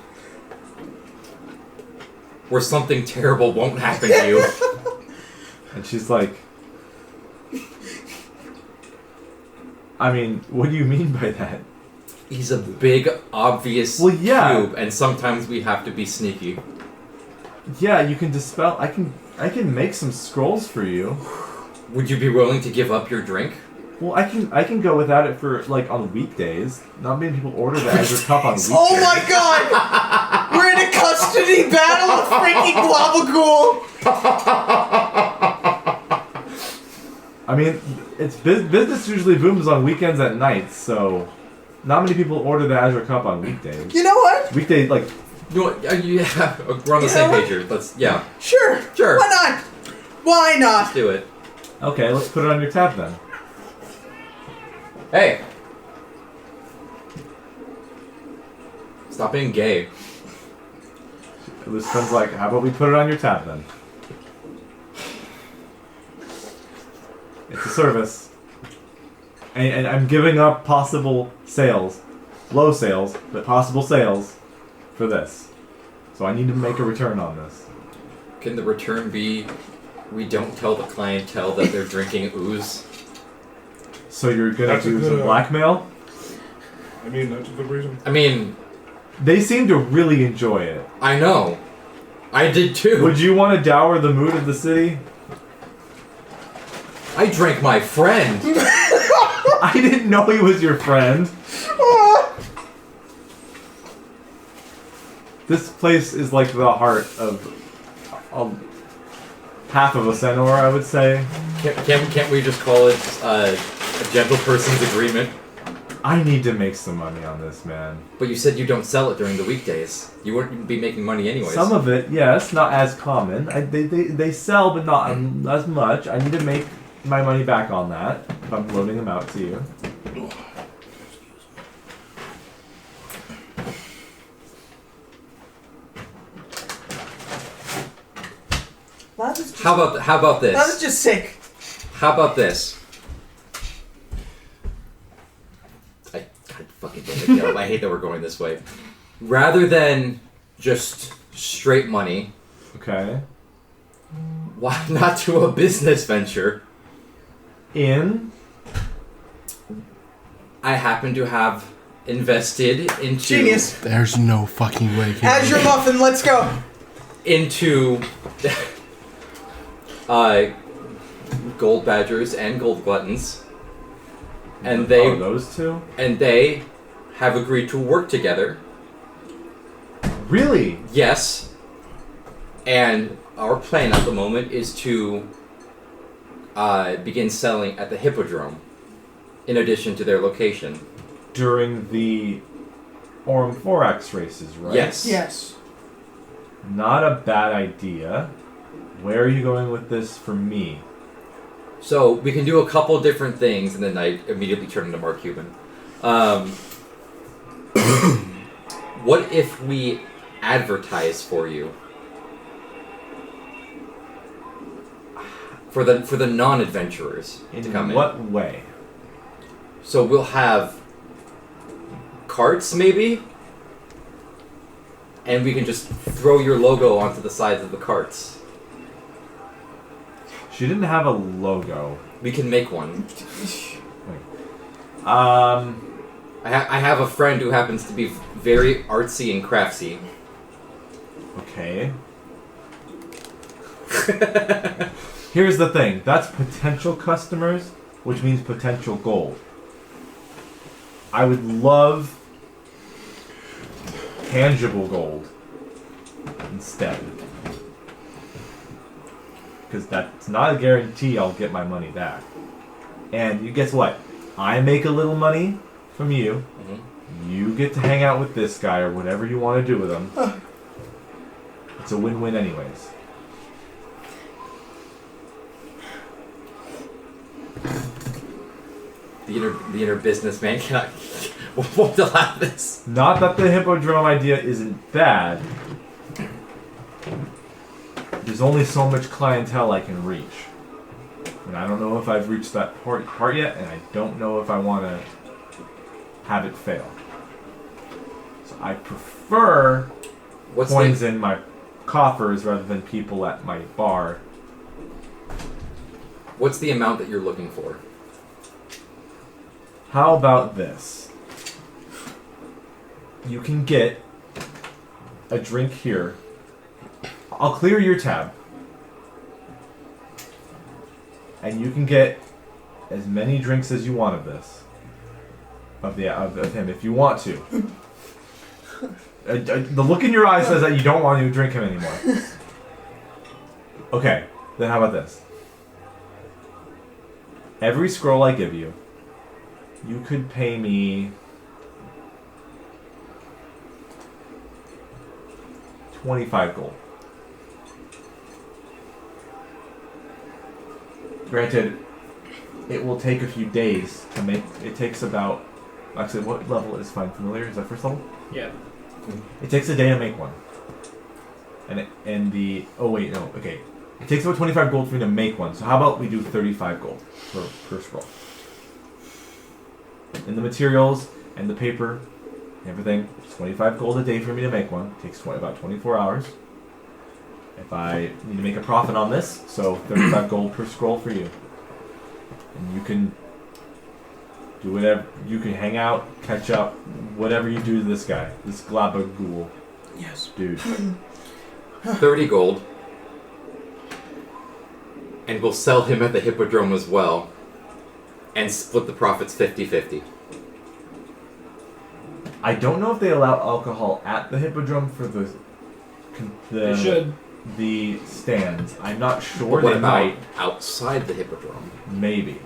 Speaker 6: where something terrible won't happen to you.
Speaker 1: And she's like, I mean, what do you mean by that?
Speaker 6: He's a big, obvious
Speaker 1: Well, yeah.
Speaker 6: cube, and sometimes we have to be sneaky.
Speaker 1: Yeah, you can dispel. I can make some scrolls for you.
Speaker 6: Would you be willing to give up your drink?
Speaker 1: Well, I can go without it for like on weekdays. Not many people order the Azure Cup on weekdays.
Speaker 7: Oh my god! We're in a custody battle of freaking Glavagool!
Speaker 1: I mean, it's business usually booms on weekends at night, so not many people order the Azure Cup on weekdays.
Speaker 7: You know what?
Speaker 1: Weekday, like,
Speaker 6: You know what? Yeah, we're on the same page here. Yeah.
Speaker 7: Sure.
Speaker 6: Sure.
Speaker 7: Why not? Why not?
Speaker 6: Let's do it.
Speaker 1: okay, let's put it on your tab then.
Speaker 6: Hey! Stop being gay.
Speaker 1: This friend's like, how about we put it on your tab then? It's a service. And I'm giving up possible sales. Low sales, but possible sales for this. So I need to make a return on this.
Speaker 6: Can the return be we don't tell the clientele that they're drinking ooze?
Speaker 1: So you're gonna
Speaker 2: That's a
Speaker 1: do
Speaker 2: good,
Speaker 1: some blackmail?
Speaker 2: I mean, that's a good reason.
Speaker 6: I mean,
Speaker 1: They seem to really enjoy it.
Speaker 6: I know. I did too.
Speaker 1: Would you want to dour the mood of the city?
Speaker 6: I drank my friend.
Speaker 1: I didn't know he was your friend. This place is like the heart of half of a centaur, I would say.
Speaker 6: Can't we just call it a gentle person's agreement?
Speaker 1: I need to make some money on this, man.
Speaker 6: But you said you don't sell it during the weekdays. You wouldn't be making money anyways.
Speaker 1: Some of it, yes, not as common. They sell, but not as much. I need to make my money back on that if I'm loaning them out to you.
Speaker 6: How about this?
Speaker 7: That was just sick.
Speaker 6: How about this? God fucking damn it, Caleb. I hate that we're going this way. Rather than just straight money,
Speaker 1: Okay.
Speaker 6: why not do a business venture?
Speaker 1: In?
Speaker 6: I happen to have invested into
Speaker 7: Genius.
Speaker 5: There's no fucking way.
Speaker 7: Azure Muffin, let's go.
Speaker 6: into gold badgers and gold gluttons, and they
Speaker 1: those two?
Speaker 6: and they have agreed to work together.
Speaker 1: Really?
Speaker 6: Yes, and our plan at the moment is to begin selling at the Hippodrome, in addition to their location.
Speaker 1: During the Orm 4X races, right?
Speaker 6: Yes.
Speaker 7: Yes.
Speaker 1: Not a bad idea. Where are you going with this for me?
Speaker 6: So we can do a couple different things, and then I immediately turn into Mark Cuban. What if we advertise for you for the non-adventurers to come
Speaker 1: In what way?
Speaker 6: So we'll have carts, maybe, and we can just throw your logo onto the sides of the carts.
Speaker 1: She didn't have a logo.
Speaker 6: We can make one.
Speaker 1: I
Speaker 6: I have a friend who happens to be very artsy and craftsy.
Speaker 1: Okay. Here's the thing. That's potential customers, which means potential gold. I would love tangible gold instead. Because that's not a guarantee I'll get my money back. And you guess what? I make a little money from you.
Speaker 6: Mm-hmm.
Speaker 1: You get to hang out with this guy or whatever you want to do with him. It's a win-win anyways.
Speaker 6: The inner businessman cannot won't allow this.
Speaker 1: Not that the hippodrome idea isn't bad. There's only so much clientele I can reach. And I don't know if I've reached that part yet, and I don't know if I want to have it fail. So I prefer coins in my coffers rather than people at my bar.
Speaker 6: What's the amount that you're looking for?
Speaker 1: How about this? You can get a drink here. I'll clear your tab. And you can get as many drinks as you want of this. Of him, if you want to. The look in your eyes says that you don't want to drink him anymore. Okay, then how about this? Every scroll I give you, you could pay me 25 gold. Granted, it will take a few days to make. It takes about. Actually, what level is Find Familiar? Is that first level?
Speaker 4: Yeah.
Speaker 1: It takes a day to make one. Oh wait, no. Okay. It takes about 25 gold for me to make one. So how about we do 35 gold per scroll? And the materials and the paper, everything. It's 25 gold a day for me to make one. It takes about 24 hours. If I need to make a profit on this, so 35 gold per scroll for you. And you can do whatever. You can hang out, catch up, whatever you do to this guy. This Glabagool.
Speaker 7: Yes.
Speaker 1: Dude.
Speaker 6: 30 gold. And we'll sell him at the Hippodrome as well. And split the profits 50-50.
Speaker 1: I don't know if they allow alcohol at the Hippodrome for
Speaker 4: They should.
Speaker 1: the stands. I'm not sure.
Speaker 6: But what
Speaker 1: they
Speaker 6: about
Speaker 1: might.
Speaker 6: outside the Hippodrome?
Speaker 1: Maybe.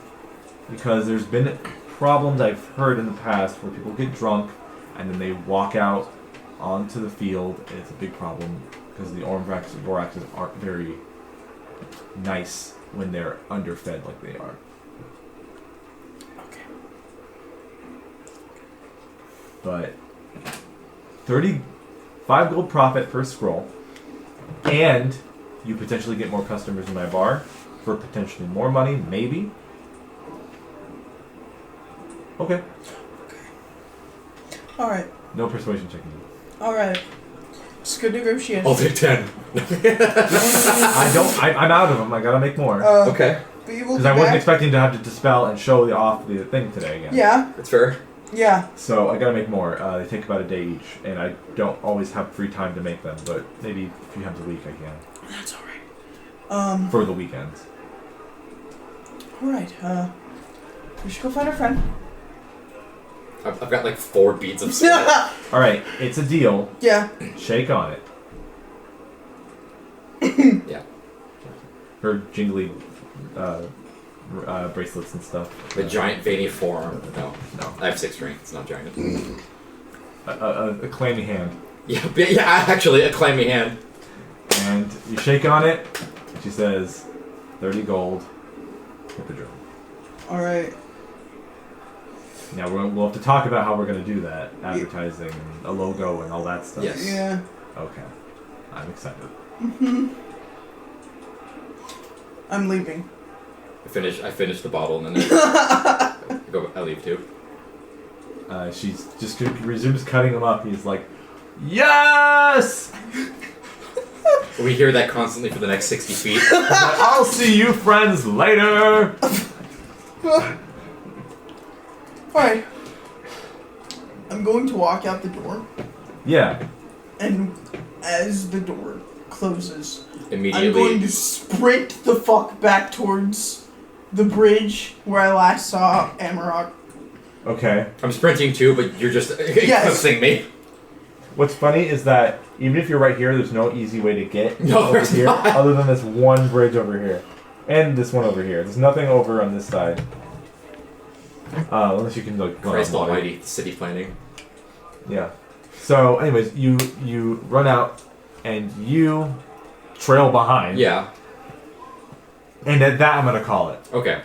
Speaker 1: Because there's been problems I've heard in the past where people get drunk and then they walk out onto the field, and it's a big problem because the Voraxes aren't very nice when they're underfed like they are.
Speaker 7: Okay.
Speaker 1: But 35 gold profit per scroll, and you potentially get more customers in my bar for potentially more money, maybe. Okay.
Speaker 7: All right.
Speaker 1: No persuasion checking.
Speaker 7: All right. It's good negotiation.
Speaker 6: I'll take 10.
Speaker 1: I'm out of them. I gotta make more.
Speaker 6: Okay.
Speaker 7: But you will
Speaker 1: Because
Speaker 7: be
Speaker 1: I wasn't
Speaker 7: back.
Speaker 1: expecting to have to dispel and show off the thing today again.
Speaker 7: Yeah.
Speaker 6: That's fair.
Speaker 7: Yeah.
Speaker 1: So I gotta make more. They take about a day each, and I don't always have free time to make them, but maybe a few times a week I can.
Speaker 7: That's all right.
Speaker 1: For the weekends.
Speaker 7: All right. We should go find our friend.
Speaker 6: I've got like 4 beads of sweat.
Speaker 1: Alright, it's a deal.
Speaker 7: Yeah.
Speaker 1: Shake on it.
Speaker 6: Yeah.
Speaker 1: Her jingly bracelets and stuff.
Speaker 6: The giant veiny forearm. No. I have 6 strength. It's not giant.
Speaker 1: A clammy hand.
Speaker 6: Yeah, actually, a clammy hand.
Speaker 1: And you shake on it, and she says, 30 gold. Hippodrome.
Speaker 7: All right.
Speaker 1: Now we'll have to talk about how we're going to do that. Advertising, and a logo, and all that stuff.
Speaker 6: Yes.
Speaker 7: Yeah.
Speaker 1: Okay. I'm excited.
Speaker 7: I'm leaving.
Speaker 6: I finish the bottle and then I leave too.
Speaker 1: She's just resumes cutting him up. He's like, yes!
Speaker 6: We hear that constantly for the next 60 feet.
Speaker 1: I'll see you friends later!
Speaker 7: Alright. I'm going to walk out the door,
Speaker 1: Yeah.
Speaker 7: and as the door closes,
Speaker 6: Immediately.
Speaker 7: I'm going to sprint the fuck back towards the bridge where I last saw Amarok.
Speaker 1: Okay.
Speaker 6: I'm sprinting too, but you're just eclipsing me.
Speaker 1: What's funny is that even if you're right here, there's no easy way to get over
Speaker 6: there's
Speaker 1: here
Speaker 6: not.
Speaker 1: other than this one bridge over here. And this one over here. There's nothing over on this side. Unless you can like go
Speaker 6: Christ
Speaker 1: on water.
Speaker 6: almighty, city planning.
Speaker 1: Yeah. So anyways, you run out and you trail behind.
Speaker 6: Yeah.
Speaker 1: And at that I'm gonna call it.
Speaker 6: Okay.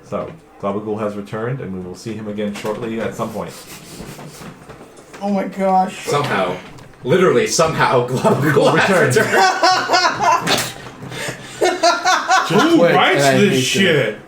Speaker 1: So Glabagul has returned and we will see him again shortly at some point.
Speaker 7: Oh my gosh.
Speaker 6: Somehow. Literally, somehow, Glabagul
Speaker 1: return.
Speaker 6: has returned.
Speaker 2: Who writes
Speaker 5: and I
Speaker 2: this
Speaker 5: hate
Speaker 2: shit?